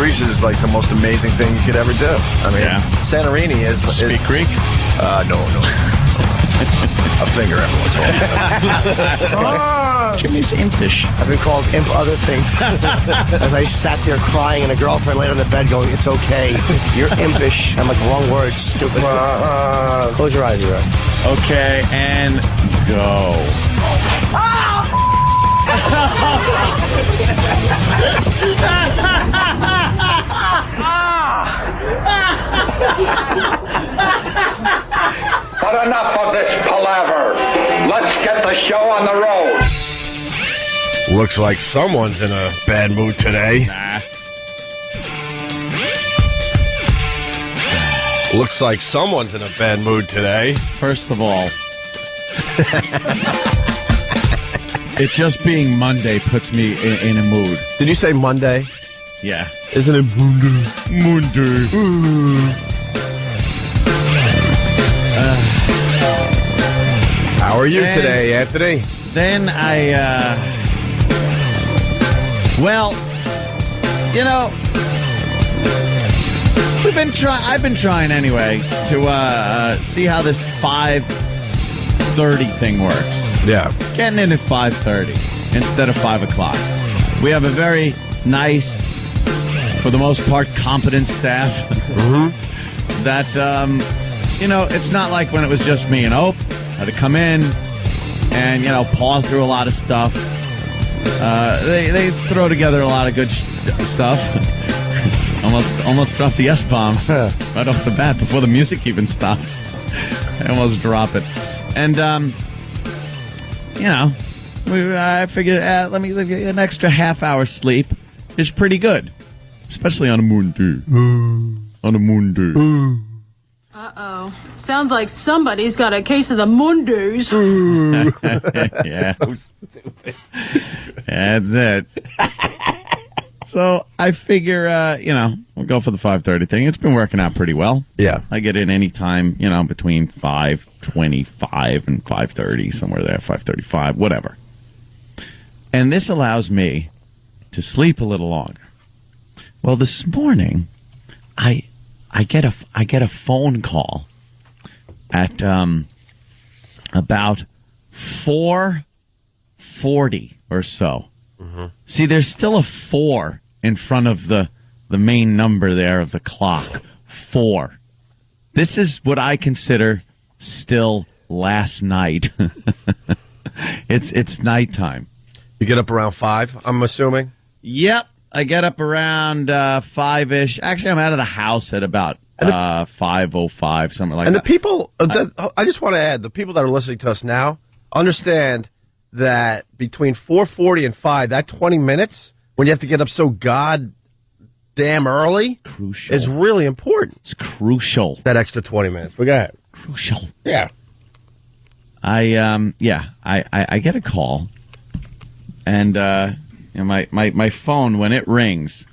Greece is like the most amazing thing you could ever do. I mean, Santorini is... Speak Greek? No. A finger every once in a while. Jimmy's impish. I've been called imp other things. As I sat there crying and a girlfriend laid on the bed going, it's okay. You're impish. I'm like, wrong words, stupid. Close your eyes, you're right. Okay, and go. But enough of this palaver. Let's get the show on the road. Looks like someone's in a bad mood today. Nah. Looks like someone's in a bad mood today. First of all, it just being Monday puts me in a mood. Did you say Monday? Yeah. Isn't it Monday? Monday. How are you today, Anthony? Then well, you know, I've been trying anyway to see how this 5:30 thing works. Yeah. Getting in at 5:30 instead of 5 o'clock. We have a very nice, for the most part, competent staff. That, you know, it's not like when it was just me and Opie. Had to come in and, you know, paw through a lot of stuff. They throw together a lot of good stuff. Almost dropped the S-bomb right off the bat before the music even stops. I almost drop it. And, you know, I figured, let me give you an extra half-hour sleep is pretty good. Especially on a Monday. On a Monday. Uh-oh. Sounds like somebody's got a case of the Mondays. Yeah. That's it. So I figure, you know, we'll go for the 5:30 thing. It's been working out pretty well. Yeah. I get in any time, you know, between 5:25 and 5:30, somewhere there, 5:35, whatever. And this allows me to sleep a little longer. Well, this morning, I get a phone call at about 4:40 or so. See, there's still a 4 in front of the main number there of the clock. 4. This is what I consider still last night. It's nighttime. You get up around 5, I'm assuming? Yep. I get up around 5-ish. Actually, I'm out of the house at about 5:05, something like that. And the people, I just want to add, the people that are listening to us now understand that between 4:40 and 5, that 20 minutes, when you have to get up so goddamn early, crucial, is really important. It's crucial. That extra 20 minutes. We got it. Crucial. Yeah. I get a call, and you know, my phone, when it rings.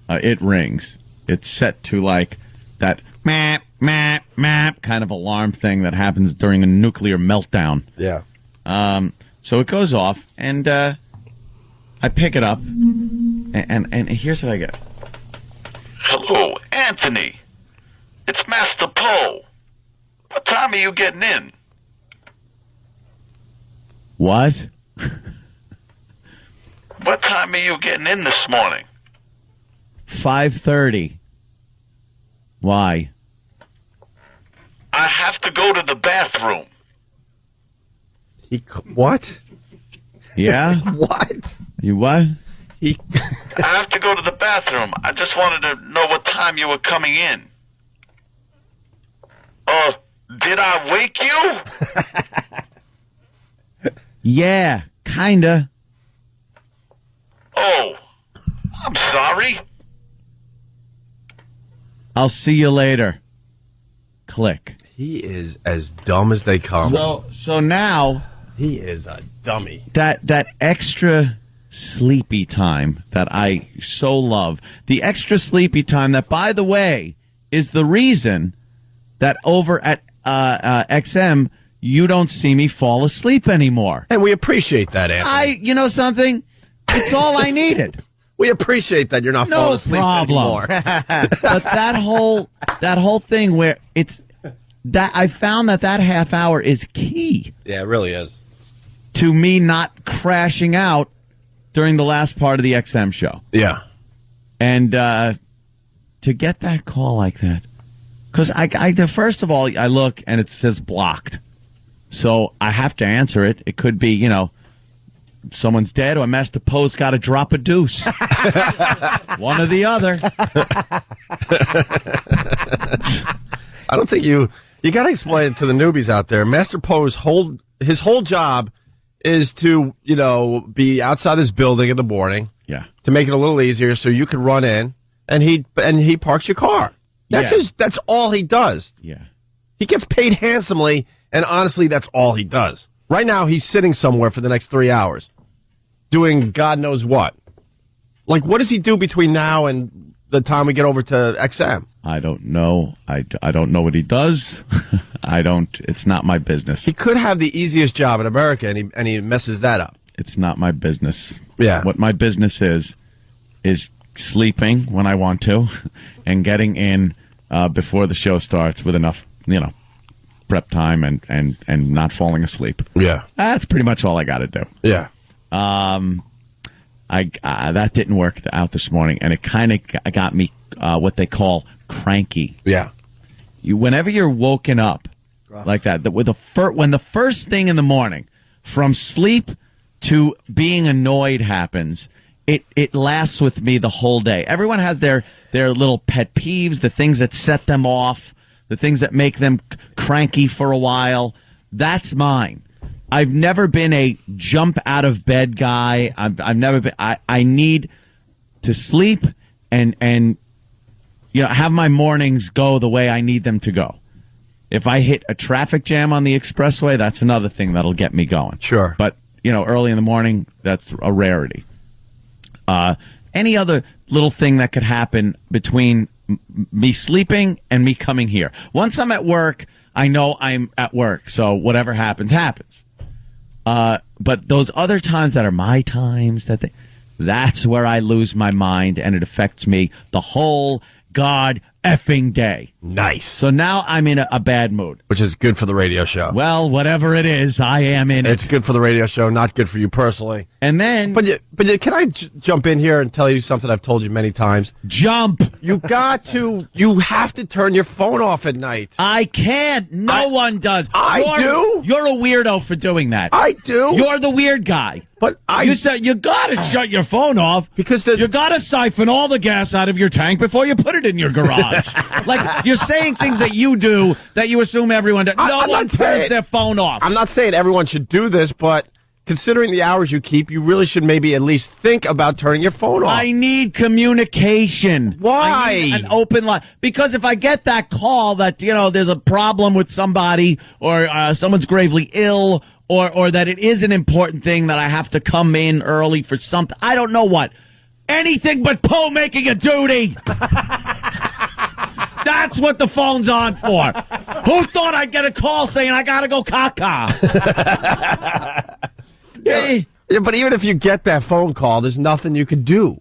It's set to like that map kind of alarm thing that happens during a nuclear meltdown. Yeah. So it goes off, and I pick it up, and here's what I get. Hello, Anthony. It's Master Poe. What time are you getting in? What? What time are you getting in this morning? 5:30. Why? I have to go to the bathroom. What? Yeah? What? You what? I have to go to the bathroom. I just wanted to know what time you were coming in. Did I wake you? Yeah, kinda. Oh, I'm sorry. I'll see you later. Click. He is as dumb as they come. So now he is a dummy. That extra sleepy time that I so love, the extra sleepy time that, by the way, is the reason that over at XM you don't see me fall asleep anymore. And we appreciate that, Anthony. You know something? It's all I needed. We appreciate that you're not falling No asleep problem. anymore. But that whole thing where it's that I found that half hour is key Yeah, it really is. to me not crashing out during the last part of the XM show. Yeah. And to get that call like that, because first of all, I look and it says blocked. So I have to answer it. It could be, someone's dead or Master Poe's got to drop a deuce. One or the other. I don't think you got to explain it to the newbies out there. Master Poe's his whole job is to, be outside his building in the morning. Yeah. To make it a little easier so you can run in and he parks your car. That's all he does. Yeah. He gets paid handsomely, and honestly, that's all he does. Right now, he's sitting somewhere for the next 3 hours doing God knows what. Like, what does he do between now and the time we get over to XM? I don't know. I don't know what he does. It's not my business. He could have the easiest job in America, and he messes that up. It's not my business. Yeah. What my business is sleeping when I want to and getting in before the show starts with enough, prep time and not falling asleep. Yeah. That's pretty much all I got to do. Yeah. That didn't work out this morning, and it kind of got me what they call cranky. Yeah. Whenever you're woken up like that, when the first thing in the morning, from sleep to being annoyed happens, it lasts with me the whole day. Everyone has their little pet peeves, the things that set them off, the things that make them cranky for a while. That's mine. I've never been a jump out of bed guy. I've never been. I need to sleep and have my mornings go the way I need them to go. If I hit a traffic jam on the expressway, that's another thing that'll get me going. Sure. But early in the morning, that's a rarity. Any other little thing that could happen between me sleeping and me coming here. Once I'm at work, I know I'm at work, so whatever happens, happens. But those other times that are my times, that's where I lose my mind, and it affects me the whole God effing day. Nice. So now I'm in a bad mood. Which is good for the radio show. Well, whatever it is, I am in it. It's good for the radio show, not good for you personally. And then... But can I jump in here and tell you something I've told you many times? Jump! You have to turn your phone off at night. I can't. No one does. I do. You're a weirdo for doing that. I do. You're the weird guy. But you said you gotta shut your phone off because you gotta siphon all the gas out of your tank before you put it in your garage. Like you're saying things that you do that you assume everyone does. No one turns their phone off. I'm not saying everyone should do this, but considering the hours you keep, you really should maybe at least think about turning your phone off. I need communication. Why? I need an open line. Because if I get that call that there's a problem with somebody or someone's gravely ill. Or that it is an important thing that I have to come in early for something. I don't know what. Anything but Poe making a duty. That's what the phone's on for. Who thought I'd get a call saying I gotta go caca? Yeah, but even if you get that phone call, there's nothing you could do.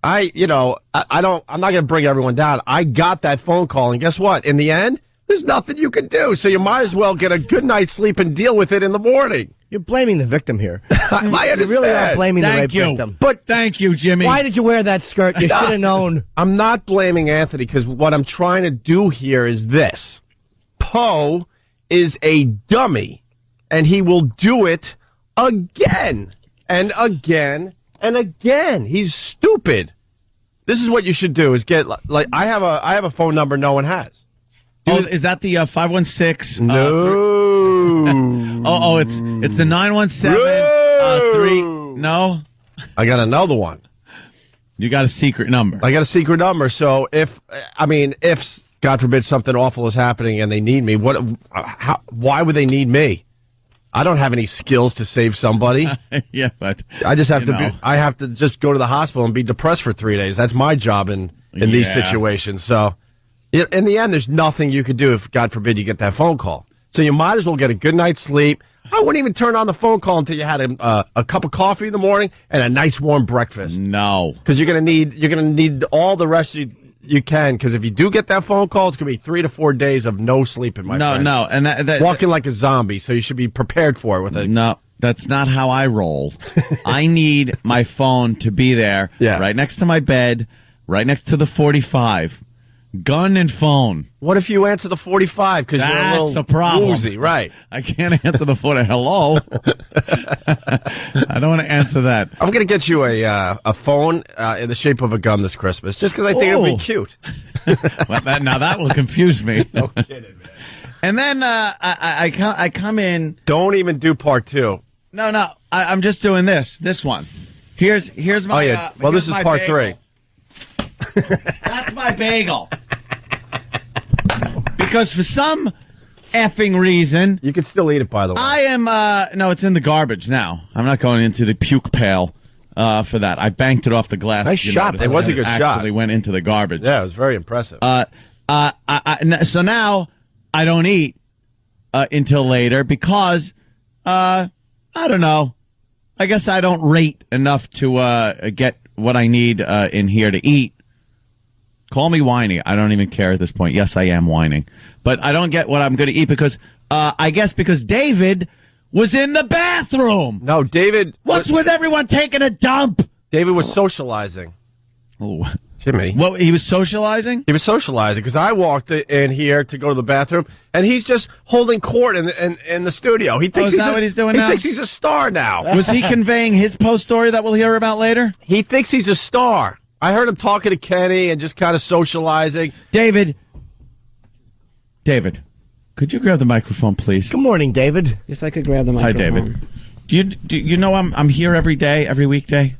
I'm not going to bring everyone down. I got that phone call, and guess what? In the end, there's nothing you can do, so you might as well get a good night's sleep and deal with it in the morning. You're blaming the victim here. I understand. You really are blaming the rape victim. But thank you, Jimmy. Why did you wear that skirt? You should have known. I'm not blaming Anthony, because what I'm trying to do here is this. Poe is a dummy, and he will do it again and again and again. He's stupid. This is what you should do: is get I have a phone number no one has. Is that the 516? No. It's the 917 3. No, I got another one. You got a secret number. I got a secret number. So if God forbid something awful is happening and they need me, why would they need me? I don't have any skills to save somebody. Yeah, but I just have I have to just go to the hospital and be depressed for 3 days. That's my job in these situations. So in the end, there's nothing you could do if, God forbid, you get that phone call. So you might as well get a good night's sleep. I wouldn't even turn on the phone call until you had a cup of coffee in the morning and a nice warm breakfast. No, because you're gonna need all the rest you can. Because if you do get that phone call, it's gonna be 3 to 4 days of no sleeping. My friend. No, and that walking like a zombie. So you should be prepared for it. With it. No, that's not how I roll. I need my phone to be there, right next to my bed, right next to the 45. Gun and phone. What if you answer the 45 because you're a little problem. woozy, right? I can't answer the phone. Hello. I don't want to answer that. I'm going to get you a phone in the shape of a gun this Christmas, just because I think it'll be cute. Well, that will confuse me. No kidding, man. And then I come in. Don't even do part 2. No. I'm just doing this one. Here's my. Oh yeah. Well, this is part bagel. 3. That's my bagel. Because for some effing reason, you can still eat it. By the way, I am. No, it's in the garbage now. I'm not going into the puke pail for that. I banked it off the glass. Nice shot. It was a good shot. Actually went into the garbage. Yeah, it was very impressive. So now I don't eat until later because I don't know. I guess I don't rate enough to get what I need in here to eat. Call me whiny. I don't even care at this point. Yes, I am whining. But I don't get what I'm going to eat because, I guess because David was in the bathroom. No, David. What's with everyone taking a dump? David was socializing. Oh, Jimmy. Well, he was socializing? He was socializing because I walked in here to go to the bathroom, and he's just holding court in the studio. He thinks is that what he's doing now? He thinks he's a star now. Was he conveying his post story that we'll hear about later? He thinks he's a star. I heard him talking to Kenny and just kind of socializing. David, could you grab the microphone, please? Good morning, David. Yes, I could grab the microphone. Hi, David. Do you know I'm here every day, every weekday?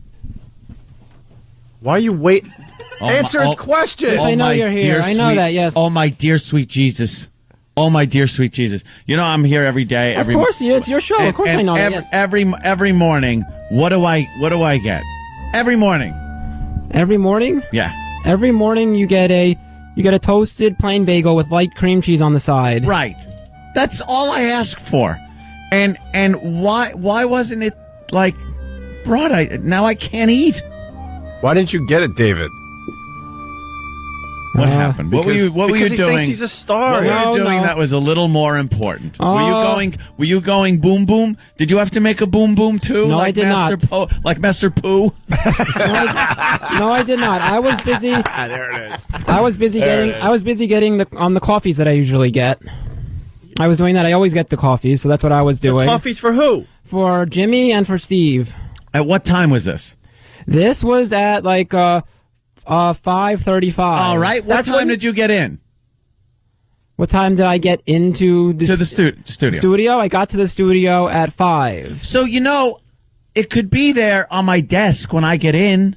Why are you waiting? Answer his question. Yes, I know you're here. I know that, yes. Oh, my dear, sweet Jesus. Oh, my dear, sweet Jesus. You know I'm here every day. Of course, it's your show. Of course I know that, yes. Every morning, what do I get? Every morning. Every morning? Yeah. Every morning you get a toasted plain bagel with light cream cheese on the side. Right. That's all I asked for. And why wasn't it like brought? Now I can't eat. Why didn't you get it, David? What happened? What were you doing? He thinks he's a star. What were you doing that was a little more important? Were you going boom boom? Did you have to make a boom boom too? No, like I did not. Like Master Pooh? No, I did not. I was busy. There it is. I was busy getting the coffees that I usually get. I was doing that. I always get the coffees, so that's what I was doing. The coffees for who? For Jimmy and for Steve. At what time was this? This was at like 5:35. All right. What time did you get in? What time did I get into the studio? I got to the studio at 5. So, it could be there on my desk when I get in.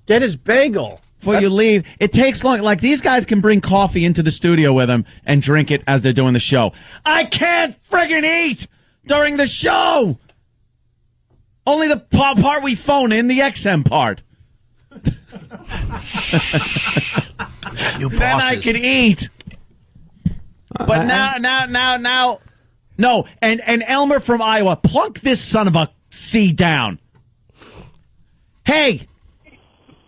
Get his bagel. Before you leave. It takes long. Like, these guys can bring coffee into the studio with them and drink it as they're doing the show. I can't friggin' eat during the show. Only the part we phone in, the XM part. Then I can eat. But now. No, and Elmer from Iowa, plunk this son of a C down. Hey,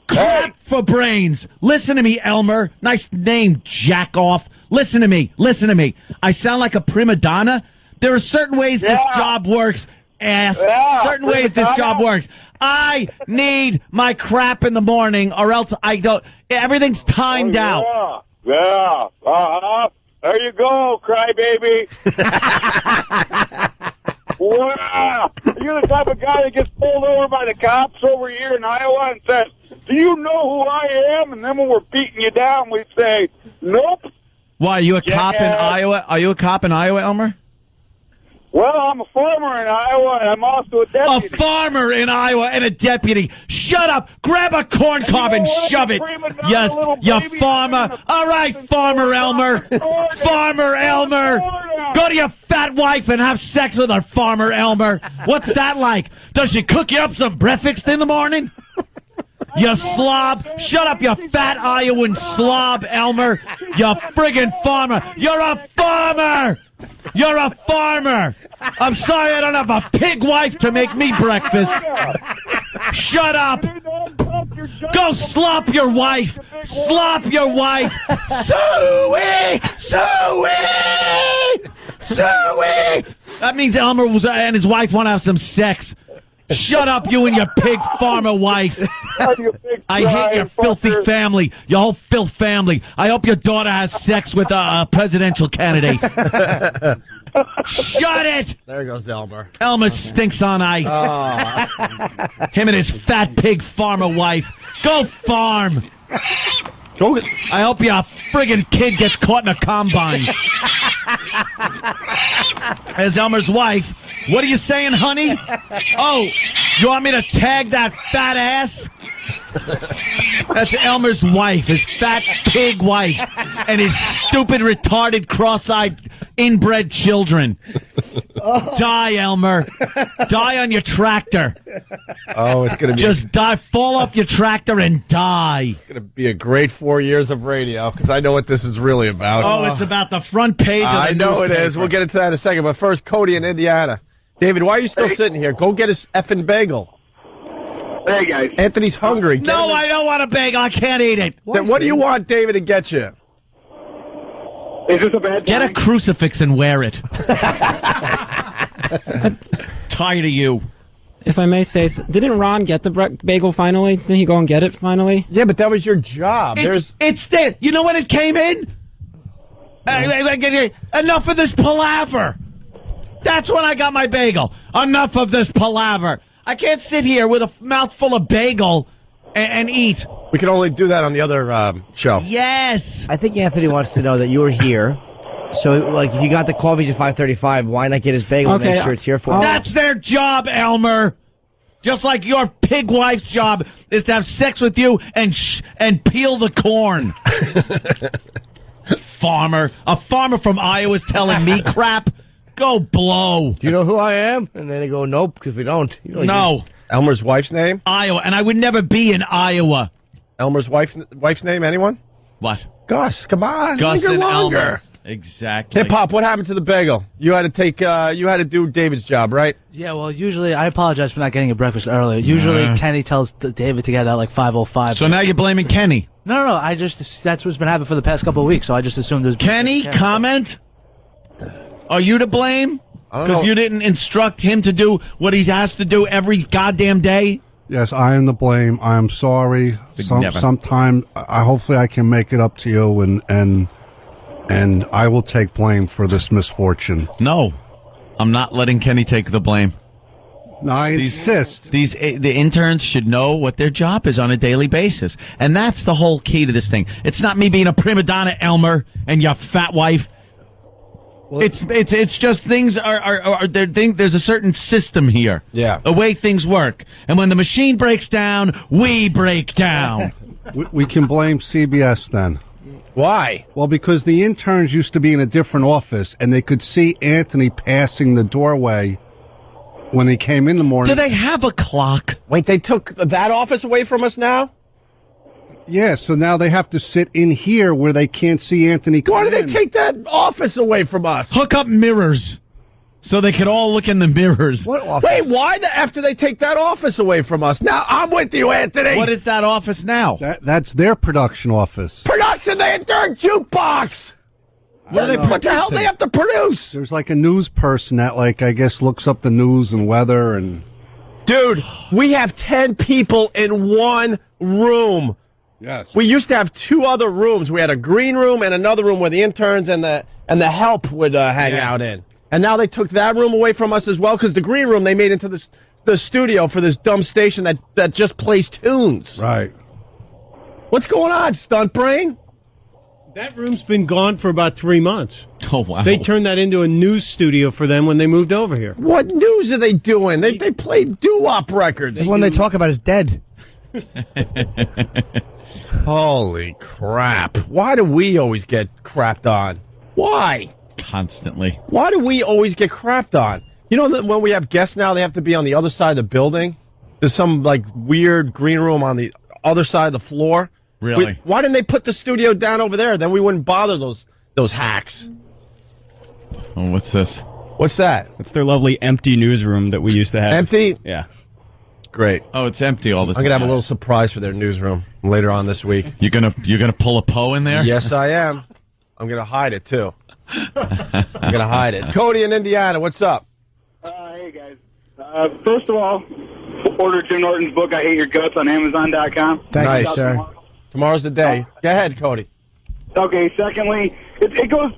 clap for brains. Listen to me, Elmer. Nice name, jack off. Listen to me. I sound like a prima donna. There are certain ways this job works, ass. Certain ways this job works. I need my crap in the morning, or else I don't. Everything's timed out. Yeah. There you go, crybaby. Wow. You're the type of guy that gets pulled over by the cops over here in Iowa and says, "Do you know who I am?" And then when we're beating you down, we say, "Nope." Why, are you a cop in Iowa? Are you a cop in Iowa, Elmer? Well, I'm a farmer in Iowa, and I'm also a deputy. A farmer in Iowa and a deputy. Shut up. Grab a corn cob and shove it. You farmer. All right, Farmer Elmer. Farmer Elmer. Go to your fat wife and have sex with her, Farmer Elmer. What's that like? Does she cook you up some breakfast in the morning? You slob. Shut up, you fat Iowan slob, Elmer. You friggin' farmer. You're a farmer. You're a farmer. I'm sorry I don't have a pig wife to make me breakfast. Shut up. Go slop your wife. Slop your wife. Suey! Suey! Suey! That means Elmer and his wife want to have some sex. Shut up, you and your pig farmer wife. I hate your filthy family, your whole filth family. I hope your daughter has sex with a presidential candidate. Shut it! There goes Elmer. Elmer stinks on ice. Him and his fat pig farmer wife. Go farm. I hope your friggin' kid gets caught in a combine. As Elmer's wife. What are you saying, honey? Oh, you want me to tag that fat ass? That's Elmer's wife, his fat pig wife, and his stupid, retarded, cross-eyed, inbred children. Die, Elmer. Die on your tractor. Oh, it's going to be... Just die, fall off your tractor and die. It's going to be a great 4 years of radio, because I know what this is really about. Oh, it's about the front page of the I know newspaper. it is. We'll get into that in a second, but first, Cody in Indiana. David, why are you still sitting here? Go get his effing bagel. Hey, guys. Anthony's hungry. No, I don't want a bagel. I can't eat it. Then what do you want David to get you? Is this a bad time? Get a crucifix and wear it. Tired of you. If I may say, didn't Ron get the bagel finally? Didn't he go and get it finally? Yeah, but that was your job. It's there. You know when it came in? Enough of this palaver. That's when I got my bagel. Enough of this palaver. I can't sit here with a mouthful of bagel and eat. We can only do that on the other show. Yes. I think Anthony wants to know that you were here. So, like, if you got the coffees at 5:35, why not get his bagel and make sure it's here for him? That's their job, Elmer. Just like your pig wife's job is to have sex with you and peel the corn. Farmer. A farmer from Iowa is telling me crap. Go blow. Do you know who I am? And then they go, nope, because we don't. No. Elmer's wife's name? Iowa. And I would never be in Iowa. Elmer's wife's name, anyone? What? Gus, come on. Gus linger and longer. Elmer. Exactly. Hey, Pop, what happened to the bagel? You had to do David's job, right? Yeah, well, usually, I apologize for not getting a breakfast earlier. Usually, Kenny tells David to get out like 5:05. So now you're blaming Kenny. No, that's what's been happening for the past couple of weeks, so I just assumed it was... Kenny, comment? Are you to blame? Because you didn't instruct him to do what he's asked to do every goddamn day? Yes, I am to blame. I am sorry. Sometime, hopefully I can make it up to you, and I will take blame for this misfortune. No, I'm not letting Kenny take the blame. No, I insist. The interns should know what their job is on a daily basis, and that's the whole key to this thing. It's not me being a prima donna, Elmer, and your fat wife. Well, it's just things there's a certain system here. Yeah. The way things work. And when the machine breaks down, we break down. We can blame CBS then. Why? Well, because the interns used to be in a different office, and they could see Anthony passing the doorway when he came in the morning. Do they have a clock? Wait, they took that office away from us now? Yeah, so now they have to sit in here where they can't see Anthony come in. Why did they take that office away from us? Hook up mirrors so they could all look in the mirrors. What office? Wait, why after they take that office away from us? Now, I'm with you, Anthony. What is that office now? That's their production office. Production, they had their jukebox. What the hell do they have to produce? There's like a news person that, like, I guess looks up the news and weather and... Dude, we have 10 people in one room. Yes. We used to have 2 other rooms. We had a green room and another room where the interns and the help would hang out in. And now they took that room away from us as well, because the green room they made into the studio for this dumb station that just plays tunes. Right. What's going on, stunt brain? That room's been gone for about 3 months. Oh, wow. They turned that into a news studio for them when they moved over here. What news are they doing? They play doo-wop records. The one they talk about is dead. Holy crap. Why do we always get crapped on? Why? Constantly. Why do we always get crapped on? You know that when we have guests now, they have to be on the other side of the building? There's some, like, weird green room on the other side of the floor. Really? Why didn't they put the studio down over there? Then we wouldn't bother those hacks. Oh, what's this? What's that? It's their lovely empty newsroom that we used to have. Empty? Yeah. Great. Oh, it's empty all the time. I'm gonna have a little surprise for their newsroom later on this week. You're gonna pull a Poe in there? Yes, I am. I'm gonna hide it too. I'm gonna hide it. Cody in Indiana, what's up? Hey guys. First of all, order Jim Norton's book, I Hate Your Guts, on Amazon.com. Nice, sir. Tomorrow's the day. Go ahead, Cody. Okay, secondly, it goes,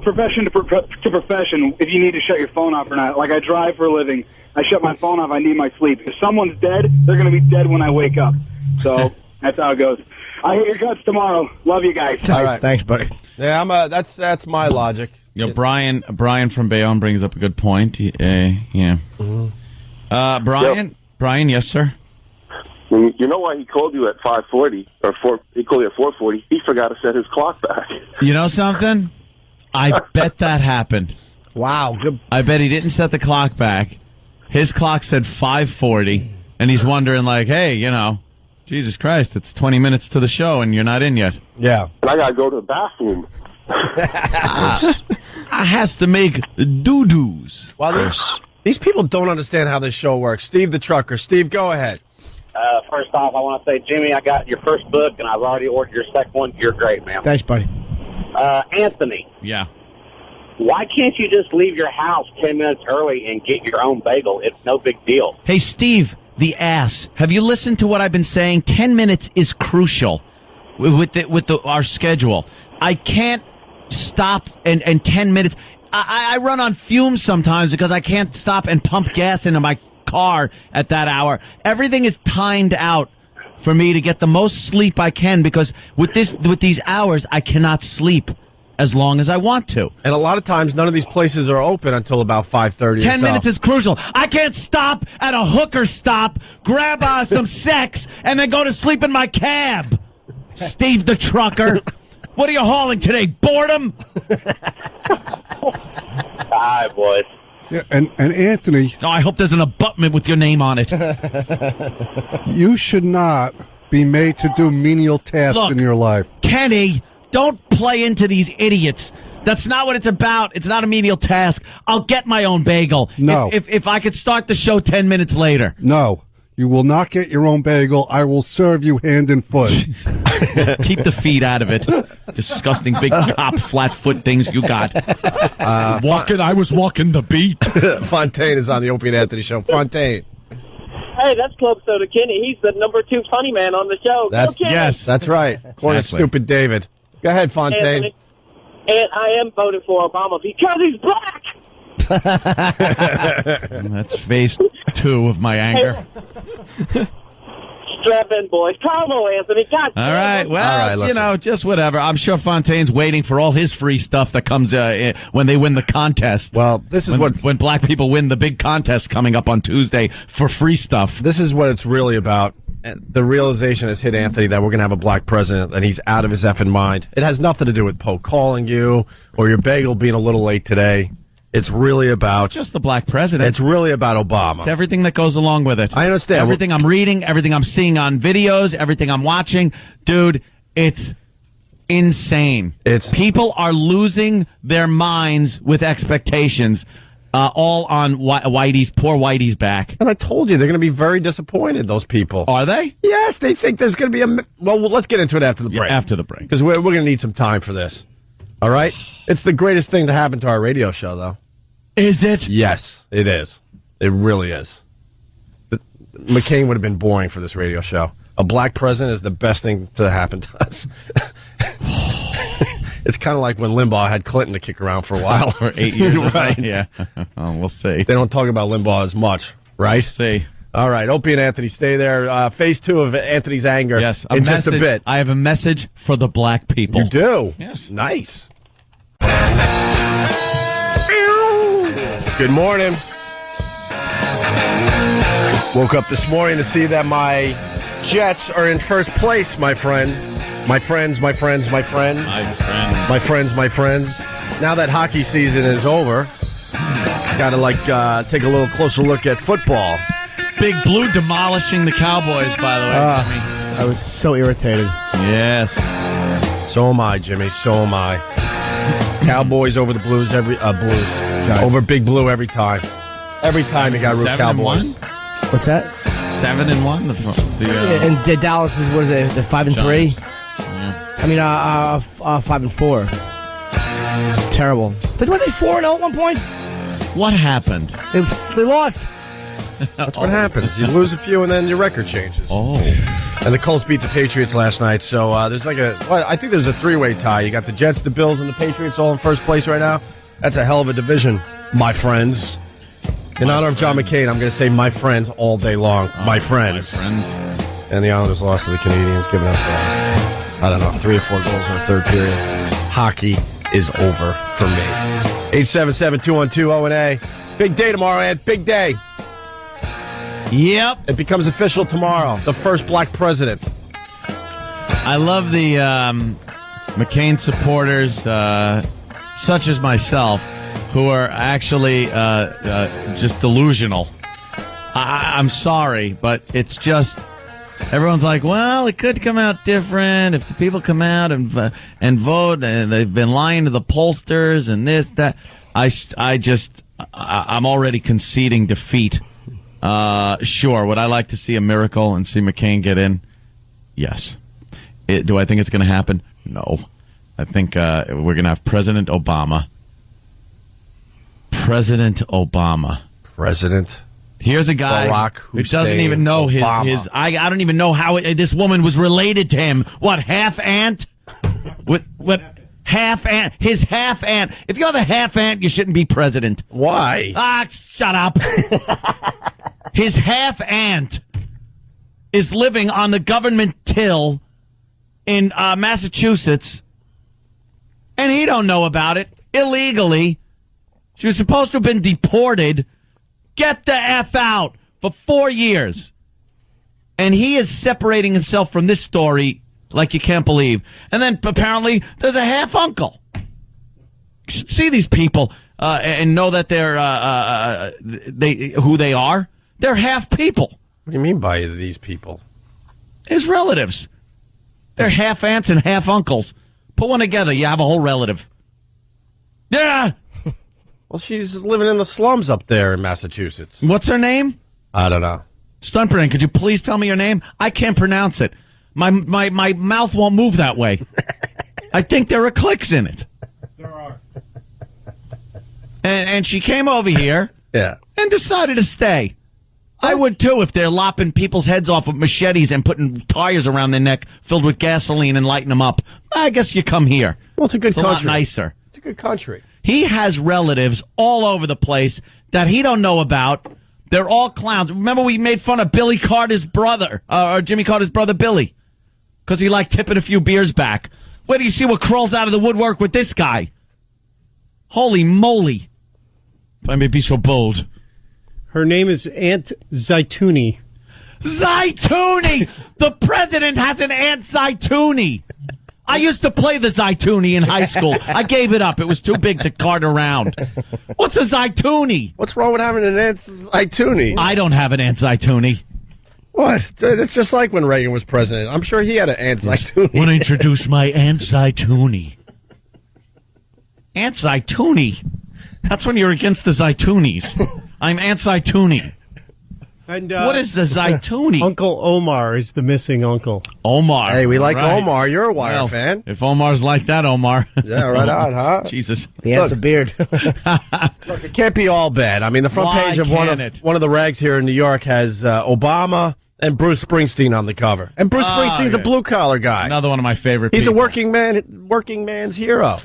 profession to profession if you need to shut your phone off or not. Like, I drive for a living. I shut my phone off. I need my sleep. If someone's dead, they're going to be dead when I wake up. So that's how it goes. I hate your guts tomorrow. Love you guys. All right. Thanks, buddy. Yeah, that's my logic. Brian from Bayonne brings up a good point. Yeah. Brian, yes, sir. You know why he called you at 5:40 or 4? He called you at 4:40. He forgot to set his clock back. You know something? I bet that happened. Wow. Good. I bet he didn't set the clock back. His clock said 5:40, and he's wondering, like, hey, Jesus Christ, it's 20 minutes to the show, and you're not in yet. Yeah. And I got to go to the bathroom. I has to make doo-doos. Well, these people don't understand how this show works. Steve the trucker. Steve, go ahead. First off, I want to say, Jimmy, I got your first book, and I've already ordered your second one. You're great, man. Thanks, buddy. Anthony. Yeah. Why can't you just leave your house 10 minutes early and get your own bagel? It's no big deal. Hey, Steve, the ass. Have you listened to what I've been saying? 10 minutes is crucial with our schedule. I can't stop and 10 minutes. I run on fumes sometimes because I can't stop and pump gas into my car at that hour. Everything is timed out for me to get the most sleep I can because with these hours I cannot sleep as long as I want to. And a lot of times none of these places are open until about 5:30. 10 minutes is crucial. I can't stop at a hooker stop, grab some sex, and then go to sleep in my cab. Steve the trucker. What are you hauling today? Boredom? All right, boys. Yeah, and Anthony. Oh, I hope there's an abutment with your name on it. You should not be made to do menial tasks in your life. Kenny, don't play into these idiots. That's not what it's about. It's not a menial task. I'll get my own bagel. No. If I could start the show 10 minutes later. No. You will not get your own bagel. I will serve you hand and foot. Keep the feet out of it. Disgusting big cop flat foot things you got. I was walking the beat. Fontaine is on the Opie and Anthony show. Fontaine. Hey, that's Club Soda Kenny. He's the number 2 funny man on the show. That's right. According to Stupid David. Go ahead, Fontaine. Anthony, and I am voting for Obama because he's black. That's phase 2 of my anger. Strap in, boys. Carlo, Anthony. God all right. Well, just whatever. I'm sure Fontaine's waiting for all his free stuff that comes when they win the contest. Well, this is when black people win the big contest coming up on Tuesday for free stuff. This is what it's really about. The realization has hit Anthony that we're going to have a black president and he's out of his effing mind. It has nothing to do with Poe calling you or your bagel being a little late today. It's really about just the black president. It's really about Obama. It's everything that goes along with it. I understand. Everything I'm reading, everything I'm seeing on videos, everything I'm watching. Dude, it's insane. People are losing their minds with expectations. All on poor Whitey's back. And I told you, they're going to be very disappointed, those people. Are they? Yes, they think there's going to be well, let's get into it after the break. Yeah, after the break. Because we're going to need some time for this. All right? It's the greatest thing to happen to our radio show, though. Is it? Yes, it is. It really is. McCain would have been boring for this radio show. A black president is the best thing to happen to us. It's kind of like when Limbaugh had Clinton to kick around for a while. For 8 years or right? So. Yeah. Oh, we'll see. They don't talk about Limbaugh as much, right? See. All right, Opie and Anthony, stay there. Phase 2 of Anthony's anger. Yes, in just a bit. I have a message for the black people. You do? Yes. Nice. Good morning. Woke up this morning to see that my Jets are in first place, my friend. My friends. Now that hockey season is over, got to take a little closer look at football. Big Blue demolishing the Cowboys, by the way. I was so irritated. Yes. So am I, Jimmy. So am I. Cowboys over the Blues. guy. Over Big Blue every time. Every time he got root 7-1? What's that? 7-1. And Dallas is, what is it? The 5-3. Yeah. I mean, 5-4. Terrible. But were they 4-0 at one point? What happened? They lost. That's what happens. You lose a few, and then your record changes. Oh. And the Colts beat the Patriots last night, so there's I think there's a three-way tie. You got the Jets, the Bills, and the Patriots all in first place right now. That's a hell of a division, my friends. In honor of John McCain, I'm going to say my friends all day long. My friends. My friends. And the Islanders lost to the Canadians, giving up, 3 or 4 goals in the third period. Hockey is over for me. 877-212-0-A. Big day tomorrow, Ed. Big day. Yep. It becomes official tomorrow. The first black president. I love the McCain supporters, such as myself, who are actually just delusional. I'm sorry, but it's just everyone's like, well, it could come out different if the people come out and vote, and they've been lying to the pollsters and this, that. I'm already conceding defeat. Sure. Would I like to see a miracle and see McCain get in? Yes. Do I think it's going to happen? No. I think we're going to have President Obama. President Obama. President. Here's a guy Barack who doesn't even know his. I don't even know how this woman was related to him. What, half aunt? What? Half aunt. His half aunt. If you have a half aunt, you shouldn't be president. Why? Shut up. His half aunt is living on the government till in Massachusetts, and he don't know about it illegally. She was supposed to have been deported. Get the F out for 4 years. And he is separating himself from this story like you can't believe. And then apparently there's a half uncle. You should see these people and know that they're who they are. They're half people. What do you mean by these people? His relatives. They're half aunts and half uncles. Put one together, you have a whole relative. Yeah. Well, she's living in the slums up there in Massachusetts. What's her name? I don't know. Stuntbrain, could you please tell me your name? I can't pronounce it. My mouth won't move that way. I think there are clicks in it. There are. And she came over here and decided to stay. I would too if they're lopping people's heads off with machetes and putting tires around their neck filled with gasoline and lighting them up. I guess you come here. Well, it's a good country. A lot nicer. It's a good country. He has relatives all over the place that he don't know about. They're all clowns. Remember we made fun of Billy Carter's brother, or Jimmy Carter's brother Billy, because he liked tipping a few beers back. Where do you see what crawls out of the woodwork with this guy? Holy moly. If I may be so bold. Her name is Aunt Zaituni. Zaituni! The president has an Aunt Zaituni. I used to play the Zaituni in high school. I gave it up. It was too big to cart around. What's a Zaituni? What's wrong with having an Aunt Zaituni? I don't have an Aunt Zaituni. What? It's just like when Reagan was president. I'm sure he had an Aunt Zaituni. Want to introduce my Aunt Zaituni. Aunt Zaituni? That's when you're against the Zaitunis. I'm Aunt Zaituni. And, what is the Zaituni? Uncle Omar is the missing uncle. Omar. Hey, we like Omar. You're a Wire fan. If Omar's like that, Omar. Yeah, right on, huh? Jesus. He has a beard. Look, it can't be all bad. I mean, the front page of one of the rags here in New York has Obama and Bruce Springsteen on the cover. And Bruce Springsteen's a blue-collar guy. Another one of my favorite He's people. a working man's hero.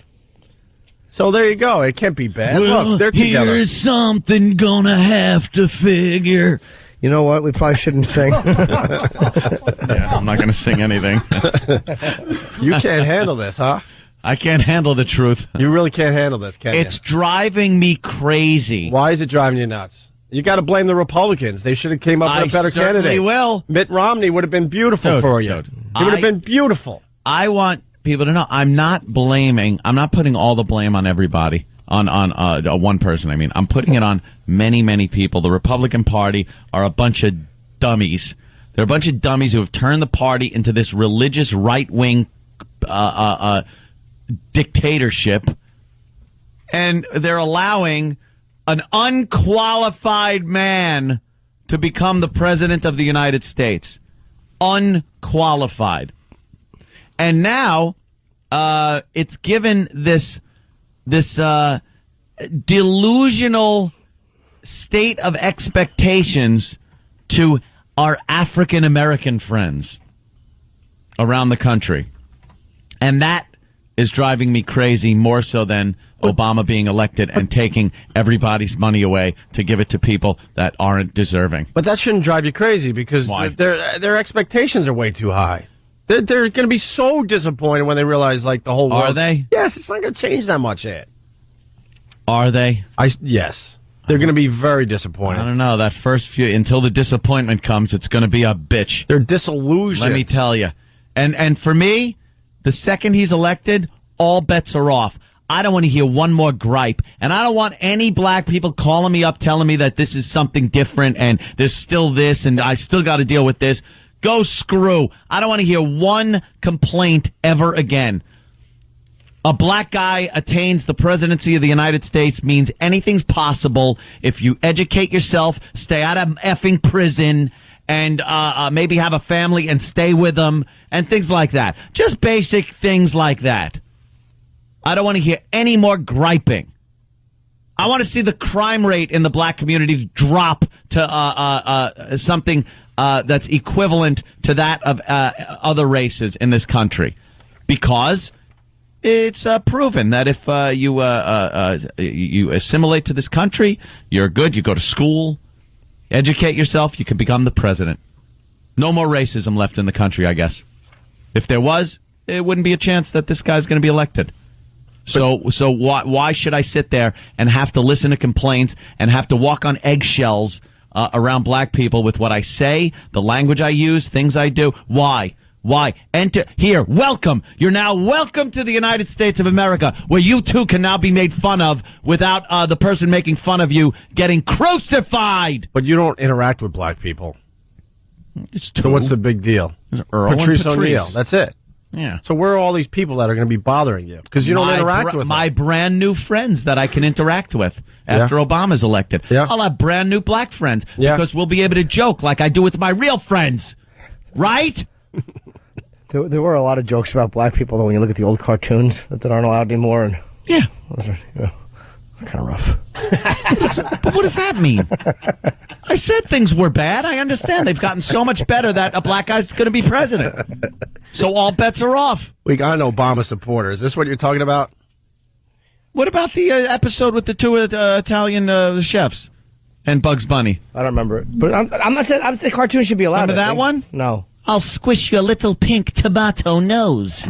So there you go. It can't be bad. Well, look, they're together. here's something gonna have to figure. You know what? We probably shouldn't sing. Yeah, I'm not going to sing anything. You can't handle this, huh? I can't handle the truth. You really can't handle this, can you? It's driving me crazy. Why is it driving you nuts? You got to blame the Republicans. They should have came up with a better candidate. Will. Mitt Romney would have been beautiful for you. He would have been beautiful. I want people to know I'm not putting all the blame on everybody. On one person, I mean. I'm putting it on many, many people. The Republican Party are a bunch of dummies. They're a bunch of dummies who have turned the party into this religious right-wing dictatorship. And they're allowing an unqualified man to become the president of the United States. Unqualified. And now it's given this delusional state of expectations to our African American friends around the country. And that is driving me crazy more so than Obama being elected and taking everybody's money away to give it to people that aren't deserving. But that shouldn't drive you crazy because their expectations are way too high. They're going to be so disappointed when they realize, like, the whole world. Are they? Yes, it's not going to change that much yet. Are they? Yes. They're going to be very disappointed. I don't know. That first few, until the disappointment comes, it's going to be a bitch. They're disillusioned. Let me tell you. And for me, the second he's elected, all bets are off. I don't want to hear one more gripe. And I don't want any black people calling me up telling me that this is something different and there's still this and I still got to deal with this. Go screw. I don't want to hear one complaint ever again. A black guy attains the presidency of the United States means anything's possible if you educate yourself, stay out of effing prison, and maybe have a family and stay with them, and things like that. Just basic things like that. I don't want to hear any more griping. I want to see the crime rate in the black community drop to something that's equivalent to that of other races in this country. Because it's proven that if you assimilate to this country, you're good, you go to school, educate yourself, you can become the president. No more racism left in the country, I guess. If there was, it wouldn't be a chance that this guy's going to be elected. So why should I sit there and have to listen to complaints and have to walk on eggshells around black people with what I say, the language I use, things I do? Why? Why? Enter here. Welcome. You're now welcome to the United States of America, where you too can now be made fun of without the person making fun of you getting crucified. But you don't interact with black people. It's so what's the big deal? Earl Patrice and Patrice. O'Neill. That's it. Yeah. So where are all these people that are going to be bothering you? Because you don't interact with them. My brand new friends that I can interact with after Obama's elected. Yeah. I'll have brand new black friends because we'll be able to joke like I do with my real friends. Right? There were a lot of jokes about black people, though, when you look at the old cartoons that aren't allowed anymore. And yeah. Kind of rough. But what does that mean? I said things were bad. I understand. They've gotten so much better that a black guy's going to be president. So all bets are off. We got an Obama supporter. Is this what you're talking about? What about the episode with the two Italian chefs and Bugs Bunny? I don't remember it. But I'm not saying the cartoon should be allowed. Remember that one? No. I'll squish your little pink tomato nose.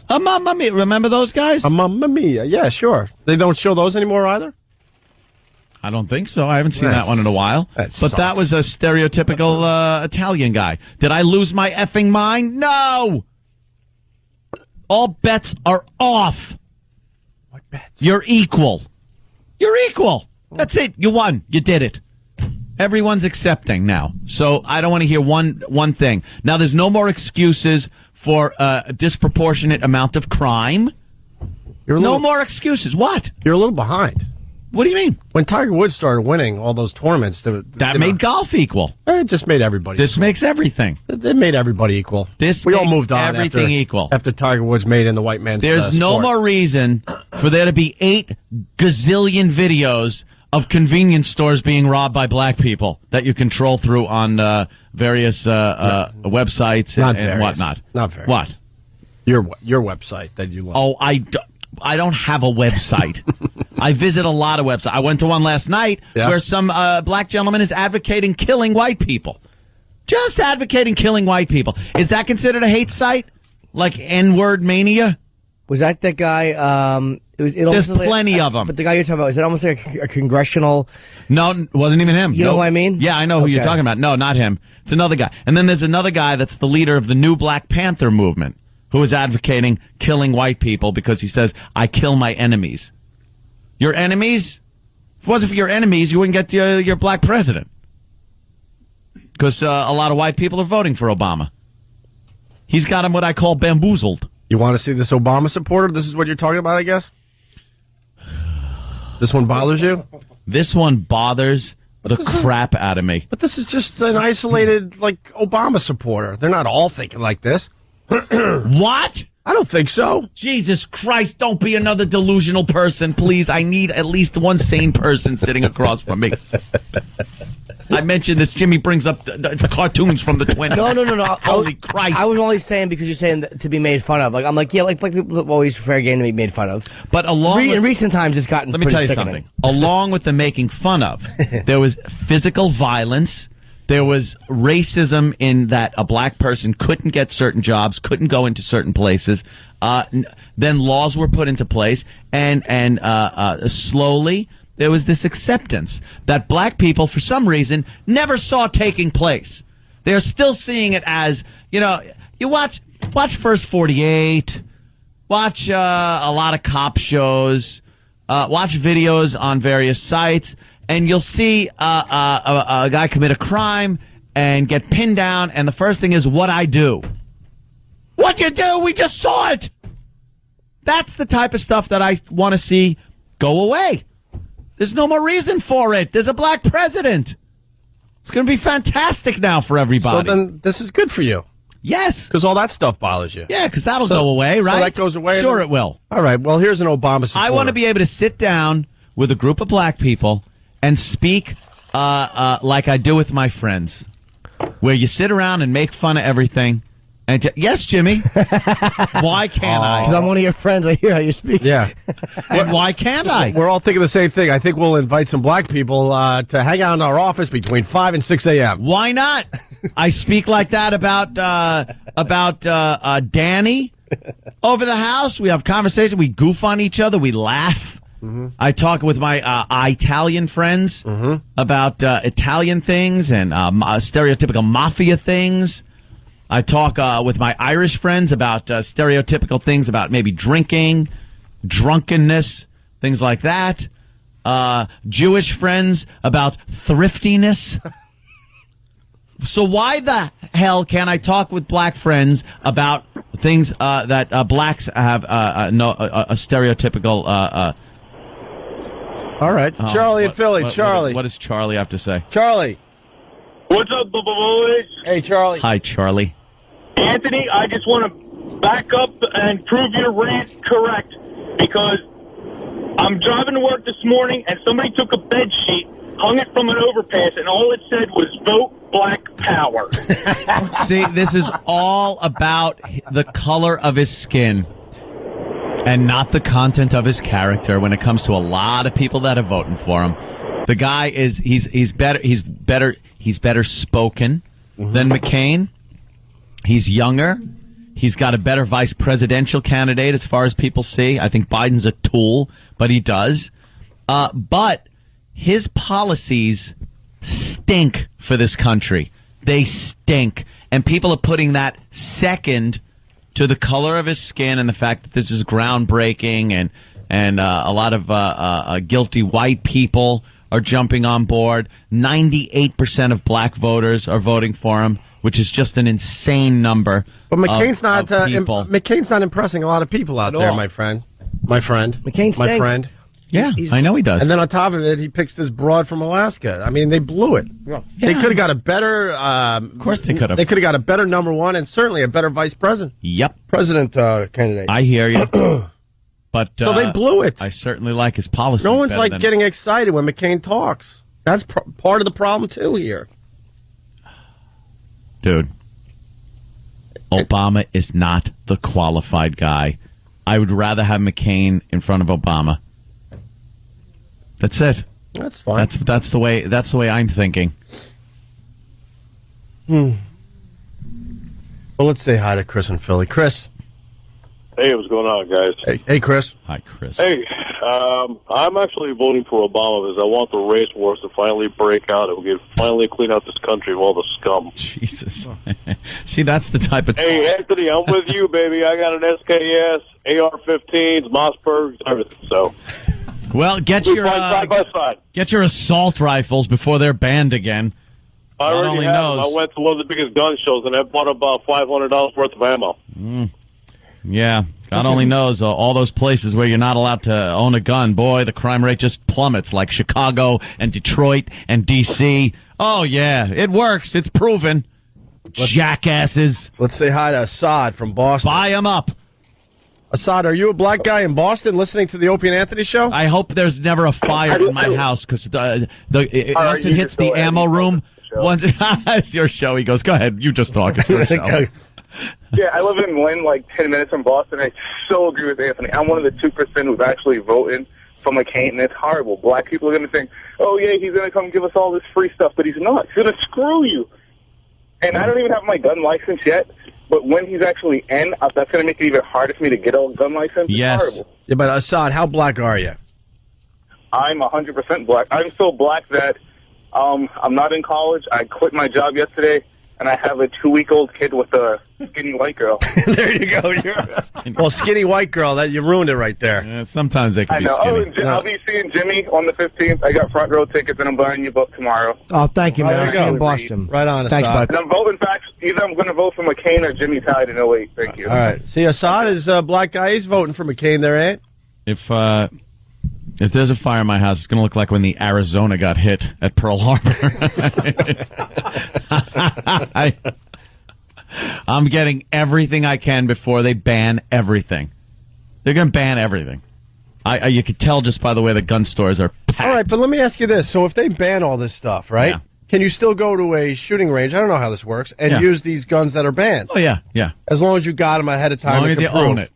Mamma Mia. Remember those guys? Mamma Mia. Yeah, sure. They don't show those anymore either? I don't think so. I haven't seen that one in a while. But sucks. that was a stereotypical Italian guy. Did I lose my effing mind? No! All bets are off. What bets? You're equal. You're equal. That's it. You won. You did it. Everyone's accepting now. So I don't want to hear one thing. Now, there's no more excuses for a disproportionate amount of crime. No more excuses. What? You're a little behind. What do you mean? When Tiger Woods started winning all those tournaments, that made golf equal. It just made everybody. This equal. Makes everything. It made everybody equal. We all moved on. Everything equal after Tiger Woods made in the white man's. There's no sport. more reason for there to be 8 gazillion videos of convenience stores being robbed by black people that you control through on various websites and whatnot. Not various. What? Your website that you love. Oh, I don't have a website. I visit a lot of websites. I went to one last night where some black gentleman is advocating killing white people. Just advocating killing white people. Is that considered a hate site? Like N-word mania? Was that the guy? There's plenty of them. But the guy you're talking about, is it almost like a congressional? No, it wasn't even him. You know what I mean? Yeah, I know who you're talking about. No, not him. It's another guy. And then there's another guy that's the leader of the new Black Panther movement who is advocating killing white people because he says, I kill my enemies. Your enemies? If it wasn't for your enemies, you wouldn't get your black president. Because a lot of white people are voting for Obama. He's got him what I call bamboozled. You want to see this Obama supporter? This is what you're talking about, I guess? This one bothers you? This one bothers the crap out of me. But this is just an isolated, Obama supporter. They're not all thinking like this. What? I don't think so. Jesus Christ, don't be another delusional person, please. I need at least one sane person sitting across from me. I mentioned this. Jimmy brings up the cartoons from the 20s. No. Holy Christ. I was only saying because you're saying to be made fun of. I'm like, yeah, like people always fair game to be made fun of. But in recent times, it's gotten Let me tell you sickening. something. Along with the making fun of, there was physical violence. There was racism in that a black person couldn't get certain jobs, couldn't go into certain places. Then laws were put into place, and slowly there was this acceptance that black people, for some reason, never saw taking place. They're still seeing it as, you watch First 48, watch a lot of cop shows, watch videos on various sites, and you'll see a guy commit a crime and get pinned down, and the first thing is, what I do. What you do? We just saw it. That's the type of stuff that I want to see go away. There's no more reason for it. There's a black president. It's going to be fantastic now for everybody. So then this is good for you. Yes. Because all that stuff bothers you. Yeah, because that'll go away, right? So that goes away? Sure it will. All right, well, here's an Obama supporter. I want to be able to sit down with a group of black people and speak like I do with my friends, where you sit around and make fun of everything. And yes, Jimmy. Why can't I? Because I'm one of your friends. I hear how you speak. Yeah. And why can't I? We're all thinking the same thing. I think we'll invite some black people to hang out in our office between 5 and 6 a.m. Why not? I speak like that about Danny over the house. We have conversation. We goof on each other. We laugh. Mm-hmm. I talk with my Italian friends about Italian things and stereotypical mafia things. I talk with my Irish friends about stereotypical things about maybe drinking, drunkenness, things like that. Jewish friends about thriftiness. So why the hell can't I talk with black friends about things that blacks have a stereotypical... All right. Charlie in Philly. Charlie. What does Charlie have to say? Charlie. What's up, boys? Hey, Charlie. Hi, Charlie. Anthony, I just want to back up and prove your rant correct, because I'm driving to work this morning and somebody took a bed sheet, hung it from an overpass, and all it said was "Vote Black Power." See, this is all about the color of his skin and not the content of his character when it comes to a lot of people that are voting for him. The guy is he's better spoken than McCain. He's younger. He's got a better vice presidential candidate as far as people see. I think Biden's a tool, but he does. But his policies stink for this country. They stink. And people are putting that second to the color of his skin and the fact that this is groundbreaking, and a lot of guilty white people are jumping on board. 98% of black voters are voting for him, which is just an insane number. But McCain's not people. McCain's not impressing a lot of people out there, my friend. McCain stinks. My friend. Yeah, I know he does. And then on top of it, he picks this broad from Alaska. I mean, they blew it. Yeah. They could have got a better... of course they could have. They could have got a better number one and certainly a better vice president. Yep. President candidate. I hear you. But so they blew it. I certainly like his policy. No one's getting excited when McCain talks. That's part of the problem, too, here. Dude, Obama is not the qualified guy. I would rather have McCain in front of Obama. That's it. That's fine. That's the way I'm thinking. Well, let's say hi to Chris in Philly. Chris. Hey, what's going on, guys? Hey, Chris. Hi, Chris. Hey, I'm actually voting for Obama because I want the race wars to finally break out and we can finally clean out this country of all the scum. Jesus. See, that's the type of... Hey, Anthony, I'm with you, baby. I got an SKS, AR-15s, Mossbergs, everything, so... Well, get your assault rifles before they're banned again. I already have them. I went to one of the biggest gun shows and I bought about $500 worth of ammo. Yeah. God only knows all those places where you're not allowed to own a gun. Boy, the crime rate just plummets, like Chicago and Detroit and D.C. Oh, yeah, it works. It's proven. Jackasses. Let's say hi to Assad from Boston. Buy him up. Assad, are you a black guy in Boston listening to the Opie and Anthony show? I hope there's never a fire in my house, because once it hits the ammo room, it's your show. He goes, go ahead, you just talk. It's your show. Yeah, I live in Lynn, like 10 minutes from Boston. I so agree with Anthony. I'm one of the 2% who's actually voting for McCain, and it's horrible. Black people are going to think, oh, yeah, he's going to come give us all this free stuff, but he's not. He's going to screw you. And I don't even have my gun license yet, but when he's actually in, that's going to make it even harder for me to get a gun license. Yes. It's horrible. Yeah, but Assad, how black are you? I'm 100% black. I'm so black that I'm not in college. I quit my job yesterday, and I have a 2-week-old kid with a skinny white girl. There you go. Well, skinny white girl, that you ruined it right there. Yeah, sometimes they can I be know. skinny. I'll be seeing Jimmy on the 15th. I got front row tickets, and I'm buying your book tomorrow. Oh, thank you, man. There you I'll see you go. in Boston. Right on, Thanks, Assad. bud. And I'm voting back. Either I'm going to vote for McCain or Jimmy Tide in 08. Thank you. All right. See, Assad is a black guy. He's voting for McCain there, Ant. If there's a fire in my house, it's going to look like when the Arizona got hit at Pearl Harbor. I'm getting everything I can before they ban everything. They're going to ban everything. You could tell just by the way the gun stores are packed. All right, but let me ask you this. So if they ban all this stuff, right, can you still go to a shooting range, I don't know how this works, and use these guns that are banned? Oh, yeah. As long as you got them ahead of time. As long as you own it.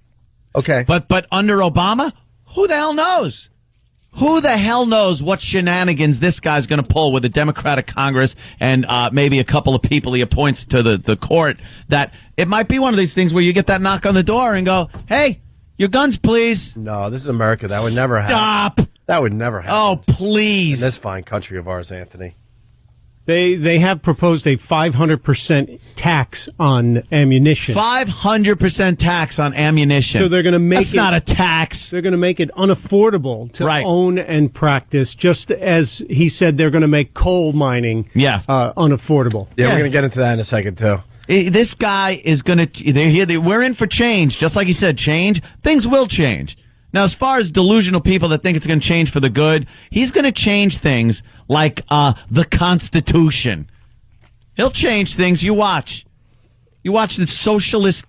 Okay. But under Obama, who the hell knows? Who the hell knows what shenanigans this guy's going to pull with the Democratic Congress and maybe a couple of people he appoints to the court, that it might be one of these things where you get that knock on the door and go, hey, your guns, please. No, this is America. That would never happen. Stop. That would never happen. Oh, please. In this fine country of ours, Anthony. They have proposed a 500% tax on ammunition. 500% tax on ammunition. So they're going to make That's not a tax. They're going to make it unaffordable to own and practice, just as he said they're going to make coal mining unaffordable. Yeah, we're going to get into that in a second, too. This guy is going to... We're in for change. Just like he said, change. Things will change. Now, as far as delusional people that think it's going to change for the good, he's going to change things like the Constitution. He'll change things. You watch. You watch the socialist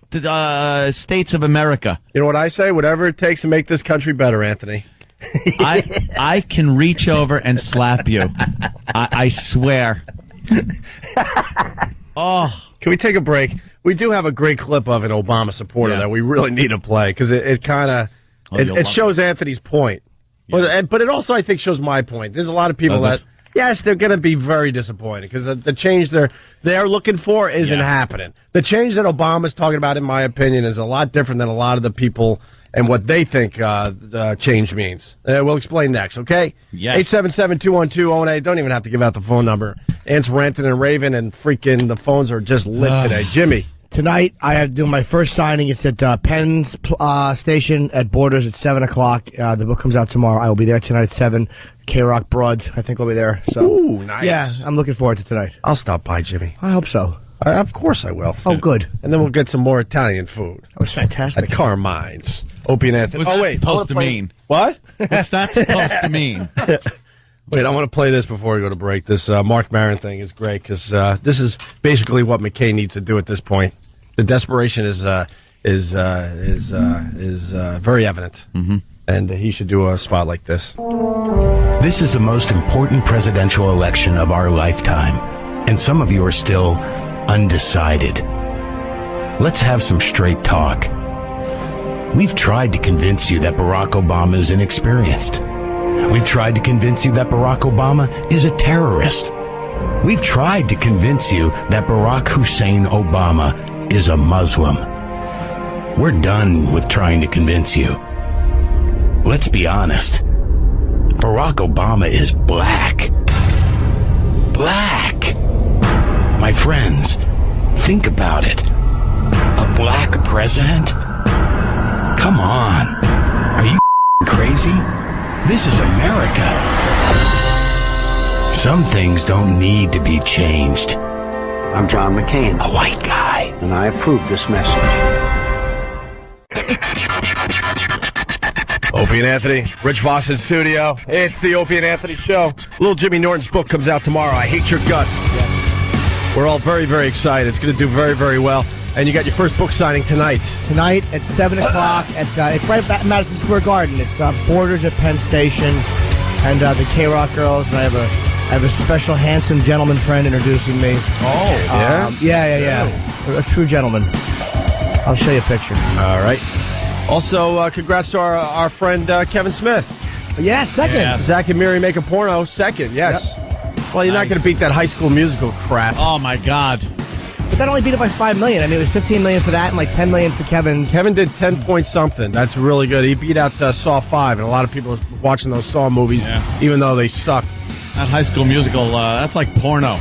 states of America. You know what I say? Whatever it takes to make this country better, Anthony. I can reach over and slap you. I swear. Oh. Can we take a break? We do have a great clip of an Obama supporter that we really need to play, because it kind of... It shows Anthony's point. Yeah. But it also, I think, shows my point. There's a lot of people that, yes, they're going to be very disappointed because the change they're looking for isn't happening. The change that Obama's talking about, in my opinion, is a lot different than a lot of the people and what they think change means. We'll explain next, okay? Yes. 877-212-08. Don't even have to give out the phone number. Ant's ranting and raving, and freaking the phones are just lit today. Jimmy. Tonight, I have to do my first signing. It's at Penn's Station at Borders at 7 o'clock. The book comes out tomorrow. I will be there tonight at 7. K-Rock Broads, I think, will be there. So, ooh, nice. Yeah, I'm looking forward to tonight. I'll stop by, Jimmy. I hope so. Of course I will. Oh, good. And then we'll get some more Italian food. That was fantastic. At Carmine's. Opie and Anthony. What's that supposed to mean? What? What's that supposed to mean? Wait, I want to play this before we go to break. This Mark Maron thing is great, because this is basically what McCain needs to do at this point. The desperation is very evident, and he should do a spot like this. This is the most important presidential election of our lifetime, and some of you are still undecided. Let's have some straight talk. We've tried to convince you that Barack Obama is inexperienced. We've tried to convince you that Barack Obama is a terrorist. We've tried to convince you that Barack Hussein Obama is a Muslim. We're done with trying to convince you. Let's be honest. Barack Obama is black. Black. My friends, think about it. A black president? Come on. Are you crazy? This is America. Some things don't need to be changed. I'm John McCain, a white guy, and I approve this message. Opie and Anthony, Rich Voss in studio. It's the Opie and Anthony Show. Little Jimmy Norton's book comes out tomorrow. I Hate Your Guts. Yes. We're all very, very excited. It's going to do very, very well. And you got your first book signing tonight. Tonight at 7 o'clock. It's right at Madison Square Garden. It's Borders at Penn Station. And the K-Rock girls. And I have a special handsome gentleman friend introducing me. Oh, yeah? Yeah. A true gentleman. I'll show you a picture. All right. Also, congrats to our friend Kevin Smith. Yeah, second. Yeah. Zach and Miri Make a Porno, second, yes. Yep. Well, you're not going to beat that High School Musical crap. Oh, my God. But that only beat it by $5 million. I mean, it was $15 million for that and like $10 million for Kevin's. Kevin did 10 point something. That's really good. He beat out Saw 5, and a lot of people are watching those Saw movies, even though they suck. That High School Musical, that's like porno.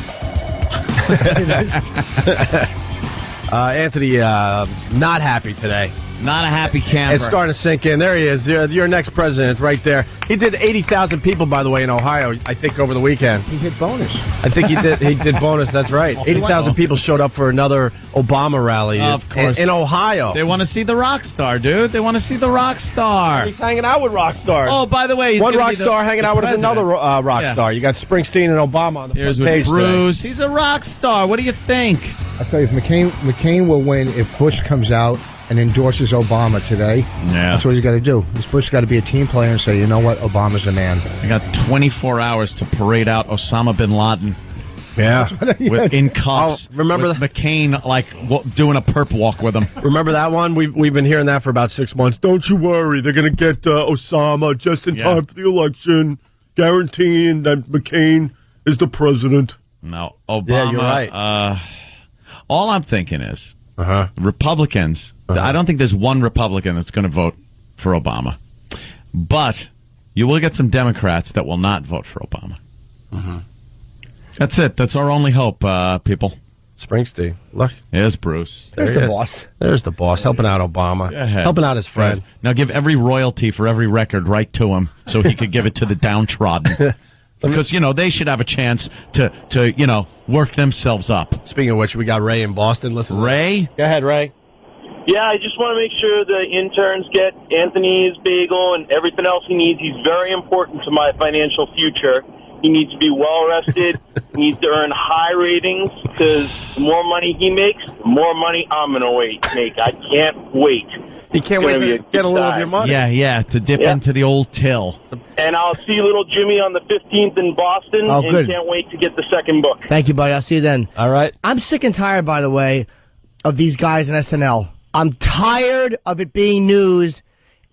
Anthony, not happy today. Not a happy camper. It's starting to sink in. There he is. Your next president right there. He did 80,000 people, by the way, in Ohio, I think, over the weekend. He hit bonus. I think he did bonus. That's right. 80,000 people showed up for another Obama rally of course. in Ohio. They want to see the rock star, dude. They want to see the rock star. He's hanging out with rock stars. Oh, by the way, one rock star hanging out with another rock star. You got Springsteen and Obama on the Here's front page Bruce. today. He's a rock star. What do you think? I tell you, if McCain will win if Bush comes out and endorses Obama today. Yeah. That's what you got to do. This Bush got to be a team player and say, you know what, Obama's the man. I got 24 hours to parade out Osama bin Laden. Yeah. In cuffs. Remember with McCain, like, doing a perp walk with him. Remember that one? We've been hearing that for about 6 months. Don't you worry. They're going to get Osama just in time for the election, guaranteeing that McCain is the president. No, Obama. Yeah, you're right. All I'm thinking is, Republicans, I don't think there's one Republican that's going to vote for Obama. But you will get some Democrats that will not vote for Obama. That's it. That's our only hope, people. Springsteen. Look. There's Bruce. There's the boss. There's the boss, helping out Obama. Helping out his friend. Now give every royalty for every record right to him so he could give it to the downtrodden. Because, they should have a chance to work themselves up. Speaking of which, we got Ray in Boston. Listen, Ray? Go ahead, Ray. Yeah, I just want to make sure the interns get Anthony's bagel and everything else he needs. He's very important to my financial future. He needs to be well rested. He needs to earn high ratings because the more money he makes, the more money I'm going to make. I can't wait. You can't wait to get a little of your money. Yeah, to dip into the old till. And I'll see little Jimmy on the 15th in Boston. Oh, good. And can't wait to get the second book. Thank you, buddy. I'll see you then. All right. I'm sick and tired, by the way, of these guys in SNL. I'm tired of it being news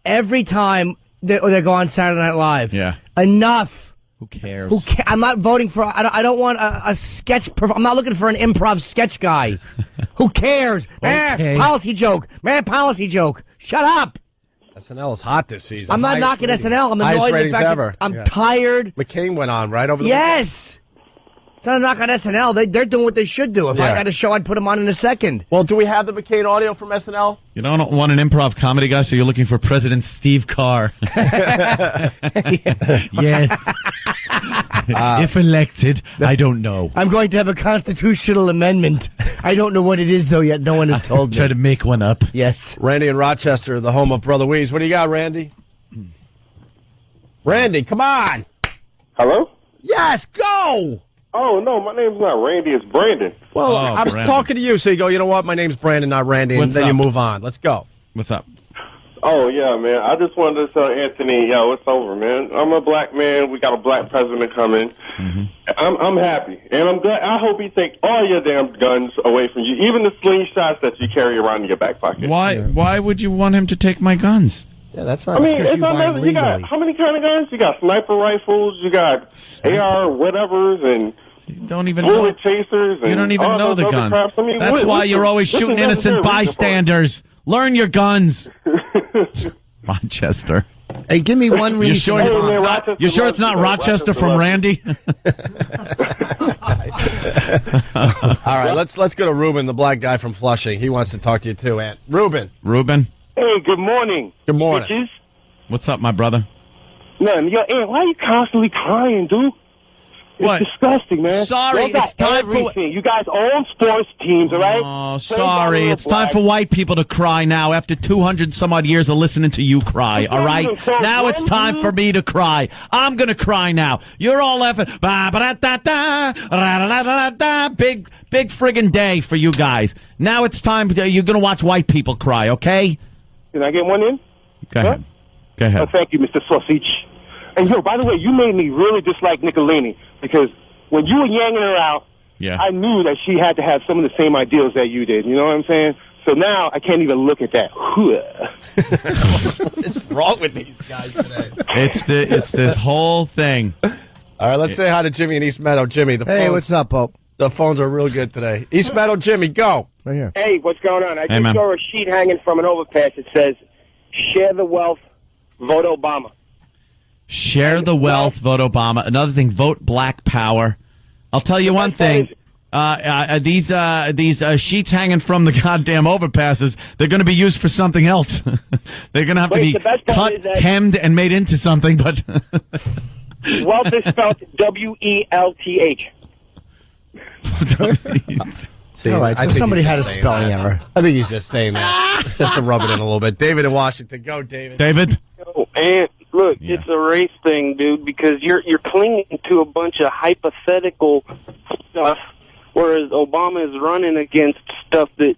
every time they go on Saturday Night Live. Yeah. Enough. Who cares? I'm not voting for. I don't want a sketch. I'm not looking for an improv sketch guy. Who cares? Okay. Policy joke. Policy joke. Shut up. SNL is hot this season. I'm not knocking SNL. I'm highest annoyed ratings at the fact ever. that I'm tired. McCain went on right over the Yes. It's not a knock on SNL. They're doing what they should do. If I had a show, I'd put them on in a second. Well, do we have the McCain audio from SNL? You don't want an improv comedy guy, so you're looking for President Steve Carr. Yes. If elected, I don't know. I'm going to have a constitutional amendment. I don't know what it is, though, yet. No one has told me. Try to make one up. Yes. Randy in Rochester, the home of Brother Weeze. What do you got, Randy? Randy, come on. Hello? Yes, go. Oh, no, my name's not Randy, it's Brandon. Well, I was talking to you, so you go, you know what, my name's Brandon, not Randy, and then you move on. Let's go. What's up? Oh, yeah, man. I just wanted to tell Anthony, yo, it's over, man. I'm a black man. We got a black president coming. I'm happy. And I'm glad. I hope he takes all your damn guns away from you, even the slingshots that you carry around in your back pocket. Why would you want him to take my guns? Yeah, that's not. I mean, it's not, you got how many kind of guns? You got sniper rifles, you got AR whatevers, and don't even bullet chasers. And you don't even know the guns. I mean, that's why you're always shooting innocent bystanders. Learn your guns, Rochester. Hey, give me one reason. You sure it's not Rochester from Randy? All right, let's go to Ruben, the black guy from Flushing. He wants to talk to you too, Aunt. Ruben. Hey, good morning. Good morning. Bitches. What's up, my brother? Nothing. Yo, Aunt, why are you constantly crying, dude? What? It's disgusting, man. Sorry, Y'all got it's time everything. You guys own sports teams, all right? Oh, sorry. It's time for white people to cry now after 200 some odd years of listening to you cry, all right? Now it's time for me to cry. I'm going to cry now. You're all laughing. Big friggin' day for you guys. Now it's time. You're going to watch white people cry, okay? Can I get one in? Go ahead. Go ahead. Thank you, Mr. Sausage. And, by the way, you made me really dislike Nicolini because when you were yanking her out, I knew that she had to have some of the same ideals that you did. You know what I'm saying? So now I can't even look at that. What's wrong with these guys today? It's this whole thing. All right, let's say hi to Jimmy in East Meadow. Jimmy, what's up, Pope? The phones are real good today. East Meadow, Jimmy, go. Right here. Hey, what's going on? I Hey, just man. saw a sheet hanging from an overpass that says, "Share the wealth, vote Obama." Share the wealth, vote Obama. Another thing, vote Black Power. I'll tell you one thing. These sheets hanging from the goddamn overpasses, they're going to be used for something else. They're going to have to be cut, hemmed, and made into something, but... Wealth is spelled W-E-L-T-H. See, all right, so I think somebody he's had a just saying spelling that. error. I think he's just saying that just to rub it in a little bit. David in Washington. Go, David. David? And look, it's a race thing, dude, because you're clinging to a bunch of hypothetical stuff, whereas Obama is running against stuff that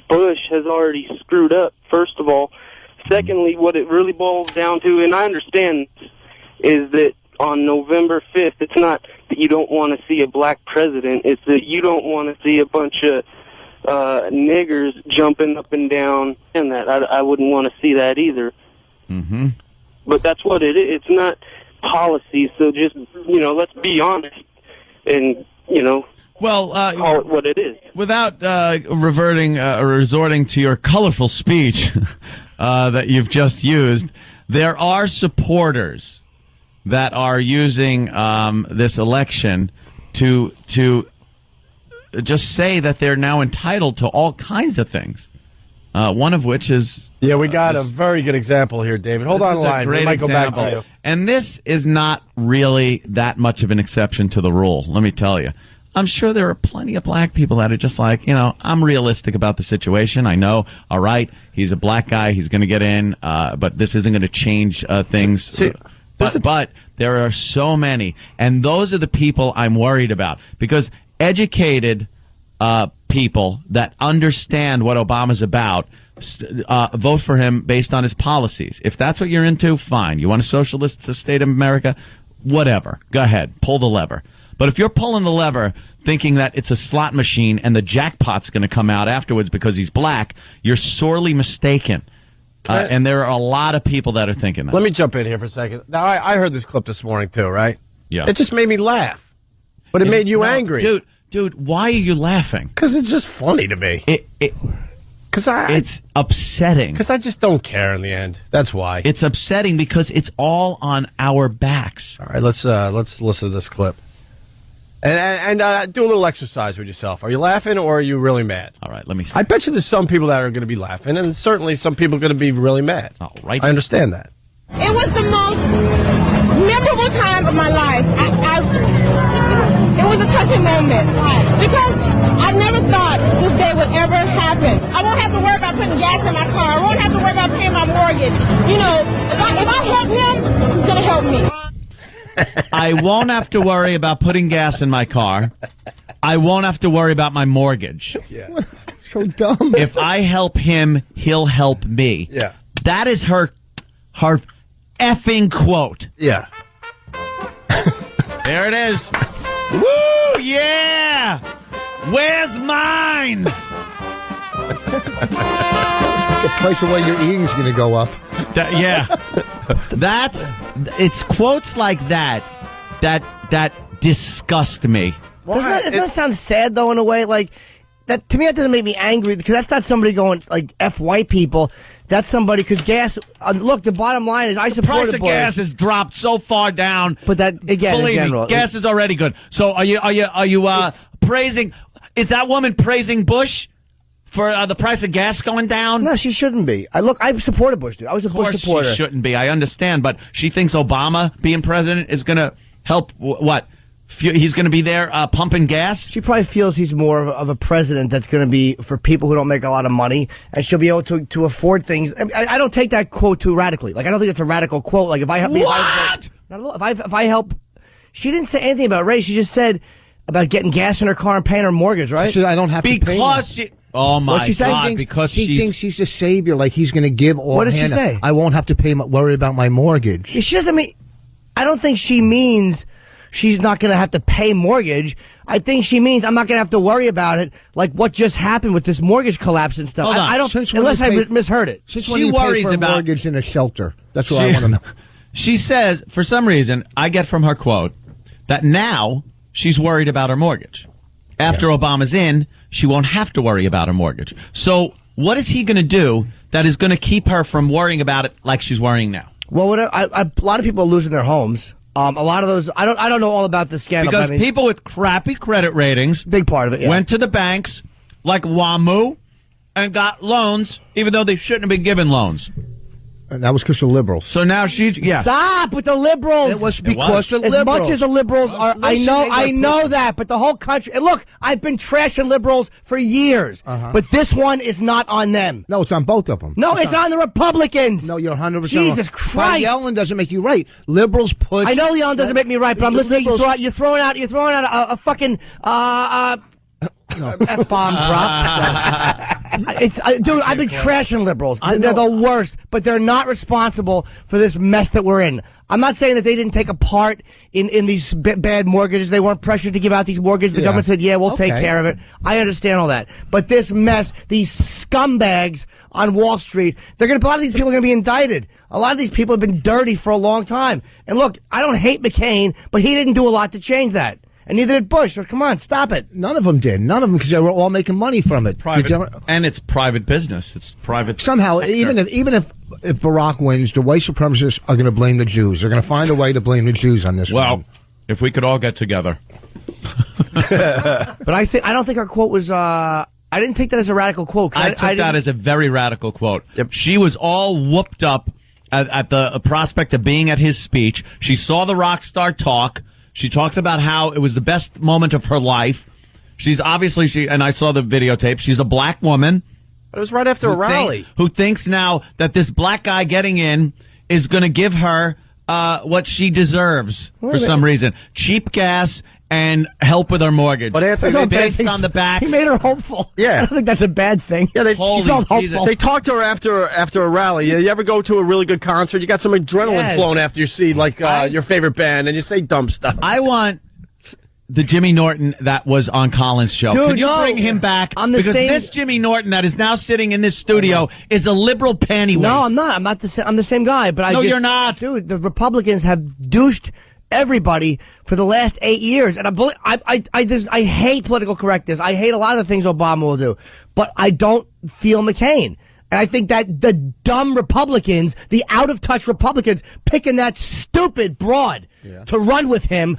Bush has already screwed up, first of all. Secondly, what it really boils down to, and I understand, is that on November 5th, it's not that you don't want to see a black president, it's that you don't want to see a bunch of niggers jumping up and down, and that I wouldn't want to see that either. Mm-hmm. But that's what it is. It's not policy, so just, let's be honest and, call it what it is. Without resorting to your colorful speech that you've just used, there are supporters that are using this election to just say that they're now entitled to all kinds of things. One of which is... Yeah, we got a very good example here, David. Hold on the line. We might go back to you. And this is not really that much of an exception to the rule, let me tell you. I'm sure there are plenty of black people that are just like, I'm realistic about the situation. I know, all right, he's a black guy, he's going to get in, but this isn't going to change things. But there are so many, and those are the people I'm worried about, because educated people that understand what Obama's about vote for him based on his policies. If that's what you're into, fine. You want a socialist state of America? Whatever. Go ahead. Pull the lever. But if you're pulling the lever thinking that it's a slot machine and the jackpot's going to come out afterwards because he's black, you're sorely mistaken. And there are a lot of people that are thinking that. Let me jump in here for a second. Now, I heard this clip this morning, too, right? Yeah. It just made me laugh. But it made you angry. Dude, why are you laughing? Because it's just funny to me. It's upsetting. Because I just don't care in the end. That's why. It's upsetting because it's all on our backs. All right, let's listen to this clip. And do a little exercise with yourself. Are you laughing or are you really mad? All right, let me see. I bet you there's some people that are going to be laughing, and certainly some people are going to be really mad. All right. I understand that. It was the most memorable time of my life. It was a touching moment because I never thought this day would ever happen. I won't have to worry about putting gas in my car. I won't have to worry about paying my mortgage. If I help him, he's going to help me. I won't have to worry about putting gas in my car. I won't have to worry about my mortgage. Yeah. So dumb. If I help him, he'll help me. Yeah. That is her effing quote. Yeah. There it is. Woo! Yeah! Where's mines? The price of what you're eating is going to go up. It's quotes like that disgust me. Doesn't that sound sad, though, in a way? Like, that to me, that doesn't make me angry, because that's not somebody going, like, F white people. That's somebody, because gas, look, the bottom line is I support the price of gas has dropped so far down. But that, again, believe in general, me, gas is already good. So are you praising, is that woman praising Bush for the price of gas going down? No, she shouldn't be. I supported Bush, dude. I was a Bush supporter. She shouldn't be. I understand, but she thinks Obama being president is going to help, He's going to be there pumping gas? She probably feels he's more of a president that's going to be for people who don't make a lot of money, and she'll be able to afford things. I don't take that quote too radically. Like, I don't think it's a radical quote. Like, if I help, she didn't say anything about race. She just said about getting gas in her car and paying her mortgage, right? She said, I don't have to pay. Because she... Oh, my God, because she thinks he's a savior, like he's going to give all. What did she say? I won't have to worry about my mortgage. She doesn't mean... I don't think she means she's not going to have to pay mortgage. I think she means I'm not going to have to worry about it, like what just happened with this mortgage collapse and stuff. I don't, unless I misheard it. She worries about a mortgage in a shelter. That's what I want to know. She says, for some reason, I get from her quote, that now she's worried about her mortgage. After Obama's in, she won't have to worry about her mortgage. So what is he going to do that is going to keep her from worrying about it like she's worrying now? Well, a lot of people are losing their homes. A lot of those, I don't know all about the scandal. Because people with crappy credit ratings, big part of it, went to the banks like WAMU and got loans, even though they shouldn't have been given loans. And that was because of liberals. So now she's Stop with the liberals. It was because of liberals. As much as the liberals are, I know that, but the whole country. And look, I've been trashing liberals for years, but this one is not on them. No, it's on both of them. No, it's on the Republicans. No, you're 100%. Jesus Christ! Yelling doesn't make you right. Liberals push. I know yelling doesn't make me right, but I'm listening. You're throwing out a fucking F-bomb drop. Dude, I've been trashing liberals. They're the worst, but they're not responsible for this mess that we're in. I'm not saying that they didn't take a part in these bad mortgages. They weren't pressured to give out these mortgages. The government said, we'll take care of it. I understand all that. But this mess, these scumbags on Wall Street, a lot of these people are going to be indicted. A lot of these people have been dirty for a long time. And look, I don't hate McCain, but he didn't do a lot to change that. And neither did Bush. So come on, stop it. None of them did. None of them, because they were all making money from it. And it's private business. It's private. Somehow, sector. even if Barack wins, the white supremacists are going to blame the Jews. They're going to find a way to blame the Jews on this one. Well, if we could all get together. But I don't think our quote was. I didn't take that as a radical quote. I took that as a very radical quote. Yep. She was all whooped up at the prospect of being at his speech. She saw the rock star talk. She talks about how it was the best moment of her life. She's obviously, and I saw the videotape, she's a black woman. But it was right after a rally. Who thinks now that this black guy getting in is going to give her what she deserves for some reason. Cheap gas and help with her mortgage. But Anthony, based on the backs. He made her hopeful. Yeah. I don't think that's a bad thing. Yeah, she felt hopeful. They talked to her after a rally. You ever go to a really good concert? You got some adrenaline flowing after you see your favorite band, and you say dumb stuff. I want the Jimmy Norton that was on Colin's show. Dude, Could you bring him back? Because this Jimmy Norton that is now sitting in this studio is a liberal pantywaist. No, I'm not. I'm the same guy. But you're not. Dude, the Republicans have douched everybody for the last 8 years, and I hate political correctness. I hate a lot of the things Obama will do, but I don't feel McCain. And I think that the dumb Republicans, the out-of-touch Republicans, picking that stupid broad to run with him,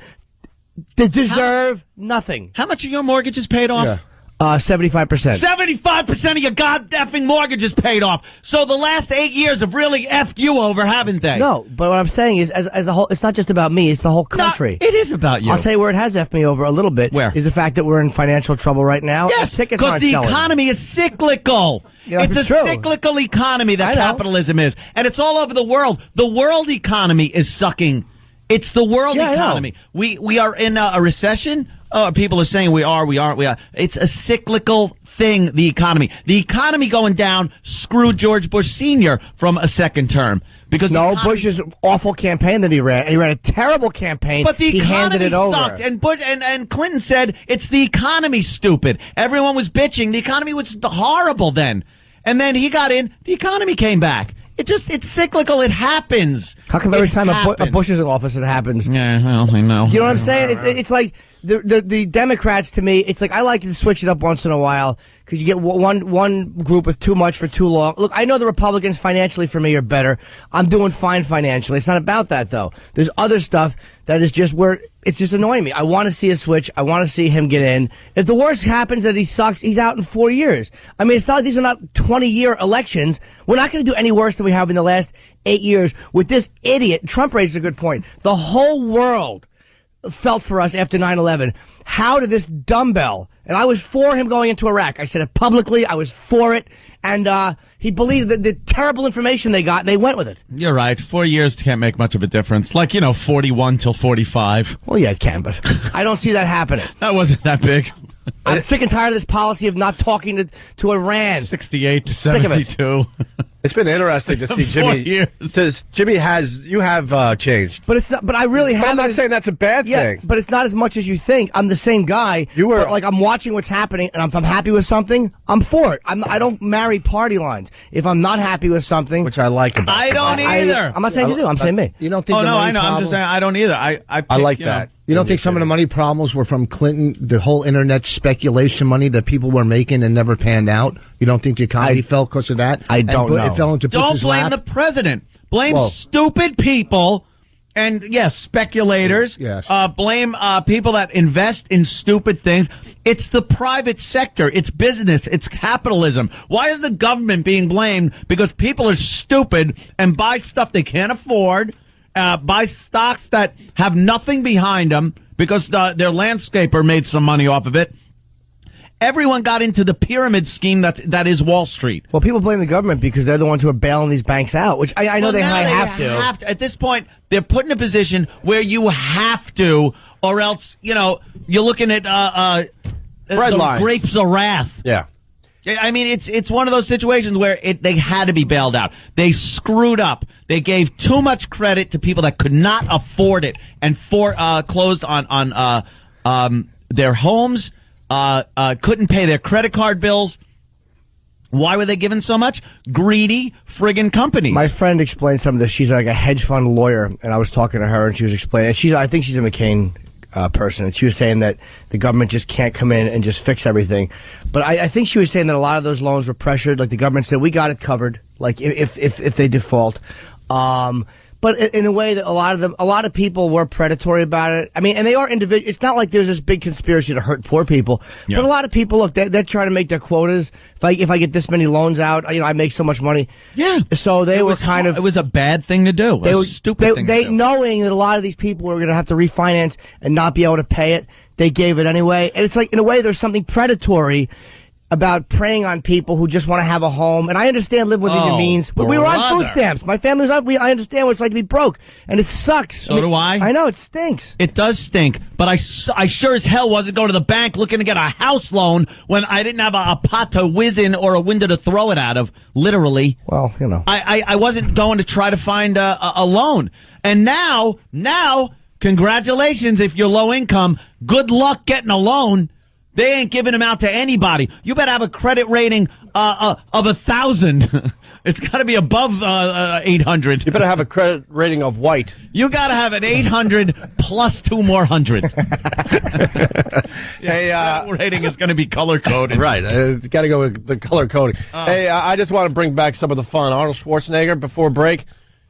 they deserve nothing. How much of your mortgage is paid off? Yeah. 75%. 75% of your god-effing mortgage is paid off. So the last 8 years have really effed you over, haven't they? No, but what I'm saying is, as a whole, it's not just about me, it's the whole country. No, it is about you. I'll tell you where it has effed me over a little bit. Where? Is the fact that we're in financial trouble right now. Yes, because the economy is cyclical. It's a cyclical economy that capitalism is. And it's all over the world. The world economy is sucking. It's the world economy. We are in a recession. People are saying we are. It's a cyclical thing, the economy. The economy going down screwed George Bush Sr. from a second term. Because Bush's awful campaign that he ran. He ran a terrible campaign. But the economy sucked. And Bush and Clinton said it's the economy, stupid. Everyone was bitching. The economy was horrible then. And then he got in. The economy came back. It's cyclical. It happens. How come every time a Bush is in office, it happens? Yeah, well, I know. You know what I'm saying? It's like the Democrats, to me, it's like I like to switch it up once in a while because you get one group with too much for too long. Look, I know the Republicans financially for me are better. I'm doing fine financially. It's not about that, though. There's other stuff that is just where it's just annoying me. I want to see a switch. I want to see him get in. If the worst happens that he sucks, he's out in 4 years. I mean, it's not, these are not 20-year elections. We're not going to do any worse than we have in the last 8 years with this idiot. Trump raised a good point. The whole world felt for us after 9/11. How did this dumbbell, and I was for him going into Iraq. I said it publicly. I was for it. And he believed that the terrible information they got, and they went with it. You're right. 4 years can't make much of a difference. Like, 41 till 45. Well, yeah, it can, but I don't see that happening. That wasn't that big. I'm sick and tired of this policy of not talking to Iran. 68 to 72. It's been interesting to see Jimmy. Jimmy you have changed. But it's not. But I really have. I'm not saying that's a bad thing. But it's not as much as you think. I'm the same guy. I'm watching what's happening, and if I'm happy with something, I'm for it. I don't marry party lines. If I'm not happy with something, which I like about I don't either. I'm not saying you do. I'm saying me. You don't think? Oh no, I know. Problem? I'm just saying I don't either. I like that. You don't think some of the money problems were from Clinton, the whole internet speculation money that people were making and never panned out? You don't think the economy fell because of that? I don't know. It fell into don't blame the president. Blame stupid people and, speculators. Yes. Blame people that invest in stupid things. It's the private sector. It's business. It's capitalism. Why is the government being blamed because people are stupid and buy stuff they can't afford? Buy stocks that have nothing behind them because their landscaper made some money off of it. Everyone got into the pyramid scheme that is Wall Street. Well, people blame the government because they're the ones who are bailing these banks out, which I know they have to. At this point, they're put in a position where you have to, or else, you're looking at the grapes of wrath. Yeah. I mean, it's one of those situations where they had to be bailed out. They screwed up. They gave too much credit to people that could not afford it and closed on their homes, couldn't pay their credit card bills. Why were they given so much? Greedy friggin' companies. My friend explained some of this. She's like a hedge fund lawyer, and I was talking to her, and she was explaining. And I think she's a McCain person, and she was saying that the government just can't come in and just fix everything. But I think she was saying that a lot of those loans were pressured. Like the government said, we got it covered. Like if they default. But in a way that a lot of people were predatory about it. I mean, and they are individual. It's not like there's this big conspiracy to hurt poor people. Yeah. But a lot of people, look, they're trying to make their quotas. If I get this many loans out, I make so much money. Yeah. So they were kind of. It was a bad thing to do. It was a stupid thing to do. Knowing that a lot of these people were going to have to refinance and not be able to pay it, they gave it anyway. And it's like, in a way, there's something predatory about preying on people who just want to have a home. And I understand live within your means. But we were on food stamps. My family was on. I understand what it's like to be broke. And it sucks. So do I. I know, it stinks. It does stink. But I sure as hell wasn't going to the bank looking to get a house loan when I didn't have a pot to whiz in or a window to throw it out of, literally. Well, I wasn't going to try to find a loan. And now, congratulations if you're low income. Good luck getting a loan. They ain't giving them out to anybody. You better have a credit rating of 1,000. It's got to be above 800. You better have a credit rating of white. You got to have an 800 plus 2 more hundred. Hey, rating is going to be color coded. Right. It's got to go with the color coding. Hey, I just want to bring back some of the fun. Arnold Schwarzenegger, before break,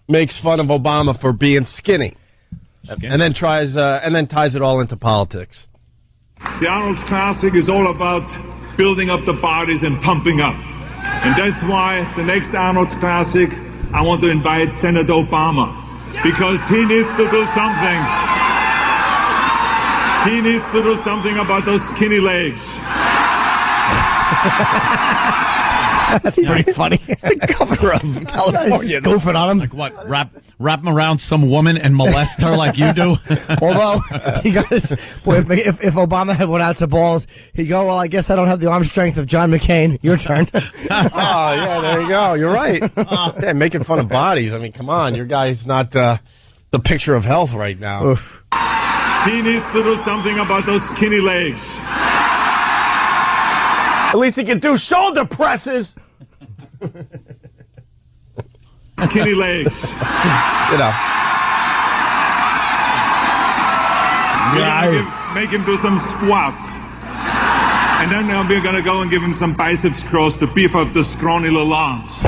makes fun of Obama for being skinny, and then ties it all into politics. The Arnold's Classic is all about building up the bodies and pumping up. And that's why the next Arnold's Classic, I want to invite Senator Obama. Because he needs to do something. He needs to do something about those skinny legs. That's pretty funny. The governor of California. Goofing on him. Like what? Wrap him around some woman and molest her like you do? Although, if Obama had went out to balls, he'd go, well, I guess I don't have the arm strength of John McCain. Your turn. Oh, yeah, there you go. You're right. Yeah, making fun of bodies. I mean, come on. Your guy's not the picture of health right now. Oof. He needs to do something about those skinny legs. At least he can do shoulder presses. Skinny legs. Make him do some squats. And then we're going to go and give him some biceps curls to beef up the scrawny little arms.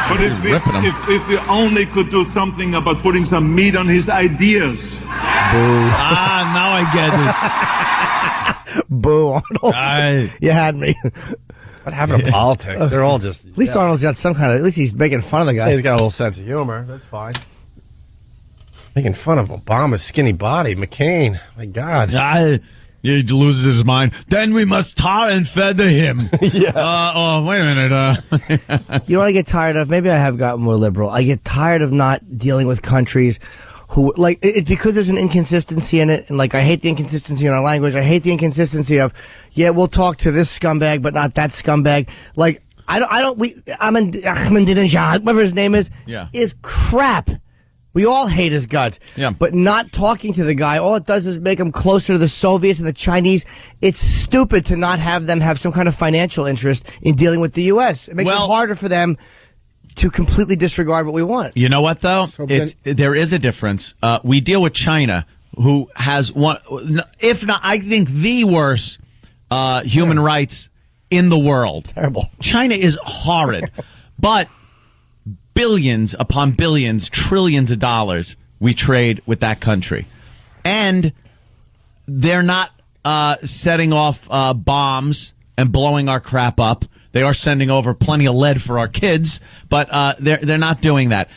But if we only could do something about putting some meat on his ideas. Boo. Now I get it. Boo, Arnold. You had me. What happened to politics? They're all just... At least Arnold's got some kind of... At least he's making fun of the guy. He's got a little sense of humor. That's fine. Making fun of Obama's skinny body. McCain, my God. He loses his mind. Then we must tar and feather him. Yeah. Wait a minute. You know what I get tired of? Maybe I have gotten more liberal. I get tired of not dealing with countries who, like, it's because there's an inconsistency in it. And, like, I hate the inconsistency in our language. I hate the inconsistency of, we'll talk to this scumbag, but not that scumbag. Like, Ahmadinejad, whatever his name is crap. We all hate his guts. Yeah. But not talking to the guy, all it does is make him closer to the Soviets and the Chinese. It's stupid to not have them have some kind of financial interest in dealing with the U.S. It makes it harder for them to completely disregard what we want. You know what, though? There is a difference. We deal with China, who has one, if not, I think the worst human rights in the world. Terrible. China is horrid. But billions upon billions, trillions of dollars we trade with that country. And they're not setting off bombs and blowing our crap up. They are sending over plenty of lead for our kids, but they're not doing that.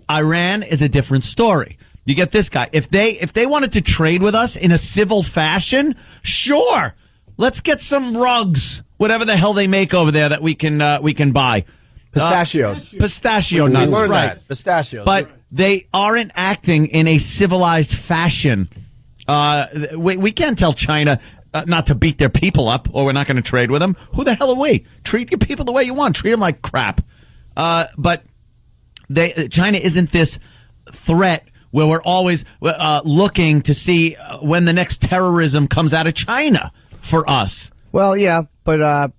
Iran is a different story. You get this guy. If they wanted to trade with us in a civil fashion, sure. Let's get some rugs, whatever the hell they make over there that we can buy. Pistachios. Pistachio nuts. We learned right. that. Pistachios. But they aren't acting in a civilized fashion. We can't tell China not to beat their people up, or we're not going to trade with them. Who the hell are we? Treat your people the way you want. Treat them like crap. But China isn't this threat where we're always looking to see when the next terrorism comes out of China for us. Well, yeah, but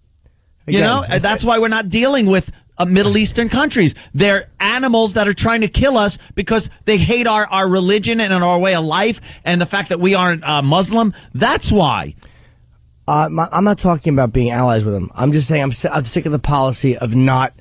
again, that's why we're not dealing with Middle Eastern countries. They're animals that are trying to kill us because they hate our religion and our way of life and the fact that we aren't Muslim. That's why. I'm not talking about being allies with them. I'm just saying I'm sick of the policy of not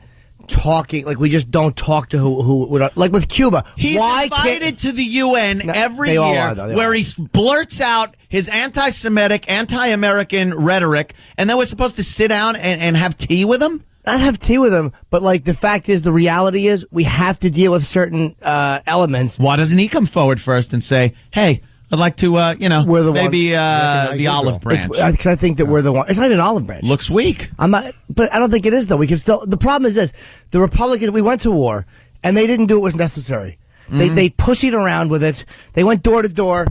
talking. Like, we just don't talk to who like with Cuba. He's invited to the UN every year where he blurts out his anti-Semitic, anti-American rhetoric, and then we're supposed to sit down and have tea with him? Not have tea with him, but like the fact is, the reality is we have to deal with certain elements. Why doesn't he come forward first and say, hey, I'd like to, we're the maybe the olive branch. Because I think that we're the one. It's not even an olive branch. Looks weak. I'm not, but I don't think it is, though. We can still. The problem is this: the Republicans. We went to war, and they didn't do what was necessary. Mm-hmm. They pussied around with it. They went door to door.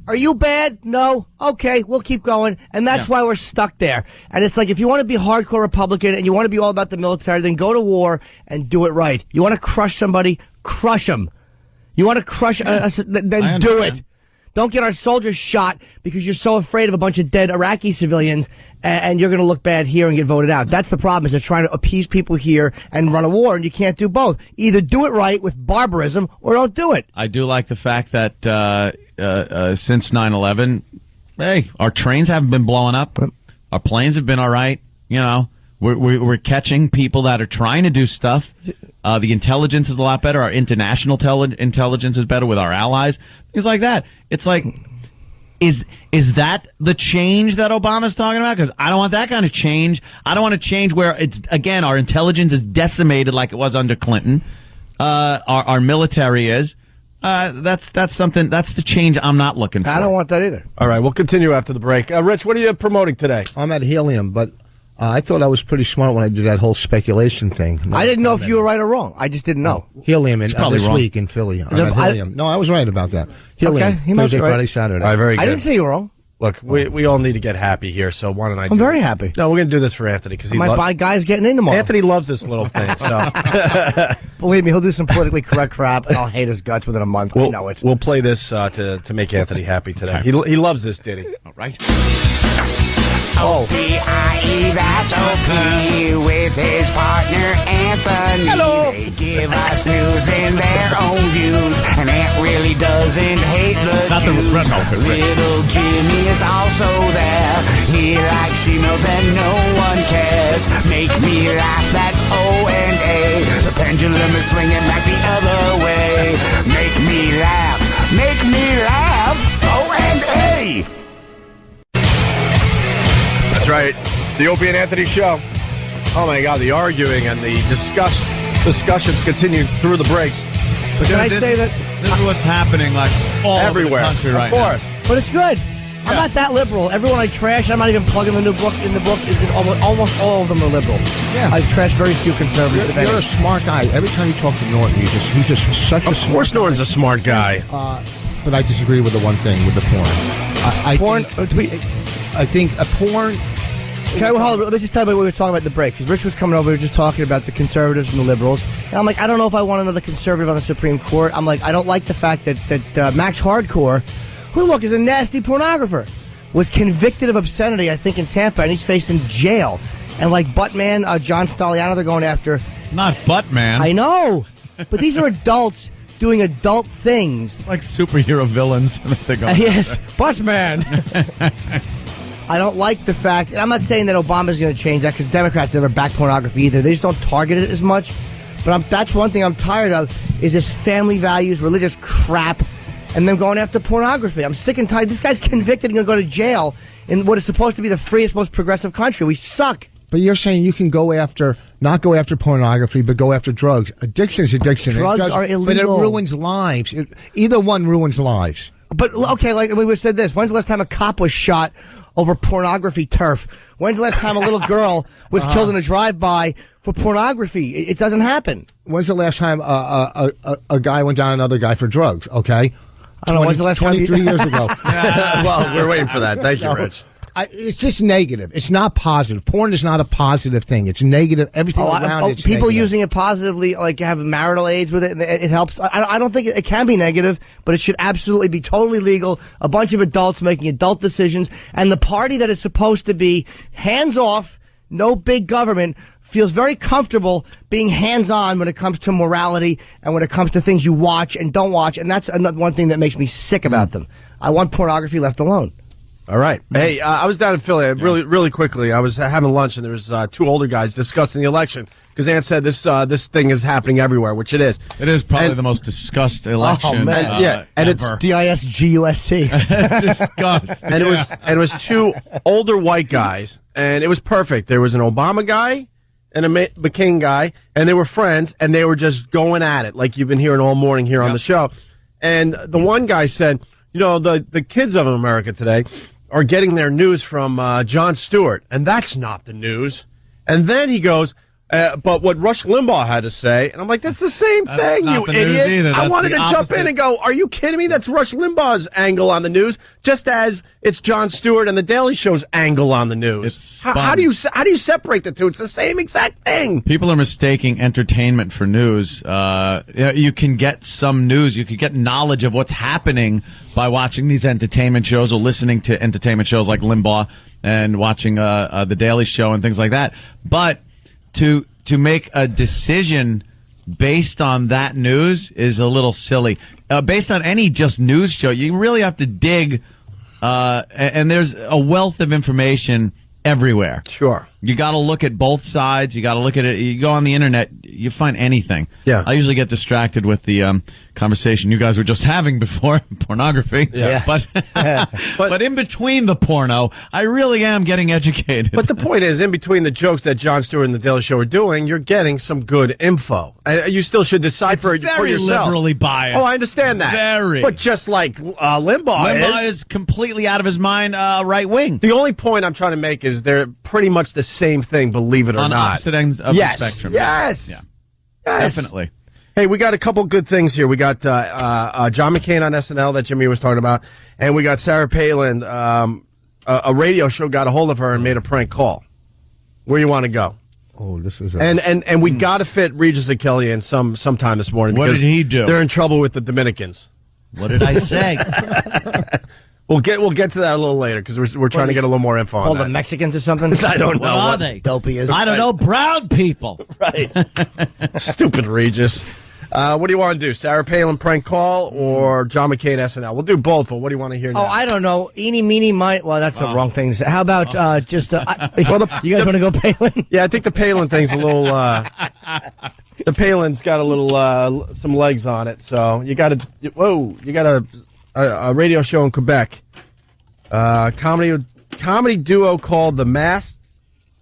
Are you bad? No. Okay, we'll keep going. And that's why we're stuck there. And it's like, if you want to be hardcore Republican and you want to be all about the military, then go to war and do it right. You want to crush somebody? Crush them. You want to crush us? Then do it. Don't get our soldiers shot because you're so afraid of a bunch of dead Iraqi civilians and you're going to look bad here and get voted out. That's the problem, is they're trying to appease people here and run a war, and you can't do both. Either do it right with barbarism or don't do it. I do like the fact that since 9/11, hey, our trains haven't been blowing up. Our planes have been all right. You know, we're catching people that are trying to do stuff. The intelligence is a lot better. Our international intelligence is better with our allies. Things like that. It's like, is that the change that Obama's talking about? Because I don't want that kind of change. I don't want to change where it's, again, our intelligence is decimated like it was under Clinton. Our military is. That's something. That's the change I'm not looking for. I don't want that either. All right, we'll continue after the break. Rich, what are you promoting today? I'm at Helium, but I thought I was pretty smart when I did that whole speculation thing. I didn't know if you were right or wrong. I just didn't know. Helium this week in Philly. I'm at Helium. No, I was right about that. Helium, okay, Thursday, Friday, Saturday. All right, very good. I didn't say you were wrong. Look, we all need to get happy here, so why don't I do I'm very it? happy. No, we're going to do this for Anthony. Because my guy's getting in tomorrow. Anthony loves this little thing. So believe me, he'll do some politically correct crap, and I'll hate his guts within a month. I know it. We'll play this to make Anthony happy today. He loves this ditty. All right. Opie, that's Opie, with his partner Anthony. Hello. They give us news in their own views, and Ant really doesn't hate the Not Jews. the red velvet, Little Jimmy is also there. He likes emails and no one cares. Make me laugh, that's O&A. The pendulum is swinging back the other way. Make me laugh, O&A. That's right. The Opie and Anthony Show. Oh, my God. The arguing and the discussions continue through the breaks. But can I say that this is what's happening like all everywhere over the country right of course. now. But it's good. I'm not that liberal. Everyone I trash, I'm not even plugging the new book. In the book, is almost all of them are liberal. Yeah. I've trashed very few conservatives. You're a smart guy. Every time you talk to Norton, he's just such a smart guy. Of course Norton's a smart guy. But I disagree with the one thing, with the porn. I think a porn... Hold on, let me just tell you what we were talking about at the break. Because Rich was coming over, we were just talking about the conservatives and the liberals. And I'm like, I don't know if I want another conservative on the Supreme Court. I'm like, I don't like the fact that Max Hardcore, who, look, is a nasty pornographer, was convicted of obscenity, I think, in Tampa, and he's facing jail. And like Buttman, John Staliano, they're going after... Not Buttman. I know. But these are adults doing adult things. Like superhero villains. Yes, Buttman. I don't like the fact, and I'm not saying that Obama's going to change that, because Democrats never back pornography either. They just don't target it as much. But that's one thing I'm tired of, is this family values, religious crap, and them going after pornography. I'm sick and tired. This guy's convicted and going to go to jail in what is supposed to be the freest, most progressive country. We suck. But you're saying you can not go after pornography, but go after drugs. Addiction is addiction. Drugs are illegal. But it ruins lives. Either one ruins lives. But, okay, like we said this. When's the last time a cop was shot over pornography turf? When's the last time a little girl was killed in a drive-by for pornography? It doesn't happen. When's the last time a guy went down another guy for drugs, okay? I don't know. When's the last 23 years ago. Well, we're waiting for that. Thank you, Rich. It's just negative. It's not positive. Porn is not a positive thing. It's negative. Everything around it's people negative. using it positively, like have marital aids with it, it helps. I don't think it can be negative, but it should absolutely be totally legal. A bunch of adults making adult decisions, and the party that is supposed to be hands off, no big government, feels very comfortable being hands-on when it comes to morality and when it comes to things you watch and don't watch, and that's another one thing that makes me sick about them. I want pornography left alone. All right. Hey, I was down in Philly really quickly. I was having lunch, and there was two older guys discussing the election, because Ann said this thing is happening everywhere, which it is. It is probably the most discussed election. Oh, man. And ever. it's DISGUSC. Disgust. And it was two older white guys, and it was perfect. There was an Obama guy and a McCain guy, and they were friends, and they were just going at it, like you've been hearing all morning here on the show. And the one guy said, you know, the kids of America today are getting their news from Jon Stewart, and that's not the news. And then he goes, but what Rush Limbaugh had to say, and I'm like, that's the same thing, you idiot. I wanted to jump in and go, are you kidding me? That's Rush Limbaugh's angle on the news, just as it's Jon Stewart and The Daily Show's angle on the news. How do you separate the two? It's the same exact thing. People are mistaking entertainment for news. You can get some news. You can get knowledge of what's happening by watching these entertainment shows or listening to entertainment shows like Limbaugh and watching The Daily Show and things like that. But to make a decision based on that news is a little silly. Based on any just news show, you really have to dig, and there's a wealth of information everywhere. Sure. You got to look at both sides. You got to look at it. You go on the internet, you find anything. Yeah. I usually get distracted with the conversation you guys were just having before pornography. Yeah. But in between the porno, I really am getting educated. But the point is, in between the jokes that Jon Stewart and The Daily Show are doing, you're getting some good info. You still should decide for yourself. Very liberally biased. Oh, I understand that. Very. But just like Limbaugh is completely out of his mind, right wing. The only point I'm trying to make is they're pretty much the same thing, believe it or on not. opposite ends of the spectrum. Yes. Yeah. Yes. Definitely. Hey, we got a couple good things here. We got John McCain on SNL that Jimmy was talking about, and we got Sarah Palin. A radio show got a hold of her and made a prank call. Where you want to go? Oh, this is and we got to fit Regis and Kelly in sometime this morning. What did he do? They're in trouble with the Dominicans. What did I say? We'll get to that a little later because we're trying to get a little more info on that. The Mexicans or something? I don't know. What are they? Dopey is. I don't know. Brown people. Right. Stupid Regis. What do you want to do? Sarah Palin prank call or John McCain SNL? We'll do both, but what do you want to hear now? Oh, I don't know. Eeny, meeny, mite. Well, that's the wrong thing. How about you guys want to go Palin? Yeah, I think the Palin thing's a little... the Palin's got a little some legs on it, so you got a radio show in Quebec. Comedy duo called The Masked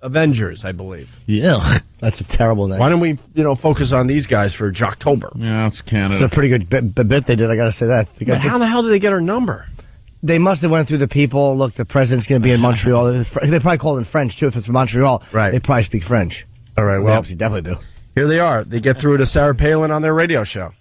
Avengers, I believe. Yeah, that's a terrible name. Why don't we, focus on these guys for Jocktober? Yeah, it's Canada. It's a pretty good bit they did. I got to say that. How the hell did they get her number? They must have went through the people. Look, the president's going to be in Montreal. They probably called in French too. If it's from Montreal, right? They probably speak French. All right. Well, they obviously definitely do. Here they are. They get through to Sarah Palin on their radio show.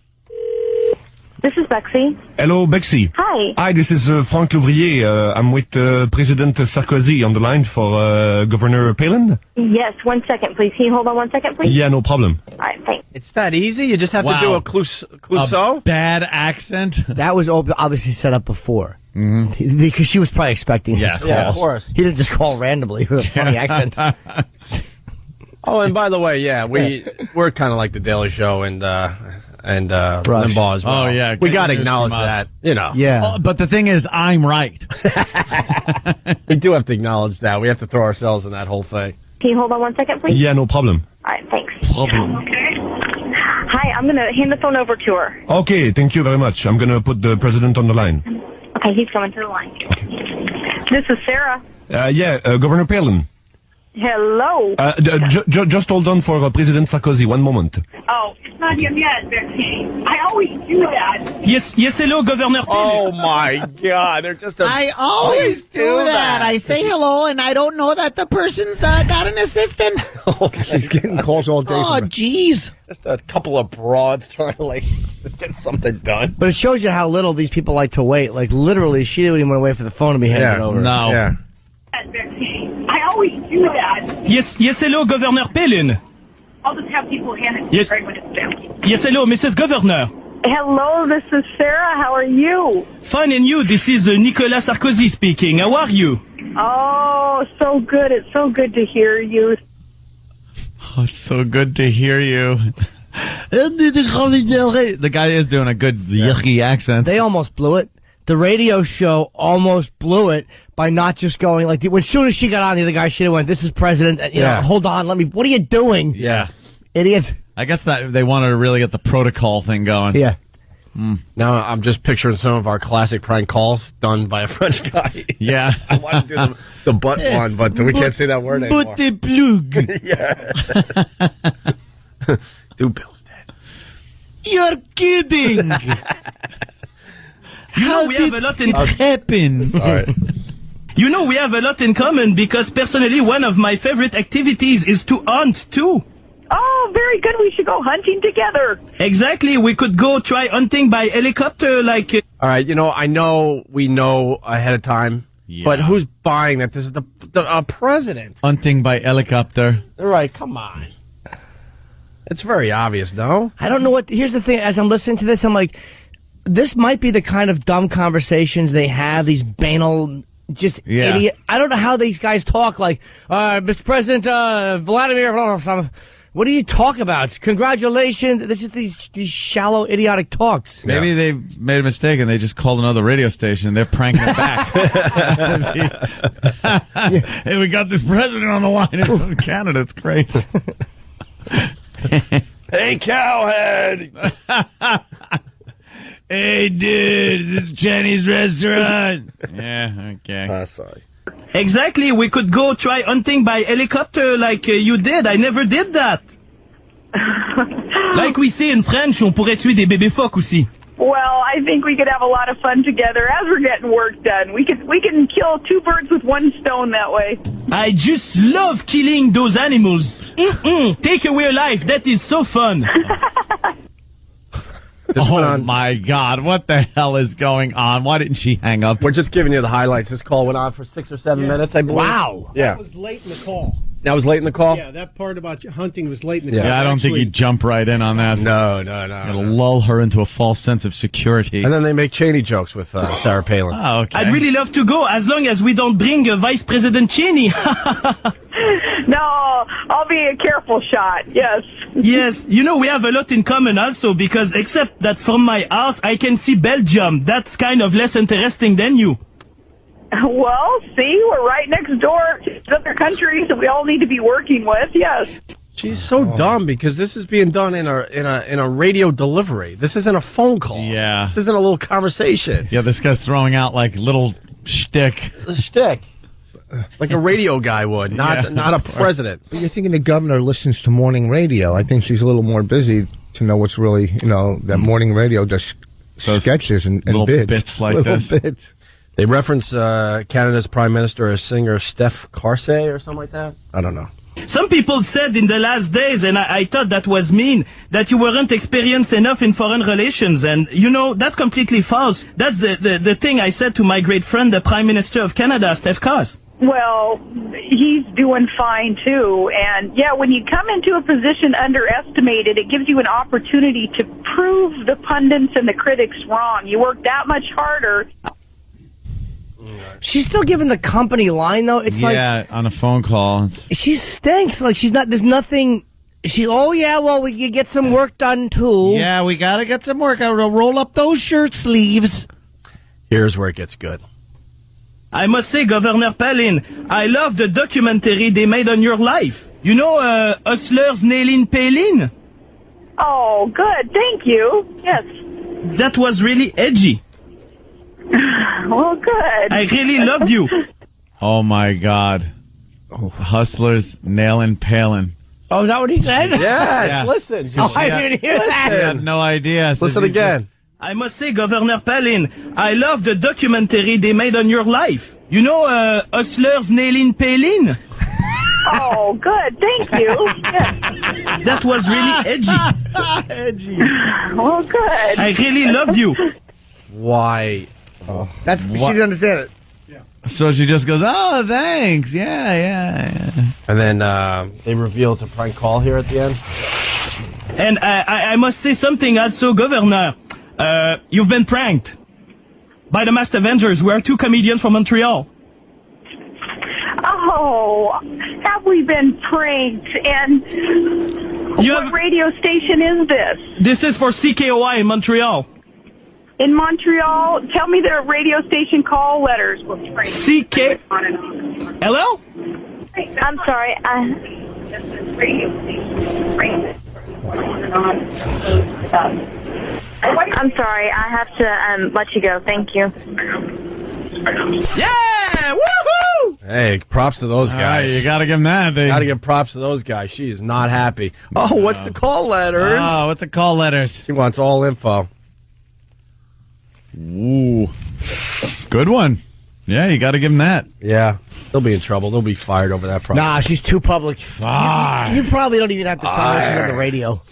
This is Bexy. Hello, Bexy. Hi. Hi, this is Frank Louvrier. I'm with President Sarkozy on the line for Governor Palin. Yes, 1 second, please. Can you hold on 1 second, please? Yeah, no problem. All right, thanks. It's that easy? You just have to do a Clouseau? A bad accent? That was obviously set up before. Mm-hmm. Because she was probably expecting his call. Yeah, of course. He didn't just call randomly with a funny accent. Oh, and by the way, we're kind of like the Daily Show and Limbaugh as well. Oh, yeah. We got to acknowledge that, Yeah. Oh, but the thing is, I'm right. We do have to acknowledge that. We have to throw ourselves in that whole thing. Can you hold on 1 second, please? Yeah, no problem. All right, thanks. Problem. Hi, I'm going to hand the phone over to her. Okay, thank you very much. I'm going to put the president on the line. Okay, he's coming to the line. This is Sarah. Governor Palin. Hello. Just hold on for President Sarkozy. 1 moment. Oh, it's not him yet, Bexy. I always do that. Yes, hello, Governor Palin. Oh, my God. They're just I always do that. I say hello, and I don't know that the person's got an assistant. She's getting calls all day. Oh, jeez. Just a couple of broads trying to, get something done. But it shows you how little these people like to wait. Like, literally, she didn't even want to wait for the phone to be handed over. No. Yeah. I always do that. Yes, hello, Governor Palin. I'll just have people hand it Yes. right when it's down. Yes, hello, Mrs. Governor. Hello, this is Sarah. How are you? Fine, and you? This is Nicolas Sarkozy speaking. How are you? Oh, so good. It's so good to hear you. Oh, it's so good to hear you. The guy is doing a good yucky accent. They almost blew it. The radio show almost blew it by not just going as soon as she got on, the other guy should have went, "This is President. Hold on, what are you doing? Yeah, idiots." I guess that they wanted to really get the protocol thing going. Yeah. Now I'm just picturing some of our classic prank calls done by a French guy. Yeah. I want to do the butt one, but we can't say that word anymore. But the plug. Yeah. 2 pills dead. You're kidding. We have a lot in happen. All right. We have a lot in common because personally one of my favorite activities is to hunt too. Oh, very good. We should go hunting together. Exactly. We could go try hunting by helicopter All right, I know we know ahead of time, but who's buying that? This is the president. Hunting by helicopter. All right, come on. It's very obvious, no? I don't know here's the thing, as I'm listening to this, I'm like, this might be the kind of dumb conversations they have, these banal, idiot. I don't know how these guys talk Mr. President, Vladimir, blah, blah, blah. What do you talk about? Congratulations. This is these shallow, idiotic talks. Maybe they made a mistake and they just called another radio station and they're pranking it back. Hey, we got this president on the line. It's from Canada. It's great. Hey, cowhead. Hey, dude, is this a Chinese restaurant? Yeah, okay. Sorry. Exactly. We could go try hunting by helicopter like you did. I never did that. Like we say in French, on pourrait tuer des bébés phoques aussi. Well, I think we could have a lot of fun together as we're getting work done. We can kill 2 birds with 1 stone that way. I just love killing those animals. Take away a life. That is so fun. My God, what the hell is going on? Why didn't she hang up? We're just giving you the highlights. This call went on for 6 or 7 minutes, I believe. Wow. Yeah. That was late in the call. That was late in the call? Yeah, that part about hunting was late in the call. Yeah, I don't think he'd jump right in on that. No. It'll lull her into a false sense of security. And then they make Cheney jokes with Sarah Palin. Oh, okay. I'd really love to go as long as we don't bring Vice President Cheney. No, I'll be a careful shot, yes. Yes, we have a lot in common also because except that from my house I can see Belgium. That's kind of less interesting than you. Well, see, we're right next door to other countries that we all need to be working with, yes. She's so dumb because this is being done in a radio delivery. This isn't a phone call. Yeah. This isn't a little conversation. Yeah, this guy's throwing out little shtick. The shtick. Like a radio guy would, not a president. But you're thinking the governor listens to morning radio. I think she's a little more busy to know what's really, that morning radio does sketches and little bits. bits like little this. Bits. They reference Canada's prime minister as singer Steph Carsey or something like that. I don't know. Some people said in the last days, and I thought that was mean, that you weren't experienced enough in foreign relations. And, that's completely false. That's the thing I said to my great friend, the Prime Minister of Canada, Steph Carsey. Well, he's doing fine, too. And, yeah, when you come into a position underestimated, it gives you an opportunity to prove the pundits and the critics wrong. You work that much harder. She's still giving the company line, though. It's on a phone call. She stinks. Like, she's not, there's nothing. We can get some work done, too. Yeah, we got to get some work. I'll roll up those shirt sleeves. Here's where it gets good. I must say, Governor Palin, I love the documentary they made on your life. Hustler's Nailing Palin? Oh, good. Thank you. Yes. That was really edgy. Well, good. I really loved you. Oh, my God. Hustlers nailing Palin. Oh, is that what he said? Yes, Yeah. listen. I didn't hear that. I had no idea. So Listen again. I must say, Governor Palin, I love the documentary they made on your life. Hustlers Nailing Palin? Oh, good. Thank you. Yes. That was really edgy. Edgy. Well, good. I really loved you. Why? She didn't understand it. So she just goes, oh, thanks. Yeah. And then they reveal it's a prank call here at the end. And I must say something also, Governor. You've been pranked by the Masked Avengers. We are two comedians from Montreal. Oh, have we been pranked? And what radio station is this? This is for CKOI in Montreal. In Montreal? Tell me their radio station call letters. CK. Hello? I'm sorry. I'm sorry. I have to let you go. Thank you. Yeah! Woohoo! Hey, props to those guys. You got to give them that. Got to give props to those guys. She is not happy. Oh, what's the call letters? Oh, what's the call letters? She wants all info. Ooh. Good one. Yeah, you got to give them that. Yeah. They'll be in trouble. They'll be fired over that problem. Nah, she's too public. You probably don't even have to tell her she's on the radio.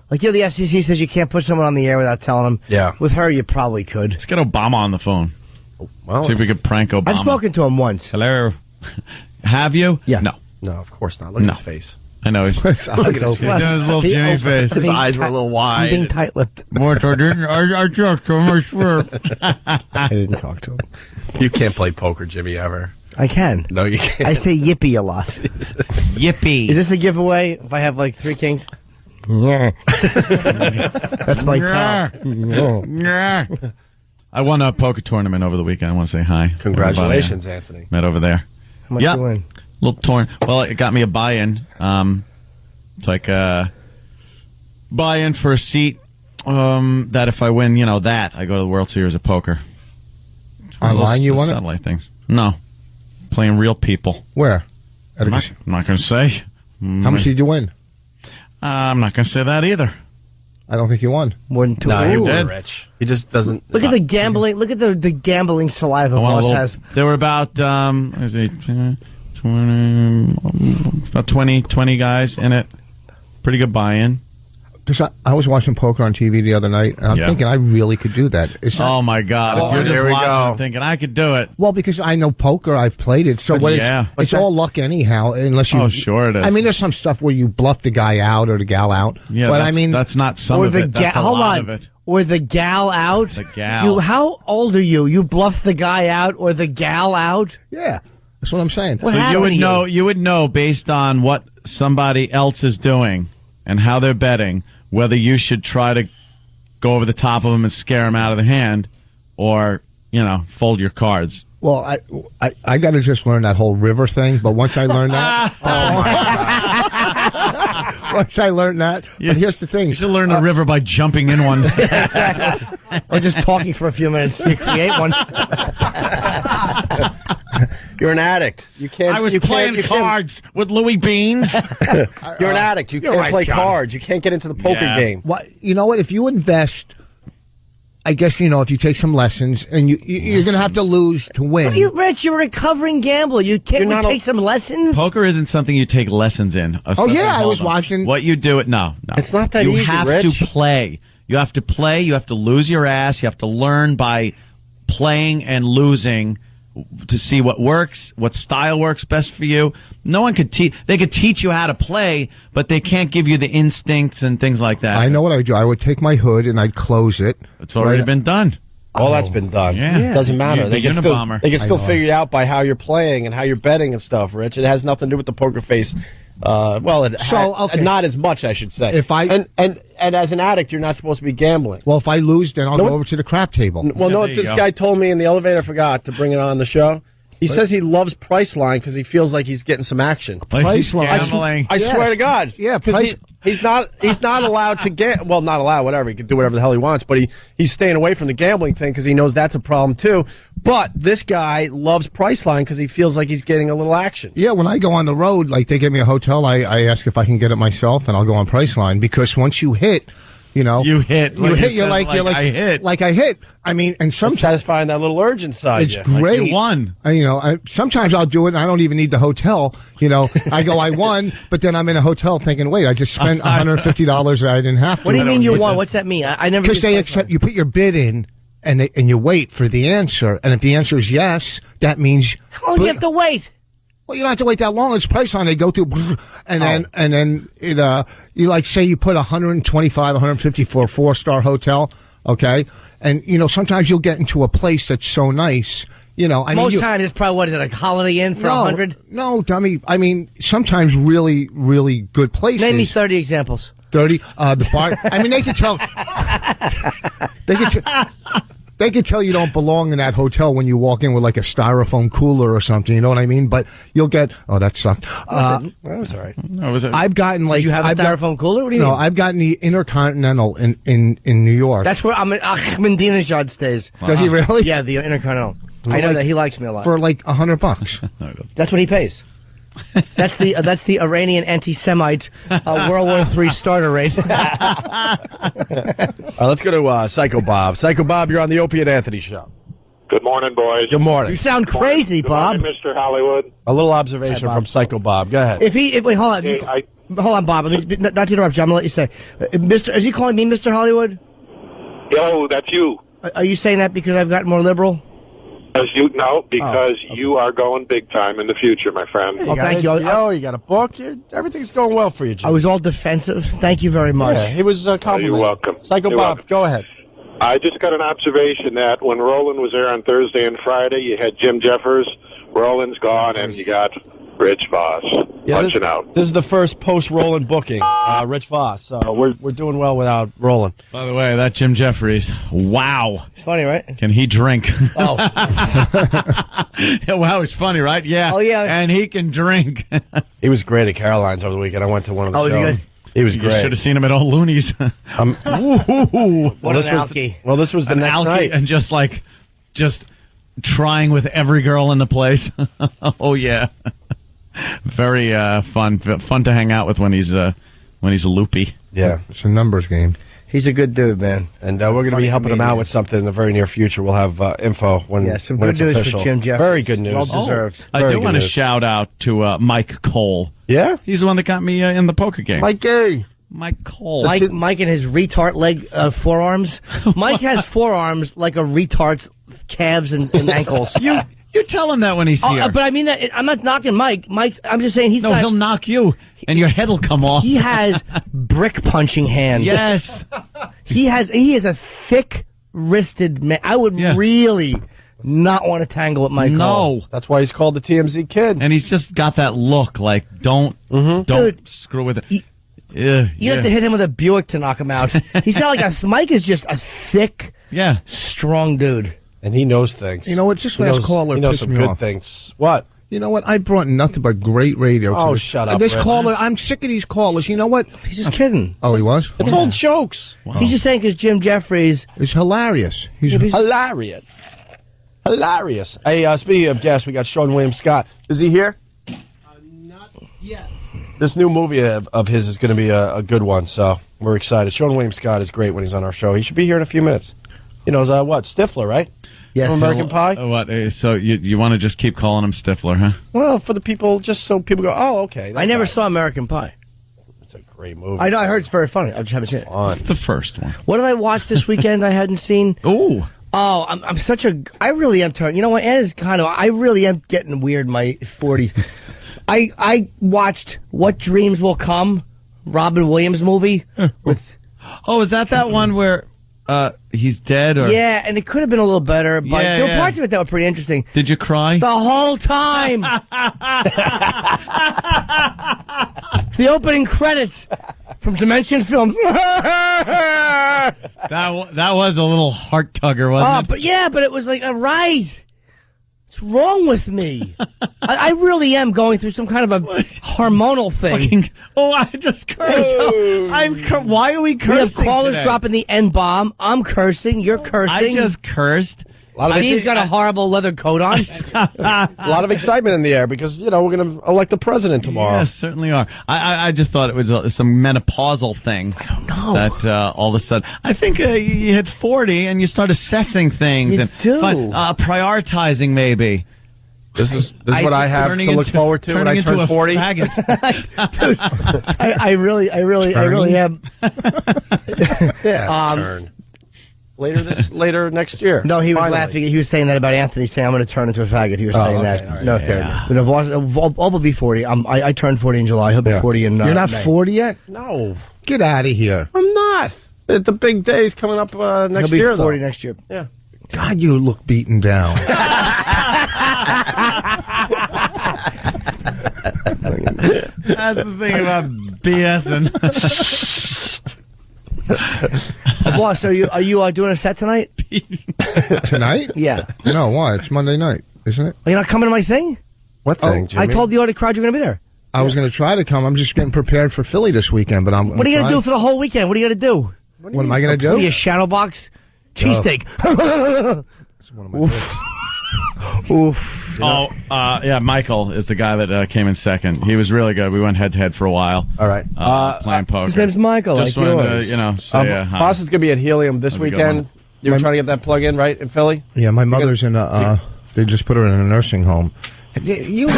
Like, the FCC says you can't put someone on the air without telling them. Yeah. With her, you probably could. Let's get Obama on the phone. Well, see if we could prank Obama. I've spoken to him once. Hello. Have you? Yeah. No. No, of course not. Look at his face. I know. Look at his little Jimmy face. His eyes were a little wide. I'm being tight-lipped. I talked to him, I swear. I didn't talk to him. You can't play poker, Jimmy, ever. I can. No, you can't. I say yippee a lot. Yippee. Is this a giveaway if I have, like, 3 kings? That's my top. I won a poker tournament over the weekend. I want to say hi. Congratulations, Anthony. Met over there. How much you win? Little torn. Well, it got me a buy-in. It's like a buy-in for a seat. That if I win, that I go to the World Series of Poker. Online, you won it? Satellite things. No, playing real people. Where? I'm not going to say. How much did you win? I'm not going to say that either. I don't think you won. More than 2. No, he did. was rich. He just doesn't. Look at the gambling. Look at the gambling saliva Voss has. There were about 20 guys in it. Pretty good buy-in. Because I was watching poker on TV the other night, and I'm thinking I really could do that. Oh, my God. If you're just watching and thinking, I could do it. Well, because I know poker, I've played it, so it's all luck anyhow, unless you... Oh, sure it is. I mean, there's some stuff where you bluff the guy out or the gal out. Yeah, but that's not some of it. That's a lot of it. Or the gal out. The gal. How old are you? You bluff the guy out or the gal out? Yeah, that's what I'm saying. What so you would know based on what somebody else is doing and how they're betting whether you should try to go over the top of them and scare them out of the hand or, fold your cards. Well, I got to just learn that whole river thing, but once I learn that... Once I learned that, but here's the thing. You should learn the river by jumping in one. Or just talking for a few minutes to create one. You're an addict. You can't. I was playing cards with Louis Beans. You're an addict. You can't play cards. You can't get into the poker game. What? You know what? If you invest, I guess, if you take some lessons, and you're going to have to lose to win. Rich, you're a recovering gambler. You can't take some lessons? Poker isn't something you take lessons in. Oh, yeah, I was watching. What you do, no. It's not that easy, You have Rich. to play. You have to play. You have to lose your ass. You have to learn by playing and losing to see what works, what style works best for you. No one could teach. They could teach you how to play, but they can't give you the instincts and things like that. I know what I do. I would take my hood and I'd close it. It's already been done. All that's been done. Yeah. Doesn't matter. The Unabomber. They can still figure it out by how you're playing and how you're betting and stuff, Rich. It has nothing to do with the poker face. Not as much, I should say. If I and as an addict, you're not supposed to be gambling. Well, if I lose, then I'll go over to the crap table. Well, no, what this guy told me in the elevator. I forgot to bring it on the show. He says he loves Priceline because he feels like he's getting some action. Priceline. I swear to God. Yeah, because he's not allowed to get. Well, not allowed. Whatever, he can do whatever the hell he wants. But he's staying away from the gambling thing because he knows that's a problem too. But this guy loves Priceline because he feels like he's getting a little action. Yeah, when I go on the road, like they give me a hotel, I ask if I can get it myself, and I'll go on Priceline because once you hit. You hit. You're like I hit. Like I hit. I mean, and sometimes satisfying that little urge inside. It's great. Like you won. Sometimes I'll do it, and I don't even need the hotel. I won, but then I'm in a hotel thinking, wait, I just spent $150 that I didn't have to. What do you mean you won? What's that mean? I never. Because they accept. You put your bid in, and you wait for the answer, and if the answer is yes, that means. How long do you have to wait? Well, you don't have to wait that long. It's Priceline. They go through, and then you like say you put 125, 150 for a 4-star hotel, okay? And sometimes you'll get into a place that's so nice. Most times it's probably what is it, a Holiday Inn for 100? No, dummy. I mean, sometimes really, really good places. Name me 30 examples. 30. The bar. I mean, they can tell. They can tell you don't belong in that hotel when you walk in with like a styrofoam cooler or something. You know what I mean? But you'll get. Oh, that sucked. That was all right. I've gotten like. You have a styrofoam cooler? What do you mean? No, I've gotten the Intercontinental in New York. That's where Ahmadinejad stays. Does he really? Yeah, the Intercontinental. I know that he likes me a lot. For like $100. That's what he pays. That's the Iranian anti-Semite World War III starter rate. All right, let's go to Psycho Bob. Psycho Bob, you're on the Opie and Anthony show. Good morning, boys. Good morning. You sound crazy, Bob. Good morning, Mr. Hollywood. A little observation from Psycho Bob. Go ahead. Wait, hold on. Hold on, Bob. Not to interrupt you. I'm going to let you say. Is he calling me Mr. Hollywood? Yo, that's you. Are you saying that because I've gotten more liberal? Because you are going big time in the future, my friend. Yeah, thank you. You got a book. Everything's going well for you, Jim. I was all defensive. Thank you very much. Yeah, he was complimenting. You're welcome. Psycho Bob, go ahead. I just got an observation that when Roland was there on Thursday and Friday, you had Jim Jeffers. Roland's gone, and you got Rich Voss punching out. This is the first post-Roland booking, Rich Voss. So we're doing well without Roland. By the way, that Jim Jeffries, wow. It's funny, right? Can he drink? Oh. Wow, it's funny, right? Yeah. Oh, yeah. And he can drink. He was great at Caroline's over the weekend. I went to one of the shows. Was he good? He was You great. should have seen him at Old Looney's. What an alky. This was the next night. And just trying with every girl in the place. Oh, yeah. Very fun to hang out with when he's a loopy. Yeah, it's a numbers game. He's a good dude, man. And we're going to be helping him out with something in the very near future. We'll have info when some when good it's news official. for Jim Jeffries. Very good news. Well deserved. I do want to shout out to Mike Cole. Yeah? He's the one that got me in the poker game. Mike Gay. Mike Cole. Mike and his retard leg forearms. Mike has forearms like a retard's calves and ankles. You tell him that when he's here. But I mean that I'm not knocking Mike. I'm just saying he'll knock you, and your head will come off. He has brick punching hands. Yes, he is a thick-wristed man. I would really not want to tangle with Mike. No, that's why he's called the TMZ Kid, and he's just got that look like don't screw with it. You have to hit him with a Buick to knock him out. He's not like Mike is just a thick, strong dude. And he knows things. You know what? Just last caller. He knows some good off. things. What? You know what? I brought nothing but great radio. Oh, shut up, This Rich. caller, I'm sick of these callers. You know what? He's just kidding. Oh, he was? It's all jokes. Wow. He's just saying because Jim Jeffries is hilarious. He's hilarious. Hilarious. Hey, speaking of guests, we got Sean William Scott. Is he here? Not yet. This new movie of his is going to be a good one, so we're excited. Sean William Scott is great when he's on our show. He should be here in a few minutes. He knows what? Stifler, right? Yes. From American Pie? What? So you want to just keep calling him Stifler, huh? Well, for the people, just so people go, oh, okay. I never saw American Pie. It's a great movie. I know. I heard it's very funny. I just haven't seen it. The first one. What did I watch this weekend I hadn't seen? Ooh. Oh, I'm such a... I really am turning... You know what? Ed is kind of... I really am getting weird in my 40s. I watched What Dreams Will Come, Robin Williams movie. Is that one where he's dead? Or yeah, and it could have been a little better, but there were parts of it that were pretty interesting. Did you cry? The whole time! The opening credits from Dimension Films. That was a little heart tugger, wasn't it? But it was like, all right. What's wrong with me? I really am going through some kind of a hormonal thing. I just cursed. Why are we cursing? We have callers today? dropping the N-bomb. I'm cursing. You're cursing. I just cursed. Steve's got a horrible leather coat on. A lot of excitement in the air because, we're going to elect the president tomorrow. Yes, certainly are. I just thought it was some menopausal thing. I don't know. That all of a sudden. I think you hit 40 and you start assessing things. Prioritizing maybe. This is what I have to look forward to when I turn 40. Dude, I really am. Turn. Later next year. No, he was laughing. He was saying that about Anthony, saying I'm going to turn into a faggot. He was saying that. Right. No, I'll be 40. I turned 40 in July. He'll be 40 in You're not May. 40 yet? No. Get out of here. I'm not. The big day's coming up next year, He'll be 40 though. next year. Yeah. God, you look beaten down. That's the thing about BSing. Boss, are you doing a set tonight? Tonight? Yeah. No, why? It's Monday night, isn't it? Are you not coming to my thing? What thing, Jimmy? I told the audio crowd you're going to be there. I was going to try to come. I'm just getting prepared for Philly this weekend, but I'm. What are you going to do for the whole weekend? What are you going to do? What am I going to do? Be a shadow box? Cheesesteak. Oof. Oof. Yeah, Michael is the guy that came in second. He was really good. We went head-to-head for a while. All right. Playing poker. His name's Michael. Just like wanted yours. to, say hi. Boss is going to be at Helium this weekend. You were trying to get that plug in, right, in Philly? Yeah, my mother's in a... they just put her in a nursing home. You know...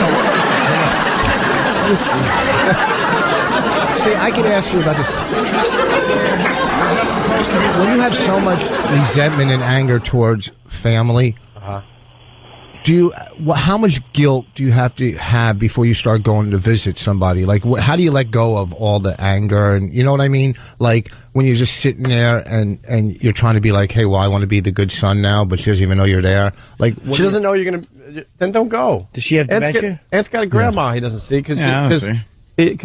See, I could ask you about this. When you have so much resentment and anger towards family, do you? How much guilt do you have to have before you start going to visit somebody? Like, how do you let go of all the anger? And you know what I mean? Like when you're just sitting there and you're trying to be like, hey, well, I want to be the good son now, but she doesn't even know you're there. Like she doesn't know you're gonna. Then don't go. Does she have dementia? Ant's got a grandma he doesn't see because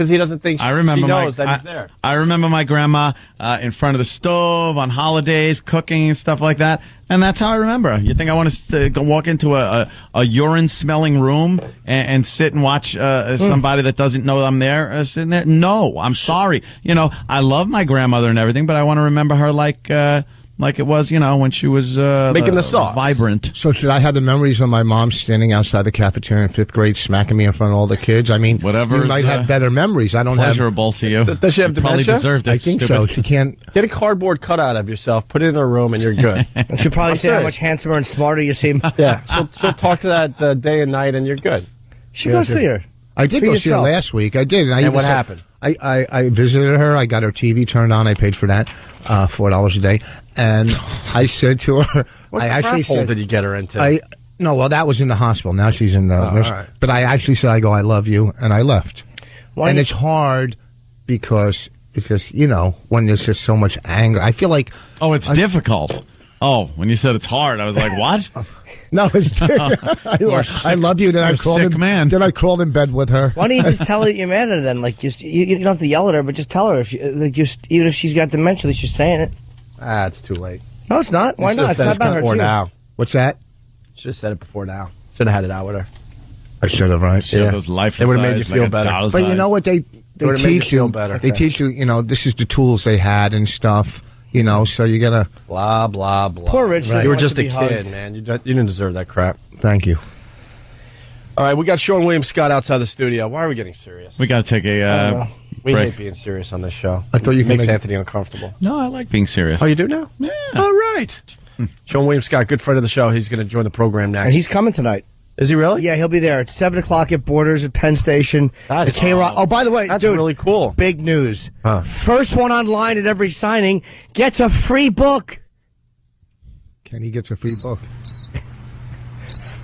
he doesn't think she knows that he's there. I remember my grandma in front of the stove on holidays, cooking and stuff like that, and that's how I remember. You think I want to go walk into a urine-smelling room and sit and watch somebody that doesn't know I'm there sitting there? No, I'm sorry. I love my grandmother and everything, but I want to remember her like it was, when she was making the sauce. Vibrant. So should I have the memories of my mom standing outside the cafeteria in 5th grade smacking me in front of all the kids? I mean, whatever. You might have better memories. I don't pleasurable to you. Does she have probably dementia? Deserved it. I think so. She can't. Get a cardboard cutout of yourself, put it in her room, and you're good. She'll probably say how much handsomer and smarter you seem. Yeah, she'll talk to that day and night, and you're good. Should go see her. I did go see her last week. I did. And what happened? I visited her. I got her TV turned on. I paid for that, $4 a day. And I said to her, what crap hole did you get her into? No, well, that was in the hospital. Now she's in the nurse. Right. But I actually said, I love you, and I left. And it's hard because it's just, when there's just so much anger. I feel like... Oh, it's difficult. Oh, when you said it's hard, I was like, what? No, it's I love you. Then I crawled in bed with her. Why don't you just tell her you're mad at her then? Like, just you don't have to yell at her, but just tell her even if she's got dementia, at least you're saying it. It's too late. No, it's not. Why not? It's not about her. Now. What's that? Should have said it before now. Should have had it out with her. I should have, right? Yeah. Those lifeless. It would have made you feel better. But you know what they teach you? They teach you. This is the tools they had and stuff. You know, so you gotta blah blah blah. Poor Rich. Right. You were just a kid, man. You didn't deserve that crap. Thank you. All right, we got Sean William Scott outside the studio. Why are we getting serious? We got to take a we break. hate being serious on this show. I thought you makes make Anthony uncomfortable. No, I like being serious. Oh, you do now? Yeah. All right. Sean William Scott, good friend of the show. He's going to join the program next. And he's coming tonight. Is he really? Yeah, he'll be there at 7 o'clock at Borders at Penn Station. That is K-Rock. Oh, by the way, that's dude, really cool. Big news. Huh. First one online at every signing gets a free book. Kenny gets a free book.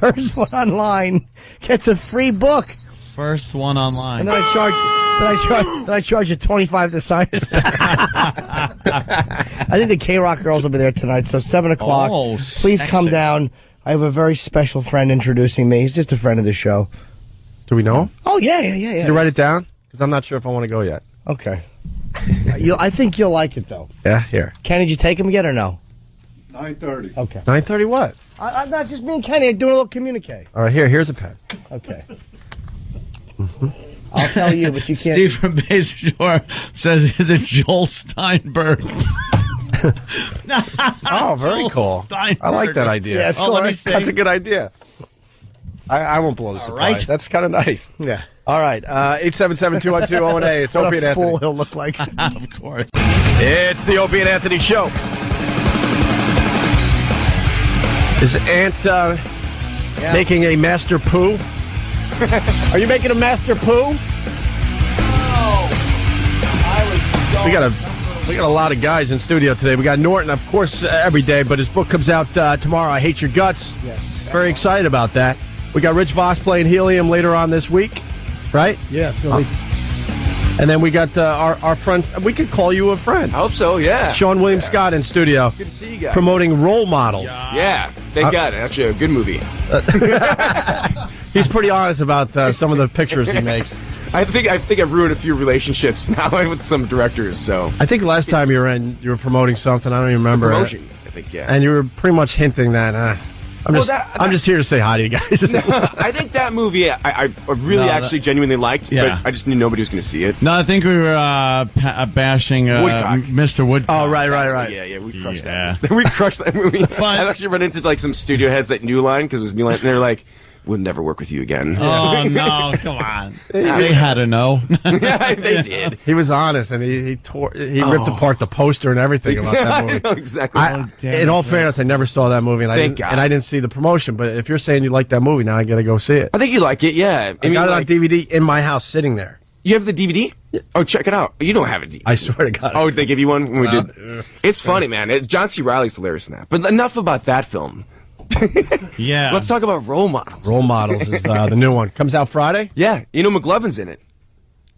First one online gets a free book. First one online. And then I charge you $25 to sign it. I think the K-Rock girls will be there tonight, so 7 o'clock. Oh, please sexy. come down. I have a very special friend introducing me. He's just a friend of the show. Do we know him? Oh, yeah. Can you write it down? Because I'm not sure if I want to go yet. Okay. I think you'll like it, though. Yeah, here. Kenny, did you take him yet or no? 9:30. Okay. 9:30 what? I'm not just me and Kenny. I'm doing a little communique. All right, here's a pen. Okay. I'll tell you, but you can't. Steve from Bayshore says, is it Joel Steinberg? Oh, very Joel cool. Steinberg. I like that idea. Yeah, it's cool, right? That's a good idea. I won't blow the surprise. right. That's kind of nice. Yeah. All right, 877-212-018. It's What Opie a and Anthony. fool he'll look like. Of course. It's the Opie and Anthony Show. Is Ant making a master poo? Are you making a master poo? We got a lot of guys in studio today. We got Norton, of course, every day, but his book comes out tomorrow. I Hate Your Guts. Yes. Very excited about that. We got Rich Voss playing Helium later on this week, right? Yeah, Philly. And then we got our friend. We could call you a friend. I hope so, yeah. Sean William Scott in studio. Good to see you guys. Promoting Role Models. Yeah, thank God. Actually, a good movie. He's pretty honest about some of the pictures he makes. I think I've ruined a few relationships now with some directors. So I think last time you were promoting something. I don't even remember. Promotion, I think, yeah. And you were pretty much hinting that. I'm just here to say hi to you guys. I think that movie I really actually genuinely liked, Yeah. but I just knew nobody was going to see it. No, I think we were bashing Woodcock. Mr. Woodcock. Oh, right. Yeah, we crushed that. We crushed that movie. Fine. I've actually run into like some studio heads at New Line because it was New Line, and they're like, "We'll never work with you again." Oh no! Come on, they had to know. Yeah, they did. He was honest, and he ripped apart the poster and everything about that movie. I know, exactly. In all fairness, I never saw that movie, and Thank God. I didn't see the promotion. But if you're saying you like that movie, now I got to go see it. I think you like it, yeah. I got it on DVD in my house, sitting there. You have the DVD? Oh, check it out. You don't have a DVD. I swear to God. Oh, did they give you one when we did? It's funny, man. John C. Reilly's hilarious in that. But enough about that film. Yeah. Let's talk about Role Models. Role Models is the new one. Comes out Friday? Yeah. You know, McLovin's in it.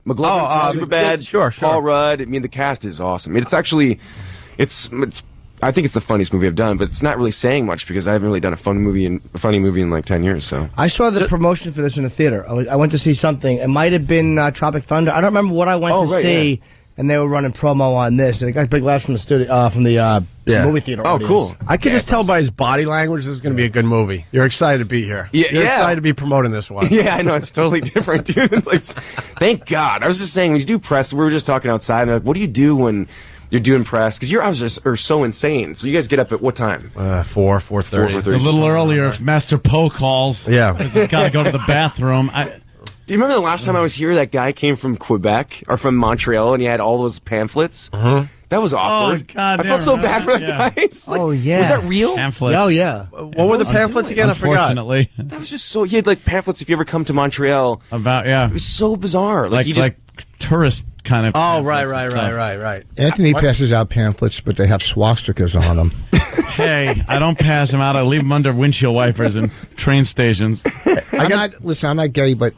McLovin, Superbad, sure. Paul Rudd. I mean, the cast is awesome. It's actually, it's. I think it's the funniest movie I've done, but it's not really saying much because I haven't really done a funny movie in like 10 years. So I saw the promotion for this in the theater. I went to see something. It might have been Tropic Thunder. I don't remember what I went to see. Yeah. And they were running promo on this, and it got big laughs from the studio, from the movie theater. Oh, audience. cool! I could just tell by his body language this is going to be a good movie. You're excited to be here. Yeah, You're excited to be promoting this one. Yeah, I know it's totally different, dude. Thank God. I was just saying when you do press, we were just talking outside. And like, what do you do when you're doing press? Because your hours are so insane. So you guys get up at what time? 4:30. A little earlier. If Master Poe calls. Yeah, he's got to go to the bathroom. Do you remember the last time I was here, that guy came from Quebec or from Montreal and he had all those pamphlets? Uh-huh. That was awkward. Oh, God, I felt so bad for that guy. Like, oh, yeah. Was that real? Pamphlets. Oh, yeah. What were the pamphlets again? I forgot. Unfortunately. That was just so... He had like pamphlets if you ever come to Montreal. About, yeah. It was so bizarre. Like tourist kind of... Oh, right. Anthony passes out pamphlets, but they have swastikas on them. Hey, I don't pass them out. I leave them under windshield wipers and train stations. I'm not gay, but...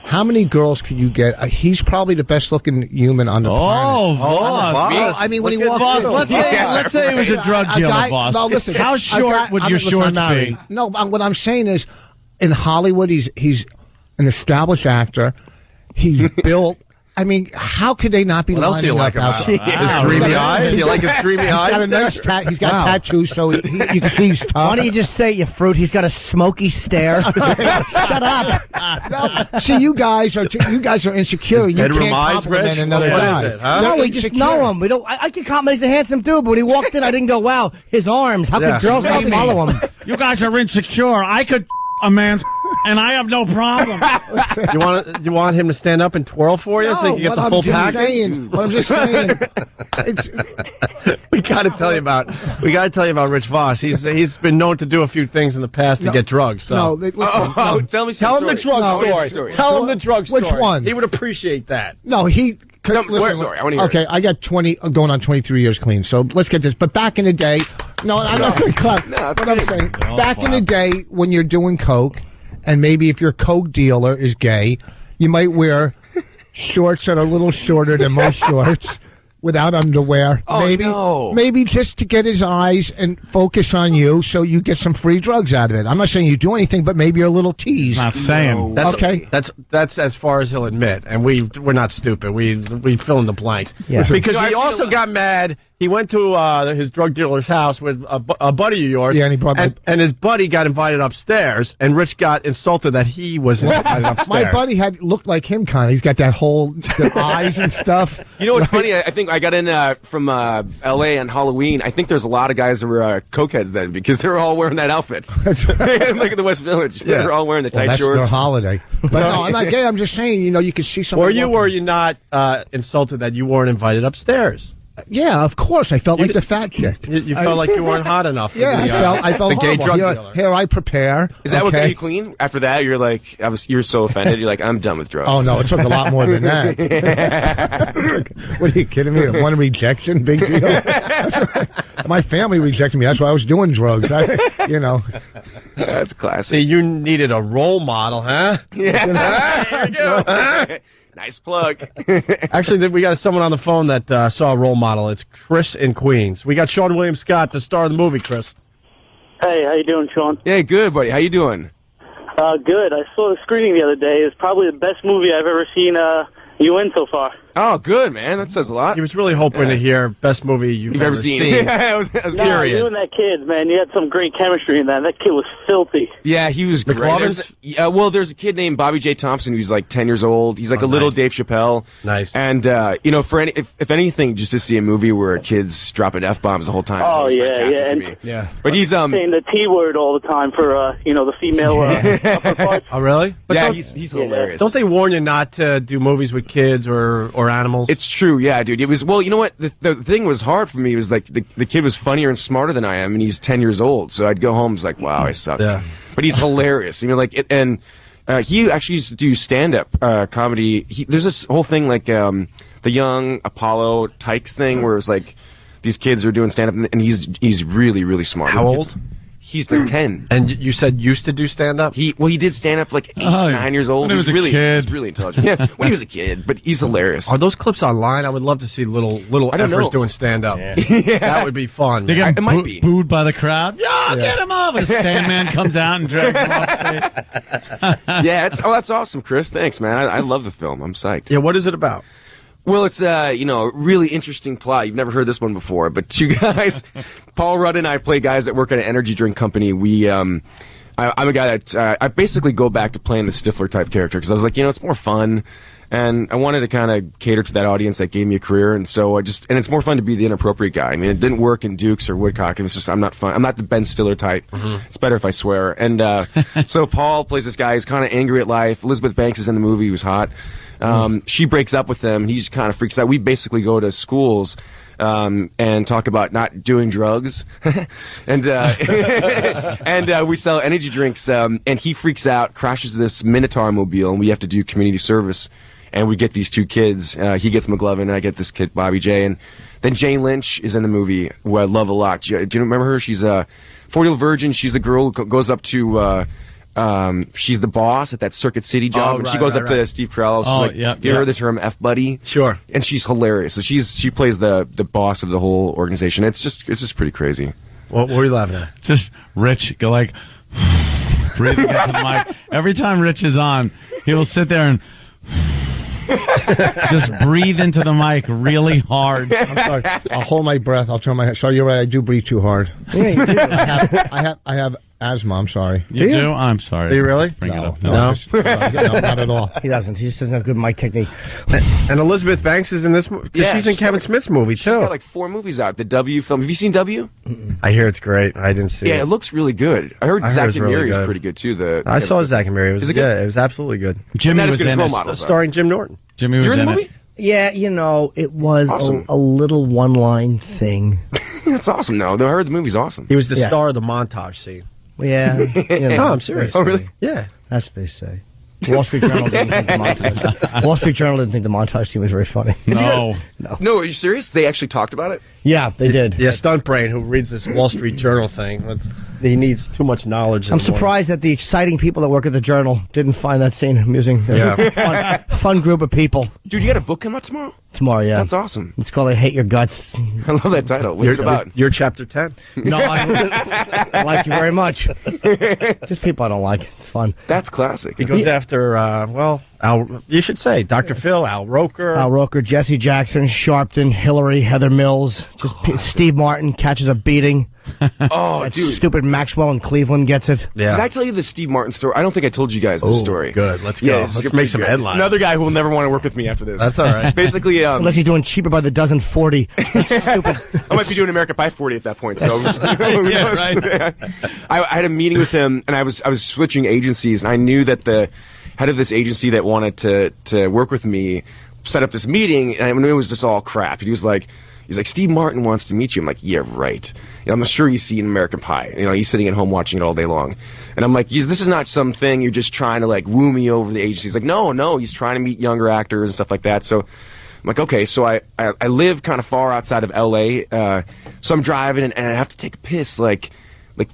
How many girls can you get? He's probably the best-looking human on the planet. Boss. I mean, when he walks Boss, in... let's say he was a drug dealer, Boss. No, listen. How short would your shorts be? No, what I'm saying is, in Hollywood, he's an established actor. He's built. I mean, how could they not be What else do you lining like up about him? His dreamy eyes? Do you like his dreamy eyes? He's got a nice he's got tattoos, so you can see he's tough. Why don't you just say, you fruit, he's got a smoky stare? Shut up. No, see, you guys are insecure. You bedroom can't eyes, compliment Rich? another What guy. is it, huh? No, we just know him. We don't. I can compliment he's a handsome dude, but when he walked in, I didn't go, wow, his arms. How could girls not follow him? You guys are insecure. I could a man's and I have no problem. You want him to stand up and twirl for you so you can get the full package? What I'm just saying. We got to tell you about Rich Voss. He's been known to do a few things in the past to get drugs. So. Listen, tell me Tell him the drug story. Tell him the drug story. Which one? He would appreciate that. No, he. Story. I want to hear Okay, I got 20, going on 23 years clean. So let's get this. But back in the day, no, I'm not saying clap. No, that's what I'm good. saying, back in the day when you're doing coke, and maybe if your coke dealer is gay, you might wear shorts that are a little shorter than most shorts. Without underwear, maybe just to get his eyes and focus on you, so you get some free drugs out of it. I'm not saying you do anything, but maybe you're a little teased. Not saying. That's as far as he'll admit, and we're not stupid. We fill in the blanks. Yeah. Because he also got mad. He went to his drug dealer's house with a buddy of yours. Yeah, and he brought and his buddy got invited upstairs, and Rich got insulted that he was invited upstairs. My buddy looked like him, kind of. He's got that whole the eyes and stuff. You know what's funny? I think I got in from L.A. on Halloween. I think there's a lot of guys that were cokeheads then because they were all wearing that outfit. That's right. Look at the West Village. Yeah. They were all wearing the tight that's shorts. their holiday. But no, I'm not gay. I'm just saying, you could see something. Were you not insulted that you weren't invited upstairs? Yeah, of course. I felt like the fat chick. You felt like you weren't hot enough. Yeah, I felt the gay horrible. drug dealer. Here I prepare. Is that what got you clean? After that, you're like, you're so offended. You're like, I'm done with drugs. Oh no, it took a lot more than that. What are you kidding me? One rejection, big deal. My family rejected me. That's why I was doing drugs. That's classic. See, you needed a role model, huh? Yeah. There you go. Nice plug. Actually, we got someone on the phone that saw a role model. It's Chris in Queens. We got Sean William Scott, the star of the movie, Chris. Hey, how you doing, Sean? Hey, good, buddy. How you doing? Good. I saw the screening the other day. It's probably the best movie I've ever seen you in so far. Oh, good, man. That says a lot. He was really hoping to hear best movie you've ever seen. Yeah, I was No, you and that kid, man, you had some great chemistry in that. That kid was filthy. Yeah, he was great. There's a kid named Bobby J. Thompson who's like 10 years old. He's like a little Dave Chappelle. Nice. And, if anything, just to see a movie where kids dropping F-bombs the whole time. Oh, is yeah, fantastic yeah. to And me. Yeah. But he's, saying the T word all the time for, the female upper parts. Oh, really? But yeah, he's hilarious. Don't they warn you not to do movies with kids or animals? It's true, yeah, dude. It was, well, you know what? The thing was hard for me. It was like the kid was funnier and smarter than I am, and he's 10 years old. So I'd go home, it's like, wow, I suck. Yeah. But he's hilarious. He actually used to do stand-up comedy. There's this whole thing like the young Apollo Tykes thing where it's like these kids are doing stand-up, and he's really, really smart. How old? He's like 10. And you said used to do stand-up? He did stand-up like 8, 9 years old. When he was a kid. He's really intelligent. Yeah, when he was a kid, but he's hilarious. Are those clips online? I would love to see little I don't efforts know. doing stand-up. Yeah. That would be fun. They get It might be. booed by the crowd. Yeah, get him off. And Sandman comes out and drags him off stage. Yeah, that's awesome, Chris. Thanks, man. I love the film. I'm psyched. Yeah, what is it about? Well, it's a really interesting plot. You've never heard this one before, but two guys, Paul Rudd and I play guys that work at an energy drink company. I'm a guy that I basically go back to playing the Stifler type character because I was like, it's more fun, and I wanted to kind of cater to that audience that gave me a career, and so and it's more fun to be the inappropriate guy. I mean, it didn't work in Dukes or Woodcock, and it's just I'm not fun. I'm not the Ben Stiller type. Mm-hmm. It's better if I swear. And so Paul plays this guy who's kind of angry at life. Elizabeth Banks is in the movie, who's hot. She breaks up with him. He just kind of freaks out. We basically go to schools and talk about not doing drugs, and we sell energy drinks. And he freaks out, crashes this Minotaur mobile, and we have to do community service. And we get these two kids. He gets McLovin, and I get this kid Bobby J. And then Jane Lynch is in the movie, who I love a lot. Do you remember her? She's a 40-year-old virgin. She's the girl who goes up to. She's the boss at that Circuit City job. Right, she goes up to Steve Carell. She's give her the term F buddy. Sure. And she's hilarious. So she plays the boss of the whole organization. It's just pretty crazy. What were you laughing at? Just Rich go like breathing into the mic. Every time Rich is on, he will sit there and Just breathe into the mic really hard. I'm sorry. I'll hold my breath. I'll turn my head. Sorry, you're right. I do breathe too hard. Yeah, you do. I have asthma. I'm sorry. You do? I'm sorry. Do you really? Bring it up. No, not at all. He doesn't. He just doesn't have good mic technique. And Elizabeth Banks is in this movie. Yeah, she's in Kevin Smith's movie, She's too. got like 4 movies out. The W film. Have you seen W? I hear it's great. I didn't see Yeah, it. it looks really good. I heard Zach and Miri is good. pretty good, too. I saw Zach and Miri. It was Is it good. good? It was absolutely good. Jimmy Not as was good as in role it. models, though. Starring Jim Norton. Jimmy was You're in the in movie? it. Yeah, it was Awesome. a little one-line thing. That's awesome, though. I heard the movie's awesome. He was the Yeah. star of the montage scene. Yeah. No, I'm serious. Oh, really? Yeah. That's what they say. Wall Street Journal didn't think the montage. Wall Street Journal didn't think the montage scene was very funny. No. No, are you serious? They actually talked about it? Yeah, they did. Yeah, Stunt Brain, who reads this Wall Street Journal thing, he needs too much knowledge. I'm surprised that the exciting people that work at the Journal didn't find that scene amusing. Yeah. Fun group of people. Dude, you got a book come out tomorrow? Tomorrow, yeah. That's awesome. It's called I Hate Your Guts. I love that title. What's it about? You're chapter 10. No, I like you very much. Just people I don't like. It's fun. That's classic. He goes after, Al, you should say, Dr. Phil, Al Roker. Al Roker, Jesse Jackson, Sharpton, Hillary, Heather Mills. Just Steve Martin catches a beating. Oh, That dude. stupid Maxwell in Cleveland gets it. Did I tell you the Steve Martin story? I don't think I told you guys this story. Good. Let's go. this is Let's pretty make some good. headlines. Another guy who will never want to work with me after this. That's all right. Basically, Unless he's doing cheaper by the dozen 40. That's stupid. I might be doing American Pie 40 at that point. So Yeah, right. I had a meeting with him, and I was switching agencies, and I knew that the head of this agency that wanted to work with me set up this meeting, and I knew it was just all crap. He's like, Steve Martin wants to meet you. I'm like, yeah, right. I'm sure he's seen American Pie. He's sitting at home watching it all day long. And I'm like, this is not something you're just trying to like woo me over the agency. He's like, no, he's trying to meet younger actors and stuff like that. So I'm like, okay, so I live kind of far outside of LA. So I'm driving and I have to take a piss like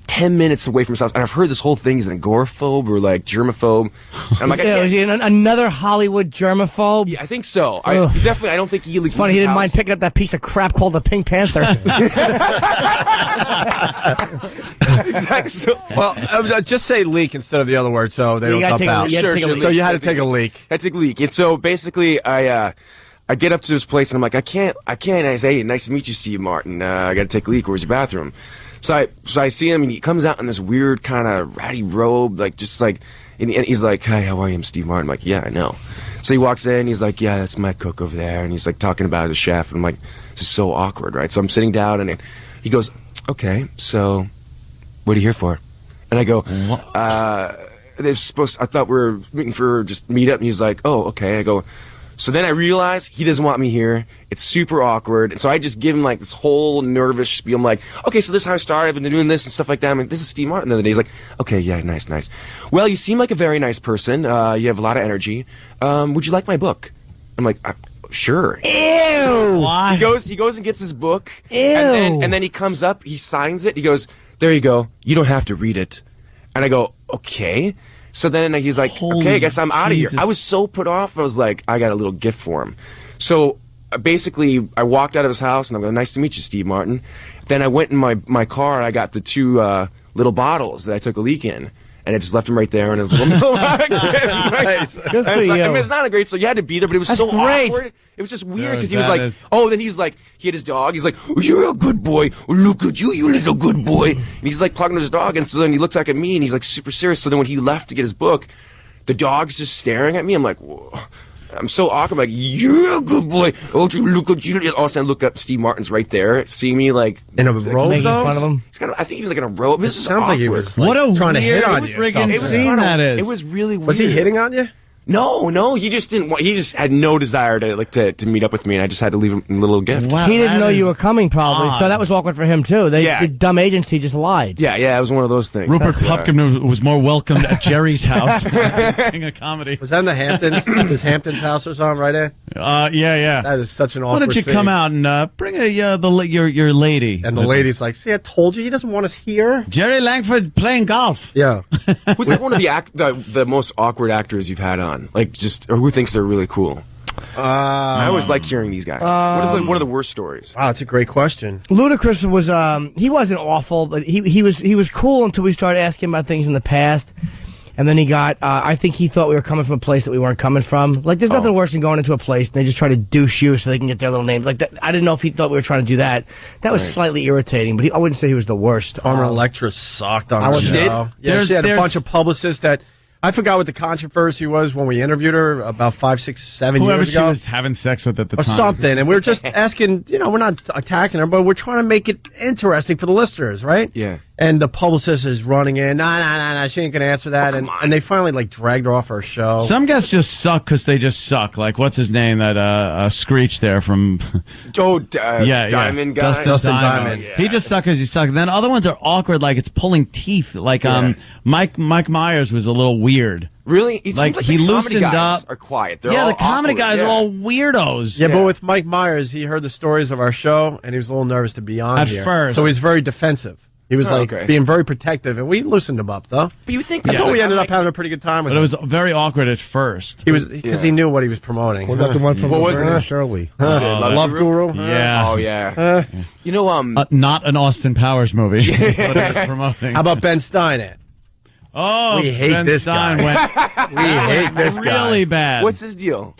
10 minutes away from his house. And I've heard this whole thing is an agoraphobe or like germaphobe. And I'm like, Is he another Hollywood germaphobe? Yeah, I think so. I don't think he leaves. Funny, he didn't mind picking up that piece of crap called the Pink Panther. Exactly. So, Well, just say leak instead of the other word so they You don't gotta dump take a- out. you gotta take a leak. So you had to take a leak. I take a leak. And so basically, I get up to his place and I'm like, I can't. I say, hey, nice to meet you, Steve Martin. I got to take a leak. Where's your bathroom? So I see him and he comes out in this weird kind of ratty robe, and he's like, hi, how are you? I'm Steve Martin. I'm like, yeah, I know. So he walks in, he's like, yeah, that's my cook over there. And he's like talking about the chef. And I'm like, this is so awkward, right? So I'm sitting down and he goes, okay, so what are you here for? And I go, I thought we were meeting for just meet up. And he's like, oh, okay. I go, so then I realize he doesn't want me here. It's super awkward. And so I just give him like this whole nervous spiel. I'm like, okay, so this is how I started. I've been doing this and stuff like that. I'm like, this is Steve Martin the other day. He's like, okay, yeah, nice. Well, you seem like a very nice person. You have a lot of energy. Would you like my book? I'm like, sure. Ew. Why? He goes and gets his book. Ew. And then he comes up, he signs it. He goes, there you go. You don't have to read it. And I go, okay. So then he's like, okay, I guess I'm out of here. I was so put off. I was like, I got a little gift for him. So basically, I walked out of his house and I'm going, nice to meet you, Steve Martin. Then I went in my car and I got the 2 little bottles that I took a leak in. And I just left him right there in his little mailbox. Good for you. I mean, it's not a great story. You had to be there, but it was That's so great. awkward. It was just weird No, because he was that like, is- then he's like, he had his dog. He's like, oh, you're a good boy. Oh, look at you little good boy. And he's like talking to his dog. And so then he looks back at me and he's like super serious. So then when he left to get his book, the dog's just staring at me. I'm like, whoa. I'm so awkward. I'm like, you're a good boy. Oh, you look at you. And all of a sudden, I look up. Steve Martin's right there, seeing me like In a robe, making though? fun of him. He's I think he was like in a robe. This is Sounds like he awkward. was What a trying to hit weird on you. or friggin' something. It was scene kinda- that is. It was really weird. Was he hitting on you? No, he just didn't want. He just had no desire to meet up with me, and I just had to leave him a little gift. Wow, He didn't that know is you were coming, probably, odd. so that was awkward for him, too. Yeah. The dumb agency just lied. Yeah, it was one of those things. Rupert That's, Pupkin was more welcomed at Jerry's house than a comedy. Was that in the Hamptons? His Hamptons house or something, right, Ed? Yeah. That is such an Why awkward don't you scene. come out and bring your lady? And the lady's like, see, I told you he doesn't want us here. Jerry Langford playing golf. Yeah. Who's like one of the most awkward actors you've had on? Like, or who thinks they're really cool? I always like hearing these guys. What is one of the worst stories? Wow, that's a great question. Ludacris was he wasn't awful, but he was cool until we started asking about things in the past. And then he got, I think he thought we were coming from a place that we weren't coming from. Like, there's nothing worse than going into a place and they just try to douche you so they can get their little names. Like, that, I didn't know if he thought we were trying to do that. That was slightly irritating, but I wouldn't say he was the worst. Former Electra sucked on the did? show. Yeah, she had a bunch of publicists that... I forgot what the controversy was when we interviewed her about 5, 6, 7 Whoever years ago. she was having sex with at the or time. something. And we were just asking, we're not attacking her, but we're trying to make it interesting for the listeners, right? Yeah. And the publicist is running in, nah, she ain't going to answer that. And they finally, dragged her off our show. Some guys just suck because they just suck. Like, what's his name? That Screech there from... Diamond guy. Dustin Diamond. Yeah. He just sucks because he sucks. Then other ones are awkward, like it's pulling teeth. Like, Mike Myers was a little weird. Really? It like, seems he the loosened comedy guys up. are quiet. They're yeah, all the comedy awkward. guys are all weirdos. Yeah, but with Mike Myers, he heard the stories of our show, and he was a little nervous to be on At here. first. So he's very defensive. He was being very protective, and we loosened him up, though. But you think I thought we ended up having a pretty good time with But him. it was very awkward at first. He was because he knew what he was promoting. What about the one from Shirley? Love Guru? Yeah. Oh, yeah. You know, not an Austin Powers movie. Is what it was promoting. How about Ben Stein? Oh, we hate Ben this Stein guy. We hate this guy. Really bad. What's his deal?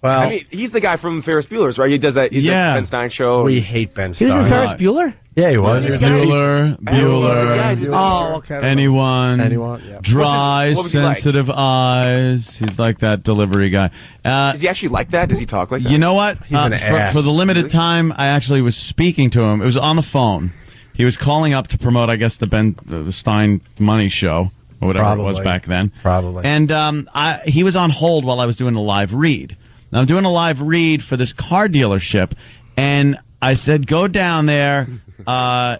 Well, I mean, he's the guy from Ferris Bueller's, right? He does that. He's the Ben Stein show. We hate Ben He Stein. was in Ferris Bueller? Yeah, he was. He was Bueller. Oh, okay. Anyone. Yeah. Dry, what was he like? sensitive eyes. He's like that delivery guy. Is he actually like that? Does he talk like that? You know what? He's an ass. For the limited time, I actually was speaking to him. It was on the phone. He was calling up to promote, I guess, the Stein Money Show, or whatever it was back then. Probably. And he was on hold while I was doing a live read. Now, I'm doing a live read for this car dealership, and I said, go down there, and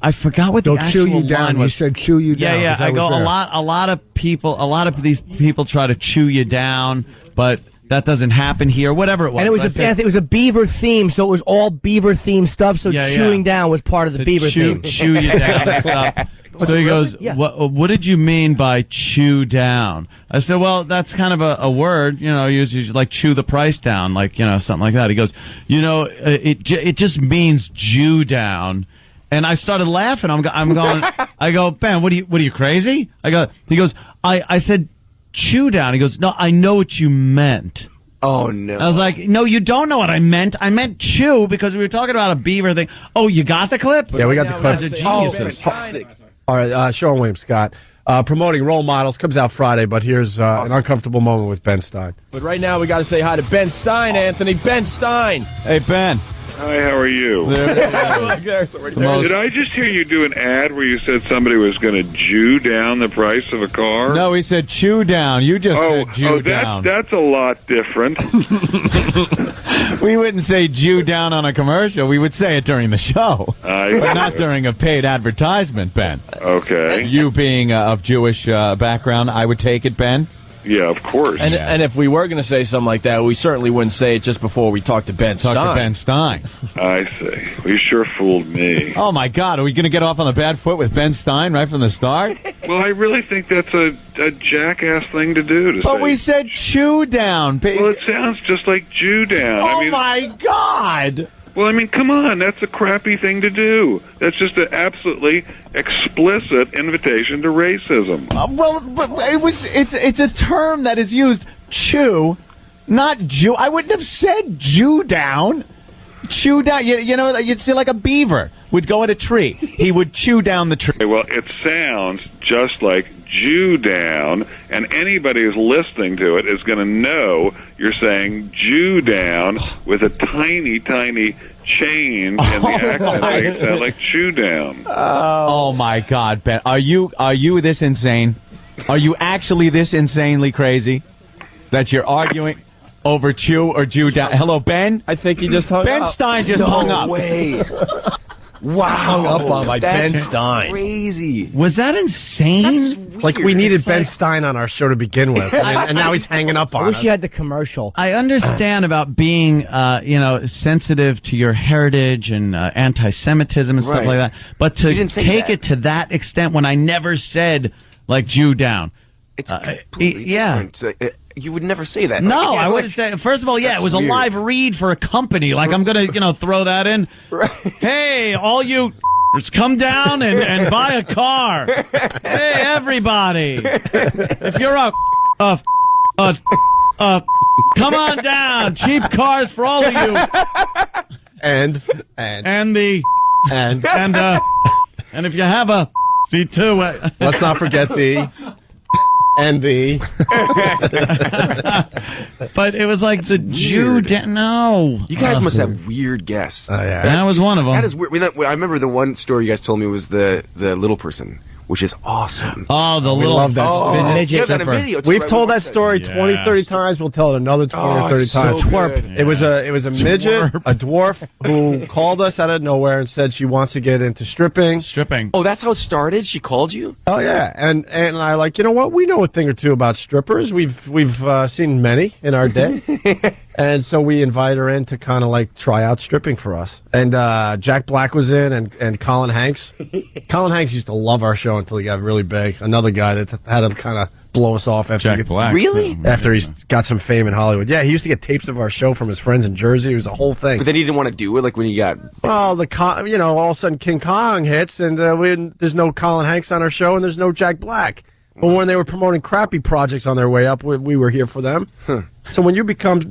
I forgot what the actual chew you down. line was. You said chew you down. Yeah. I go, a lot of these people try to chew you down, but that doesn't happen here. Whatever it was. And it was a beaver theme, so it was all beaver themed stuff. So chewing down was part of the beaver theme. Chew you down and stuff. So he goes, what did you mean by chew down? I said, well, that's kind of a word, usually like chew the price down, like, something like that. He goes, it just means Jew down. And I started laughing. I'm going, I go, Ben, what are you crazy? He goes, I said chew down. He goes, no, I know what you meant. Oh, no. I was like, no, you don't know what I meant. I meant chew because we were talking about a beaver thing. Oh, you got the clip? Yeah, we got the clip. Geniuses. All right, Sean William Scott promoting Role Models comes out Friday, but here's an uncomfortable moment with Ben Stein. But right now we got to say hi to Ben Stein, Anthony. Ben Stein. Hey, Ben. Hi, how are you? Did I just hear you do an ad where you said somebody was going to Jew down the price of a car? No, he said chew down. You just said Jew down. That's a lot different. We wouldn't say Jew down on a commercial. We would say it during the show, but not during a paid advertisement, Ben. Okay. You being of Jewish background, I would take it, Ben. Yeah, of course. And if we were going to say something like that, we certainly wouldn't say it just before we talk to Ben Stein. Talk to Ben Stein. I see. Well, you sure fooled me. Oh, my God. Are we going to get off on a bad foot with Ben Stein right from the start? Well, I really think that's a jackass thing to do. But we said chew down. Well, it sounds just like Jew down. Oh, my God. Well, I mean, come on. That's a crappy thing to do. That's just an absolutely explicit invitation to racism. But it's a term that is used, chew, not Jew. I wouldn't have said Jew down. Chew down. You'd see like a beaver would go in a tree. He would chew down the tree. Well, it sounds just like Jew down, and anybody who's listening to it is going to know you're saying Jew down with a tiny, tiny change in the accent, make it sound like chew down. Oh my God, Ben, are you this insane? Are you actually this insanely crazy that you're arguing over chew or Jew down? Hello, Ben. I think he just hung up. Ben Stein just hung up. No way. Wow, hung up on my Ben Stein. Crazy. Was that insane? That's weird. Like we needed Ben Stein on our show to begin with, and now he's hanging up on I wish us. you had the commercial. I understand about being, sensitive to your heritage and anti-Semitism and stuff like that, but to take it to that extent when I never said like Jew down. It's completely different. You would never say that. No, I wouldn't say. First of all, it was weird. a live read for a company. Like I'm gonna, throw that in. Right. Hey, all you Let's come down and buy a car. Hey, everybody. If you're come on down. Cheap cars for all of you. And if you have a C2, let's not forget the but it was like the Jew. No, you guys must have weird guests. That was one of them. That is weird. I remember the one story you guys told me was the little person, which is awesome. Oh, the we little love that midget. We've told that story 20, 30 times. We'll tell it another 20 or 30 times. So good. It was a midget, a dwarf, who called us out of nowhere and said she wants to get into stripping. Oh, that's how it started? She called you? Oh yeah, and I like, you know what? We know a thing or two about strippers. We've seen many in our day, and so we invite her in to kind of like try out stripping for us. And Jack Black was in, and Colin Hanks. Colin Hanks used to love our show until he got really big. Another guy that had to kind of blow us off after Jack Black. Really? After he's got some fame in Hollywood. Yeah, he used to get tapes of our show from his friends in Jersey. It was a whole thing. But then he didn't want to do it, like when you got... Well, all of a sudden King Kong hits, and there's no Colin Hanks on our show, and there's no Jack Black. But when they were promoting crappy projects on their way up, we were here for them. So when you become,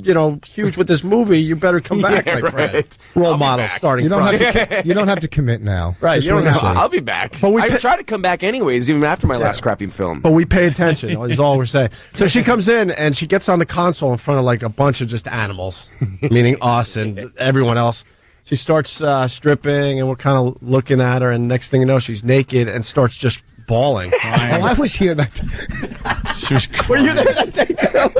huge with this movie, you better come back, my friend. Role models starting. You don't have to commit now. Right. Just You don't what I'm have saying. I'll be back. But I try to come back anyways, even after my last crappy film. But we pay attention, is all we're saying. So she comes in, and she gets on the console in front of, like, a bunch of just animals, meaning us and everyone else. She starts stripping, and we're kind of looking at her, and next thing you know, she's naked and starts just bawling. I was here that She was Were you there that day, too?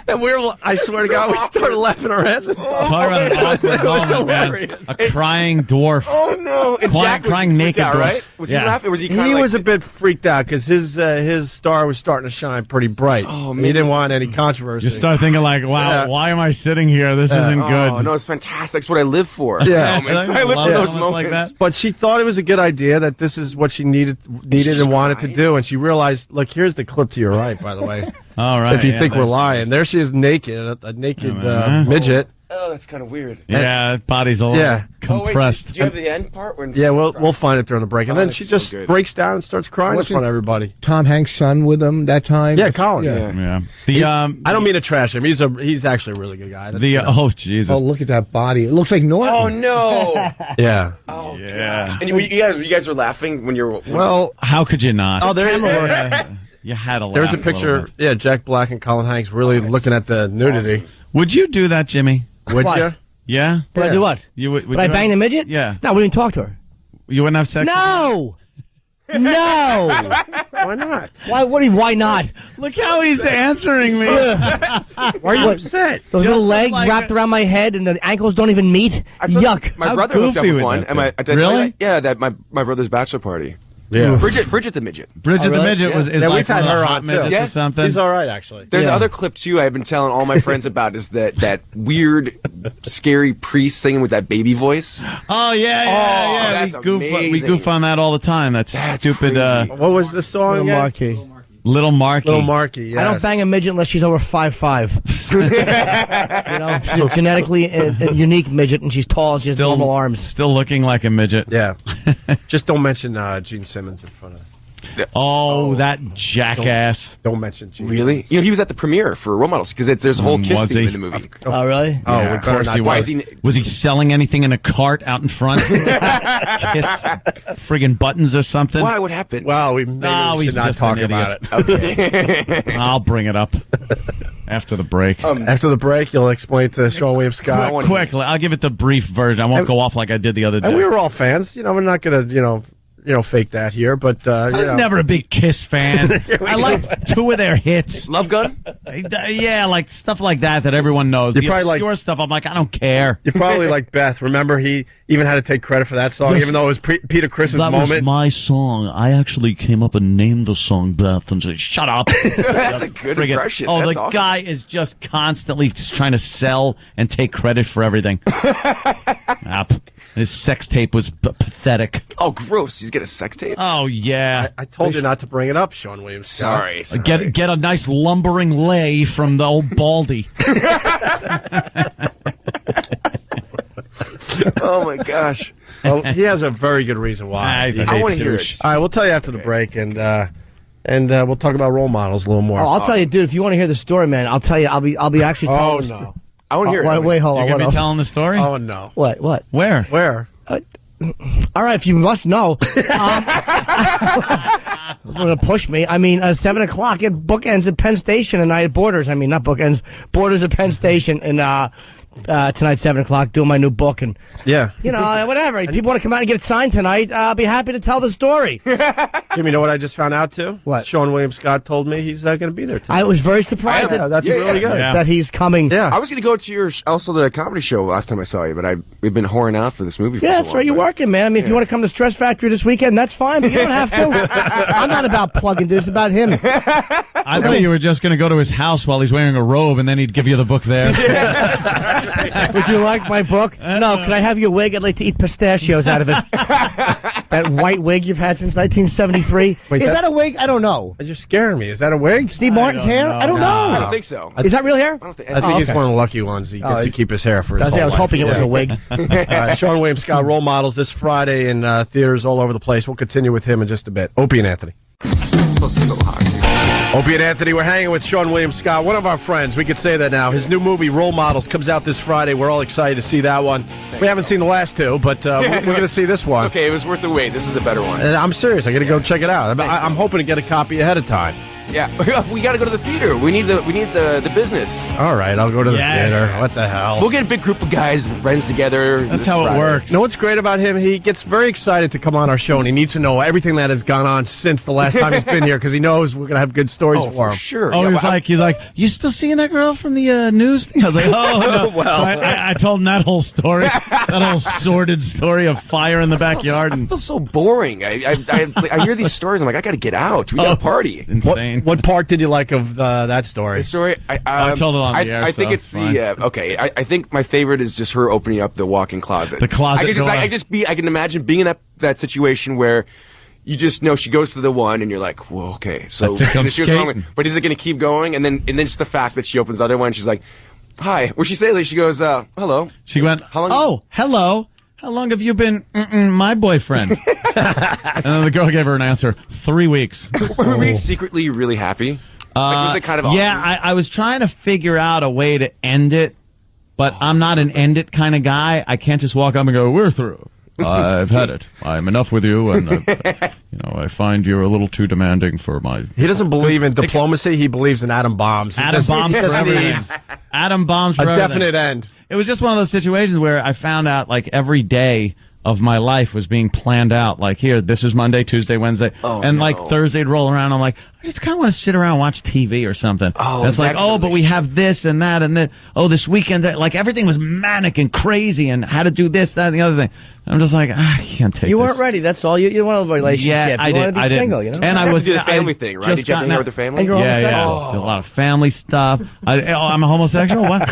And I swear to God, we started laughing our heads off. Talk about an awkward moment, man. A crying dwarf. Oh, no. And Jack was crying naked out, dwarf. right? Was he laughing? Or was he kind of He like... was a bit freaked out because his star was starting to shine pretty bright. Oh, And man. he didn't want any controversy. You start thinking like, wow, why am I sitting here? This isn't good. Oh, no, it's fantastic. That's what I live for. Yeah. Moments. I live for those moments. like that. But she thought it was a good idea, that this is what she needed and wanted to do, and she realized, look, here's the clip to your right, by the way. All right. If you think we're lying. There she is naked, a naked midget. Oh, that's kind of weird. Yeah, that body's a little compressed. Oh, wait, did you have the end part? When Yeah, we'll find it during the break. And then she just breaks down and starts crying in front of everybody. Tom Hanks' son with him that time? Yeah, Colin. Yeah. I don't mean to trash him. He's actually a really good guy. Oh, Jesus. Oh, look at that body. It looks like Norton. Oh, no. Yeah. Oh, Yeah. gosh. And you guys were laughing when you were... Well, how could you not? Oh, there you had a laugh. There's a picture, Jack Black and Colin Hanks really looking at the nudity. Awesome. Would you do that, Jimmy? Would What? you? Yeah? Would I do what? You would I bang the midget? Yeah. No, we didn't talk to her. You wouldn't have sex? No! No! Why not? Why not? Look how he's answering me. Why are you upset? Those Just little legs like wrapped around my head and the ankles don't even meet? Yuck. My brother hooked up with one. Did I tell you Really? that? Yeah, that my brother's bachelor party. Yeah. Bridget the midget. Bridget the midget is we've like had one of her the on, hot too. midgets Yeah. or something. He's all right, actually. There's another clip too I've been telling all my friends about, is that weird, scary priest singing with that baby voice. Oh yeah. that's We amazing. goof on that all the time. That's stupid. What was the song Little again? Marquee. Little Marky. Little Marky, yeah. I don't bang a midget unless she's over 5'5". She's a genetically unique midget, and she's tall and she has normal arms. Still looking like a midget. Yeah. Just don't mention Gene Simmons in front of her. Oh, that jackass. Don't mention Gene Really? Simmons. He was at the premiere for Role Models because there's a whole kiss was theme he? in the movie. Oh, really? Oh, Yeah, we of course better he not. was. Was he selling anything in a cart out in front? Kiss friggin' buttons or something? Why? What happened? Well, we should not talk about it. Okay. I'll bring it up after the break. After the break, you'll explain to Sean William Scott. Quickly, I'll give it the brief version. I won't go off like I did the other day. And we were all fans. We're not going to, fake that here, but I was never a big Kiss fan. I like two of their hits. Love Gun? Yeah, like stuff like that everyone knows. You The probably obscure stuff, I'm like, I don't care. You're probably like Beth. Remember, he even had to take credit for that song, Yes. even though it was Peter Chris's That was moment. my song. I actually came up and named the song Beth and said, shut up. That's a good impression. Oh, That's the awesome. guy is just constantly trying to sell and take credit for everything. His sex tape was pathetic. Oh, gross. He's got a sex tape? Oh, yeah. I told you not to bring it up, Sean William Scott. Sorry. Get a nice lumbering lay from the old Baldy. Oh my gosh. Well, he has a very good reason why. I want to hear it. All right, we'll tell you after the break, and we'll talk about role models a little more. Oh, I'll tell you, dude. If you want to hear the story, man, I'll tell you. I'll be actually. Oh telling no. I want to hear it. Wait, hold on. You're going to What be else? telling the story? Oh no. What? Where? Where? All right, if you must know. Going to push me. I mean, 7 o'clock at Bookends at Penn Station tonight at Borders. I mean, not Bookends, Borders at Penn Station. And tonight, 7 o'clock, doing my new book. And, Yeah. you know, whatever. If people want to come out and get it signed tonight, I'll be happy to tell the story. Jimmy, you know what I just found out too? What? Sean William Scott told me he's going to be there tonight. I was very surprised that's really good. that he's coming. Yeah. I was going to go to also the comedy show last time I saw you, but we've been whoring out for this movie. For Yeah, so that's right. You're working, man. I mean, if you want to come to Stress Factory this weekend, that's fine, but you don't have to. I'm not about plugging this. It's about him. I thought you were just going to go to his house while he's wearing a robe, and then he'd give you the book there. Would you like my book? No, can I have your wig? I'd like to eat pistachios out of it. That white wig you've had since 1973. Wait, Is that a wig? I don't know. You're scaring me. Is that a wig? Steve Martin's hair? I don't know. I don't think so. Is that real hair? I think he's one of the lucky ones. He gets to keep his hair for his I whole was life. hoping it was a wig. Sean William Scott, role models this Friday in theaters all over the place. We'll continue with him in just a bit. Opie and Anthony. So hot. Opie and Anthony, we're hanging with Sean William Scott, one of our friends. We could say that now. His new movie, Role Models, comes out this Friday. We're all excited to see that one. We haven't seen the last two, but we're going to see this one. Okay, it was worth the wait. This is a better one. And I'm serious. I got to go check it out. I'm hoping to get a copy ahead of time. Yeah, we got to go to the theater. We need the business. All right, I'll go to the theater. What the hell? We'll get a big group of guys and friends together. That's how it works. You know what's great about him? He gets very excited to come on our show, and he needs to know everything that has gone on since the last time he's been here, because he knows we're going to have good stories for him. Sure. Oh, Yeah, he's like, you still seeing that girl from the news thing? I was like, oh, no. Well. So I told him that whole story, that whole sordid story of fire in the backyard. I feel so boring. I hear these stories. I'm like, I got to get out. We got to party. Insane. What part did you like of that story? The story. I told it on the air. I think so it's fine. okay. I think my favorite is just her opening up the walk-in closet. The closet door. I can imagine being in that situation where you just know she goes to the one and you're like, well, okay, so I think I'm she goes wrong, but is it going to keep going? And then just the fact that she opens the other one, she's like, hi. What she say? She goes, hello. She went, how long? Oh, hello. How long have you been my boyfriend? And then the girl gave her an answer, 3 weeks. Were we secretly really happy? Was it kind of awesome? Yeah, I was trying to figure out a way to end it, but I'm not an end it kind of guy. I can't just walk up and go, we're through. I've had it. I'm enough with you, and I find you're a little too demanding for my... He doesn't believe in diplomacy. He believes in atom bombs. Atom bombs for everything. Atom bombs for a everything. definite end. It was just one of those situations where I found out, like, every day of my life was being planned out. Like, here, this is Monday, Tuesday, Wednesday. Like, Thursday'd roll around. I'm like, I just kind of want to sit around and watch TV or something. And it's like, but we have this and that and that. Oh, this weekend, like, everything was manic and crazy and how to do this, that, and the other thing. I'm just like, I can't take this. You weren't ready. That's all. You want a relationship. Yeah, I you did. want to be single, you know? And I was do the family thing, right? Did you have to hang out with the family? And you're Yeah. homosexual. A lot of family stuff. I'm a homosexual? What?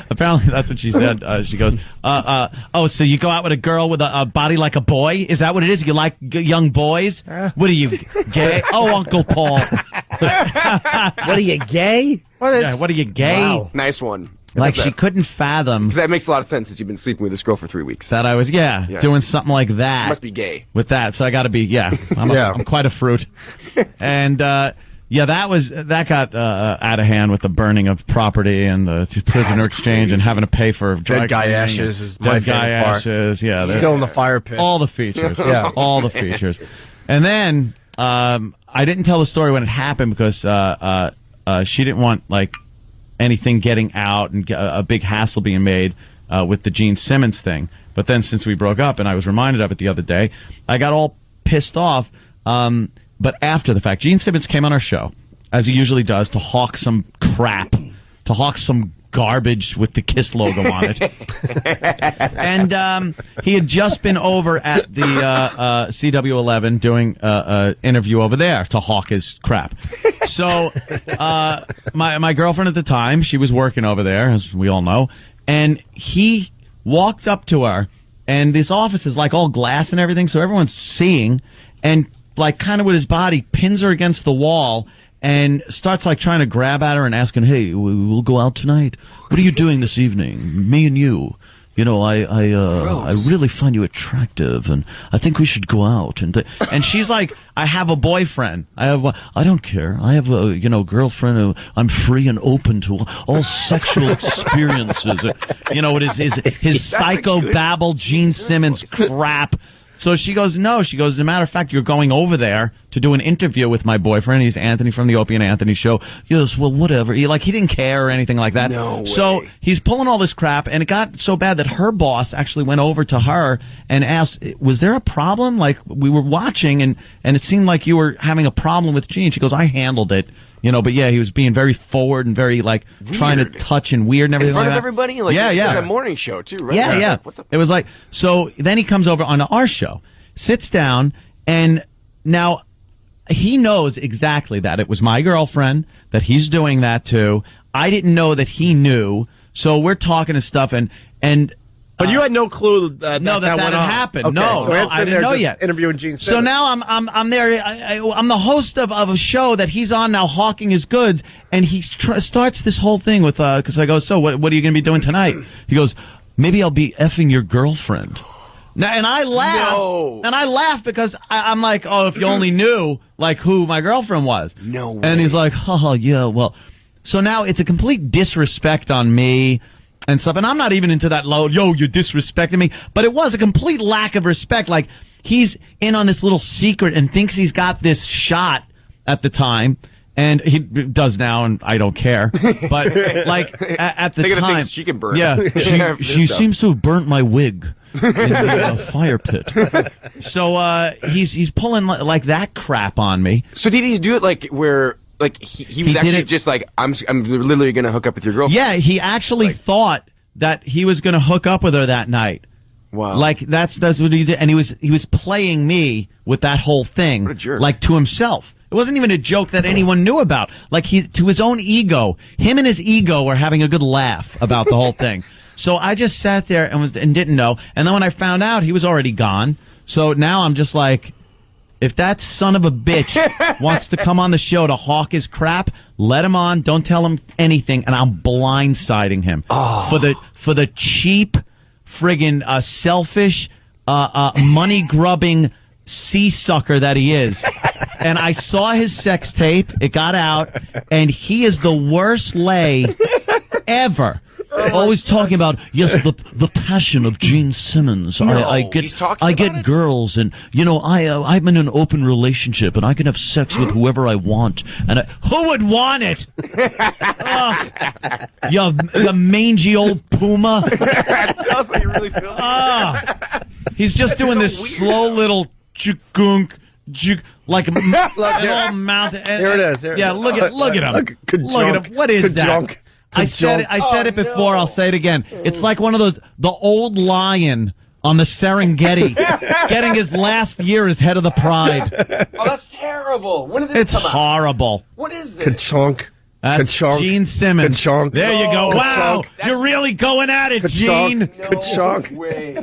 Apparently that's what she said. She goes, so you go out with a girl with a body like a boy? Is that what it is? You like young boys? What are you, gay? Oh, Uncle Paul. What are you, gay? What are you, gay? Wow. Nice one. Like, she couldn't fathom. Because that makes a lot of sense since you've been sleeping with this girl for 3 weeks. That I was, doing something like that. You must be gay. With that, so I got to be, I'm quite a fruit. And, that got out of hand with the burning of property and the prisoner exchange and having to pay for dead guy ashes is my favorite part. Ashes, yeah. Still in the fire pit. All the features, all the features. And then, I didn't tell the story when it happened because, she didn't want, like, anything getting out and a big hassle being made with the Gene Simmons thing. But then since we broke up and I was reminded of it the other day, I got all pissed off. But after the fact, Gene Simmons came on our show, as he usually does, to hawk some crap, to hawk some garbage with the KISS logo on it. And he had just been over at the CW11 doing an interview over there to hawk his crap. So my girlfriend at the time, she was working over there, as we all know, and he walked up to her, and this office is like all glass and everything, so everyone's seeing, and like kind of with his body pins her against the wall and starts like trying to grab at her and asking, "Hey, we'll go out tonight. What are you doing this evening? Me and you. You know, I really find you attractive, and I think we should go out." And she's like, "I have a boyfriend. I don't care. I have a girlfriend. I'm free and open to all sexual experiences." It is his psychobabble Gene Simmons crap. So she goes, "No." She goes, "As a matter of fact, you're going over there to do an interview with my boyfriend. He's Anthony from the Opie and Anthony Show." Yes, well, whatever. He didn't care or anything like that. No way. So he's pulling all this crap, and it got so bad that her boss actually went over to her and asked, "Was there a problem? Like, we were watching, and it seemed like you were having a problem with Gene." She goes, "I handled it." But yeah, he was being very forward and very weird. Trying to touch and weird and everything in front like of that. everybody. Yeah. That morning show too, right? Yeah. It was like, so then he comes over on our show, sits down, and now he knows exactly that it was my girlfriend, that he's doing that to. I didn't know that he knew. So we're talking and stuff, and but you had no clue that went had on. Happened. Okay, No, so I didn't know yet. Interviewing Gene Simmons. So now I'm there. I'm the host of a show that he's on now, hawking his goods, and he starts this whole thing with because I go, "So what are you going to be doing tonight?" He goes, "Maybe I'll be effing your girlfriend." Now, and I laugh, and I laugh because I'm like, "Oh, if you only knew who my girlfriend was." No way. And he's like, "Oh yeah, well." So now it's a complete disrespect on me. And stuff, and I'm not even into that low, "Yo, you're disrespecting me," but it was a complete lack of respect. Like, he's in on this little secret and thinks he's got this shot at the time, and he does now, and I don't care. But at the time, think she can burn. Yeah, she seems to have burnt my wig in the fire pit. So he's pulling like that crap on me. So did he do it where? He was actually just like, I'm literally going to hook up with your girlfriend. Yeah, he actually thought that he was going to hook up with her that night. Wow. That's what he did. And he was playing me with that whole thing. What a jerk. To himself. It wasn't even a joke that anyone knew about. To his own ego. Him and his ego were having a good laugh about the whole thing. So I just sat there and didn't know. And then when I found out, he was already gone. So now I'm just like, if that son of a bitch wants to come on the show to hawk his crap, let him on. Don't tell him anything, and I'm blindsiding him for the cheap, friggin' selfish, money grubbing sea sucker that he is. And I saw his sex tape. It got out, and he is the worst lay ever. Always talking about the passion of Gene Simmons. No, I get girls, and I'm in an open relationship, and I can have sex with whoever I want. And who would want it? You mangy old puma. That's what you really feel. He's just doing this slow little jugunk. All mounted. Here it is. Look at him. Look at him. What is that? I said it before. I'll say it again. It's like one of those, the old lion on the Serengeti, getting his last year as head of the pride. Oh, that's terrible. When did this It's come out? horrible. What is this? Ka-chunk. That's Gene Simmons. Ka-chunk. There you go. Oh, Wow, you're really going at it, Gene. Ka-chunk. Way.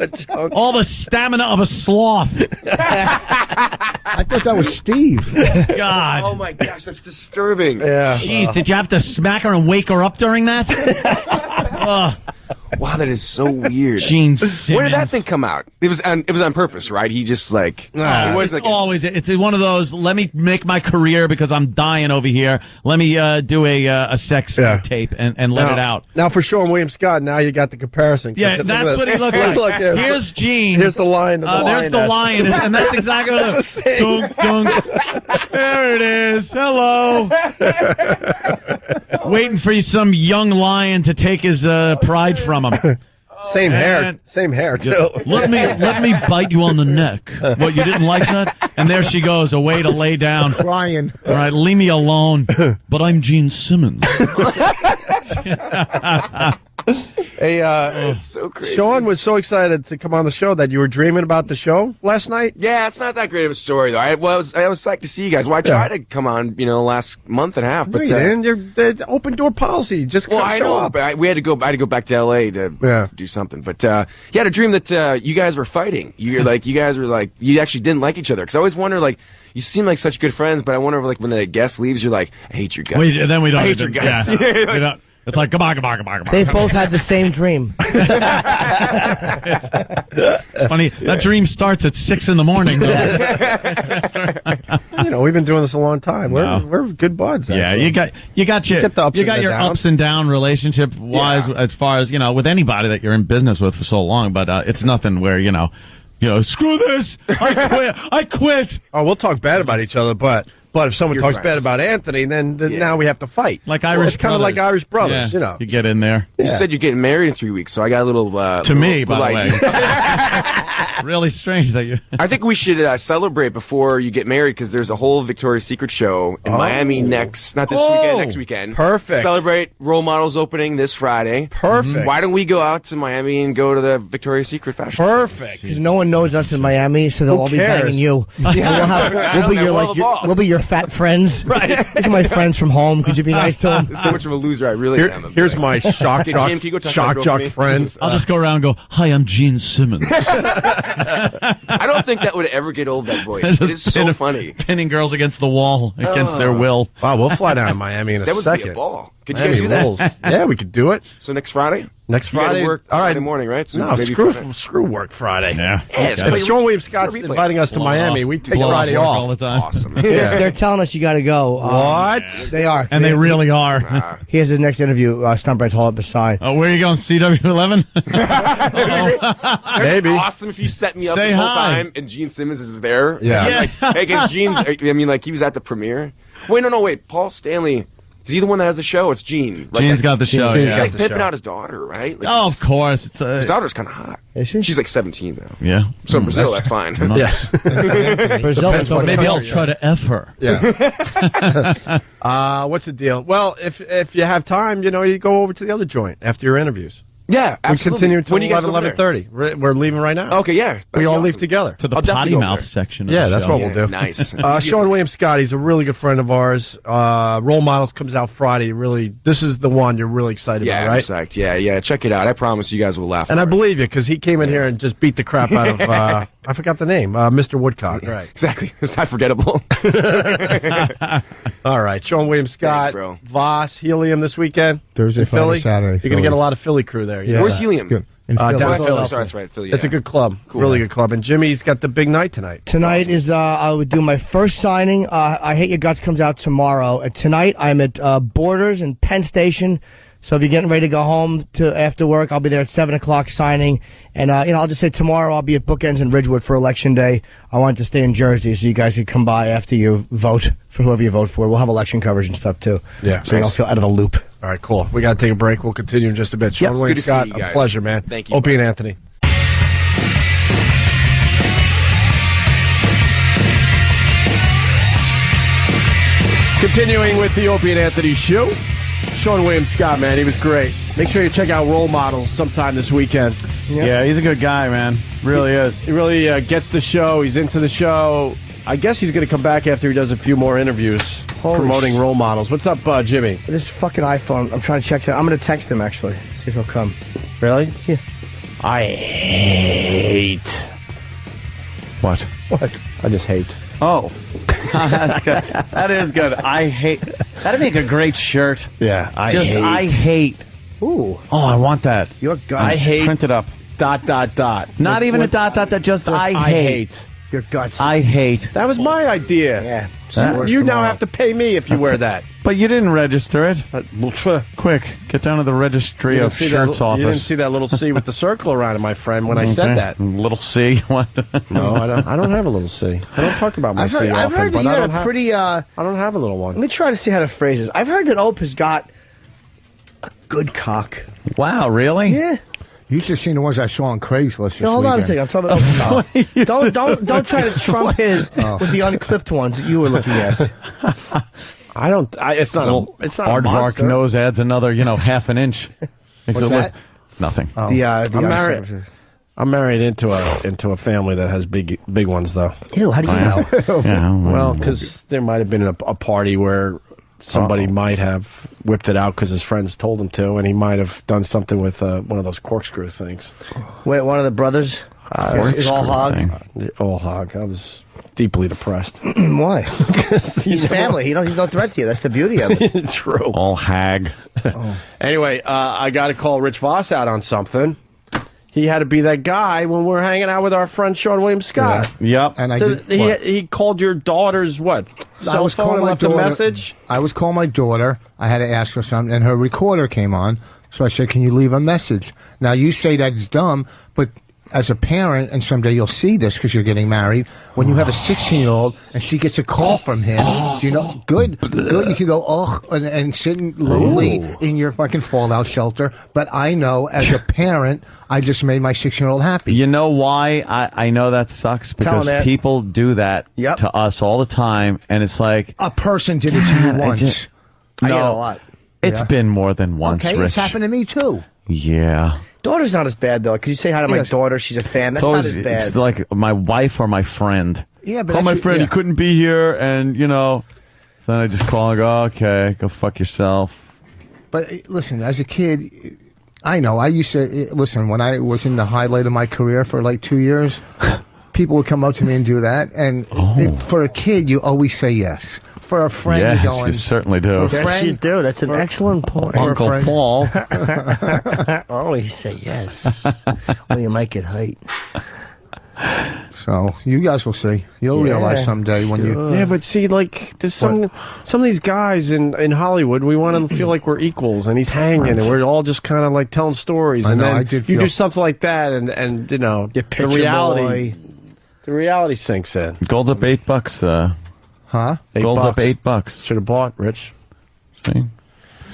All the stamina of a sloth. I thought that was Steve. God. Oh my gosh, that's disturbing. Yeah. Jeez, did you have to smack her and wake her up during that? Wow, that is so weird. Gene Simmons. Where did that thing come out? It was on purpose, right? He just it wasn't It's one of those, let me make my career because I'm dying over here. Let me do a sex tape and let it out. Now for Sean William Scott, now you got the comparison. Yeah, that's what he looks like. Look, here's Gene. Here's the lion. There's the lion, and that's exactly what it is. Dunk, dunk. There it is. Hello. Waiting for some young lion to take his pride from him. Same hair too. Let me bite you on the neck. What, you didn't like that? And there she goes, away to lay down. Crying. All right, leave me alone. But I'm Gene Simmons. Hey, It's so crazy. Sean was so excited to come on the show that you were dreaming about the show last night. Yeah, it's not that great of a story though. I was psyched to see you guys. Well, I tried to come on, last month and a half, but you're the open door policy. Just I show know, up. but I had to go back to LA to do something. But you had a dream that you guys were fighting. You guys were you actually didn't like each other. Because I always wonder you seem like such good friends, but I wonder if when the guest leaves, you're like, I hate your guts. Then we don't. I hate your guts. Yeah. We don't. It's like, come on. They both had the same dream. Funny, that dream starts at 6 in the morning, though. We've been doing this a long time. We're good buds. Yeah, actually. you got your ups and down relationship wise as far as with anybody that you're in business with for so long, but it's nothing where screw this, I quit. Oh, we'll talk bad about each other, but if someone talks bad about Anthony, then now we have to fight. Like Irish it's kind of like Irish brothers, You get in there. You said you're getting married in 3 weeks, so I got a little to me, by the way. Really strange that you. I think we should celebrate before you get married because there's a whole Victoria's Secret show in Miami next weekend. Perfect. Celebrate Role Models opening this Friday. Perfect. Why don't we go out to Miami and go to the Victoria's Secret fashion? Perfect. Because no one knows us in Miami, so they'll all be banging you. We'll be your fat friends. Right. These are my friends from home. Could you be nice to them? So much of a loser I really am. Here's my shock jock friends. I'll just go around and go, hi, I'm Gene Simmons. I don't think that would ever get old, that voice. It is so funny. Pinning girls against the wall against their will. Wow, we'll fly down to Miami in a second. That would be a ball. Could you Miami guys do that? rules. Yeah, we could do it. So next Friday? Next You gotta Friday? work All right. Friday morning, right? So No, maybe screw work Friday. Yeah. If Sean William Scott's inviting us to Miami, we take Friday off. all the time. Awesome. They're telling us you got to go. What? They are. And they really are. He has his next interview. Stuntbright's Hall up the sign. Oh, where are you going? CW11? Maybe. Awesome if you set me up Say this whole hi. time and Gene Simmons is there. Yeah. Hey, because he was at the premiere. Wait, Paul Stanley. Is he the one that has the show? It's Gene. Gene's got the show, He's yeah. pimping out his daughter, right? Of course. It's his daughter's kind of hot. Is she? She's like 17 now. Yeah. So in Brazil, that's fine. Yes. Brazil, Maybe I'll try to F her. Yeah. What's the deal? Well, if you have time, you go over to the other joint after your interviews. Yeah, absolutely. We continue until When do you guys 11:30. We're leaving right now. Okay, yeah. We all Awesome. leave together. To the I'll definitely potty go mouth there. section of Yeah, the that's show. what we'll do. Nice. Sean William Scott, he's a really good friend of ours. Role Models comes out Friday. This is the one you're really excited Yeah, about, right? I'm psyched. Yeah. Check it out. I promise you guys will laugh. And I believe you because he came in here and just beat the crap out of, I forgot the name, Mr. Woodcock. Right. Exactly. It's not forgettable. All right, Sean William Scott, Thanks, bro. Voss, Helium this weekend. Thursday, in Friday, Philly. Saturday, You're going to Philly. get a lot of Philly crew there. Yeah. Where's Helium? Good. In Down Philly. in That's Philly. Sorry, that's right. Philly. It's a good club. Cool. Really good club. And Jimmy's got the big night tonight. Tonight is I would do my first signing. I Hate Your Guts comes out tomorrow. And tonight I'm at Borders in Penn Station. So if you're getting ready to go home after work, I'll be there at 7 o'clock signing. And I'll just say tomorrow I'll be at Bookends in Ridgewood for Election Day. I wanted to stay in Jersey so you guys could come by after you vote for whoever you vote for. We'll have election coverage and stuff too. Yeah. So you don't feel out of the loop. All right, cool. We got to take a break. We'll continue in just a bit. Sean William Good to Scott, see you a guys. pleasure, man. Thank you. Opie and Anthony. Continuing with the Opie and Anthony show. Sean William Scott, man, he was great. Make sure you check out Role Models sometime this weekend. Yeah, he's a good guy, man. Really is. He really gets the show. He's into the show. I guess he's going to come back after he does a few more interviews promoting Role Models. What's up, Jimmy? This fucking iPhone, I'm trying to check something. I'm going to text him, actually. See if he'll come. Really? Yeah. I hate. What? What? I just hate. Oh. That's good. That is good. I hate. That'd make a great shirt. Yeah, I hate. Ooh. Oh, I want that. Your guts. I hate. Print it up. ... Not even a ... Just I hate. Your guts. I hate. That was my idea. Yeah. You now have to pay me if you wear that. But you didn't register it. Quick, get down to the registry of shirts office. You didn't see that little C with the circle around it, my friend, when I said that. Little C? What? No, I don't have a little C. I don't talk about my C often. I've heard that you had a pretty... I don't have a little one. Let me try to see how to phrase this. I've heard that Ope has got a good cock. Wow, really? Yeah. You should have seen the ones I saw on Craigslist this Hold on a weekend. second. I'm talking about don't try to trump his with the unclipped ones that you were looking at. It's not Aardvark nose adds another, half an inch. Makes What's it look that? nothing. Oh. I'm married into a family that has big ones though. Ew, how do you know? Yeah, Well, because there might have been a party where somebody might have whipped it out because his friends told him to, and he might have done something with one of those corkscrew things. Wait, one of the brothers is all hog? All hog. I was deeply depressed. Why? He's family. He's no threat to you. That's the beauty of it. True. All hag. Anyway, I got to call Rich Voss out on something. He had to be that guy when we were hanging out with our friend Sean William Scott. Yeah. Yep. And So he called your daughter's what? Cell phone and left a message? I was calling my daughter. I had to ask her something, and her recorder came on. So I said, can you leave a message? Now, you say that's dumb, but as a parent, and someday you'll see this because you're getting married, when you have a 16-year-old and she gets a call from him, good, you can go, and sit lonely in your fucking fallout shelter. But I know, as a parent, I just made my 16-year-old happy. You know why I know that sucks? Because people do that to us all the time, and it's like... A person did it to you once. I get it a lot. It's been more than once, Okay, Rich. it's happened to me, too. Yeah. Daughter's not as bad, though. Could you say hi to my daughter? She's a fan. That's not as bad. It's like my wife or my friend. Yeah, but call my that's- friend. yeah. He couldn't be here, and so then I just call and go, okay, go fuck yourself. But listen, as a kid, I know. I used to listen when I was in the highlight of my career for like 2 years. People would come up to me and do that, and for a kid, you always say yes. For a friend, Yes, you're going, you certainly do. Yes, you do. That's an excellent point. Uncle Paul. Always say yes. Or you might get hate. So you guys will see. You'll realize someday when you. Yeah, but see, like, there's some of these guys in Hollywood, we want to feel like we're equals, and he's hanging, and we're all just kind of like telling stories, I and know, then I did you feel- do something like that, and the picture reality, boy. the reality sinks in. Gold's up $8. Huh? Gold's up $8. Should have bought, Rich. See?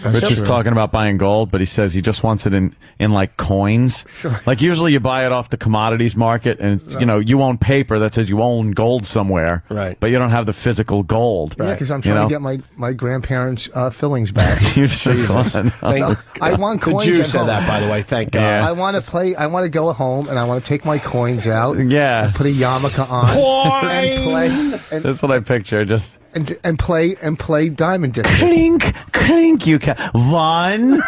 Rich is talking about buying gold, but he says he just wants it in like coins. Sure. Like usually you buy it off the commodities market, and it's, you own paper that says you own gold somewhere, right? But you don't have the physical gold. Yeah, because I'm trying to get my grandparents' fillings back. You just want I want coins. The Jew at said home. that, by the way. Thank God. Yeah. I want to play. I want to go home and I want to take my coins out. Yeah. And put a yarmulke on and play. That's what I picture. Just and play diamond disc. clink, clink. You can 1,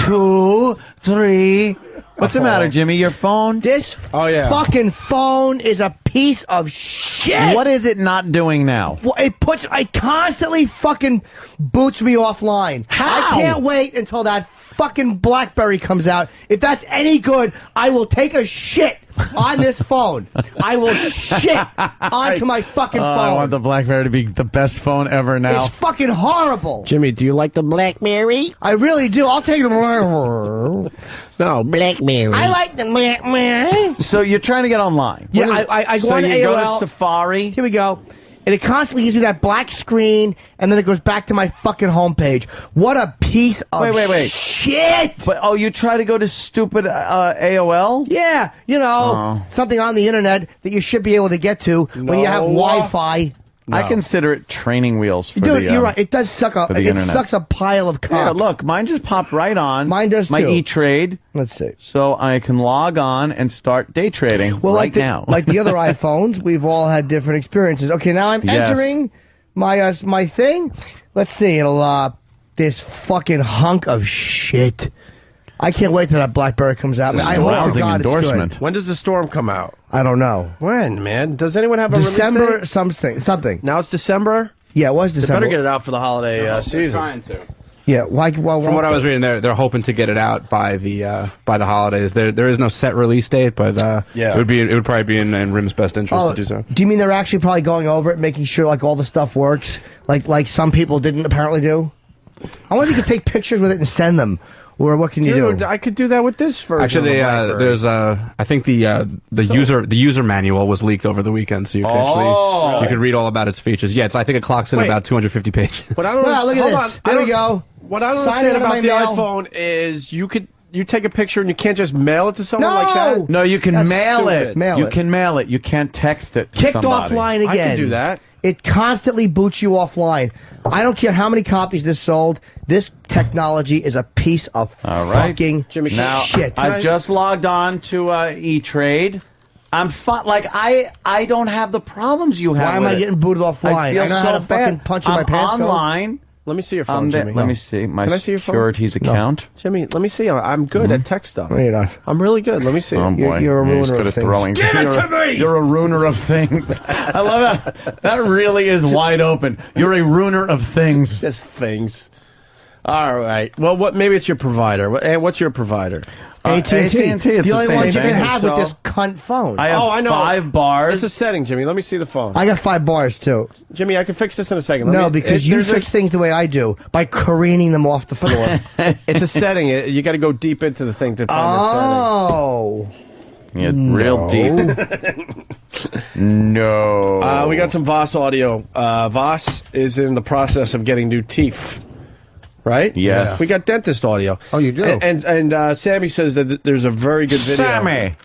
2, 3. What's the matter, Jimmy? Your phone? This fucking phone is a piece of shit. What is it not doing now? Well, it constantly fucking boots me offline. How? I can't wait until that fucking BlackBerry comes out. If that's any good, I will take a shit on this phone. I will shit onto my fucking phone. I want the BlackBerry to be the best phone ever now. It's fucking horrible. Jimmy, do you like the BlackBerry? I really do. I'll take the BlackBerry. No, BlackBerry. I like the BlackBerry. So you're trying to get online? Yeah, I go so on you AOL. go to Safari. Here we go. And it constantly gives me that black screen, and then it goes back to my fucking homepage. What a piece of shit! But you try to go to stupid AOL? Yeah, something on the internet that you should be able to get to when you have Wi-Fi. I consider it training wheels for Dude, the, you're right. It does suck up. for the It internet. sucks a pile of cock. Yeah, look, mine just popped right on. Mine does my too. E-Trade. Let's see. So I can log on and start day trading now. Like the other iPhones, we've all had different experiences. Okay, now I'm Yes. entering my my thing. Let's see. It'll this fucking hunk of shit. I can't wait till that BlackBerry comes out. I hope to Rousing God endorsement. it's When does the storm come out? good. I don't know. When, man? Does anyone have a December release date? something. Now it's December? Yeah, it was They December. better get it out for the holiday season. Trying to. Yeah, why? Well, From what I was reading, they're hoping to get it out by the holidays. There is no set release date, but it would probably be in RIM's best interest to do so. Do you mean they're actually probably going over it, making sure like all the stuff works, like some people didn't apparently do? I wonder if you could take pictures with it and send them. Or what can you Dude, do? I could do that with this version. Actually, of the there's I think the user manual was leaked over the weekend, so you can actually you can read all about its features. Yeah, I think it clocks in about 250 pages. But I don't. Well, look at hold this. on. There we go. What I don't Sign understand into about my the mail. iPhone is you You take a picture and you can't just mail it to someone like that? No, you can That's mail it. stupid. You can mail it. You can't text it to Kicked somebody. offline again. I can do that. It constantly boots you offline. I don't care how many copies this sold. This technology is a piece of fucking shit. I've just logged on to E-Trade. I'm like I don't have the problems you have. Why am with I it. getting booted offline? I feel I know so how to bad. fucking punch in my I'm pants. online. Let me see your phone, Jimmy. Let me see my Can I see your phone? securities account. Jimmy, let me see. I'm good at tech stuff. No, you're not. I'm really good. Let me see. Oh boy, You're a He's ruiner good of at things. throwing. Give it to me! You're a ruiner of things. I love that. That really is wide open. You're a ruiner of things. Just things. All right. Well, maybe it's your provider. What's your provider? AT&T. It's the only same ones you thing. can have with this cunt phone. I have I know. 5 bars. It's a setting, Jimmy. Let me see the phone. I got 5 bars too. Jimmy, I can fix this in a second. No, because you fix things the way I do by careening them off the floor. It's a setting. You got to go deep into the thing to find Oh. Yeah, real deep. No. We got some Voss audio. Voss is in the process of getting new teeth. Right? Yes. Yeah. We got dentist audio. Oh, you do? And Sammy says that there's a very good video. Sammy.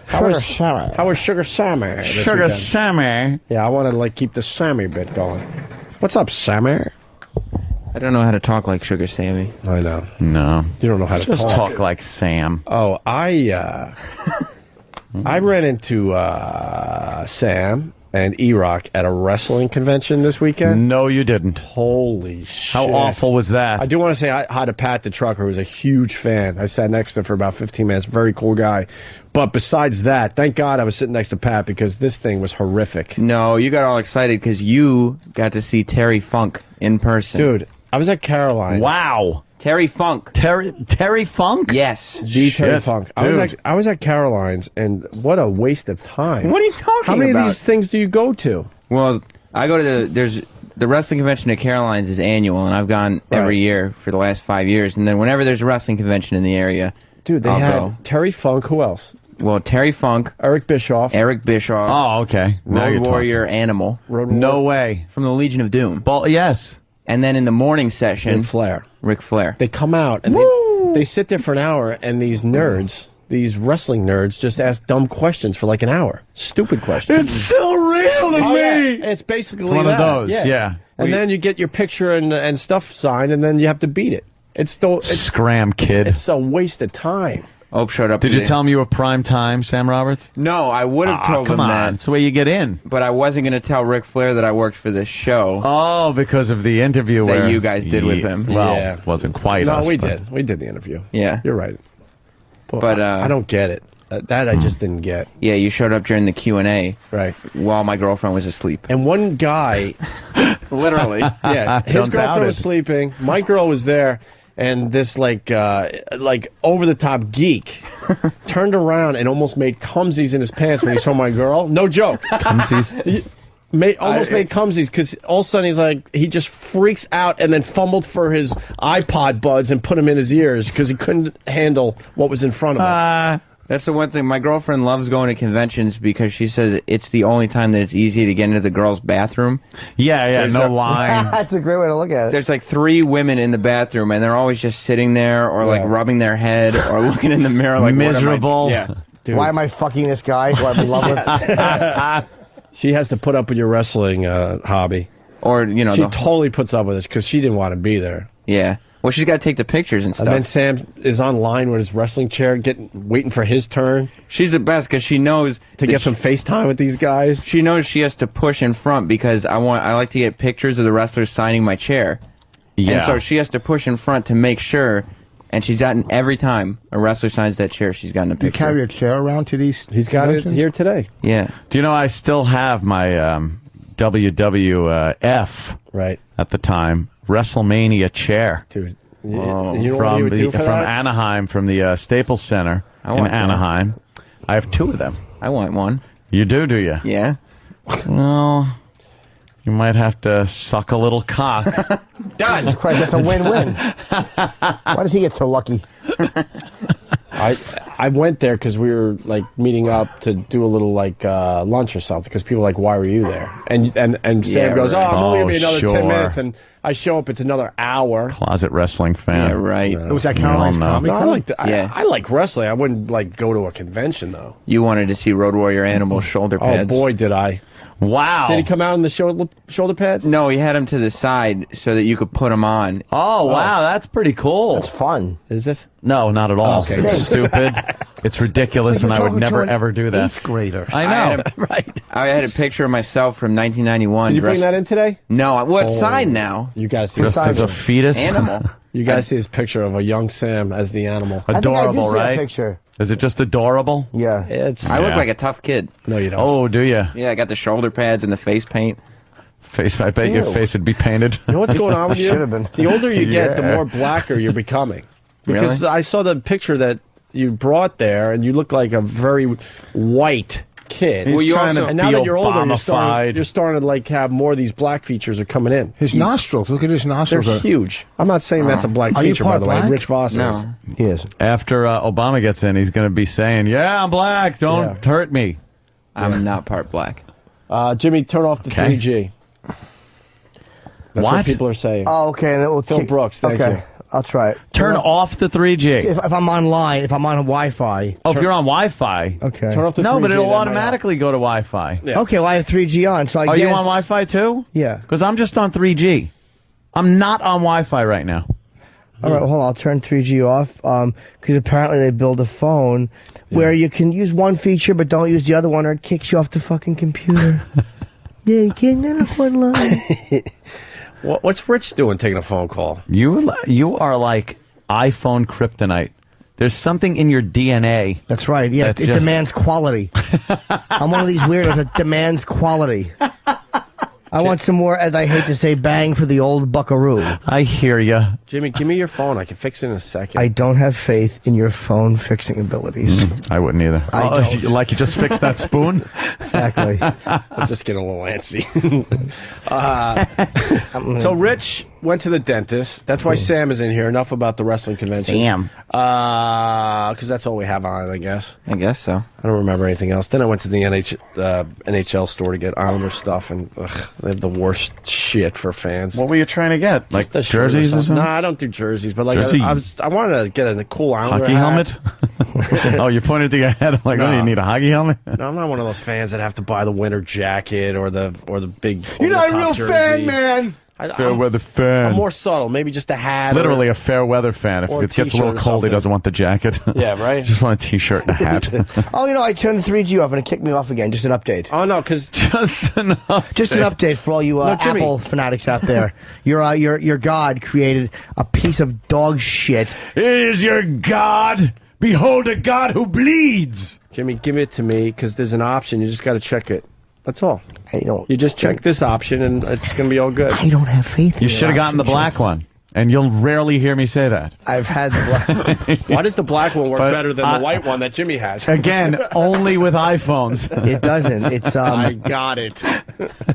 How was Sugar Sammy? this Sugar weekend? Sammy. Yeah, I want to keep the Sammy bit going. What's up, Sammy? I don't know how to talk like Sugar Sammy. I know. No. You don't know how to Just talk like Sam. Oh, I ran into Sam and E-Rock at a wrestling convention this weekend. No, you didn't. Holy shit. How awful was that? I do want to say hi to Pat the trucker, who's a huge fan. I sat next to him for about 15 minutes. Very cool guy. But besides that, thank God I was sitting next to Pat because this thing was horrific. No, you got all excited because you got to see Terry Funk in person. Dude, I was at Caroline's. Wow. Terry Funk. Terry Funk? Yes. The Terry Funk. I Dude. was at Caroline's, and what a waste of time. What are you talking about? How many of these things do you go to? Well, I go to the wrestling convention at Caroline's is annual, and I've gone every year for the last 5 years. And then whenever there's a wrestling convention in the area, dude, they I'll had go. Terry Funk. Who else? Well, Terry Funk, Eric Bischoff. Oh, okay. Now Road you're Warrior Animal. No way. From the Legion of Doom. Yes. And then in the morning session, Ric Flair. They come out and they sit there for an hour, and these nerds, these wrestling nerds, just ask dumb questions for like an hour. Stupid questions. It's so real to me. Yeah. It's basically It's one of that. those, yeah. And then you get your picture and stuff signed, and then you have to beat it. It's Scram, kid. It's a waste of time. Ope showed up. Did you tell him you were prime time, Sam Roberts? No, I would have told come him on. that. It's the way you get in. But I wasn't going to tell Ric Flair that I worked for this show. Oh, because of the interview that where you guys did with him. Well, Yeah. it wasn't quite No, us. we but- did. We did the interview. Yeah. You're right. But I don't get it. That I just didn't get. Yeah, you showed up during the Q&A. Right. While my girlfriend was asleep. And one guy, literally, yeah, his Don't doubt girlfriend it. was sleeping. My girl was there, and this like over the top geek turned around and almost made cumsies in his pants when he saw my girl. No joke. Cumsies? Almost made cumsies because all of a sudden he just freaks out and then fumbled for his iPod buds and put them in his ears because he couldn't handle what was in front of him. That's the one thing. My girlfriend loves going to conventions because she says it's the only time that it's easy to get into the girls' bathroom. Yeah, no line. That's a great way to look at it. There's like 3 women in the bathroom, and they're always just sitting there or like rubbing their head or looking in the mirror like, miserable. What am I? Yeah. Why am I fucking this guy who I'm in love with? She has to put up with your wrestling hobby. Or, you know. She totally puts up with it because she didn't want to be there. Yeah. Well, she's got to take the pictures and stuff. And then Sam is online with his wrestling chair, waiting for his turn. She's the best because she knows to get some FaceTime with these guys. She knows she has to push in front because I like to get pictures of the wrestlers signing my chair. Yeah. And so she has to push in front to make sure. And she's gotten every time a wrestler signs that chair, she's gotten a picture. You carry a chair around to these? He's got it here today. Yeah. Do you know I still have my WWF at the time WrestleMania chair, dude? Oh. You know what he would do for from that? Anaheim, from the Staples Center in Anaheim. I have 2 of them. I want one. You do you? Yeah. Well, you might have to suck a little cock. Jesus Christ, that's a win-win. Why does he get so lucky? I went there because we were like meeting up to do a little like lunch or something. Because people were like, why were you there? And Sam goes, I'm only gonna be another 10 minutes, and I show up. It's another hour. Closet wrestling fan. Yeah, right. No. Was that Caroline's Comic Con? I like wrestling. I wouldn't like go to a convention though. You wanted to see Road Warrior Animal shoulder pads. Oh boy, did I! Wow. Did he come out in the shoulder pads? No, he had them to the side so that you could put them on. Oh, wow, that's pretty cool. That's fun. Is this? No, not at all. Okay. It's stupid. It's ridiculous, and I would never, ever do that. 8th grader. I know. I had a picture of myself from 1991. Did you bring that in today? No. Well, it's signed now. You guys see Just as a fetus? Animal. You guys see this picture of a young Sam as the animal. Adorable, right? Picture. Is it just adorable? Yeah. I look like a tough kid. No, you don't. Oh, do you? Yeah, I got the shoulder pads and the face paint. I bet your face would be painted. You know what's going on with you? Should have been. The older you get, the more blacker you're becoming. Because I saw the picture that you brought there, and you look like a very white kid. He's trying to and now that be you're older, Obama-fied. you're starting to like have more of these black features are coming in. His nostrils. Look at his nostrils. They're huge. I'm not saying that's a black Are you feature, by part the way. black? Rich Voss is. No. He is. After Obama gets in, he's going to be saying, yeah, I'm black. Don't hurt me. I'm not part black. Jimmy, turn off the 3G. That's what people are saying. Oh, okay. And then we'll Phil Brooks, thank you. I'll try it. Turn off the 3G. If I'm online, if I'm on Wi-Fi. Oh, if you're on Wi-Fi. Okay. Turn off the 3G. No, but it'll that might automatically go to Wi-Fi. Yeah. Okay, well, I have 3G on, so I Are guess... you on Wi-Fi too? Yeah. Because I'm just on 3G. I'm not on Wi-Fi right now. All right, well, hold on. I'll turn 3G off because apparently they build a phone where you can use one feature but don't use the other one or it kicks you off the fucking computer. Yeah, you can't get off one line. What's Rich doing taking a phone call? You are like iPhone kryptonite. There's something in your DNA. That's right. Yeah, it demands quality. I'm one of these weirdos that demands quality. I want some more, as I hate to say, bang for the old buckaroo. I hear you. Jimmy, give me your phone. I can fix it in a second. I don't have faith in your phone fixing abilities. I wouldn't either. I don't. Like you just fixed that spoon? Exactly. Let's just get a little antsy. So Rich went to the dentist. That's why Sam is in here. Enough about the wrestling convention. Sam. Because that's all we have on it, I guess. I guess so. I don't remember anything else. Then I went to the NHL store to get Islander stuff, and they have the worst shit for fans. What were you trying to get? Like the jerseys or something? No, I don't do jerseys, but like Jersey. I wanted to get a cool Islander Hockey hat. helmet? Oh, you pointed to your head. I'm like, No. oh, you need a hockey helmet? No, I'm not one of those fans that have to buy the winter jacket or the big. You're not a real over-the-top fan, jersey. man. Fair weather fan. I'm more subtle. Maybe just a hat. Literally a fair weather fan. If or a it gets a little t-shirt or cold, he something. doesn't want the jacket. Yeah, right? Just want a t-shirt and a hat. Oh, I turned the 3G off and it kicked me off again. Just an update. Oh no, because just an update for all you Jimmy. Apple fanatics out there. Your God created a piece of dog shit. It is your God. Behold a God who bleeds. Jimmy, give it to me because there's an option. You just got to check it. That's all. I don't. You just check this option and it's going to be all good. I don't have faith in You your should have gotten the option black check. one. And you'll rarely hear me say that. I've had the black. Why does the black one work But better than the white one that Jimmy has? Again, only with iPhones. It doesn't. It's I got it.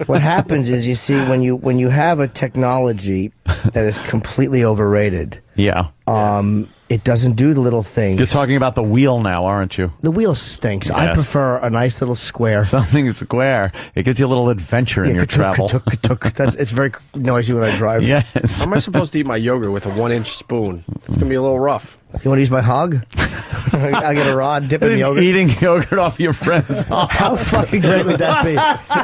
what happens is you see when you have a technology that is completely overrated. Yeah. It doesn't do the little things. You're talking about the wheel now, aren't you? The wheel stinks. I Yes. prefer a nice little square. Something square. It gives you a little adventure in your travel. It's very noisy when I drive. Yes. How am I supposed to eat my yogurt with a 1-inch spoon? It's going to be a little rough. You want to use my hog? I'll get a rod, dip it in yogurt. Eating yogurt off your friend's hog. How fucking great would that be?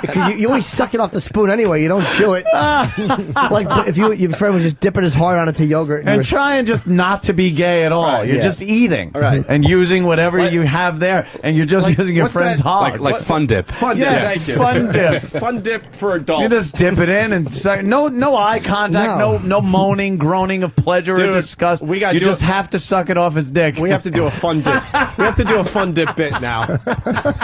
Because you always suck it off the spoon anyway. You don't chew it. Like if your friend was just dipping his heart on it to yogurt. And trying just not to be gay at all. Right, You're yeah. just eating. Right. And using whatever you have there. And you're just using your what's friend's that? hog. Like fun dip. Fun dip. Yeah, Thank you. fun dip. Fun dip for adults. You just dip it in and suck. No eye contact. No moaning, groaning of pleasure or Dude, disgust. we gotta you do just have to suck it off his dick. We have to do a fun dip. We have to do a fun dip bit now.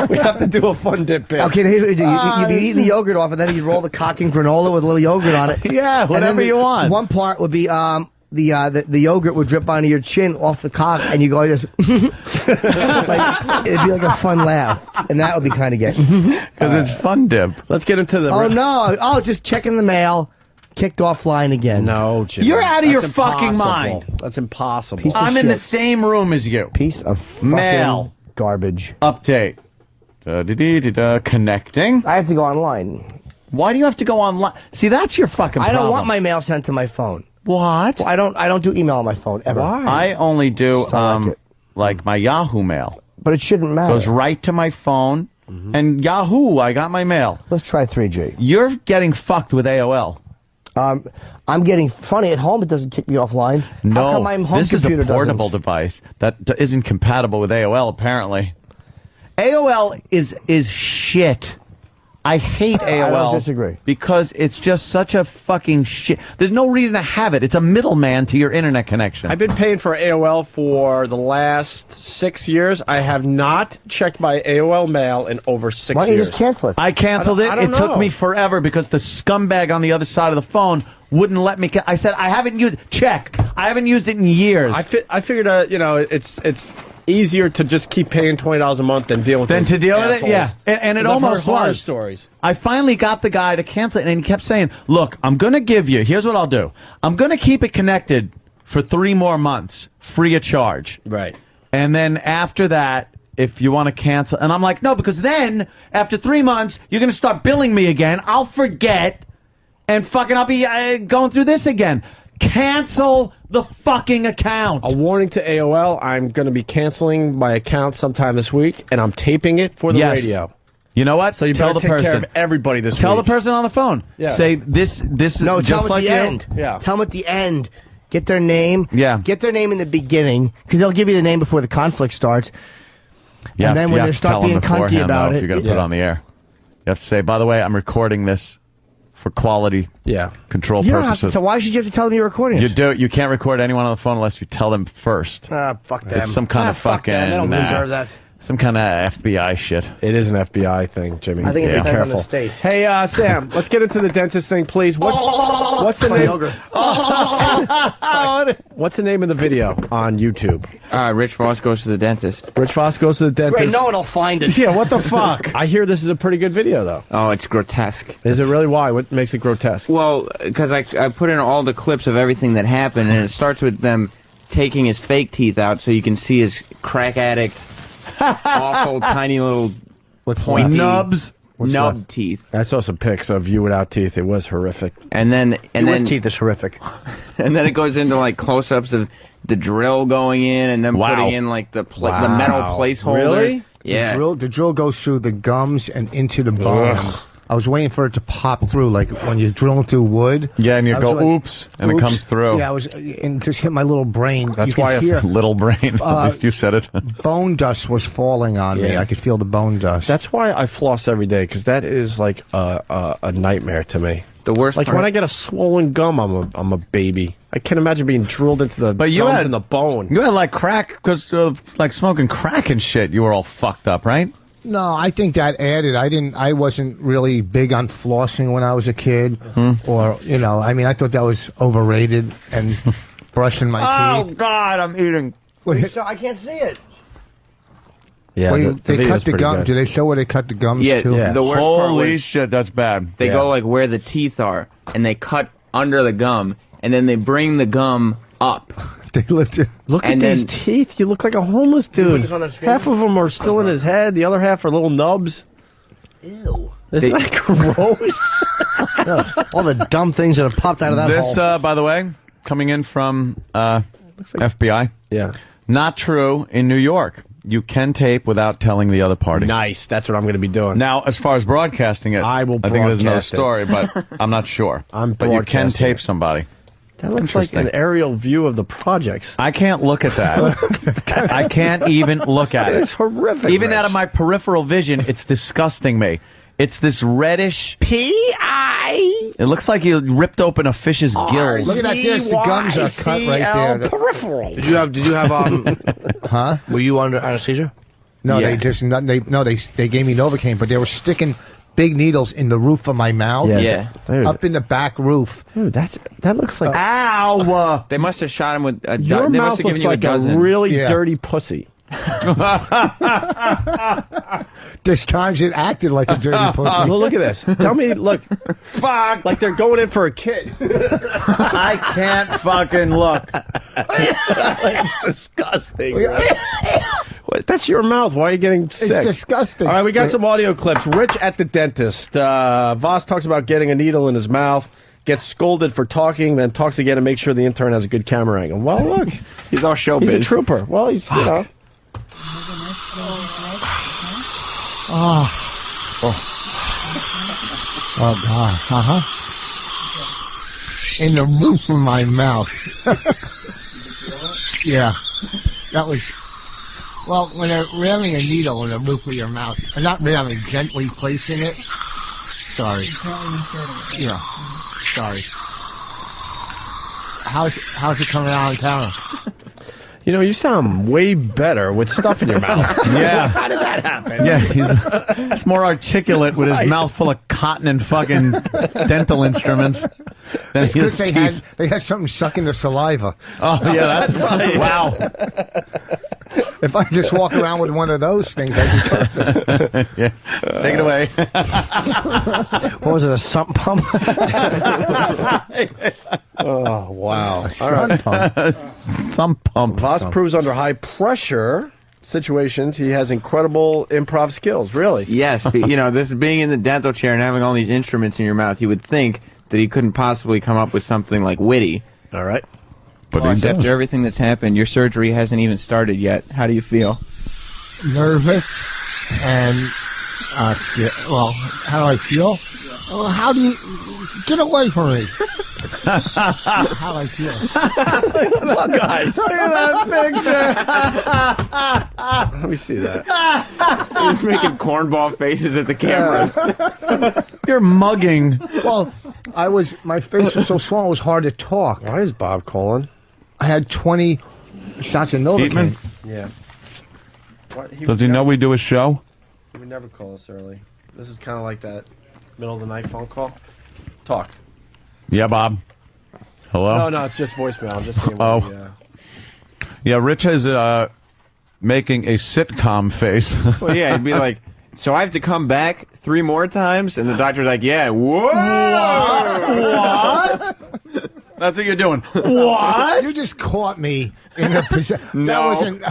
We have to do a fun dip bit. Okay, here's what you do. You'd be eating the yogurt off, and then you roll the cocking granola with a little yogurt on it. Yeah, And whatever then you want. One part would be the yogurt would drip onto your chin off the cock, and you go like this. Like, it'd be like a fun laugh, and that would be kind of gay. Because it's fun dip. Let's get into the. Oh no! Oh, just checking the mail. kicked offline again. No, Jimmy. You're out of your That's fucking impossible. mind. That's impossible. I'm in the same room as you. Piece of fucking Mail. garbage. Update. Connecting. I have to go online. Why do you have to go online? See, that's your fucking problem. I don't want my mail sent to my phone. What? Well, I don't do email on my phone ever. Why? I only do like my Yahoo mail. But it shouldn't matter. Goes right to my phone. And Yahoo, I got my mail. Let's try 3G. You're getting fucked with AOL. I'm getting funny at home. It doesn't kick me offline. No, How come my home this is computer a portable doesn't? device that isn't compatible with AOL, apparently. AOL is shit. I hate AOL. I don't disagree. Because it's just such a fucking shit. There's no reason to have it. It's a middleman to your internet connection. I've been paying for AOL for the last 6 years. I have not checked my AOL mail in over 6 years. Why don't you just cancel it? I canceled it. I don't It took know. me forever because the scumbag on the other side of the phone wouldn't let me. I said, I haven't used check. I haven't used it in years. I figured, it's easier to just keep paying $20 a month than deal with Than those to deal with it, assholes. yeah. And it 'Cause I've almost heard horror was. stories. I finally got the guy to cancel it, and he kept saying, look, I'm going to give you, here's what I'll do. I'm going to keep it connected for 3 more months, free of charge. Right. And then after that, if you want to cancel, and I'm like, no, because then, after 3 months, you're going to start billing me again. I'll forget, and fucking I'll be going through this again. Cancel the fucking account. A warning to AOL, I'm going to be canceling my account sometime this week, and I'm taping it for the radio. You know what? So you tell better the take person. care of everybody this Tell week. the person on the phone. Yeah. Say this No, is tell just them like at the you. end. Yeah. Tell them at the end. Get their name. Yeah. Get their name in the beginning, because they'll give you the name before the conflict starts. Yeah, And then when you they have to start tell them being cunty beforehand, about though, it, if you're going to put it on the air. You have to say, by the way, I'm recording this for quality control You don't have purposes. to, so why should you have to tell them you're recording You it? do. You can't record anyone on the phone unless you tell them first. Fuck them. It's some kind of fuck fucking. them. They don't deserve that. Some kind of FBI shit. It is an FBI thing, Jimmy. I think it Be depends on careful. the state. Hey, Sam, let's get into the dentist thing, please. What's the name? What's the name of the video on YouTube? Rich Voss goes to the dentist. Rich Voss goes to the dentist. Great, no one will find it. Yeah, what the fuck? I hear this is a pretty good video, though. Oh, it's grotesque. Is it really? Why? What makes it grotesque? Well, because I put in all the clips of everything that happened, and it starts with them taking his fake teeth out so you can see his crack addict, awful, tiny little pointy nubs. Nub teeth. I saw some pics of you without teeth. It was horrific. And then teeth is horrific. And then it goes into like close-ups of the drill going in, and then putting in like the metal placeholder. Really? Yeah. The drill goes through the gums and into the bone. I was waiting for it to pop through, like when you're drilling through wood. Yeah, and you I go, was like, oops, and it comes through. Yeah, and just hit my little brain. That's You could why hear a little brain. At least you said it. bone dust was falling on me. Yeah. I could feel the bone dust. That's why I floss every day, because that is like a nightmare to me. The worst Like part, when I get a swollen gum, I'm a baby. I can't imagine being drilled into the gums and the bone. You had like crack because of like smoking crack and shit. You were all fucked up, right? No, I think that added. I wasn't really big on flossing when I was a kid, or I mean, I thought that was overrated. And brushing my teeth. God, I'm eating. So I can't see it. Yeah, Well, they video's cut the pretty gum. good. Do they show where they cut the gums Yeah, too? the worst part Holy was shit, that's bad. they go like where the teeth are, and they cut under the gum, and then they bring the gum up. They lift it. Look at And these then- teeth. You look like a homeless dude. this on the screen? Half of them are still in his head. The other half are little nubs. Ew. Isn't that gross? All the dumb things that have popped out of that This, hole. by the way, coming in from FBI. Yeah. Not true in New York. You can tape without telling the other party. Nice. That's what I'm going to be doing. Now, as far as broadcasting it, I will think there's another broadcast it. story, but I'm not sure. But you can broadcasting tape it. somebody. That looks like an aerial view of the projects. I can't look at that. I can't even look at it. It's horrific. Even Rich. out of my peripheral vision, it's disgusting me. It's this reddish. P.I. It looks like you ripped open a fish's gills. Look at that disc. The gums are cut right there. Peripheral. Did you have Huh? Were you under anesthesia? No, Yeah. they gave me Novocaine, but they were sticking big needles in the roof of my mouth. Yeah. Dude, Up in the back roof. dude, that looks like Ow! They must have shot him with a your they mouth must have given looks you like a dozen. really Yeah. dirty pussy. There's times it acted like a dirty pussy. Well, look at this. Tell me, look, fuck, like they're going in for a kid. I can't fucking look. It's disgusting. What? That's your mouth. Why are you getting sick? It's disgusting. All right, we got some audio clips. Rich at the dentist. Voss talks about getting a needle in his mouth, gets scolded for talking, then talks again to make sure the intern has a good camera angle. Well, look. He's all showbiz. He's a trooper. Well, he's, you know. Oh, God. Uh-huh. In the roof of my mouth. Yeah. That was... Well, when they're ramming a needle in the roof of your mouth, not ramming, gently placing it. Sorry. Yeah. Sorry. How's it coming out on camera? You know, you sound way better with stuff in your mouth. Yeah. How did that happen? Yeah, he's more articulate with his mouth full of cotton and fucking dental instruments than It's his because teeth. they had something sucking the saliva. Oh, yeah, that's right. Wow. If I just walk around with one of those things, I'd be perfect. Yeah. Take it away. What was it, a sump pump? Oh, wow. All right. Some pump. Voss proves under high pressure situations he has incredible improv skills, really. Yes, but, you know, this being in the dental chair and having all these instruments in your mouth, you would think that he couldn't possibly come up with something like witty. All right. But after everything that's happened, your surgery hasn't even started yet. How do you feel? Nervous and well, how do I feel? Well, how do you get away from me? How do I feel? Look, guys. Look at that picture. Let me see that. He's making cornball faces at the cameras. You're mugging. Well, my face was so swollen it was hard to talk. Why is Bob calling? I had 20 shots of Novocaine. Yeah. Does he know we do a show? He would never call us early. This is kind of like that middle of the night phone call. Talk. Yeah, Bob. Hello? No, it's just voicemail. I'm just saying. Yeah, Rich is making a sitcom face. Well, yeah, he'd be like, so I have to come back 3 more times? And the doctor's like, yeah, whoa! What? That's what you're doing. What? You just caught me in a position. No. That wasn't.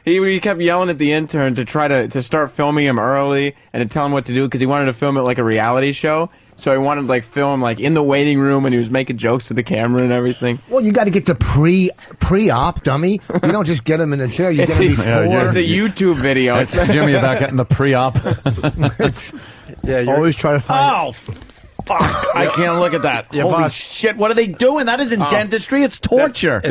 He kept yelling at the intern to try to start filming him early and to tell him what to do because he wanted to film it like a reality show. So he wanted to like film like in the waiting room and he was making jokes to the camera and everything. Well, you got to get the pre-op, dummy. You don't just get him in a chair. You get him before. It's a YouTube video. It's Jimmy about getting the pre-op. You're always try to find. Oh, fuck! I can't look at that. Yeah, Holy Boss. shit! What are they doing? That isn't dentistry. It's torture.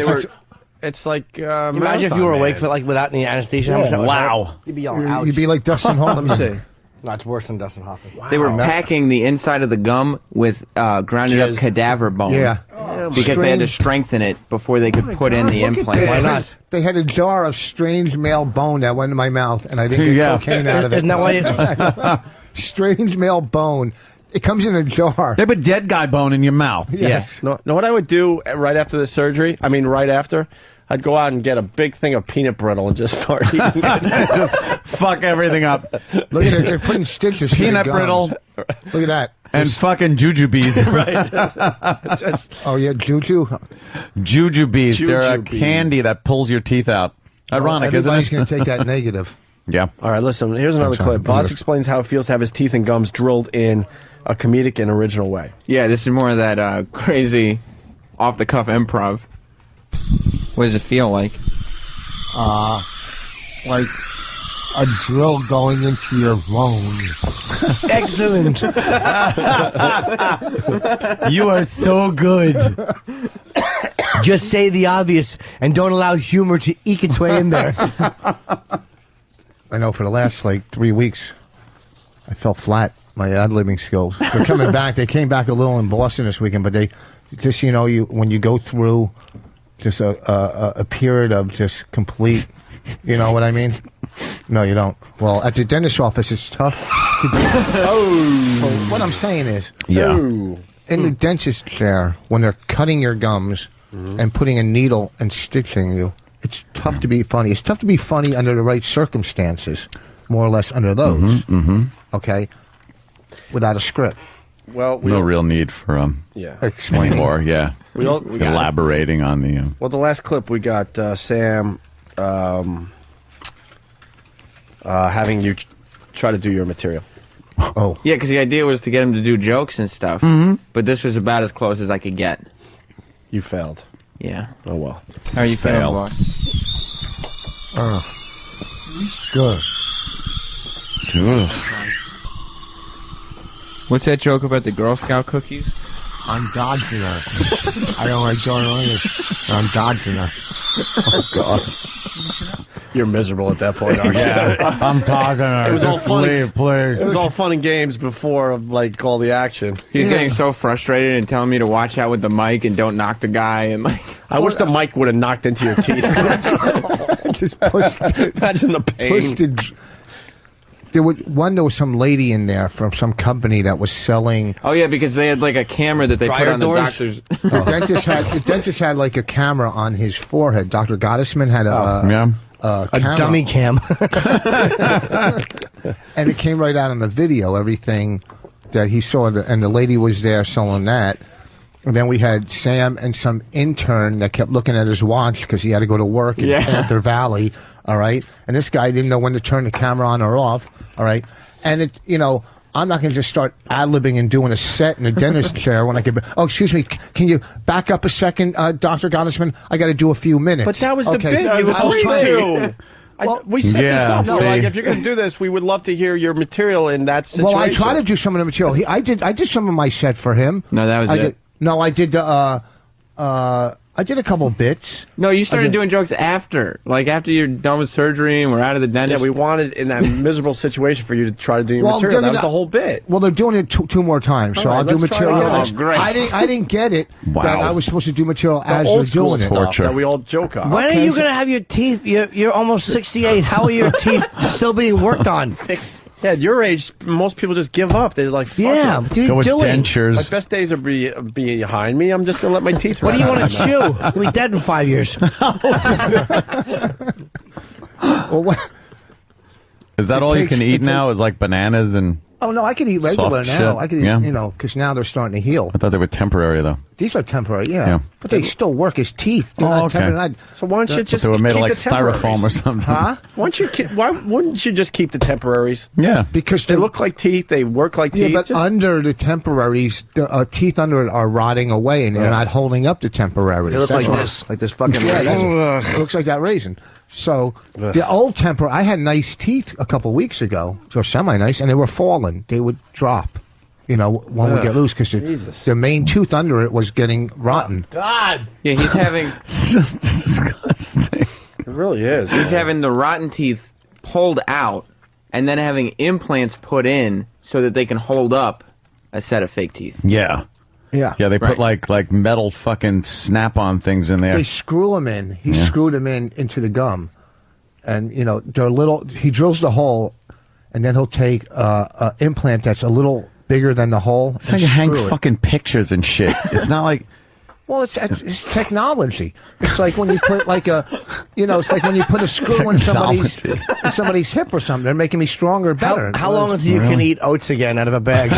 It's like Imagine if you were awake for without any anesthesia. Wow. You'd be yelling, ouch. You'd be like Dustin Hoffman. Let me see. No, it's worse than Dustin Hoffman. Wow. They were packing the inside of the gum with grounded up cadaver bone. Yeah. Because they had to strengthen it before they could put in the implant. Why not? They had a jar of strange male bone that went in my mouth, and I didn't get cocaine out of it. Isn't that why Strange male bone. It comes in a jar. They have a dead guy bone in your mouth. Yes. No, what I would do right after the surgery, right after, I'd go out and get a big thing of peanut brittle and just start eating it. Just fuck everything up. Look at it. They're putting stitches through Peanut the brittle. Look at that. And fucking jujubes. Right. Oh, yeah, juju. Jujubes. They're a Jujubes. candy that pulls your teeth out. Ironic, isn't it? Everybody's going to take that negative. Yeah. All right, listen, here's another clip. Voss explains how it feels to have his teeth and gums drilled in a comedic and original way. Yeah, this is more of that crazy off-the-cuff improv. What does it feel like? Like a drill going into your bones. Excellent. You are so good. Just say the obvious and don't allow humor to eke its way in there. I know for the last 3 weeks, I felt flat. My ad-libbing skills. They're coming back. They came back a little in Boston this weekend, but they just, when you go through just a period of just complete, you know what I mean? No, you don't. Well, at the dentist's office, it's tough to do. So what I'm saying is, in the dentist chair, when they're cutting your gums and putting a needle and stitching you, it's tough to be funny. It's tough to be funny under the right circumstances, more or less under those. Okay, without a script. Well, no real need for explaining more. Yeah, we elaborating on the. Well, the last clip we got Sam having you try to do your material. Oh, yeah, because the idea was to get him to do jokes and stuff. But this was about as close as I could get. You failed. Yeah. Oh well. How are you feeling, boss? Good. What's that joke about the Girl Scout cookies? I'm dodging her. I don't like going on this. I'm dodging her. Oh God. You're miserable at that point, aren't you? Yeah, I'm talking. It was all fun. Please. It was all fun and games before like all the action. He's getting so frustrated and telling me to watch out with the mic and don't knock the guy. And like, I wish the mic would have knocked into your teeth. Just pushed. Imagine the pain. There was some lady in there from some company that was selling. Oh yeah, because they had like a camera that they put on the doctor's. The dentist had like a camera on his forehead. Dr. Gottesman had a dummy cam. And it came right out on the video, everything that he saw, and the lady was there selling that. And then we had Sam and some intern that kept looking at his watch because he had to go to work in Panther Valley, all right? And this guy didn't know when to turn the camera on or off, all right? And, I'm not going to just start ad-libbing and doing a set in a dentist chair when I could... Oh, excuse me, can you back up a second, Dr. Gottesman? I got to do a few minutes. But that was the bit you agreed to. We set this up. We're like, if you're going to do this, we would love to hear your material in that situation. Well, I try to do some of the material. I did some of my set for him. No, that was it. No, I did I did a couple bits. No, you started doing jokes after. Like after you're done with surgery and we're out of the dentist. Yeah, we wanted in that miserable situation for you to try to do your material. That was the whole bit. Well, they're doing it two more times, so I'll do material. Oh, great. I didn't get it that I was supposed to do material as old they're school doing stuff that we all joke on. When are you going to have your teeth? You're almost 68. How are your teeth still being worked on? Yeah, at your age, most people just give up. They're like, fuck it. Go with dentures. My best days are behind me. I'm just going to let my teeth What do you want to chew? You'll be dead in 5 years. Well, what? Is that all you can eat now? Is like bananas and... Oh, no, I can eat regular soft now. shit? I can eat, because now they're starting to heal. I thought they were temporary, though. These are temporary, yeah. But they still work as teeth. They're not okay. temporary. So why don't you just they were made keep of like the temporaries? styrofoam or something. Huh? Why wouldn't you just keep the temporaries? Yeah. Because they look like teeth, they work like teeth. Yeah, but under the temporaries, the teeth under it are rotting away, and they're not holding up the temporaries. They look like this fucking raisin. It looks like that raisin. So the old I had nice teeth a couple weeks ago, so semi-nice, and they were falling. They would drop, one would get loose because the main tooth under it was getting rotten. God! Yeah, he's having... It's just disgusting. It really is. He's having the rotten teeth pulled out and then having implants put in so that they can hold up a set of fake teeth. Yeah. Yeah. Yeah, they put like metal fucking snap-on things in there. They screw them in. He screwed them into the gum. And, they're little... He drills the hole, and then he'll take an implant that's a little bigger than the hole. It's how you hang fucking pictures and shit. It's not like... Well, it's technology. It's like when you put like it's like when you put a screw in somebody's hip or something. They're making me stronger, better. How long until you can eat oats again out of a bag?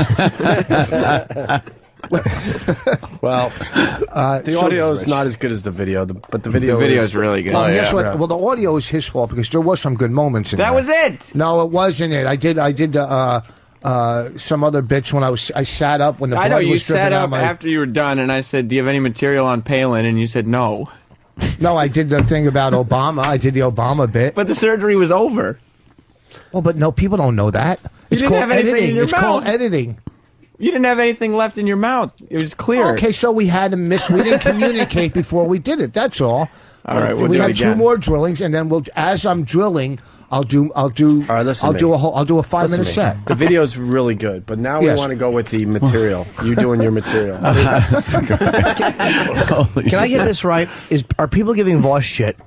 Well, the audio is not as good as the video, but the video is really good. Well, guess what? Well, the audio is his fault because there was some good moments in there. That was it. No, it wasn't it. I did some other bits when I sat up when the blood I know you was sat up out after you were done, and I said, "Do you have any material on Palin?" And you said, "No." No, I did the thing about Obama. I did the Obama bit. But the surgery was over. Well, but no, people don't know that. It's called editing. It's called editing. You didn't have anything left in your mouth. It was clear. Okay, so we had to we didn't communicate before we did it. That's all. All right, we'll we do have it again. 2 more drillings, and then as I'm drilling, I'll do a 5-minute set. The video's really good, but now we want to go with the material. You doing your material. Can I get this right? Are people giving Voss shit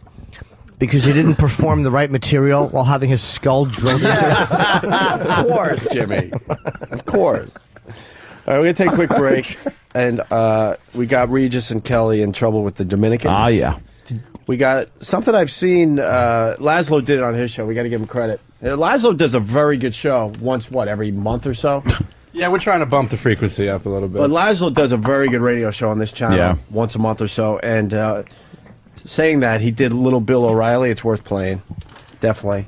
because he didn't perform the right material while having his skull drilled into it? Of course, Jimmy. Of course. All right, we're going to take a quick break. And we got Regis and Kelly in trouble with the Dominicans. Ah, yeah. We got something I've seen. Laszlo did it on his show. We got to give him credit. Laszlo does a very good show once, every month or so? Yeah, we're trying to bump the frequency up a little bit. But Laszlo does a very good radio show on this channel once a month or so. And saying that, he did Little Bill O'Reilly. It's worth playing. Definitely.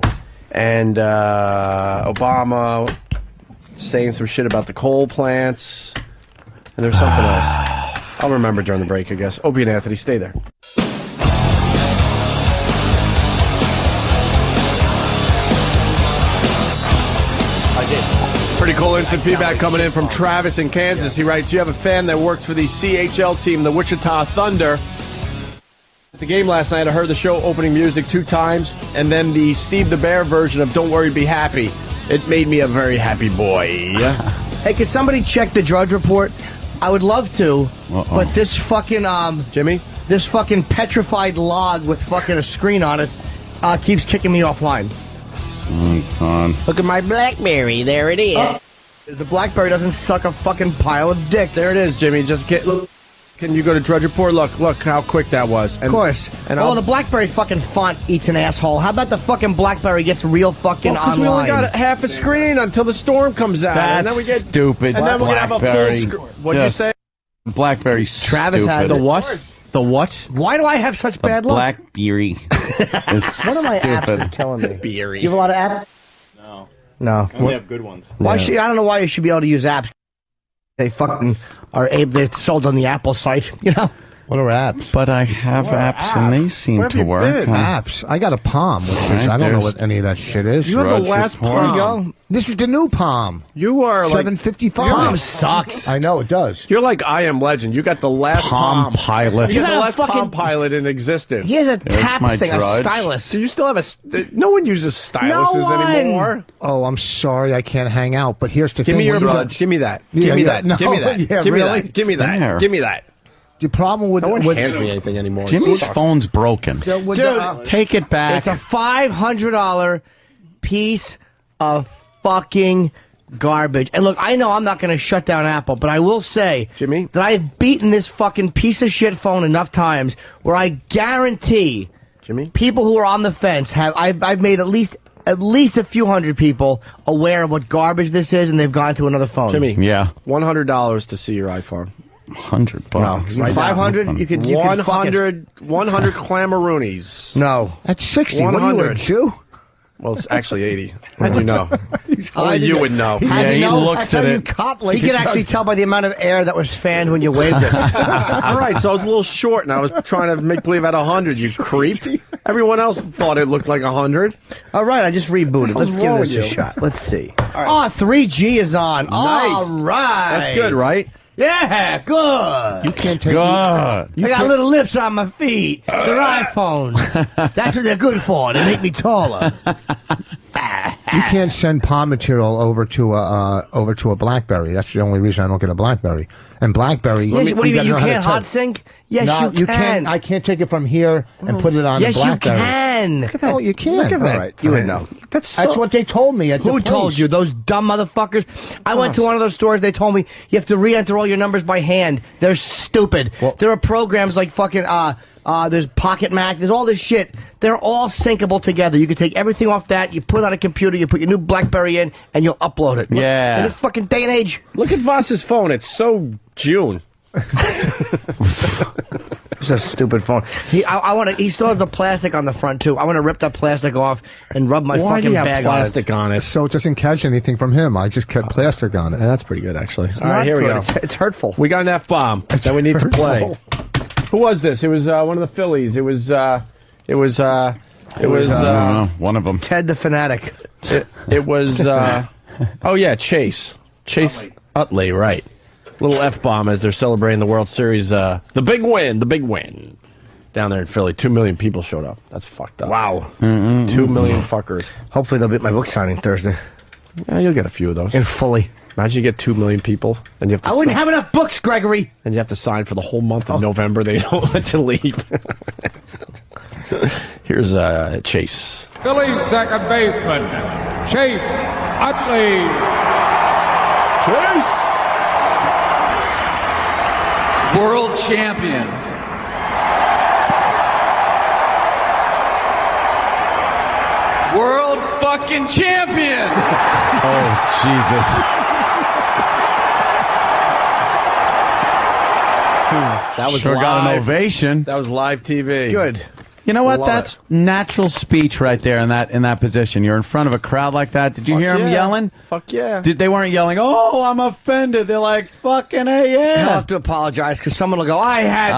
And Obama saying some shit about the coal plants. And there's something else. I'll remember during the break, I guess. Opie and Anthony, stay there. I did. Pretty cool instant feedback coming in from Travis in Kansas. He writes, you have a fan that works for the CHL team, the Wichita Thunder. At the game last night, I heard the show opening music 2 times, and then the Steve the Bear version of Don't Worry, Be Happy. It made me a very happy boy. Hey, could somebody check the Drudge Report? I would love to, but this fucking, Jimmy? This fucking petrified log with fucking a screen on it keeps kicking me offline. Look at my BlackBerry. There it is. The BlackBerry doesn't suck a fucking pile of dicks. There it is, Jimmy. Just get... Can you go to Drudge Report? Look how quick that was. Of course. And the BlackBerry fucking font eats an asshole. How about the fucking BlackBerry gets real fucking online? Because we only got half a screen until the storm comes out. That's and then we get stupid. And then we're going to have a full screen. What did you say? BlackBerry's Travis stupid. has The what? The what? Why do I have such bad luck? BlackBerry. One of my apps is killing me. Beery. You have a lot of apps? No. I only have good ones. Why should, I don't know why you should be able to use apps. They fucking are they're sold on the Apple site, you know? What are apps? But I have apps and they seem to work. Apps. I got a Palm, which is, I don't know what any of that shit is. You have the last Palm. Go. This is the new Palm. You are like... 755. Palm sucks. I know, it does. You're like I Am Legend. You got the last Palm Pilot. You got the last Palm Pilot in existence. He has a tap thing, a stylus. Do you still have a... No one uses styluses anymore. Oh, I'm sorry, I can't hang out, but here's the thing. Give me your Drudge. Give me that. Give me that. Give me that. Give me that. Give me that. Give me that. The problem with... No one hands me anything anymore. Jimmy's phone's broken. Dude, take it back. It's a $500 piece of fucking garbage. And look, I know I'm not going to shut down Apple, but I will say, Jimmy, that I've beaten this fucking piece of shit phone enough times where I guarantee, Jimmy, people who are on the fence have... I've made at least a few hundred people aware of what garbage this is, and they've gone to another phone. Jimmy, yeah, $100 to see your iPhone. $100. No, 500. You could 100 Clamaroonies. No, that's 60. 100. What are you, a Jew? Well, it's actually 80. How'd you know? Only you would know. Yeah, he looks at it. You can actually tell by the amount of air that was fanned when you waved it. All right, so I was a little short, and I was trying to make believe I had 100. You creep. Everyone else thought it looked like 100. All right, I just rebooted. Let's give this a shot. Let's see. Right. 3G is on. Nice. All right. That's good, right? Yeah, good. You can't take... I got little lips on my feet. They're iPhones. That's what they're good for. They make me taller. You can't send Palm material over to a BlackBerry. That's the only reason I don't get a BlackBerry. And BlackBerry... Yes, what do you mean? You can't hot sync? Yes, no, you can. I can't take it from here and put it on the BlackBerry. Yes, you can. Oh, you can. Look at that. Right. You would know. That's what they told me. Who told you? Those dumb motherfuckers? I went to one of those stores. They told me you have to re-enter all your numbers by hand. They're stupid. Well, there are programs like fucking... there's Pocket Mac, there's all this shit. They're all syncable together. You can take everything off that, you put it on a computer, you put your new BlackBerry in, and you'll upload it. Yeah. In this fucking day and age. Look at Voss's phone. It's so June. It's a stupid phone. He still has the plastic on the front, too. I want to rip that plastic off and rub my fucking bag plastic on it? So it doesn't catch anything from him. I just kept plastic on it. Yeah, that's pretty good, actually. It's all right, here we go. It's hurtful. We got an F-bomb that we need to play. Who was this? It was one of the Phillies. It was one of them. Ted the Fanatic. It was oh yeah, Chase Utley, right? Little F-bomb as they're celebrating the World Series, the big win down there in Philly. 2 million people showed up. That's fucked up. Wow. 2 million fuckers. Hopefully they'll be at my book signing Thursday. Yeah, you'll get a few of those. In Fully. Imagine you get 2 million people, and you have to. I wouldn't have enough books, Gregory. And you have to sign for the whole month of November. They don't let you leave. Here's Chase. Phillies second baseman, Chase Utley. Chase. World champions. world fucking champions. Oh, Jesus. That was sure live. got an ovation. That was live TV. Good. You know what? Love That's natural speech right there in that position. You're in front of a crowd like that. Did you hear them yelling? Fuck yeah. They weren't yelling, "Oh, I'm offended." They're like, "Fucking hey, yeah." He'll have to apologize because someone will go, "I had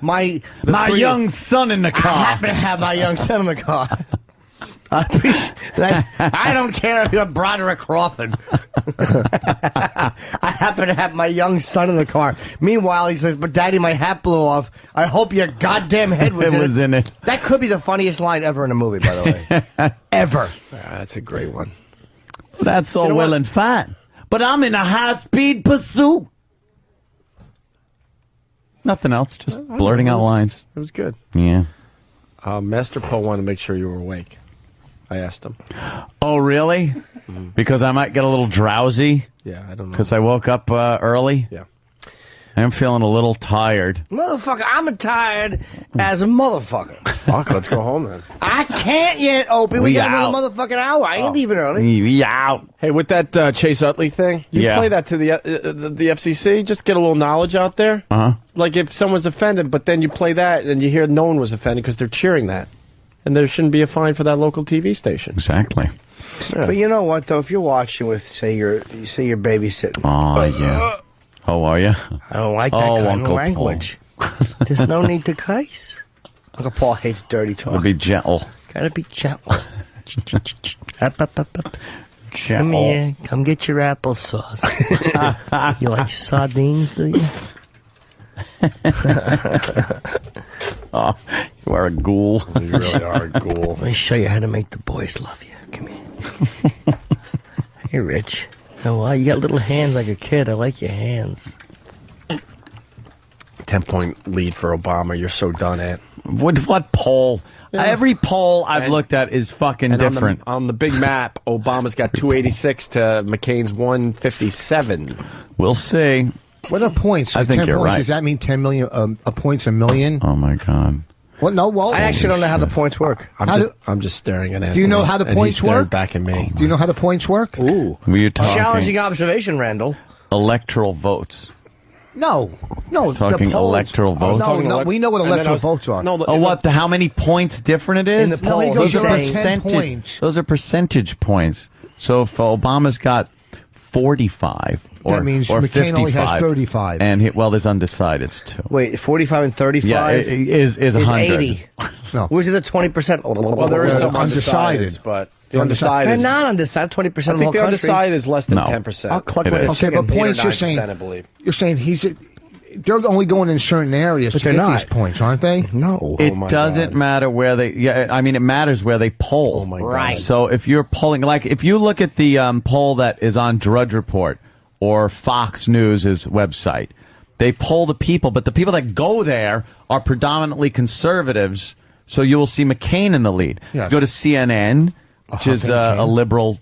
my young son in the car." I happen to have my young son in the car. I appreciate that. I don't care if you're Broderick Crawford. I happen to have my young son in the car. Meanwhile, he says, "But Daddy, my hat blew off. I hope your goddamn head was in it." That could be the funniest line ever in a movie, by the way. Ever. That's a great one. That's all well and fine, but I'm in a high-speed pursuit. Nothing else, just blurting out lines. It was good. Yeah. Master Poe wanted to make sure you were awake. I asked him. Oh, really? Because I might get a little drowsy? Yeah, I don't know. Because I woke up early? Yeah. I'm feeling a little tired. Motherfucker, I'm tired as a motherfucker. Fuck, let's go home then. I can't yet, Opie. We got another motherfucking hour. I ain't leaving early. We out. Hey, with that Chase Utley thing, you play that to the FCC, just get a little knowledge out there. Uh-huh. Like if someone's offended, but then you play that and you hear no one was offended because they're cheering that. And there shouldn't be a fine for that local TV station. Exactly. Yeah. But you know what, though? If you're watching with, say you're babysitting. Oh, yeah. Oh, are you? I don't like that kind of language. There's no need to cuss. Uncle Paul hates dirty talk. Gotta be gentle. Gotta be gentle. Come here. Come get your applesauce. You like sardines, do you? Oh, you are a ghoul. You really are a ghoul. Let me show you how to make the boys love you. Come here. Hey, Rich. Oh, wow, you got little hands like a kid. I like your hands. 10-point lead for Obama. You're so done at. What poll? Yeah. Every poll I've looked at is fucking different. On the big map, Obama's got 286 to McCain's 157. We'll see. What are points? I think 10 you're points, right. Does that mean 10 million? A point's a million? Oh my God. What? No. Well, I actually don't know how the points work. I'm just staring at it. Do you know how the points work? Back at me. Do you know how the points work? Ooh. We're talking Challenging observation, Randall. electoral votes. No. Talking electoral votes. No, we know what electoral votes are. How many points different it is? In the poll, those are saying 10 points. Those are percentage points. So if Obama's got 45 or that means or McCain 55, only has 35. and there's undecideds too. Wait, 45 and 35? Yeah, is 100. 80. No. Was it the 20%? Well, there is some undecideds, but the undecided They're is not undecided. 20% of the whole I think the country. undecided is less than No. 10%. I'll collect my Okay, but points you're saying. I believe. You're saying they're only going in certain areas But to they're get not. these points, aren't they? No. It doesn't matter where they. Yeah, I mean, it matters where they poll. Oh my God. Right. So if you're polling, like if you look at the poll that is on Drudge Report or Fox News' website, they poll the people, but the people that go there are predominantly conservatives. So you will see McCain in the lead. Yes. Go to CNN, which is a liberal,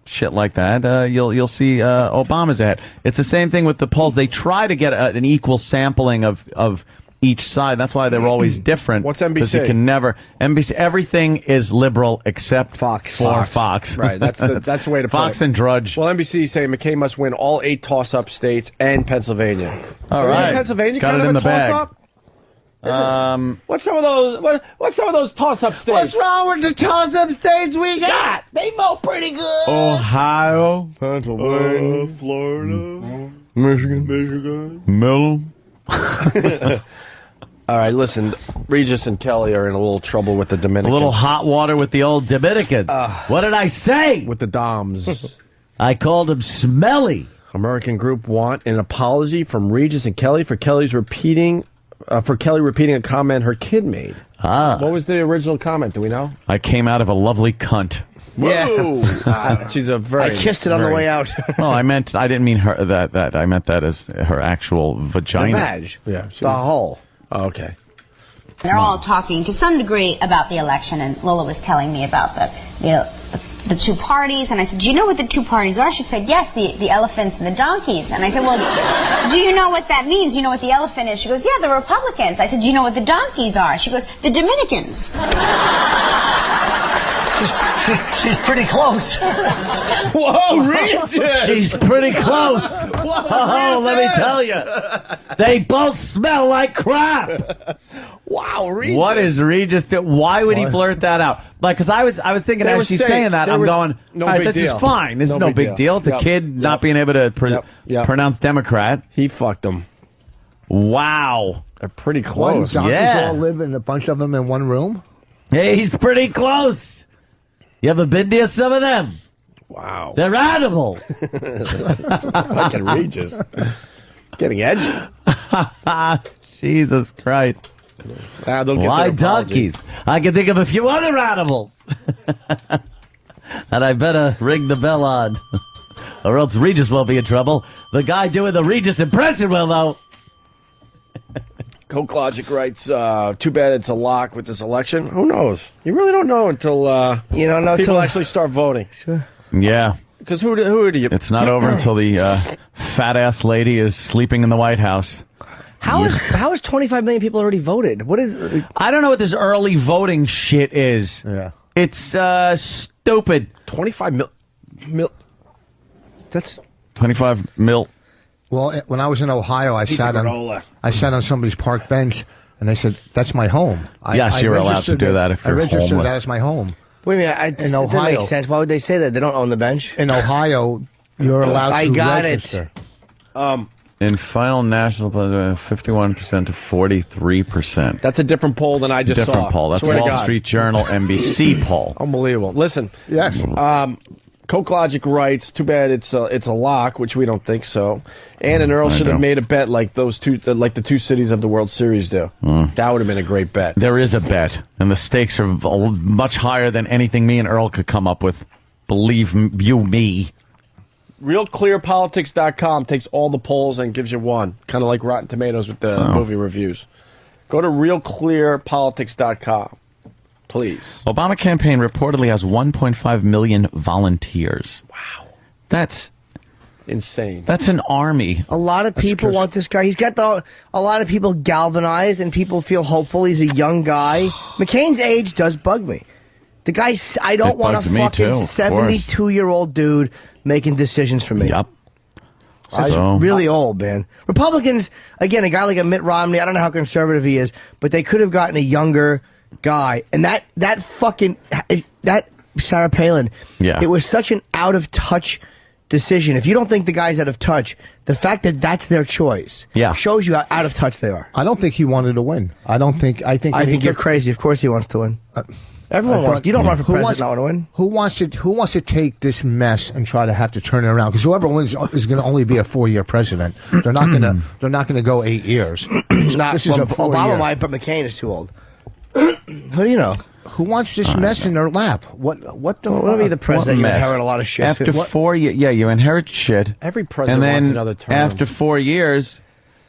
shit like that. You'll see Obama's ahead. It's the same thing with the polls. They try to get an equal sampling of each side. That's why they're always different. What's NBC? Because you can never NBC. Everything is liberal except Fox. for Fox. Right. That's the way to put Fox it. and Drudge. Well, NBC is saying McCain must win all 8 toss-up states and Pennsylvania. All Isn't right. Pennsylvania It's got kind it of in a the bag. toss-up? What's some of those? What's some of those toss-up states? What's wrong with the toss-up states we got? They vote pretty good. Ohio, Pennsylvania, Florida, Michigan. Middle. All right, listen. Regis and Kelly are in a little trouble with the A Dominicans. little hot water with the old Dominicans. What did I say? with the Doms. I called him smelly. American group want an apology from Regis and Kelly for Kelly repeating a comment her kid made. What was the original comment? Do we know? I came out of a lovely cunt. Yeah, she's a very. I kissed it on the way out. No, I didn't mean her that. I meant that as her actual vagina. The vag. Yeah, The hole. Oh, okay. They're all talking to some degree about the election, and Lola was telling me about the two parties, and I said, do you know what the two parties are? She said, yes, the elephants and the donkeys. And I said, well, do you know what that means? You know what the elephant is? She goes, yeah, the Republicans. I said, do you know what the donkeys are? She goes, the Dominicans. She's pretty close. Whoa, Regis! She's pretty close. Whoa, let me tell you. They both smell like crap. Wow, Regis. What is Regis doing? Why would he blurt that out? Like, because I was thinking as she's saying that, I'm going, no all right, big this deal. is fine. This is no big deal. It's a kid not being able to pronounce Democrat. He fucked them. Wow. They're pretty What, close. donkeys all live in a bunch of them in one room? Hey, he's pretty close. You ever been near some of them? Wow. They're animals. Look at Regis. Getting edgy. Jesus Christ. Why donkeys? I can think of a few other animals. And I better ring the bell on. Or else Regis won't be in trouble. The guy doing the Regis impression will, though. Coke Logic writes, too bad it's a lock with this election. Who knows? You really don't know until you don't know people actually start voting. Sure. Yeah. Because who do you... It's not over until the fat-ass lady is sleeping in the White House. How is 25 million people already voted? What is? I don't know what this early voting shit is. Yeah. It's stupid. 25 mil... That's 25 mil. Well, when I was in Ohio, I sat on somebody's park bench, and they said, "That's my home." Yes, you're allowed to do that if you're homeless. I registered homeless. that as my home. Wait a minute, in Ohio, that makes sense. Why would they say that? They don't own the bench. In Ohio, you're allowed to register. In final national, 51% to 43%. That's a different poll than I just saw. Different poll. That's Swear to Wall God. Street Journal, NBC poll. Unbelievable. Listen. Yes. Coke Logic writes, too bad it's a lock, which we don't think so. Ann and Earl should have made a bet like those two, like the two cities of the World Series do. That would have been a great bet. There is a bet, and the stakes are much higher than anything me and Earl could come up with. Believe you me. RealClearPolitics.com takes all the polls and gives you one, kind of like Rotten Tomatoes with the movie reviews. Go to RealClearPolitics.com. Please. Obama campaign reportedly has 1.5 million volunteers. Wow. That's insane. That's an army. A lot of people want this guy. He's got a lot of people galvanized, and people feel hopeful. He's a young guy. McCain's age does bug me. The guy, I don't want a fucking 72-year-old dude making decisions for me. Yep. He's really old, man. Republicans, again, a guy like a Mitt Romney, I don't know how conservative he is, but they could have gotten a younger guy. And that Sarah Palin, it was such an out-of-touch decision. If you don't think the guy's out of touch, the fact that that's their choice shows you how out of touch they are. I don't think he wanted to win. I think you're crazy. Of course he wants to win. Everyone wants. You don't run for president not want to win. Who wants to take this mess and try to have to turn it around? Because whoever wins is going to only be a 4-year president. They're not going to. They're not going to go 8 years. This is a 4-year. Obama might, but McCain is too old. Who do you know? Who wants this mess in their lap? What the? What be the president? You inherit a lot of shit. After 4 years, you inherit shit. Every president wants another term. After 4 years,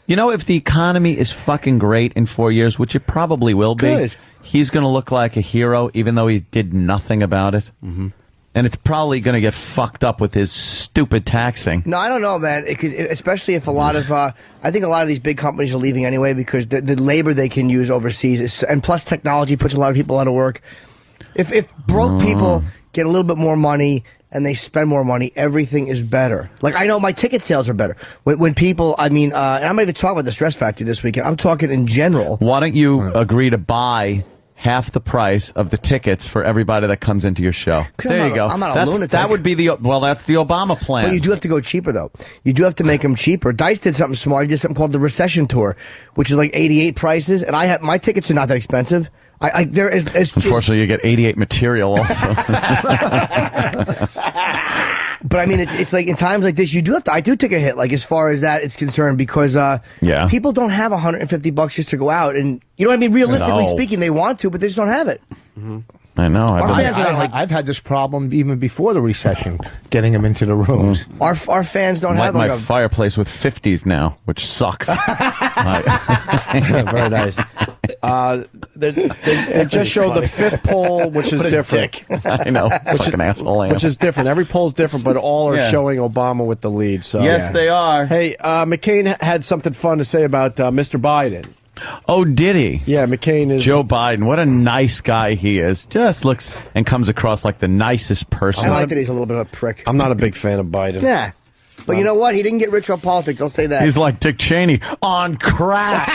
if the economy is fucking great in 4 years, which it probably will be, he's going to look like a hero, even though he did nothing about it. Mm-hmm. And it's probably going to get fucked up with his stupid taxing. No, I don't know, man. Especially if a lot of, I think a lot of these big companies are leaving anyway because the labor they can use overseas and plus technology puts a lot of people out of work. If broke people get a little bit more money and they spend more money, everything is better. Like, I know my ticket sales are better. When people, and I'm not even talking about the Stress Factory this weekend. I'm talking in general. Why don't you agree to buy half the price of the tickets for everybody that comes into your show? There you go. I'm not a lunatic. That would be that's the Obama plan. But you do have to go cheaper, though. You do have to make them cheaper. Dice did something smart. He did something called the Recession Tour, which is like 88 prices, and my tickets are not that expensive. Unfortunately, you get 88 material also. But I mean, it's like in times like this, I do take a hit, like as far as that is concerned, because people don't have $150 just to go out, and you know what I mean. Realistically speaking, they want to, but they just don't have it. Mm-hmm. I know. I've had this problem even before the recession, getting them into the rooms. Our fans don't have my fireplace with 50s now, which sucks. Very nice. They just showed the fifth poll, which is different. I know. Fucking asshole. Which is different. Every poll's different, but all are showing Obama with the lead. So yes, they are. Hey, McCain had something fun to say about Mr. Biden. Oh, did he? Yeah, McCain is... Joe Biden, what a nice guy he is. Just looks and comes across like the nicest person. I like that he's a little bit of a prick. I'm not a big fan of Biden. Yeah. But you know what? He didn't get rich on politics. I'll say that. He's like Dick Cheney on crack.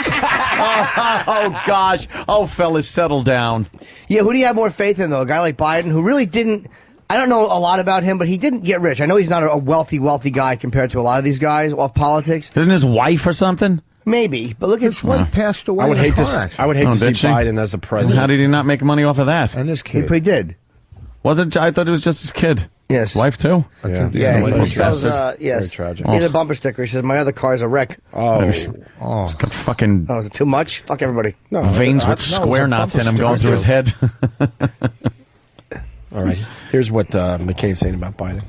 oh, gosh. Oh, fellas, settle down. Yeah, who do you have more faith in, though? A guy like Biden who really didn't... I don't know a lot about him, but he didn't get rich. I know he's not a wealthy guy compared to a lot of these guys off politics. Isn't his wife or something? Maybe, but look at his wife passed away. I would hate to see did she? Biden as the president. How did he not make money off of that? And his kid. He did. Wasn't? I thought it was just his kid. Yes. His wife, too? Yeah. He sells, yes. Very tragic. He has a bumper sticker. He says, my other car's a wreck. Fucking... Oh, is it too much? Fuck everybody. No, veins with square knots in him going through his head. All right. Here's what McCain's saying about Biden.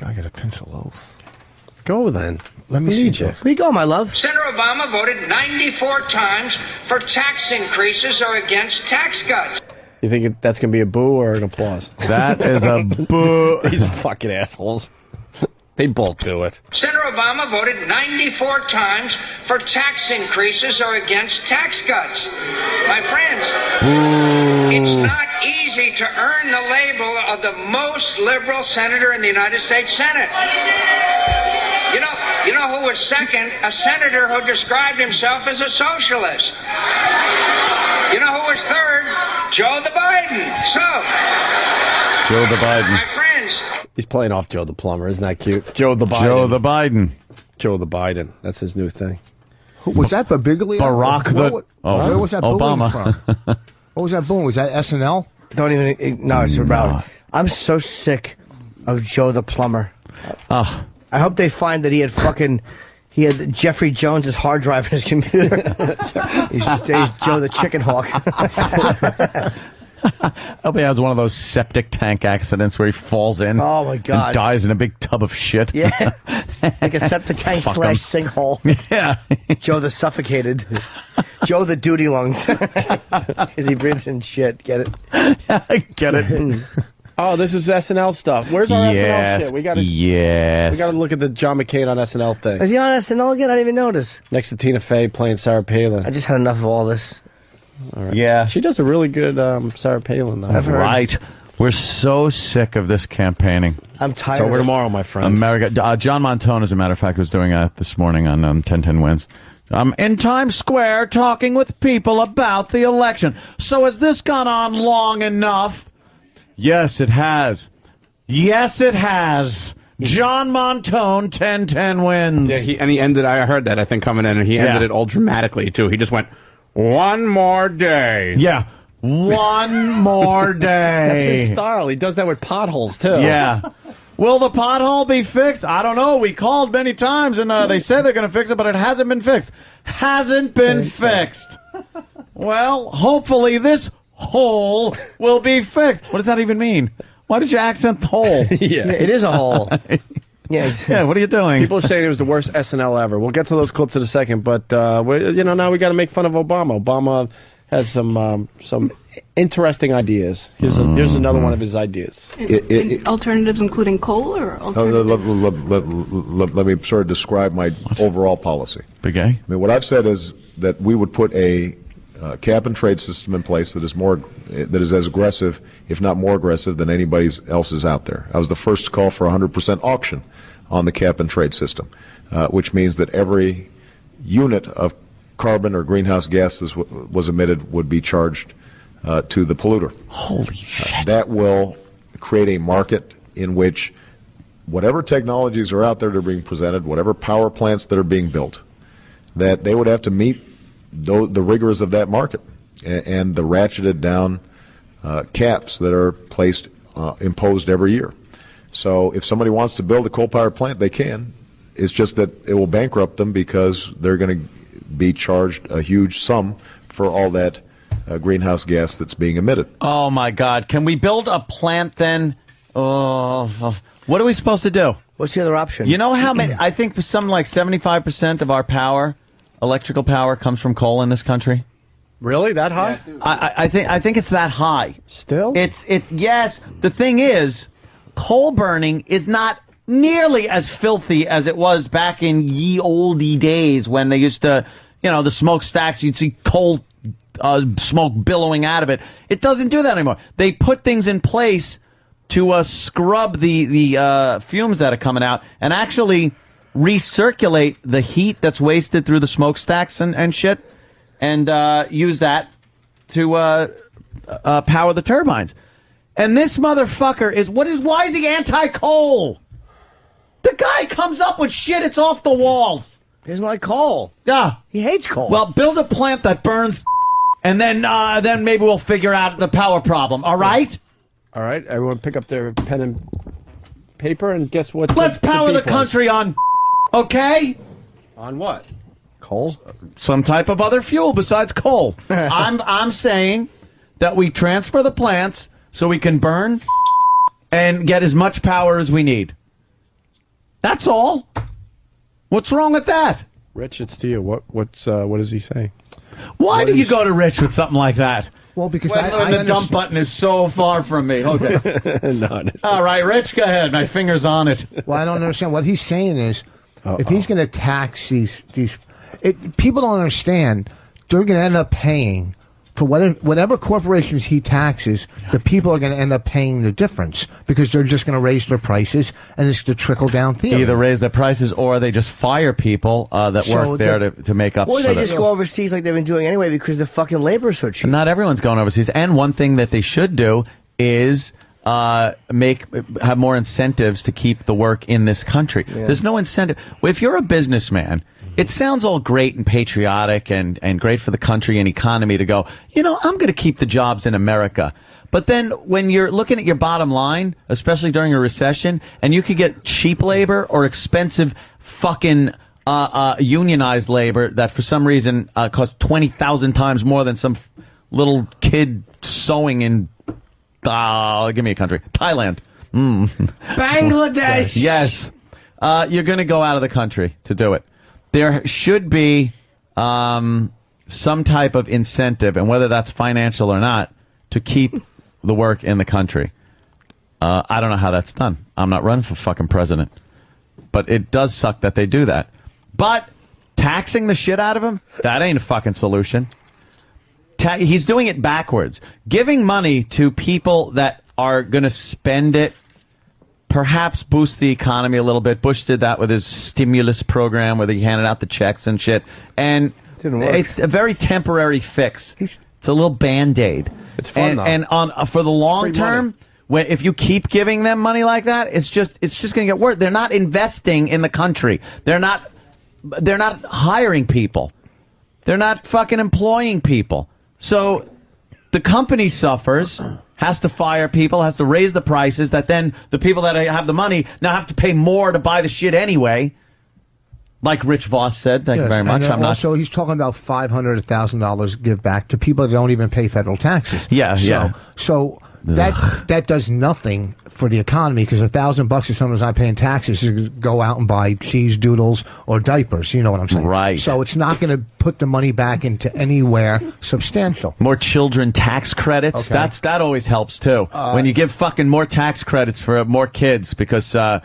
I get a pinch of loaf. Go then. Let me see you. Where you go, my love? Senator Obama voted 94 times for tax increases or against tax cuts. You think that's going to be a boo or an applause? That is a boo. These fucking assholes. They both do it. Senator Obama voted 94 times for tax increases or against tax cuts. My friends, it's not easy to earn the label of the most liberal senator in the United States Senate. You know who was second? A senator who described himself as a socialist. You know who was third? Joe the Biden. Joe the Biden. My friends. He's playing off Joe the Plumber. Isn't that cute? Joe the Biden. Joe the Biden. Joe the Biden. That's his new thing. Was that the Bigley? Barack the... Where was that Obama. booing from? What was that booing? Was that SNL? Don't even... No, it's about... I'm so sick of Joe the Plumber. Oh. I hope they find that he had Jeffrey Jones's hard drive in his computer. he's Joe the Chicken Hawk. I hope he has one of those septic tank accidents where he falls in. Oh, my God. And dies in a big tub of shit. Yeah. Like a septic tank / sinkhole. Yeah. Joe the Suffocated. Joe the Duty Lungs. Because he breathes in shit. Get it? I get it. Oh, this is SNL stuff. Where's our SNL shit? We got to look at the John McCain on SNL thing. Is he on SNL again? I didn't even notice. Next to Tina Fey playing Sarah Palin. I just had enough of all this. All right. Yeah. She does a really good Sarah Palin, though. Right. We're so sick of this campaigning. I'm tired. It's over tomorrow, my friend. America. John Montone, as a matter of fact, was doing that this morning on 1010 Wins. I'm in Times Square talking with people about the election. So has this gone on long enough? Yes, it has. Yes, it has. John Montone, 1010 Wins. Yeah, he ended, I heard that, I think, coming in, and he ended it all dramatically, too. He just went, one more day. Yeah. One more day. That's his style. He does that with potholes, too. Yeah. Will the pothole be fixed? I don't know. We called many times, and they said they're going to fix it, but it hasn't been fixed. Hasn't been fixed. Well, hopefully this hole will be fixed. What does that even mean? Why did you accent the hole? Yeah, it is a hole. Yeah, what are you doing? People are saying it was the worst SNL ever. We'll get to those clips in a second, but now we got to make fun of Obama. Obama has some interesting ideas. Here's another one of his ideas. Alternatives including coal or alternatives? Let me sort of describe my overall policy. Big A? I mean, what I've said is that we would put a cap and trade system in place that is as aggressive, if not more aggressive, than anybody else's out there. I was the first to call for 100% auction on the cap and trade system, which means that every unit of carbon or greenhouse gases was emitted would be charged to the polluter. Holy shit. That will create a market in which whatever technologies are out there that are being presented, whatever power plants that are being built, that they would have to meet the rigors of that market and the ratcheted down caps that are imposed every year. So if somebody wants to build a coal-powered plant, they can. It's just that it will bankrupt them because they're going to be charged a huge sum for all that greenhouse gas that's being emitted. Oh, my God. Can we build a plant then? Oh, what are we supposed to do? What's the other option? You know how many? I think something like 75% of our power, electrical power, comes from coal in this country. Really? That high? Yeah, I think it's that high. Still? It's yes. The thing is, coal burning is not nearly as filthy as it was back in ye olde days when they used to, the smokestacks, you'd see coal smoke billowing out of it. It doesn't do that anymore. They put things in place to scrub the fumes that are coming out and actually recirculate the heat that's wasted through the smokestacks and shit, and use that to power the turbines. And this motherfucker why is he anti-coal? The guy comes up with shit, it's off the walls. He doesn't like coal. Yeah. He hates coal. Well, build a plant that burns, and then maybe we'll figure out the power problem, all right? All right, everyone pick up their pen and paper, and guess what? Let's power the country on, okay? On what? Coal? Some type of other fuel besides coal. I'm saying that we transfer the plants so we can burn and get as much power as we need. That's all. What's wrong with that? Rich, it's to you. What is he saying? Why do you go to Rich with something like that? Well, because the dump button is so far from me. Okay. No, all right, Rich, go ahead. My finger's on it. Well, I don't understand. What he's saying is, if he's going to tax these people don't understand, they're going to end up paying for whatever corporations he taxes. The people are going to end up paying the difference because they're just going to raise their prices, and it's the trickle down theory. Either raise their prices or they just fire people that work there to make up. Or they just go overseas like they've been doing anyway because the fucking labor is so cheap. Not everyone's going overseas. And one thing that they should do is have more incentives to keep the work in this country. Yeah. There's no incentive. If you're a businessman, it sounds all great and patriotic and great for the country and economy to go, I'm going to keep the jobs in America. But then when you're looking at your bottom line, especially during a recession, and you could get cheap labor or expensive fucking unionized labor that for some reason costs 20,000 times more than some little kid sewing in, give me a country, Thailand. Bangladesh. Yes. You're going to go out of the country to do it. There should be some type of incentive, and whether that's financial or not, to keep the work in the country. I don't know how that's done. I'm not running for fucking president. But it does suck that they do that. But taxing the shit out of him, that ain't a fucking solution. He's doing it backwards. Giving money to people that are going to spend it, perhaps boost the economy a little bit. Bush did that with his stimulus program where he handed out the checks and shit. And it's a very temporary fix. It's a little Band-Aid. It's fun, though. And for the long term, if you keep giving them money like that, it's just going to get worse. They're not investing in the country. They're not hiring people. They're not fucking employing people. So the company suffers, has to fire people, has to raise the prices, that then the people that have the money now have to pay more to buy the shit anyway. Like Rich Voss said, thank you very much. Also, he's talking about $500, $1,000 give back to people that don't even pay federal taxes. So that does nothing for the economy because $1,000 if someone's not paying taxes is go out and buy cheese doodles or diapers. You know what I'm saying? Right. So it's not going to put the money back into anywhere substantial. More children tax credits. Okay. That always helps too. When you give fucking more tax credits for more kids, because the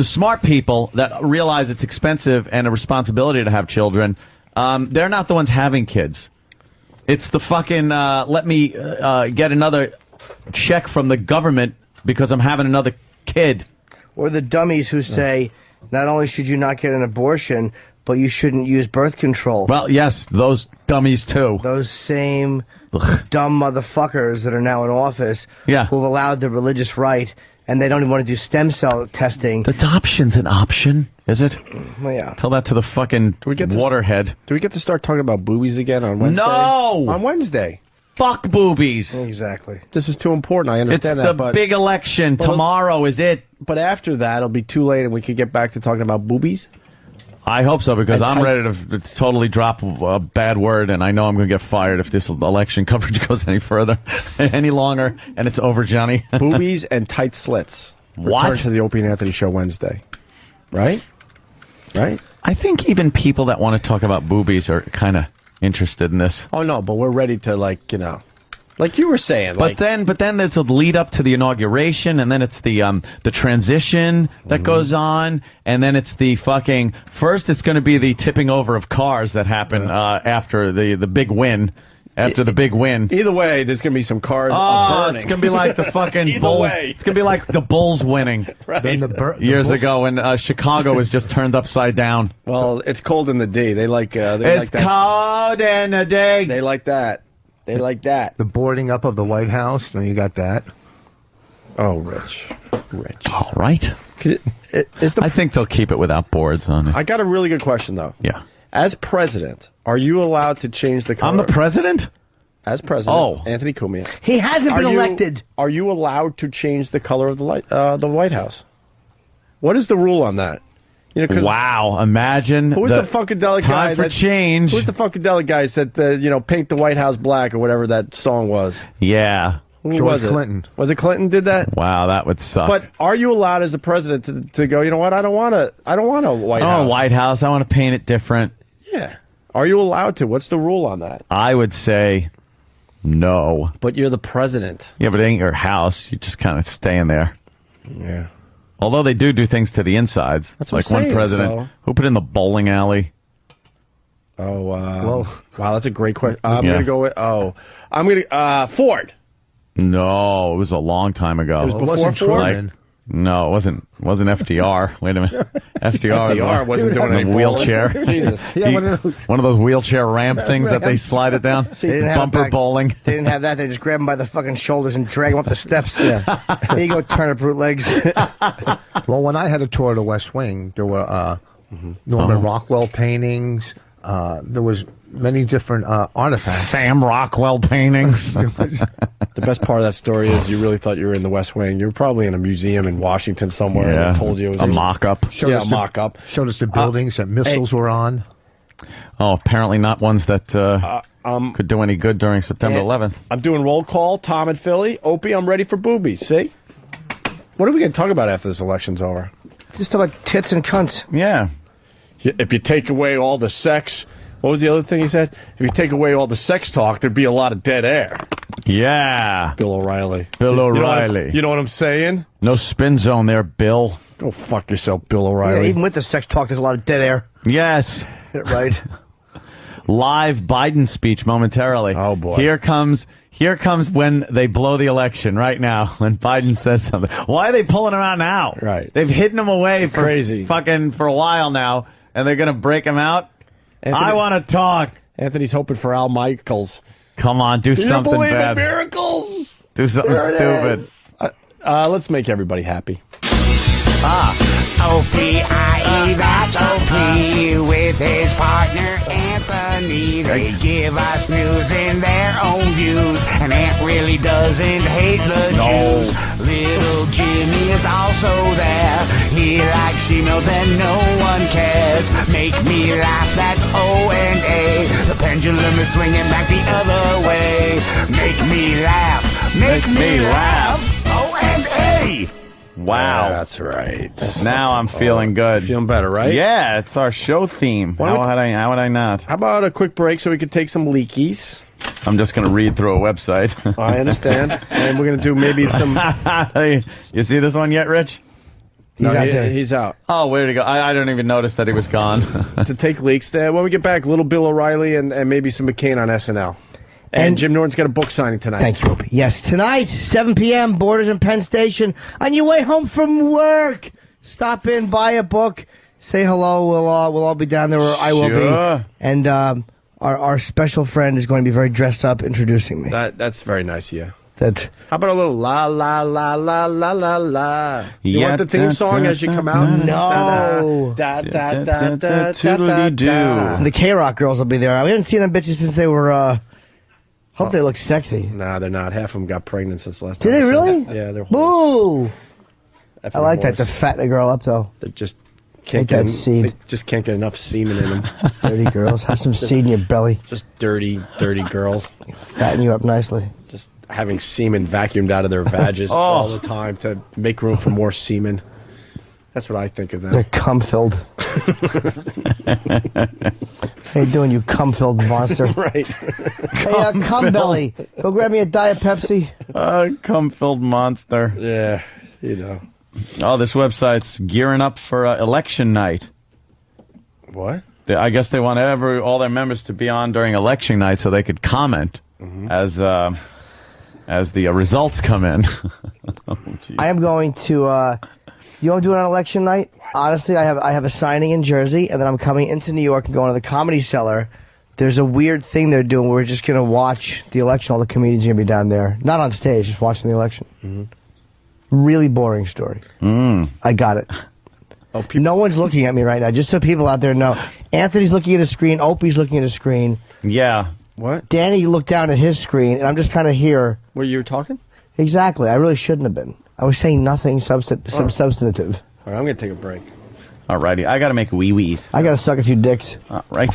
smart people that realize it's expensive and a responsibility to have children, they're not the ones having kids. It's the fucking let me get another check from the government because I'm having another kid. Or the dummies who say, not only should you not get an abortion, but you shouldn't use birth control. Well, yes, those dummies too. Those same dumb motherfuckers that are now in office who've allowed the religious right, and they don't even want to do stem cell testing. Adoption's an option, is it? Well, yeah. Tell that to the fucking waterhead. Do we get to start talking about boobies again on Wednesday? No! On Wednesday. Fuck boobies. Exactly. This is too important. I understand that. It's the big election. Tomorrow is it. But after that, it'll be too late and we could get back to talking about boobies. I hope so, because I'm ready to totally drop a bad word, and I know I'm going to get fired if this election coverage goes any further, any longer, and it's over, Johnny. Boobies and tight slits. What? Return to the Opie and Anthony Show Wednesday. Right? I think even people that want to talk about boobies are kind of interested in this. Oh, no, but we're ready to, Like you were saying. But then there's a lead up to the inauguration, and then it's the transition that goes on, and then it's the fucking first. It's going to be the tipping over of cars that happen after the big win. After the big win. Either way, there's going to be some cars burning. It's going to be like the fucking Bulls. It's going to be like the Bulls winning years ago when Chicago was just turned upside down. Well, it's cold in the D. They like it's cold in the D. They like that. They like that. The boarding up of the White House. No, you got that. Oh, Rich. All right. I think they'll keep it without boards on it. I got a really good question, though. Yeah. As president, are you allowed to change the color? I'm the president? As president, Oh. Anthony Cumia. He hasn't been elected. Are you allowed to change the color of the White House? What is the rule on that? You know, wow! Imagine who was the funkadelic guy? Time for change. Who was the funkadelic guy that said, paint the White House black or whatever that song was? Yeah. Who was it? Clinton. Was it Clinton did that? Wow, that would suck. But are you allowed as a president to go, you know what, I don't want a White House. I don't want a White House. I want to paint it different. Yeah. Are you allowed to? What's the rule on that? I would say no. But you're the president. Yeah, but it ain't your house. You just kind of stay in there. Yeah. Although they do things to the insides. That's like what I'm one saying, president so. who put in the bowling alley. Oh, wow, that's a great question. I'm going to go with, Ford. No, it was a long time ago. It was before Ford? No, it wasn't FDR. Wait a minute. FDR wasn't doing a wheelchair. Jesus. Yeah, one of those wheelchair ramp things that they slide it down. Bumper bowling. They didn't have that. They just grab him by the fucking shoulders and drag him up the steps. Yeah. There you go, turnip root legs. Well, when I had a tour of the West Wing, there were Norman Rockwell paintings. There was many different artifacts. Sam Rockwell paintings. The best part of that story is you really thought you were in the West Wing. You were probably in a museum in Washington somewhere and they told you it was a mock-up. A mock-up. Showed us the buildings that missiles were on. Oh, apparently not ones that could do any good during September 11th. I'm doing roll call. Tom and Philly. Opie, I'm ready for boobies. See? What are we going to talk about after this election's over? Just talk about tits and cunts. Yeah. If you take away all the sex... What was the other thing he said? If you take away all the sex talk, there'd be a lot of dead air. Yeah. Bill O'Reilly. You know what I'm saying? No spin zone there, Bill. Go fuck yourself, Bill O'Reilly. Yeah, even with the sex talk, there's a lot of dead air. Yes. Right. Live Biden speech momentarily. Oh, boy. Here comes when they blow the election right now, when Biden says something. Why are they pulling him out now? Right. They've hidden him away for crazy for a while now, and they're going to break him out? I want to talk. Anthony's hoping for Al Michaels. Come on, do something believe bad. in miracles? Do something stupid. Let's make everybody happy. Opie, that's Opie with his partner Anthony. They give us news in their own views, and Ant really doesn't hate the Jews. Little Jimmy is also there. He likes she-mills and no one cares. Make me laugh, that's O&A. The pendulum is swinging back the other way. Make me laugh, make me laugh, O&A. Wow. That's right. Now I'm feeling good. Feeling better, right? Yeah, it's our show theme. How would I not? How about a quick break so we can take some leakies? I'm just going to read through a website. I understand. And we're going to do maybe some... You see this one yet, Rich? He's out. Oh, where'd he go? I don't even notice that he was gone. To take leaks there. When we get back, little Bill O'Reilly and maybe some McCain on SNL. And Jim Norton's got a book signing tonight. Thank you, Opie. Yes, tonight, 7 p.m., Borders and Penn Station. On your way home from work, stop in, buy a book, say hello. We'll all be down there, or I will be. And our special friend is going to be very dressed up, introducing me. That's very nice of you. How about a little la la la la la la la? You want the theme song as you come out? No. Da da da da da da. The K-Rock girls will be there. We haven't seen them bitches since they were. Hope they look sexy. Nah, they're not. Half of them got pregnant since last time. Did they really? Yeah, they're Boo! I like that. To fatten a girl up, though. They just can't get seed. They just can't get enough semen in them. Dirty girls. Have some seed in your belly. Just dirty girls. Fatten you up nicely. Just having semen vacuumed out of their vages all the time to make room for more semen. That's what I think of them. They're cum-filled. How you doing, you cum-filled monster? Right. Hey, cum belly, go grab me a Diet Pepsi. Cum-filled monster. Yeah, you know. Oh, this website's gearing up for election night. What? I guess they want all their members to be on during election night so they could comment as the results come in. Oh, I am going to. You want to do it on election night? Honestly, I have a signing in Jersey, and then I'm coming into New York and going to the Comedy Cellar. There's a weird thing they're doing. We're just going to watch the election. All the comedians are going to be down there, not on stage, just watching the election. Really boring story. I got it. Oh, no one's looking at me right now. Just so people out there know, Anthony's looking at a screen. Opie's looking at a screen. Yeah. What? Danny looked down at his screen, and I'm just kind of here. Were you talking? Exactly. I really shouldn't have been. I was saying nothing substantive. All right, I'm going to take a break. All righty. I got to make wee-wees. I got to suck a few dicks. All right.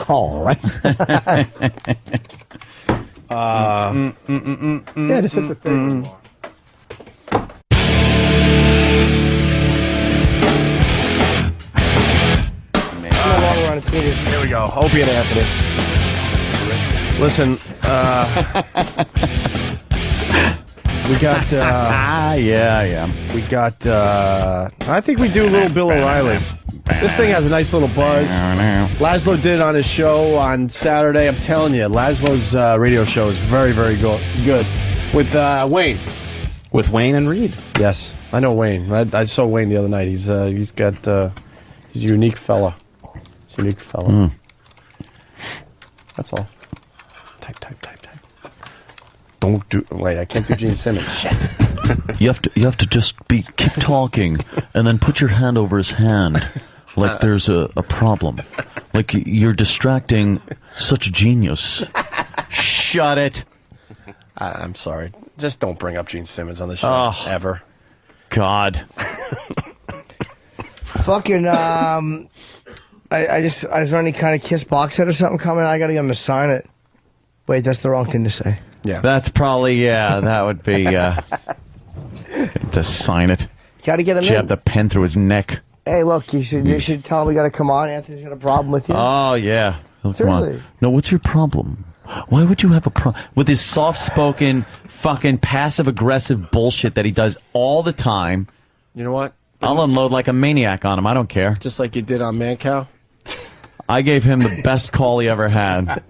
All right. Yeah, just hit the thing. Here we go. Opie and Anthony. Listen, we got, we got, I think we do a little Bill O'Reilly. This thing has a nice little buzz. Laszlo did it on his show on Saturday. I'm telling you, Laszlo's radio show is very, very good. With Wayne. With Wayne and Reed. Yes, I know Wayne. I saw Wayne the other night. He's got, he's a unique fella. Unique fella. That's all. Type. Don't do. Wait, I can't do Gene Simmons. Shit. You have to just keep talking, and then put your hand over his hand, like there's a problem, like you're distracting such genius. Shut it. I'm sorry. Just don't bring up Gene Simmons on the show ever. God. Fucking is there any kind of Kiss box set or something coming? I gotta get him to sign it. Wait, that's the wrong thing to say. Yeah. That's probably, that would be, to sign it. Gotta get him in. Jab the pen through his neck. Hey, look, you should tell him we gotta come on. Anthony's got a problem with you. Oh, yeah. Seriously. No, what's your problem? Why would you have a problem? With his soft-spoken, fucking passive-aggressive bullshit that he does all the time. You know what? I'll unload like a maniac on him. I don't care. Just like you did on Mancow. I gave him the best call he ever had.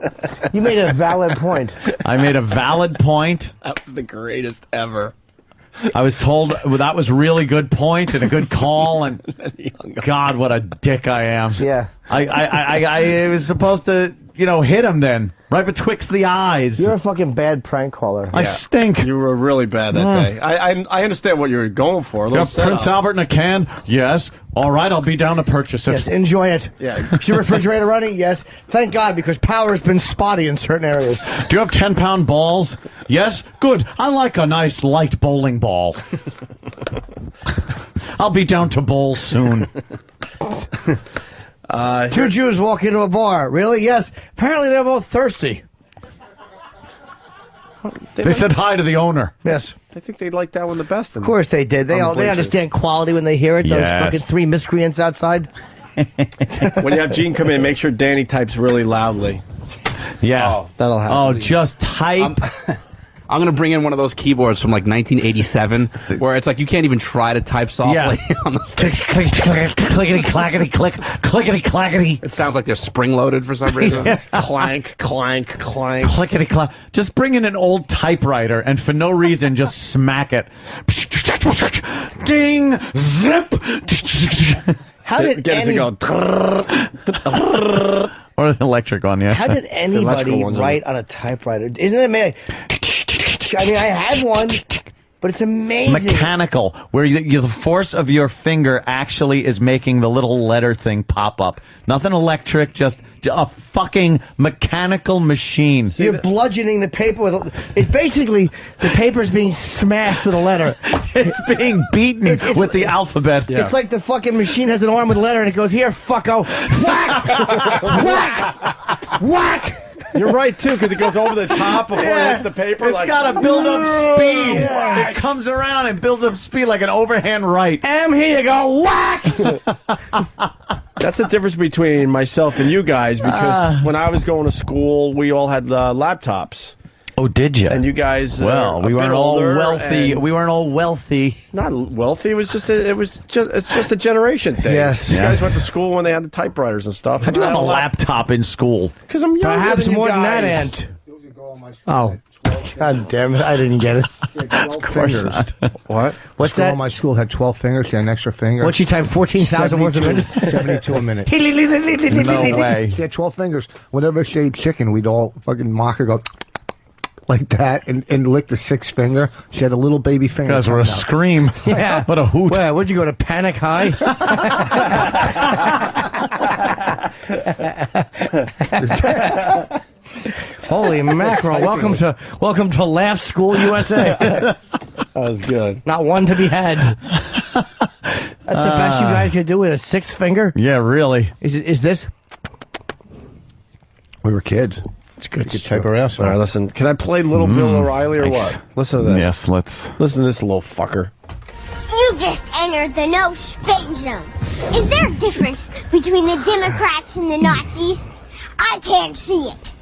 You made a valid point. I made a valid point. That was the greatest ever. I was told that was a really good point and a good call, and God, what a dick I am. Yeah. I was supposed to, hit him then, right betwixt the eyes. You're a fucking bad prank caller. I stink. You were really bad that day. I understand what you were going for. You got Prince Albert in a can? Yes. All right, I'll be down to purchase it. Yes, enjoy it. Yeah. Is your refrigerator running? Yes. Thank God, because power has been spotty in certain areas. Do you have 10-pound balls? Yes. Good. I like a nice light bowling ball. I'll be down to bowl soon. Two Jews walk into a bar. Really? Yes. Apparently they're both thirsty. They said hi to the owner. Yes. I think they liked that one the best. Of course they did. They understand quality when they hear it. Those fucking three miscreants outside. When you have Gene come in, make sure Danny types really loudly. Yeah. That'll happen. Oh, just type. I'm going to bring in one of those keyboards from like 1987 where it's like you can't even try to type softly on the stage. Clickety clackety click, clickety clackety. It sounds like they're spring loaded for some reason. Clank, clank, clank. Clickety clack. Just bring in an old typewriter and for no reason just smack it. Ding! Zip! How did Get it to go. Or an electric one, yeah. How did anybody write on a typewriter? Isn't it amazing? I mean, I had one, but it's amazing. Mechanical, where the force of your finger actually is making the little letter thing pop up. Nothing electric, just a fucking mechanical machine. So you're bludgeoning the paper with it's basically the paper's being smashed with a letter. It's being beaten with the alphabet. Yeah. It's like the fucking machine has an arm with a letter and it goes, here, fucko. Whack! Whack! Whack! You're right, too, because it goes over the top before it hits the paper. It's got to build up speed. It comes around and builds up speed like an overhand right. Here you go, whack! That's the difference between myself and you guys, because when I was going to school, we all had laptops. Oh, did you? And you guys, well, we weren't all wealthy. We weren't all wealthy. Not wealthy. It's just a generation thing. Yes. You guys went to school when they had the typefighters and stuff. How'd you have a laptop in school? Because I'm younger Perhaps than you more than that, guys. Ant. Oh, God damn it! I didn't get it. Of course not. What? What's School that? in my school had 12 fingers. She had an extra finger. What, she typed 14,000 words a minute? 72 a minute. No way. She had 12 fingers. Whenever she ate chicken, we'd all fucking mock her, go like that, and lick the sixth finger. She had a little baby finger. Guys were a scream. Yeah. What a hoot. Where, would you go to Panic High? Holy mackerel! Welcome to Laugh School USA. That was good. Not one to be had. That's the best you guys could do with a sixth finger. Yeah, really. Is this? We were kids. It's good. You could check her ass. All right, listen. Can I play Little Bill O'Reilly or what? Listen to this. Yes, let's. Listen to this little fucker. You just entered the no spin zone. Is there a difference between the Democrats and the Nazis? I can't see it.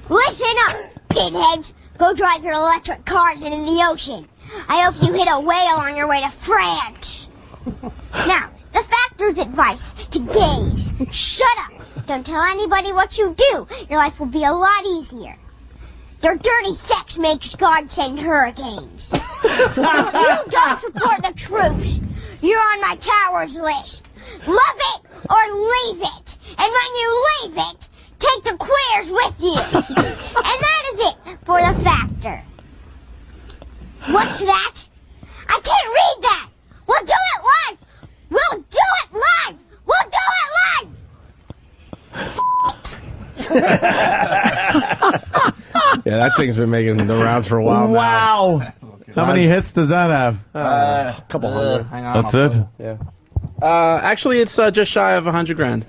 Listen up, pinheads. Go drive your electric cars into the ocean. I hope you hit a whale on your way to France. Now, the factor's advice to gays. Shut up. Don't tell anybody what you do. Your life will be a lot easier. Your dirty sex makes God send hurricanes. If you don't support the troops, you're on my cowards list. Love it or leave it. And when you leave it, take the queers with you. And that is it for the factor. What's that? I can't read that. We'll do it live. We'll do it live. We'll do it live. Yeah, that thing's been making the rounds for a while now. Wow. How many hits does that have? A couple hundred. Hang on. That's it? Yeah. Actually, it's just shy of $100,000.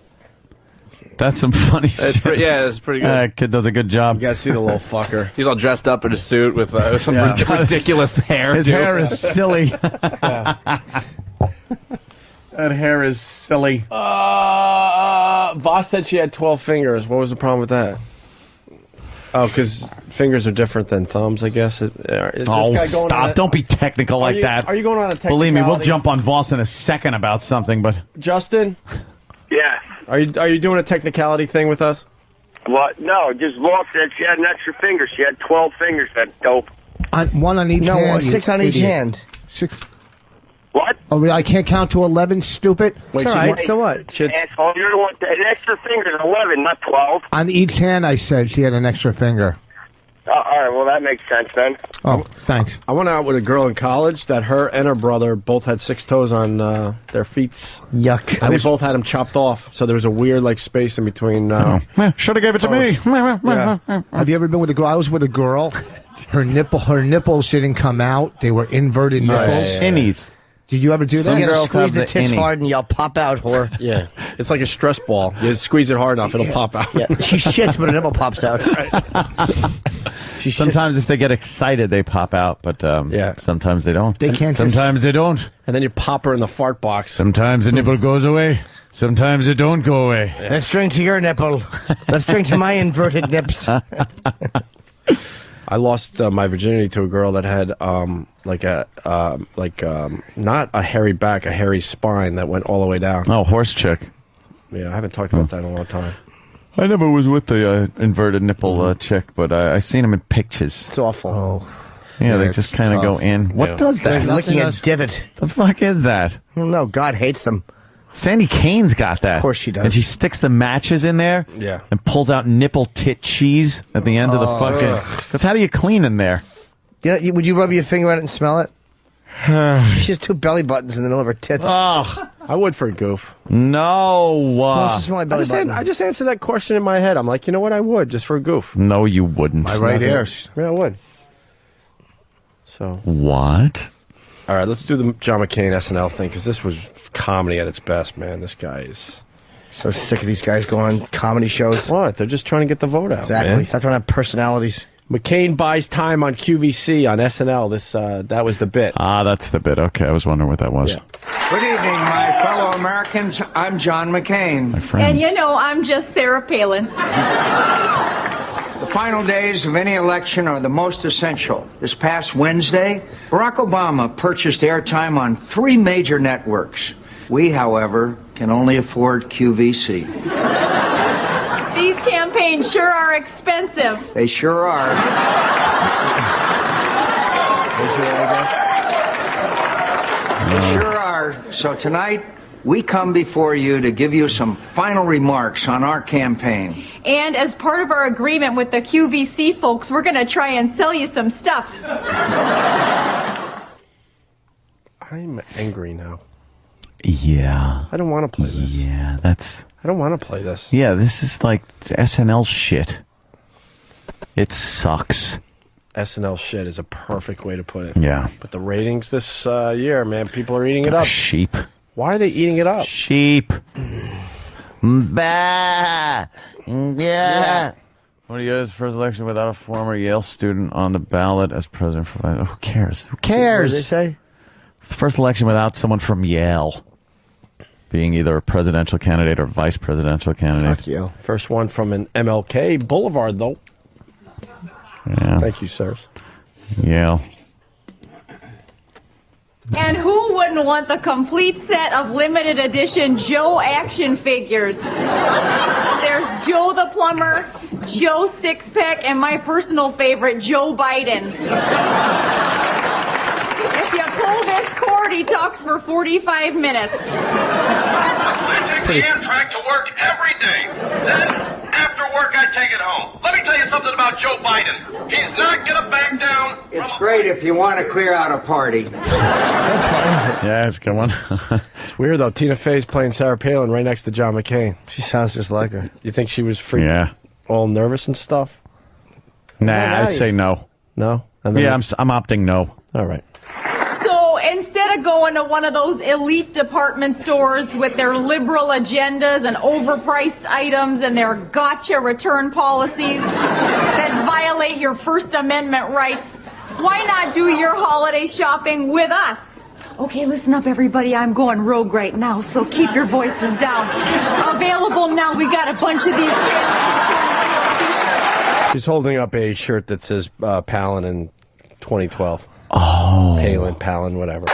That's some funny shit. It's pretty good. That kid does a good job. You guys see the little fucker. He's all dressed up in a suit with some ridiculous hair. His hair is silly. That hair is silly. Voss said she had 12 fingers. What was the problem with that? Oh, because fingers are different than thumbs, I guess. Is this guy going stop. Don't be technical like that. Are you going on a technicality? Believe me, we'll jump on Voss in a second about something, but... Justin? Yeah. Are you doing a technicality thing with us? What? No, just Walt said she had an extra finger. She had 12 fingers. That's dope. One on each hand. No, 6 on each hand. 6. What? Oh, I can't count to 11, stupid? Wait, all right, so what? Asshole, you're the one. An extra finger is 11, not 12. On each hand, I said she had an extra finger. All right, well, that makes sense then. Oh, thanks. I went out with a girl in college that her and her brother both had 6 toes on their feet. Yuck. And they both had them chopped off, so there was a weird space in between. Should have gave it to me. Yeah. Have you ever been with a girl? I was with a girl. Her nipples didn't come out. They were inverted nipples. Innies. Did you ever do that? You gotta girls squeeze have the the tits innie. hard and you'll pop out, whore. Yeah, it's like a stress ball. You squeeze it hard enough, it'll pop out. Yeah, she shits, but a nipple pops out. Sometimes if they get excited, they pop out, but sometimes they don't. They can't. Sometimes they don't. And then you pop her in the fart box. Sometimes the nipple goes away. Sometimes it don't go away. Let's drink to your nipple. Let's drink to my inverted nips. I lost my virginity to a girl that had not a hairy back, a hairy spine that went all the way down. Oh, horse chick. Yeah, I haven't talked about that in a long time. I never was with the inverted nipple chick, but I seen them in pictures. It's awful. Oh. Yeah, they just kind of go in. What does that? They're licking a divot. The fuck is that? I don't know. God hates them. Sandy Kane's got that. Of course she does. And she sticks the matches in there. Yeah. And pulls out nipple tit cheese at the end of the fucking... Because how do you clean in there? Yeah, would you rub your finger on it and smell it? She has 2 belly buttons in the middle of her tits. Oh, I would for a goof. no. Wants to smell my belly button. I just answered that question in my head. I'm like, you know what? I would, just for a goof. No, you wouldn't. My right ear. Yeah, I would. So. What? All right, let's do the John McCain SNL thing, because this was comedy at its best, man. This guy is... So sick of these guys going on comedy shows. What? They're just trying to get the vote out. Exactly. Man. Stop trying to have personalities. McCain buys time on QVC on SNL. That was the bit. Ah, that's the bit. Okay, I was wondering what that was. Yeah. Good evening, my fellow Americans. I'm John McCain. My friends. And I'm just Sarah Palin. The final days of any election are the most essential. This past Wednesday, Barack Obama purchased airtime on 3 major networks. We, however, can only afford QVC. These campaigns sure are expensive. They sure are. They sure are. So tonight, we come before you to give you some final remarks on our campaign. And as part of our agreement with the QVC folks, we're going to try and sell you some stuff. I'm angry now. Yeah. I don't want to play this. Yeah, I don't want to play this. Yeah, this is like SNL shit. It sucks. SNL shit is a perfect way to put it. Yeah. But the ratings this year, man, people are eating it up. Sheep. Why are they eating it up? Sheep. Bah. Yeah. What do you guys' first election without a former Yale student on the ballot as president? Who cares? Who cares? What did they say? It's the first election without someone from Yale being either a presidential candidate or vice presidential candidate. Fuck you. First one from an MLK Boulevard, though. Yeah. Thank you, sirs. Yale. And who wouldn't want the complete set of limited edition Joe action figures? There's Joe the Plumber, Joe Sixpack, and my personal favorite, Joe Biden. If you pull this cord, he talks for 45 minutes. I take the Amtrak to work every day. Then, after work, I take it home. Let me tell you something about Joe Biden. He's not going to back down. It's great if you want to clear out a party. That's fine. Yeah, it's a good one. It's weird, though. Tina Fey's playing Sarah Palin right next to John McCain. She sounds just like her. You think she was freaking Yeah. all nervous and stuff? Nah, I'd say no. No? Yeah, I'm opting no. All right. So instead of going to one of those elite department stores with their liberal agendas and overpriced items and their gotcha return policies that violate your First Amendment rights, why not do your holiday shopping with us? Okay, listen up, everybody. I'm going rogue right now, so keep your voices down. Available now. We got a bunch of these. She's holding up a shirt that says Palin in 2012. Oh. Palin, whatever.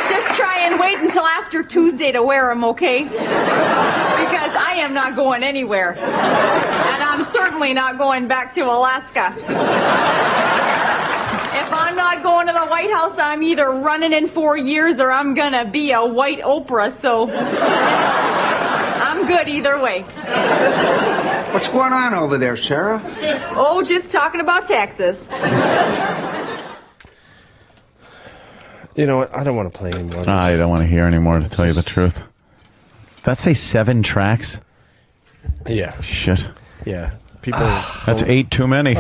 Just try and wait until after Tuesday to wear them, okay? Because I am not going anywhere. And I'm certainly not going back to Alaska. If I'm not going to the White House, I'm either running in 4 years or I'm gonna be a white Oprah, so I'm good either way. What's going on over there, Sarah? Oh, just talking about taxes. You know what? I don't want to play anymore. I don't want to hear anymore, to tell you the truth. That say 7 tracks? Yeah. Shit. Yeah. People. That's 8 too many.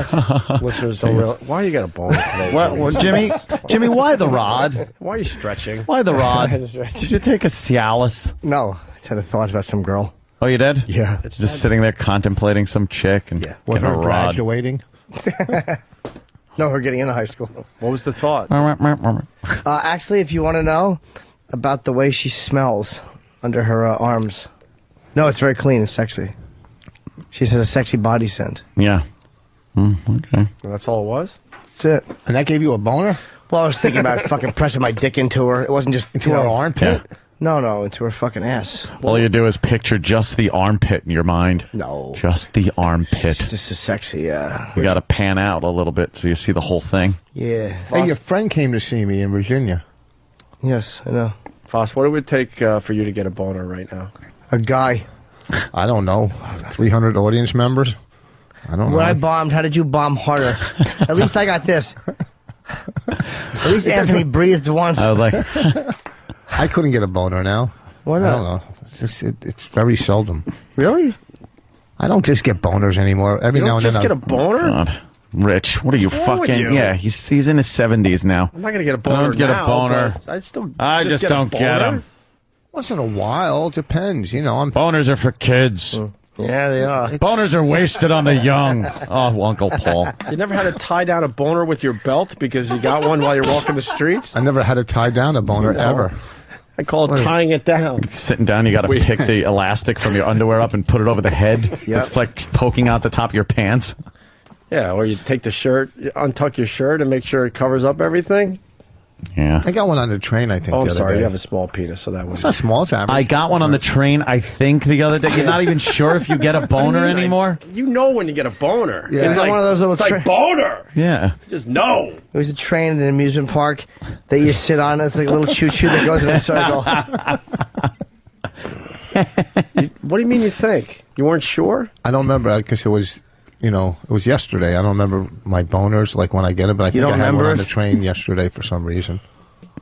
Listeners don't realize. Why you got a bone today? Well, Jimmy, why the rod? Why are you stretching? Why the rod? Did you take a Cialis? No. I just had a thought about some girl. Oh, you did? Yeah. Just sitting there contemplating some chick and Was getting a her rod. graduating? No, her getting into high school. What was the thought? Actually, if you want to know about the way she smells under her arms. No, it's very clean and sexy. She has a sexy body scent. Yeah. Okay. Well, that's all it was? That's it. And that gave you a boner? Well, I was thinking about fucking pressing my dick into her. It wasn't just into her armpit? Yeah. No, into her fucking ass. All you do is picture just the armpit in your mind. No. Just the armpit. It's just a sexy, You got to pan out a little bit so you see the whole thing. Yeah. Hey, your friend came to see me in Virginia. Yes, I know. Foss, what it would take for you to get a boner right now? A guy. I don't know. 300 audience members? I don't know. When I bombed, how did you bomb harder? At least I got this. At least Anthony breathed once. I was like... I couldn't get a boner now. Why not? I don't know. It's very seldom. Really? I don't just get boners anymore. Every You now don't and then just get a boner? God. Rich, what are you What's wrong with fucking? you? Yeah, he's in his 70s now. I'm not gonna get a boner. I don't get now, a boner. but I just get a don't get boner? them. Once in a while, depends. Boners are for kids. Yeah, they are. Boners are wasted on the young. Oh, Uncle Paul. You never had to tie down a boner with your belt because you got one while you're walking the streets? I never had to tie down a boner ever. I call it tying it down. Sitting down, you got to pick the elastic from your underwear up and put it over the head. Yep. It's like poking out the top of your pants. Yeah, or you take the shirt, you untuck your shirt and make sure it covers up everything. Yeah. I got one on the train, I think. Oh, I'm the other sorry, day. you have a small penis, so that was It's not small, it's average. I got one on the train, I think, the other day. You're not even sure if you get a boner anymore? You know when you get a boner. Yeah. It's like One of those little it's like boner. Yeah. You just know. It was a train in an amusement park that you sit on. It's like a little choo-choo that goes in a circle. What do you mean you think? You weren't sure? I don't remember because it was, it was yesterday. I don't remember my boners like when I get it, but I think don't I had one remember on it? the train yesterday for some reason.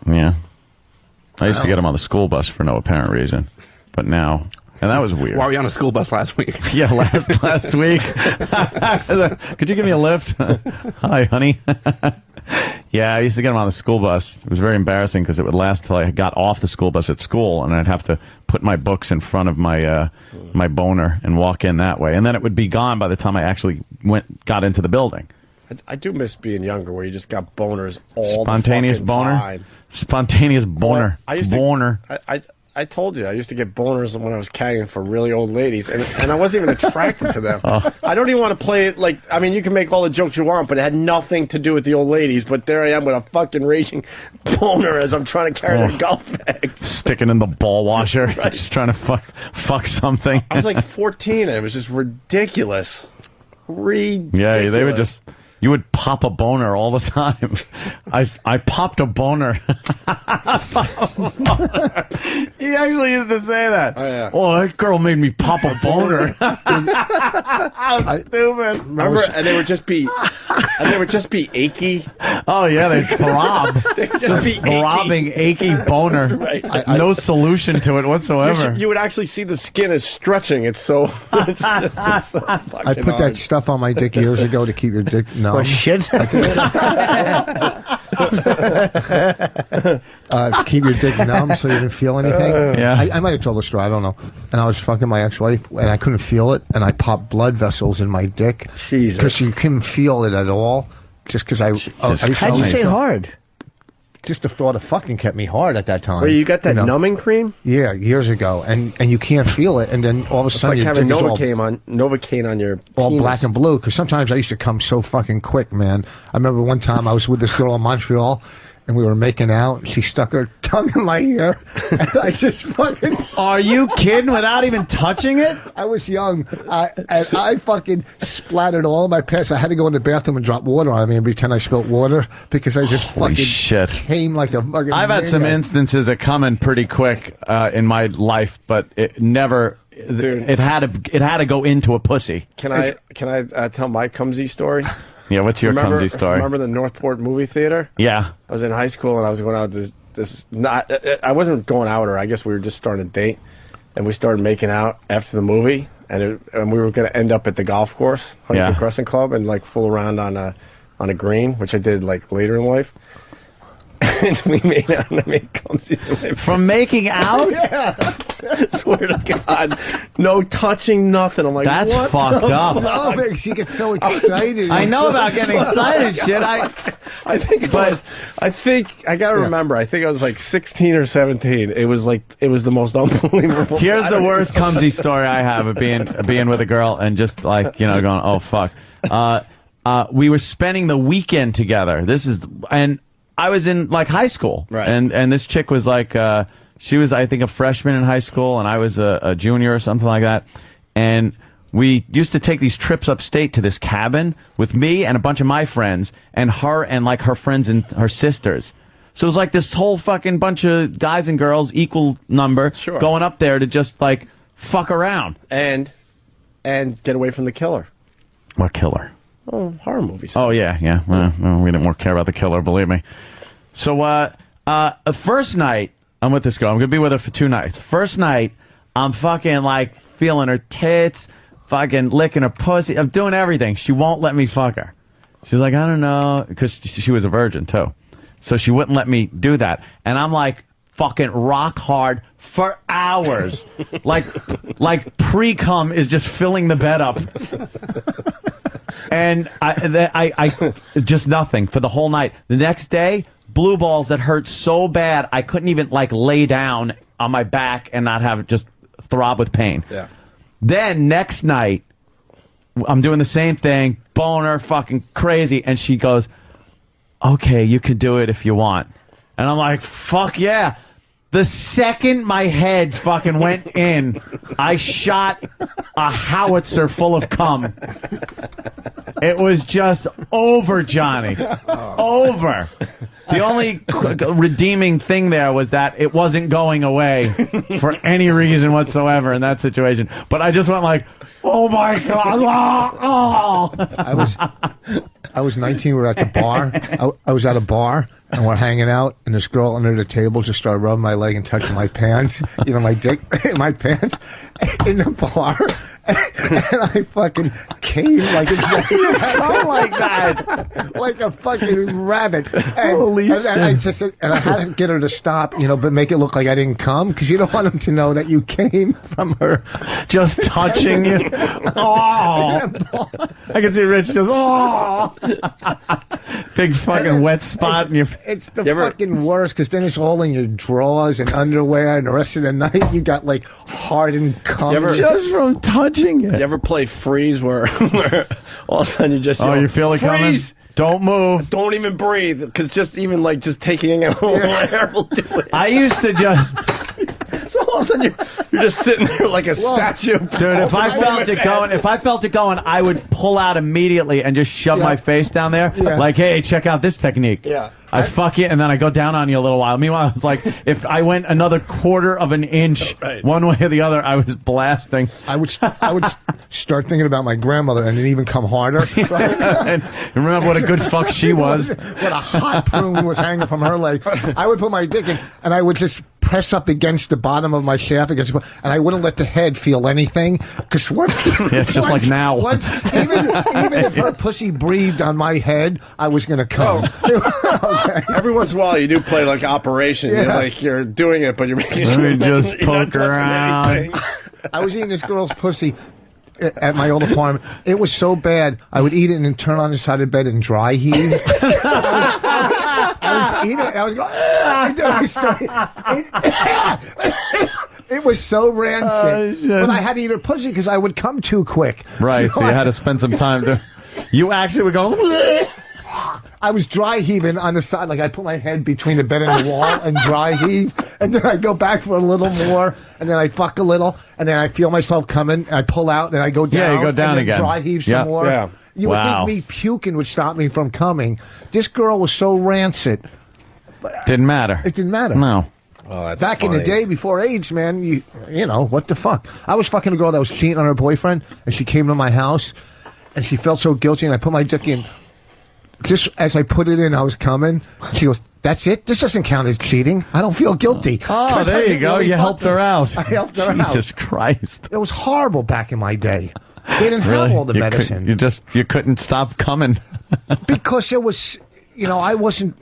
Yeah. I used to get them on the school bus for no apparent reason. But now, and that was weird. Why were you on a school bus last week? Yeah, last week. Could you give me a lift? Hi, honey. Yeah, I used to get them on the school bus. It was very embarrassing because it would last till I got off the school bus at school, and I'd have to put my books in front of my my boner and walk in that way, and then it would be gone by the time I actually got into the building. I do miss being younger, where you just got boners all Spontaneous the fucking boner. time. Spontaneous boner. I used boner. I told you I used to get boners when I was carrying for really old ladies, and I wasn't even attracted to them. I don't even want to play it like. I mean, you can make all the jokes you want, but it had nothing to do with the old ladies. But there I am with a fucking raging boner as I'm trying to carry their golf bag, sticking in the ball washer, just trying to fuck something. I was like 14, and it was just ridiculous. Ridiculous. Yeah, they would just. You would pop a boner all the time. I popped a boner. He actually used to say that. Oh, yeah. Oh, that girl made me pop a boner. How stupid. Remember, and they would just be achy. Oh yeah, they'd throb. They'd just be throbbing, achy boner. Right. No solution to it whatsoever. You would actually see the skin is stretching. It's so. It's so I put that stuff on my dick years ago to keep your dick numb. Or shit. Keep your dick numb so you didn't feel anything. Yeah. I might have told the story. I don't know. And I was fucking my ex-wife, and I couldn't feel it, and I popped blood vessels in my dick. Jesus. Because you couldn't feel it at all. Just because I How'd you stay hard? Just the thought of fucking kept me hard at that time. Wait, you got that numbing cream? Yeah, years ago, and you can't feel it, and then all of a It's sudden like your having dick is all Novocaine on your all penis. black and blue. Because sometimes I used to come so fucking quick, man. I remember one time I was with this girl in Montreal, and we were making out, and she stuck her tongue in my ear, and I just fucking... Are you kidding? Without even touching it? I was young, and I fucking splattered all of my pants. I had to go in the bathroom and drop water on me and pretend I spilled water, because I just Holy fucking shit. came like a fucking... I've had some maniac. instances that come in pretty quick in my life, but it never. Dude. It had to go into a pussy. Can I tell my Cumsy story? Yeah, what's your clumsy story? Remember the Northport movie theater? Yeah. I was in high school and I was going out with I wasn't going out, or I guess we were just starting a date, and we started making out after the movie, and we were going to end up at the golf course, Huntington Crescent Club, and like fool around on a green, which I did like later in life. And we made out, and I made Cumsy from making out. Yeah, swear to God, no touching, nothing. I'm like, that's what fucked up. No, man, she gets so excited. I know about getting excited, shit. I think I gotta remember. I think I was like 16 or 17. It was the most unbelievable. Here's the worst Cumsy story I have of being with a girl and just like going, oh fuck. We were spending the weekend together. And I was in like high school, right? And this chick was like, she was I think a freshman in high school, and I was a junior or something like that. And we used to take these trips upstate to this cabin with me and a bunch of my friends, and her and like her friends and her sisters. So it was like this whole fucking bunch of guys and girls, equal number, going up there to just like fuck around and get away from the killer. What killer? Oh, horror movies. Oh, yeah. Well, we didn't more care about the killer, believe me. So, first night, I'm with this girl. I'm going to be with her for 2 nights. First night, I'm fucking, like, feeling her tits, fucking licking her pussy. I'm doing everything. She won't let me fuck her. She's like, I don't know, because she was a virgin too, so she wouldn't let me do that. And I'm like, fucking rock hard for hours, like pre-cum is just filling the bed up, and I just nothing for the whole night. The next day, blue balls that hurt so bad I couldn't even like lay down on my back and not have just throb with pain. Yeah. Then next night, I'm doing the same thing, boner, fucking crazy, and she goes, okay, you can do it if you want. And I'm like, fuck yeah. The second my head fucking went in, I shot a howitzer full of cum. It was just over, Johnny. Over. The only redeeming thing there was that it wasn't going away for any reason whatsoever in that situation. But I just went like, oh my God. Oh. I was 19. We were at the bar. I was at a bar, and we're hanging out, and this girl under the table just started rubbing my leg and touching my pants, my dick in my pants in the bar. And I fucking came like a come like that, like a fucking rabbit. And, Holy shit! And I had to get her to stop, but make it look like I didn't come, because you don't want them to know that you came from her just touching you. Oh, I can see Rich just big fucking wet spot in your. It's the fucking worst, because then it's all in your drawers and underwear, and the rest of the night you got like hardened cum just from touching it. You ever play freeze where all of a sudden you just you feel it coming? Don't move. Don't even breathe, because just taking a little air will do it. I used to just. So all of a sudden you're just sitting there like a statue. Dude, if I felt it going, I would pull out immediately and just shove my face down there. Yeah. Like, hey, check out this technique. Yeah. I fuck you, and then I go down on you a little while. Meanwhile, it's like, if I went another quarter of an inch one way or the other, I was blasting. I would start thinking about my grandmother, and it even come harder. And remember what a good fuck she was. What a hot prune was hanging from her leg. I would put my dick in, and I would just press up against the bottom of my shaft, and I wouldn't let the head feel anything, because like now. Even if her pussy breathed on my head, I was going to come. Every once in a while, you do play like Operation. Yeah. You're doing it, but you're making sure you just poke around. I was eating this girl's pussy at my old apartment. It was so bad, I would eat it and then turn on the side of the bed and dry heave. I was eating it. I was going. It was so rancid, but I had to eat her pussy because I would come too quick. Right, so you had to spend some time to. You actually would go. I was dry heaving on the side, like I put my head between the bed and the wall and dry heave, and then I go back for a little more, and then I fuck a little, and then I feel myself coming, and I pull out, and I go down. Yeah, you go down and then again. Dry heave some more. Yeah. You would think me puking would stop me from coming. This girl was so rancid. Didn't matter. It didn't matter. No. Oh, that's Back funny. in the day before AIDS, man, you know, what the fuck? I was fucking a girl that was cheating on her boyfriend, and she came to my house, and she felt so guilty, and I put my dick in. Just as I put it in, I was coming. She goes, "That's it? This doesn't count as cheating. I don't feel guilty." Oh, there you go. You helped her out. I helped her out. Jesus Christ. It was horrible back in my day. They didn't have all the medicine. You couldn't stop coming. Because it was, I wasn't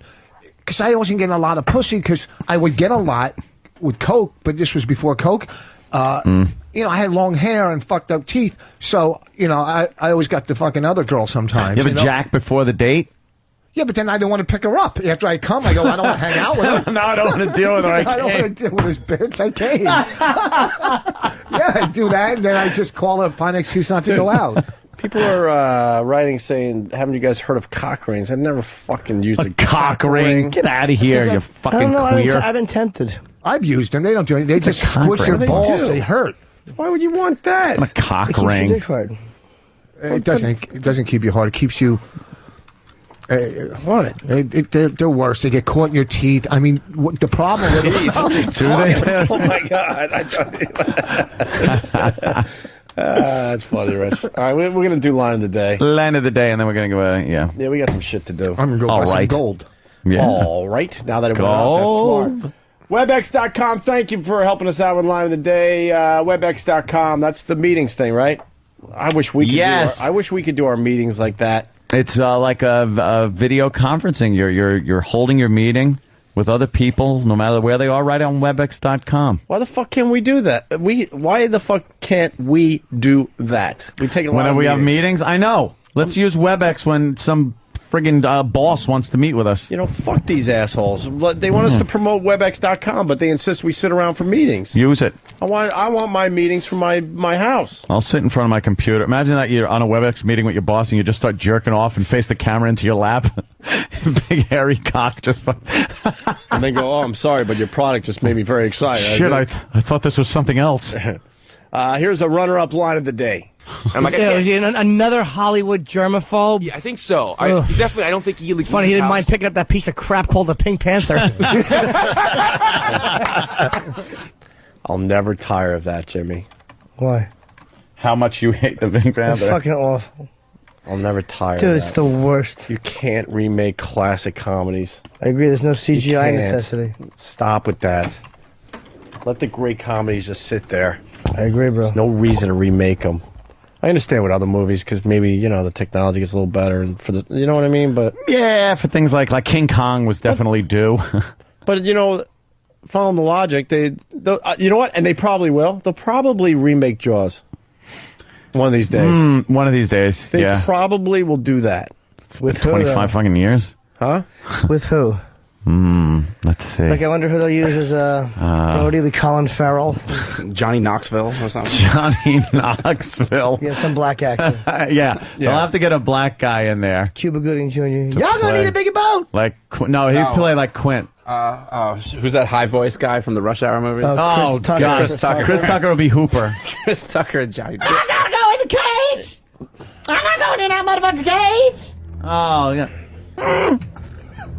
getting a lot of pussy, because I would get a lot with coke, but this was before coke. I had long hair and fucked up teeth, so, I always got the fucking other girl sometimes. You ever jack before the date? Yeah, but then I didn't want to pick her up. After I come, I go, I don't want to hang out with her. No, I don't want to deal with her. I don't want to deal with this bitch. I came. Yeah, I do that, and then I just call her, find an excuse not to go out. People are writing saying, haven't you guys heard of cock rings? I've never fucking used a cock ring. Get out of here, you fucking queer. I've been tempted. I've used them. They don't do anything. They just squish your balls. They hurt. Why would you want that? A cock ring. It doesn't keep you hard. It keeps you. What? They're worse. They get caught in your teeth. I mean, the problem with it. Oh my God! That's funny, Rich. All right, we're gonna do line of the day. Line of the day, and then we're gonna go. Yeah, we got some shit to do. I'm gonna go buy some gold. Yeah. All right. Now that it went out, that's smart. WebEx.com. Thank you for helping us out with line of the day. WebEx.com. That's the meetings thing, right? I wish we could. Yes. I wish we could do our meetings like that. It's like a video conferencing. You're holding your meeting with other people, no matter where they are, right on WebEx.com. Why the fuck can't we do that? Why the fuck can't we do that? We take a lot Whenever of we have meetings. meetings, I know. Let's use WebEx when some friggin' boss wants to meet with us. You know, fuck these assholes. They want us to promote WebEx.com, but they insist we sit around for meetings. Use it. I want my meetings from my house. I'll sit in front of my computer. Imagine that you're on a WebEx meeting with your boss and you just start jerking off and face the camera into your lap. Big hairy cock just... And they go, oh, I'm sorry, but your product just made me very excited. Shit, I thought this was something else. Here's a runner-up line of the day. I'm like, is he another Hollywood germaphobe? Yeah, I think so. I don't think he leaves. Funny, he didn't mind picking up that piece of crap called the Pink Panther. I'll never tire of that, Jimmy. Why? How much you hate the Pink Panther. It's fucking awful. I'll never tire Dude, of it's that. the worst. You can't remake classic comedies. I agree, there's no You CGI can't. necessity. Stop with that. Let the great comedies just sit there. I agree, bro. There's no reason to remake them. I understand with other movies because maybe, the technology gets a little better and you know what I mean? But yeah, for things like King Kong was definitely due. But following the logic, you know what? And they probably will. They'll probably remake Jaws. One of these days. One of these days. They yeah. probably will do that. With who? 25 fucking years. Huh? With who? Let's see. Like, I wonder who they'll use as Brody, be Colin Farrell. Johnny Knoxville or something. Johnny Knoxville. Yeah, some black actor. Yeah, they'll have to get a black guy in there. Cuba Gooding Jr. Y'all play. gonna need a bigger boat. Like, no, he'd play like Quint. Who's that high voice guy from the Rush Hour movies? Oh, Chris Tucker. God. Chris Tucker. Chris Tucker will be Hooper. Chris Tucker and Johnny. I'm not going in the cage. I'm not going in that motherfucking cage. Oh, yeah.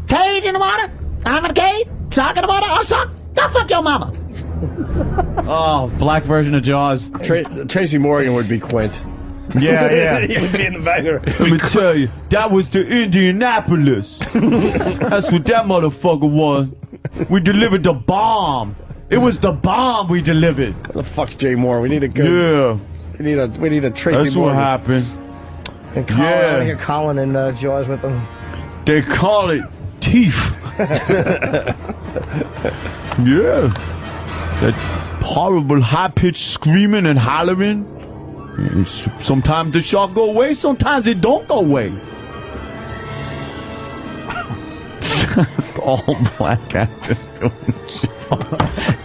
Cage in the water. I'm in the cage. Sock in the water. I'll suck. Don't fuck your mama. Oh, black version of Jaws. Tracy Morgan would be Quint. Yeah. He would be in the banger. Let me tell you, that was the Indianapolis. That's what that motherfucker was. We delivered the bomb. It was the bomb we delivered. What the fuck's Jay Moore? We need a good... Yeah. We need a Tracy That's Morgan. what happened. And Colin, I want to hear Colin and Jaws with them. They call it teeth. Yeah. That horrible high-pitched screaming and hollering. Sometimes the shark go away, sometimes it don't go away. Just all black actors doing Jaws.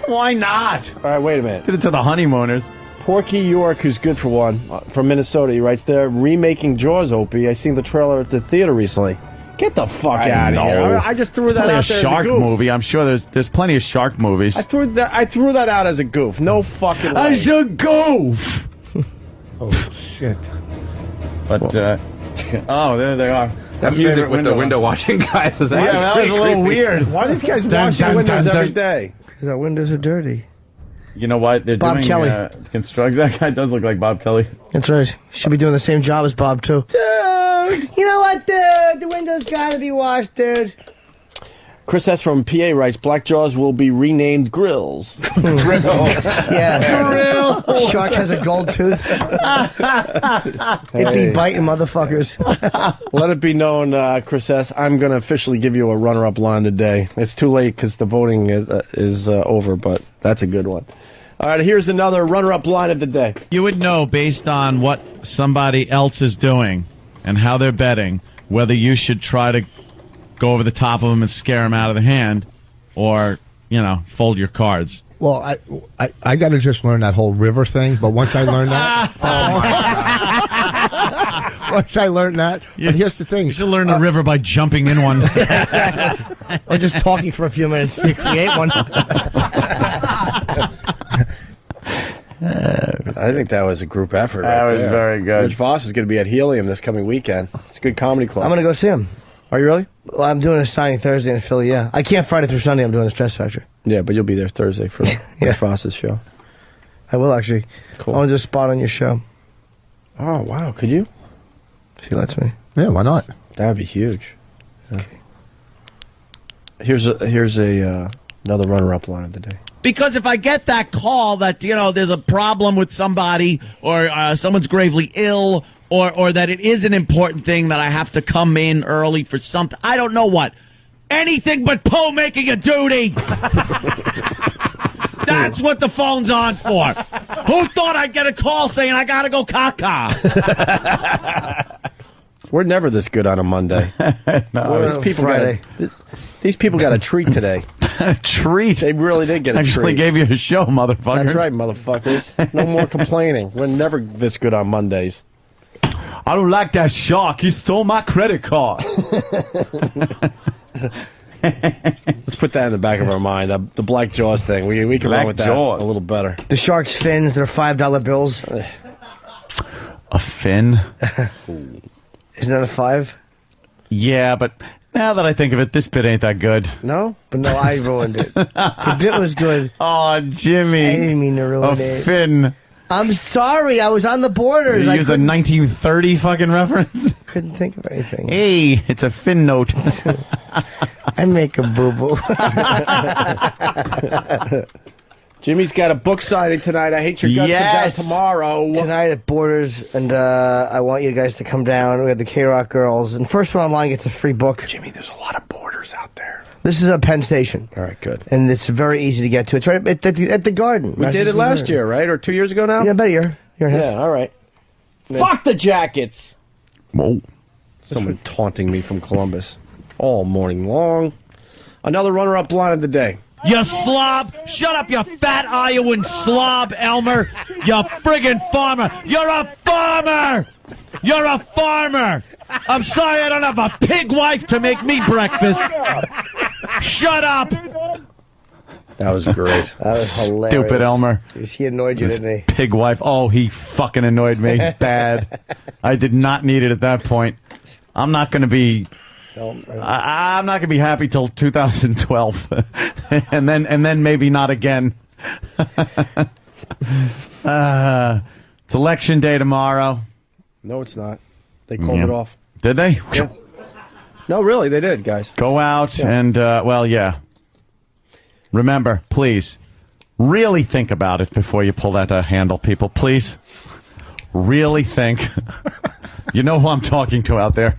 Why not? All right, wait a minute. Get it to the honeymooners. Porky York, who's good for one, from Minnesota, he writes there, remaking Jaws, Opie. I seen the trailer at the theater recently. Get the fuck out of here. I just threw that out there a shark as a goof. movie. I'm sure there's plenty of shark movies. I threw that out as a goof. No fucking way. As a goof. Oh, shit. But, oh, there they are. That music with the window washing guys is actually that was a little weird. Why are these guys washing windows every day? Because our windows are dirty. You know what? They're Bob doing, Kelly. Construct. That guy does look like Bob Kelly. That's right. Should be doing the same job as Bob, too. Dude! You know what, dude? The windows gotta be washed, dude. Chris S. from PA writes, Black Jaws will be renamed Grills. Yeah. Grill. Shark has a gold tooth. It'd be biting motherfuckers. Let it be known, Chris S., I'm going to officially give you a runner-up line today. It's too late because the voting is over, but that's a good one. All right, here's another runner-up line of the day. You would know based on what somebody else is doing and how they're betting whether you should try to go over the top of them and scare them out of the hand or, fold your cards. Well, I got to just learn that whole river thing, but once I learn that... Once I learned that, but here's the thing. You should learn the river by jumping in one. Or just talking for a few minutes to create one. I think that was a group effort That right was there. very good. Rich Voss is going to be at Helium this coming weekend. It's a good comedy club. I'm going to go see him. Are you really? Well, I'm doing a signing Thursday in Philly, yeah. I can't Friday through Sunday. I'm doing a Stress Factory. Yeah, but you'll be there Thursday for Rich Voss's show. I will, actually. Cool. I want to do a spot on your show. Oh, wow. Could you? If he lets me. Yeah, why not? That would be huge. Yeah. Here's another runner-up line of the day. Because if I get that call that, there's a problem with somebody or someone's gravely ill or that it is an important thing that I have to come in early for something. I don't know what. Anything but Poe making a duty. That's what the phone's on for. Who thought I'd get a call saying I gotta go caca? We're never this good on a Monday. No, These people got a treat today. A treat? They really did get a treat. Actually gave you a show, motherfuckers. That's right, motherfuckers. No more complaining. We're never this good on Mondays. I don't like that shark. He stole my credit card. Let's put that in the back of our mind. The Black Jaws thing. We can run with that a little better. The shark's fins, they're $5 bills. A fin? Isn't that a 5? Yeah, but now that I think of it, this bit ain't that good. No? But no, I ruined it. The bit was good. Oh, Jimmy. I didn't mean to ruin it. A fin. I'm sorry, I was on the borders. You use a 1930 fucking reference? Couldn't think of anything. Hey, it's a fin note. I make a boo-boo. Jimmy's got a book signing tonight. I Hate Your Guts comes out tomorrow. Tonight at Borders, and I want you guys to come down. We have the K-Rock girls, and first one online gets a free book. Jimmy, there's a lot of Borders out there. This is a Penn Station. All right, good. And it's very easy to get to. It's right at the Garden. We did it last year, right? Or 2 years ago now? Yeah, about a year. Yeah, all right. Fuck the Jackets! Whoa. Someone taunting me from Columbus all morning long. Another runner-up line of the day. You slob! Shut up, you fat Iowan slob, Elmer! You friggin' farmer! You're a farmer! You're a farmer! I'm sorry I don't have a pig wife to make me breakfast. Shut up! That was great. That was hilarious. Stupid Elmer. He annoyed you, didn't he? Pig wife. Oh, he fucking annoyed me bad. I did not need it at that point. I'm not going to be... I'm not going to be happy till 2012, and then maybe not again. It's election day tomorrow. No, it's not. They called it off. Did they? Yeah. No, really, they did, guys. Go out and remember, please, really think about it before you pull that handle, people. Please, really think. You know who I'm talking to out there.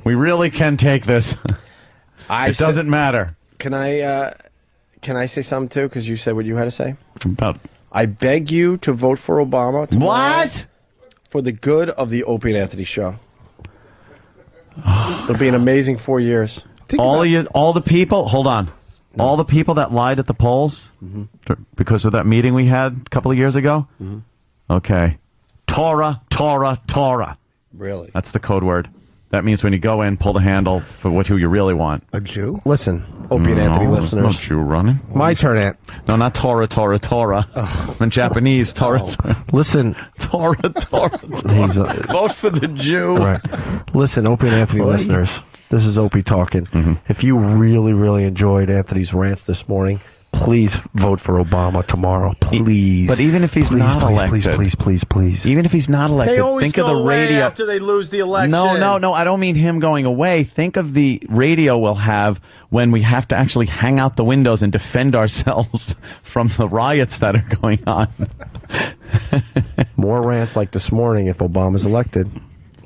We really can take this. It doesn't matter. Can I say something too? Because you said what you had to say. About. I beg you to vote for Obama tomorrow. What? For the good of the Opie and Anthony show. It'll be an amazing 4 years. All the people. Hold on. No. All the people that lied at the polls because of that meeting we had a couple of years ago. Okay. Torah. Really? That's the code word. That means when you go in, pull the handle for who you really want. A Jew? Listen, Opie and Anthony listeners. There's no Jew running. My turn, Ant. No, not Torah. Oh. In Japanese, Torah. Oh. Listen. Torah. Vote for the Jew. Right. Listen, Opie and Anthony listeners. This is Opie talking. If you really, really enjoyed Anthony's rants this morning, please vote for Obama tomorrow. Please. But even if he's not elected. Please. Even if he's not elected, They always think of go the away radio. after they lose the election. No. I don't mean him going away. Think of the radio we'll have when we have to actually hang out the windows and defend ourselves from the riots that are going on. More rants like this morning if Obama's elected.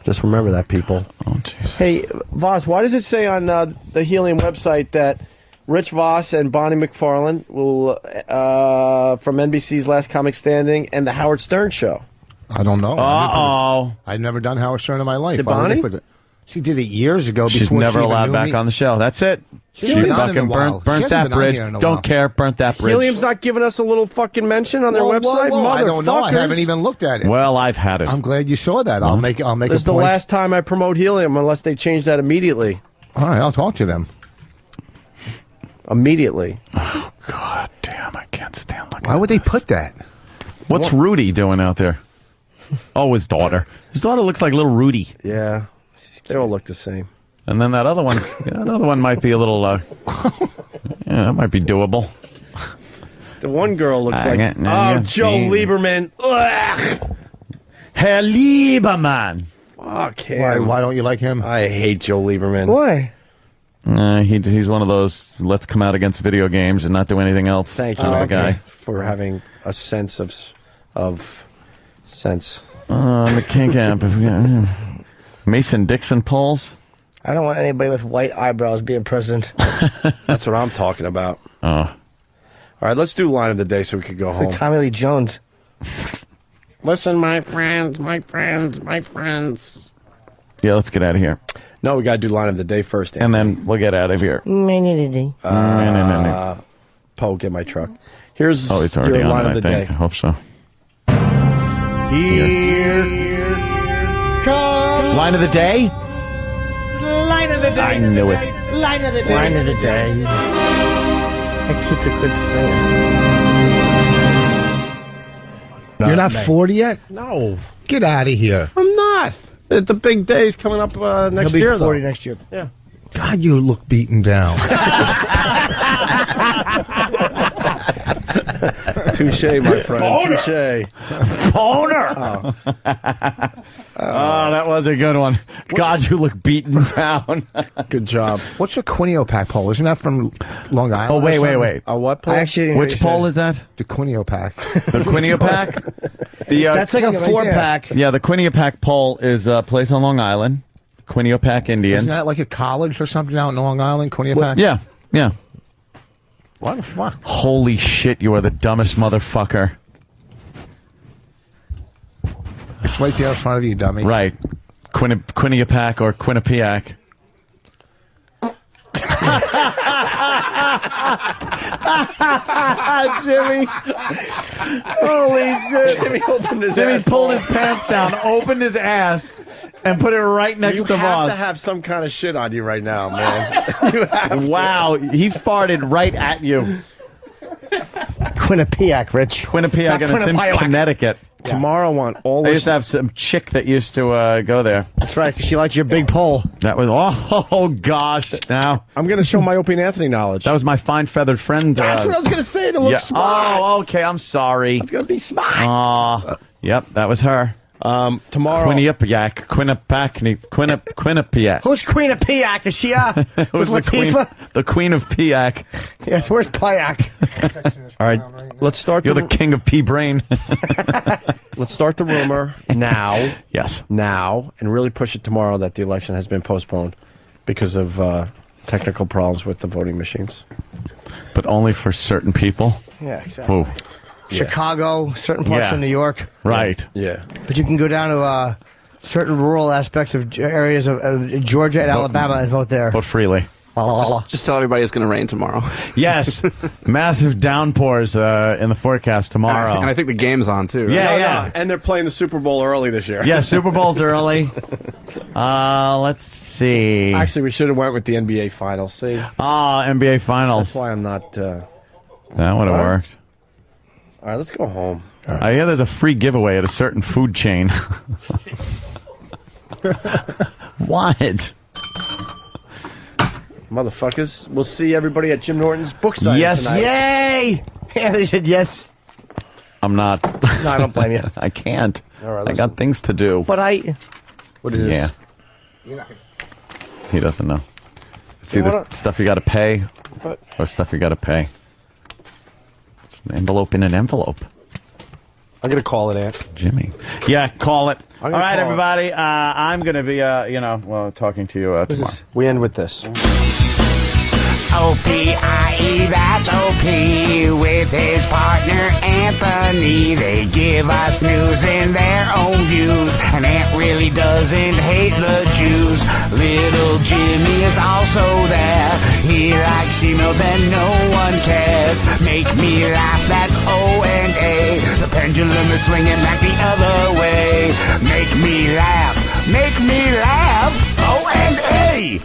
Just remember that, people. Oh, jeez. Hey, Voss, why does it say on the Helium website that Rich Voss and Bonnie McFarlane will from NBC's Last Comic Standing and the Howard Stern Show? I don't know. I've never done Howard Stern in my life. Did Bonnie? She did it years ago. She's never allowed back on the show. That's it. She fucking burnt that bridge. Don't care. Burnt that bridge. Helium's not giving us a little fucking mention on their website. I don't know. I haven't even looked at it. Well, I've had it. I'm glad you saw that. I'll make. This is the last time I promote Helium, unless they change that immediately. All right, I'll talk to them. Immediately. Oh, God damn, I can't stand looking Why would they put that? What's Rudy doing out there? Oh, his daughter. His daughter looks like little Rudy. Yeah, they all look the same. And then that other one might be a little, that might be doable. The one girl looks like, Joe Lieberman. Ugh. Herr Lieberman. Fuck him. Why don't you like him? I hate Joe Lieberman. Why? He's one of those let's come out against video games and not do anything else. Thank you, guy. for having a sense of sense. The kink app. Mason-Dixon polls? I don't want anybody with white eyebrows being president. That's what I'm talking about. Oh. All right, let's do line of the day so we could go home. Like Tommy Lee Jones. Listen, my friends, my friends, my friends. Yeah, let's get out of here. No, we got to do line of the day first. And then we'll get out of here. Poe, get my truck. Here's it's already your on, line of the I think. day. I hope so. Here comes Line of the day? line of the day. I knew it. Line of the day. Line of the day. That kid's a good singer. You're not 40 yet? No. Get out of here. I'm not. The big day's coming up next He'll be year, 40 though. next year. Yeah. God, you look beaten down. Touche, my friend. Touche. Boner. Oh, that was a good one. God, you look beaten down. Good job. What's a Quinnipiac poll? Isn't that from Long Island? Oh, wait. A what poll? Which poll is that? The Quinnipiac. The Quinnipiac? That's like a 4-pack. Yeah, the Quinnipiac poll is a place on Long Island. Quinnipiac Indians. Isn't that like a college or something out in Long Island? Quinnipiac? Yeah. What the fuck? Holy shit, you are the dumbest motherfucker. It's right there in front of you, dummy. Right. Quinnipiac or Quinnipiac. Jimmy. Holy shit. Jimmy pulled his pants down, opened his ass, and put it right next to You have Voss. to have some kind of shit on you right now, man. You have Wow, he farted right at you. Quinnipiac, Rich. Quinnipiac, and it's in Quinnipiac. Connecticut. Tomorrow on all I used to have some chick that used to go there. That's right, 'cause she liked your big pole. That was, oh gosh. Now, I'm going to show my Opie and Anthony knowledge. that was my fine feathered friend. That's what I was going to say to look smart. Oh, okay, I'm sorry. It's going to be smart. Yep, that was her. Tomorrow. Quinnipiac. Quinnipiac. Who's Quinnipiac? Is she with Who's Latifah? the queen of Piac. Yes, where's Piac? All right, let's start. You're the king of P-brain. Let's start the rumor now. Yes. Now, and really push it tomorrow that the election has been postponed because of technical problems with the voting machines. But only for certain people. Yeah, exactly. Whoa. Chicago, certain parts Yeah. of New York. Right. Yeah. But you can go down to certain rural aspects of areas of Georgia and Alabama and vote there. Vote freely. Just tell everybody it's going to rain tomorrow. Yes. Massive downpours in the forecast tomorrow. And I think the game's on, too. Right? Yeah. And they're playing the Super Bowl early this year. Yeah, Super Bowl's early. Let's see. Actually, we should have went with the NBA Finals. See? NBA Finals. That's why I'm not... That would have worked. All right, let's go home. I hear there's a free giveaway at a certain food chain. What? Motherfuckers. We'll see everybody at Jim Norton's book signing Yes. tonight. Yay! Yeah, they said yes. I'm not. No, I don't blame you. I can't. All right, I got things to do. But What is this? Yeah. He doesn't know. It's either stuff you got to pay or stuff you got to pay. It's an envelope in an envelope. I'm going to call it, Ant. Jimmy. Yeah, call it. All right, call it. everybody. I'm going to be, talking to you tomorrow. We end with this. O-P-I-E, that's O-P, with his partner Anthony. They give us news in their own views, and Ant really doesn't hate the Jews. Little Jimmy is also there. He likes females and no one cares. Make me laugh, that's O&A. The pendulum is swinging back the other way. Make me laugh, O&A.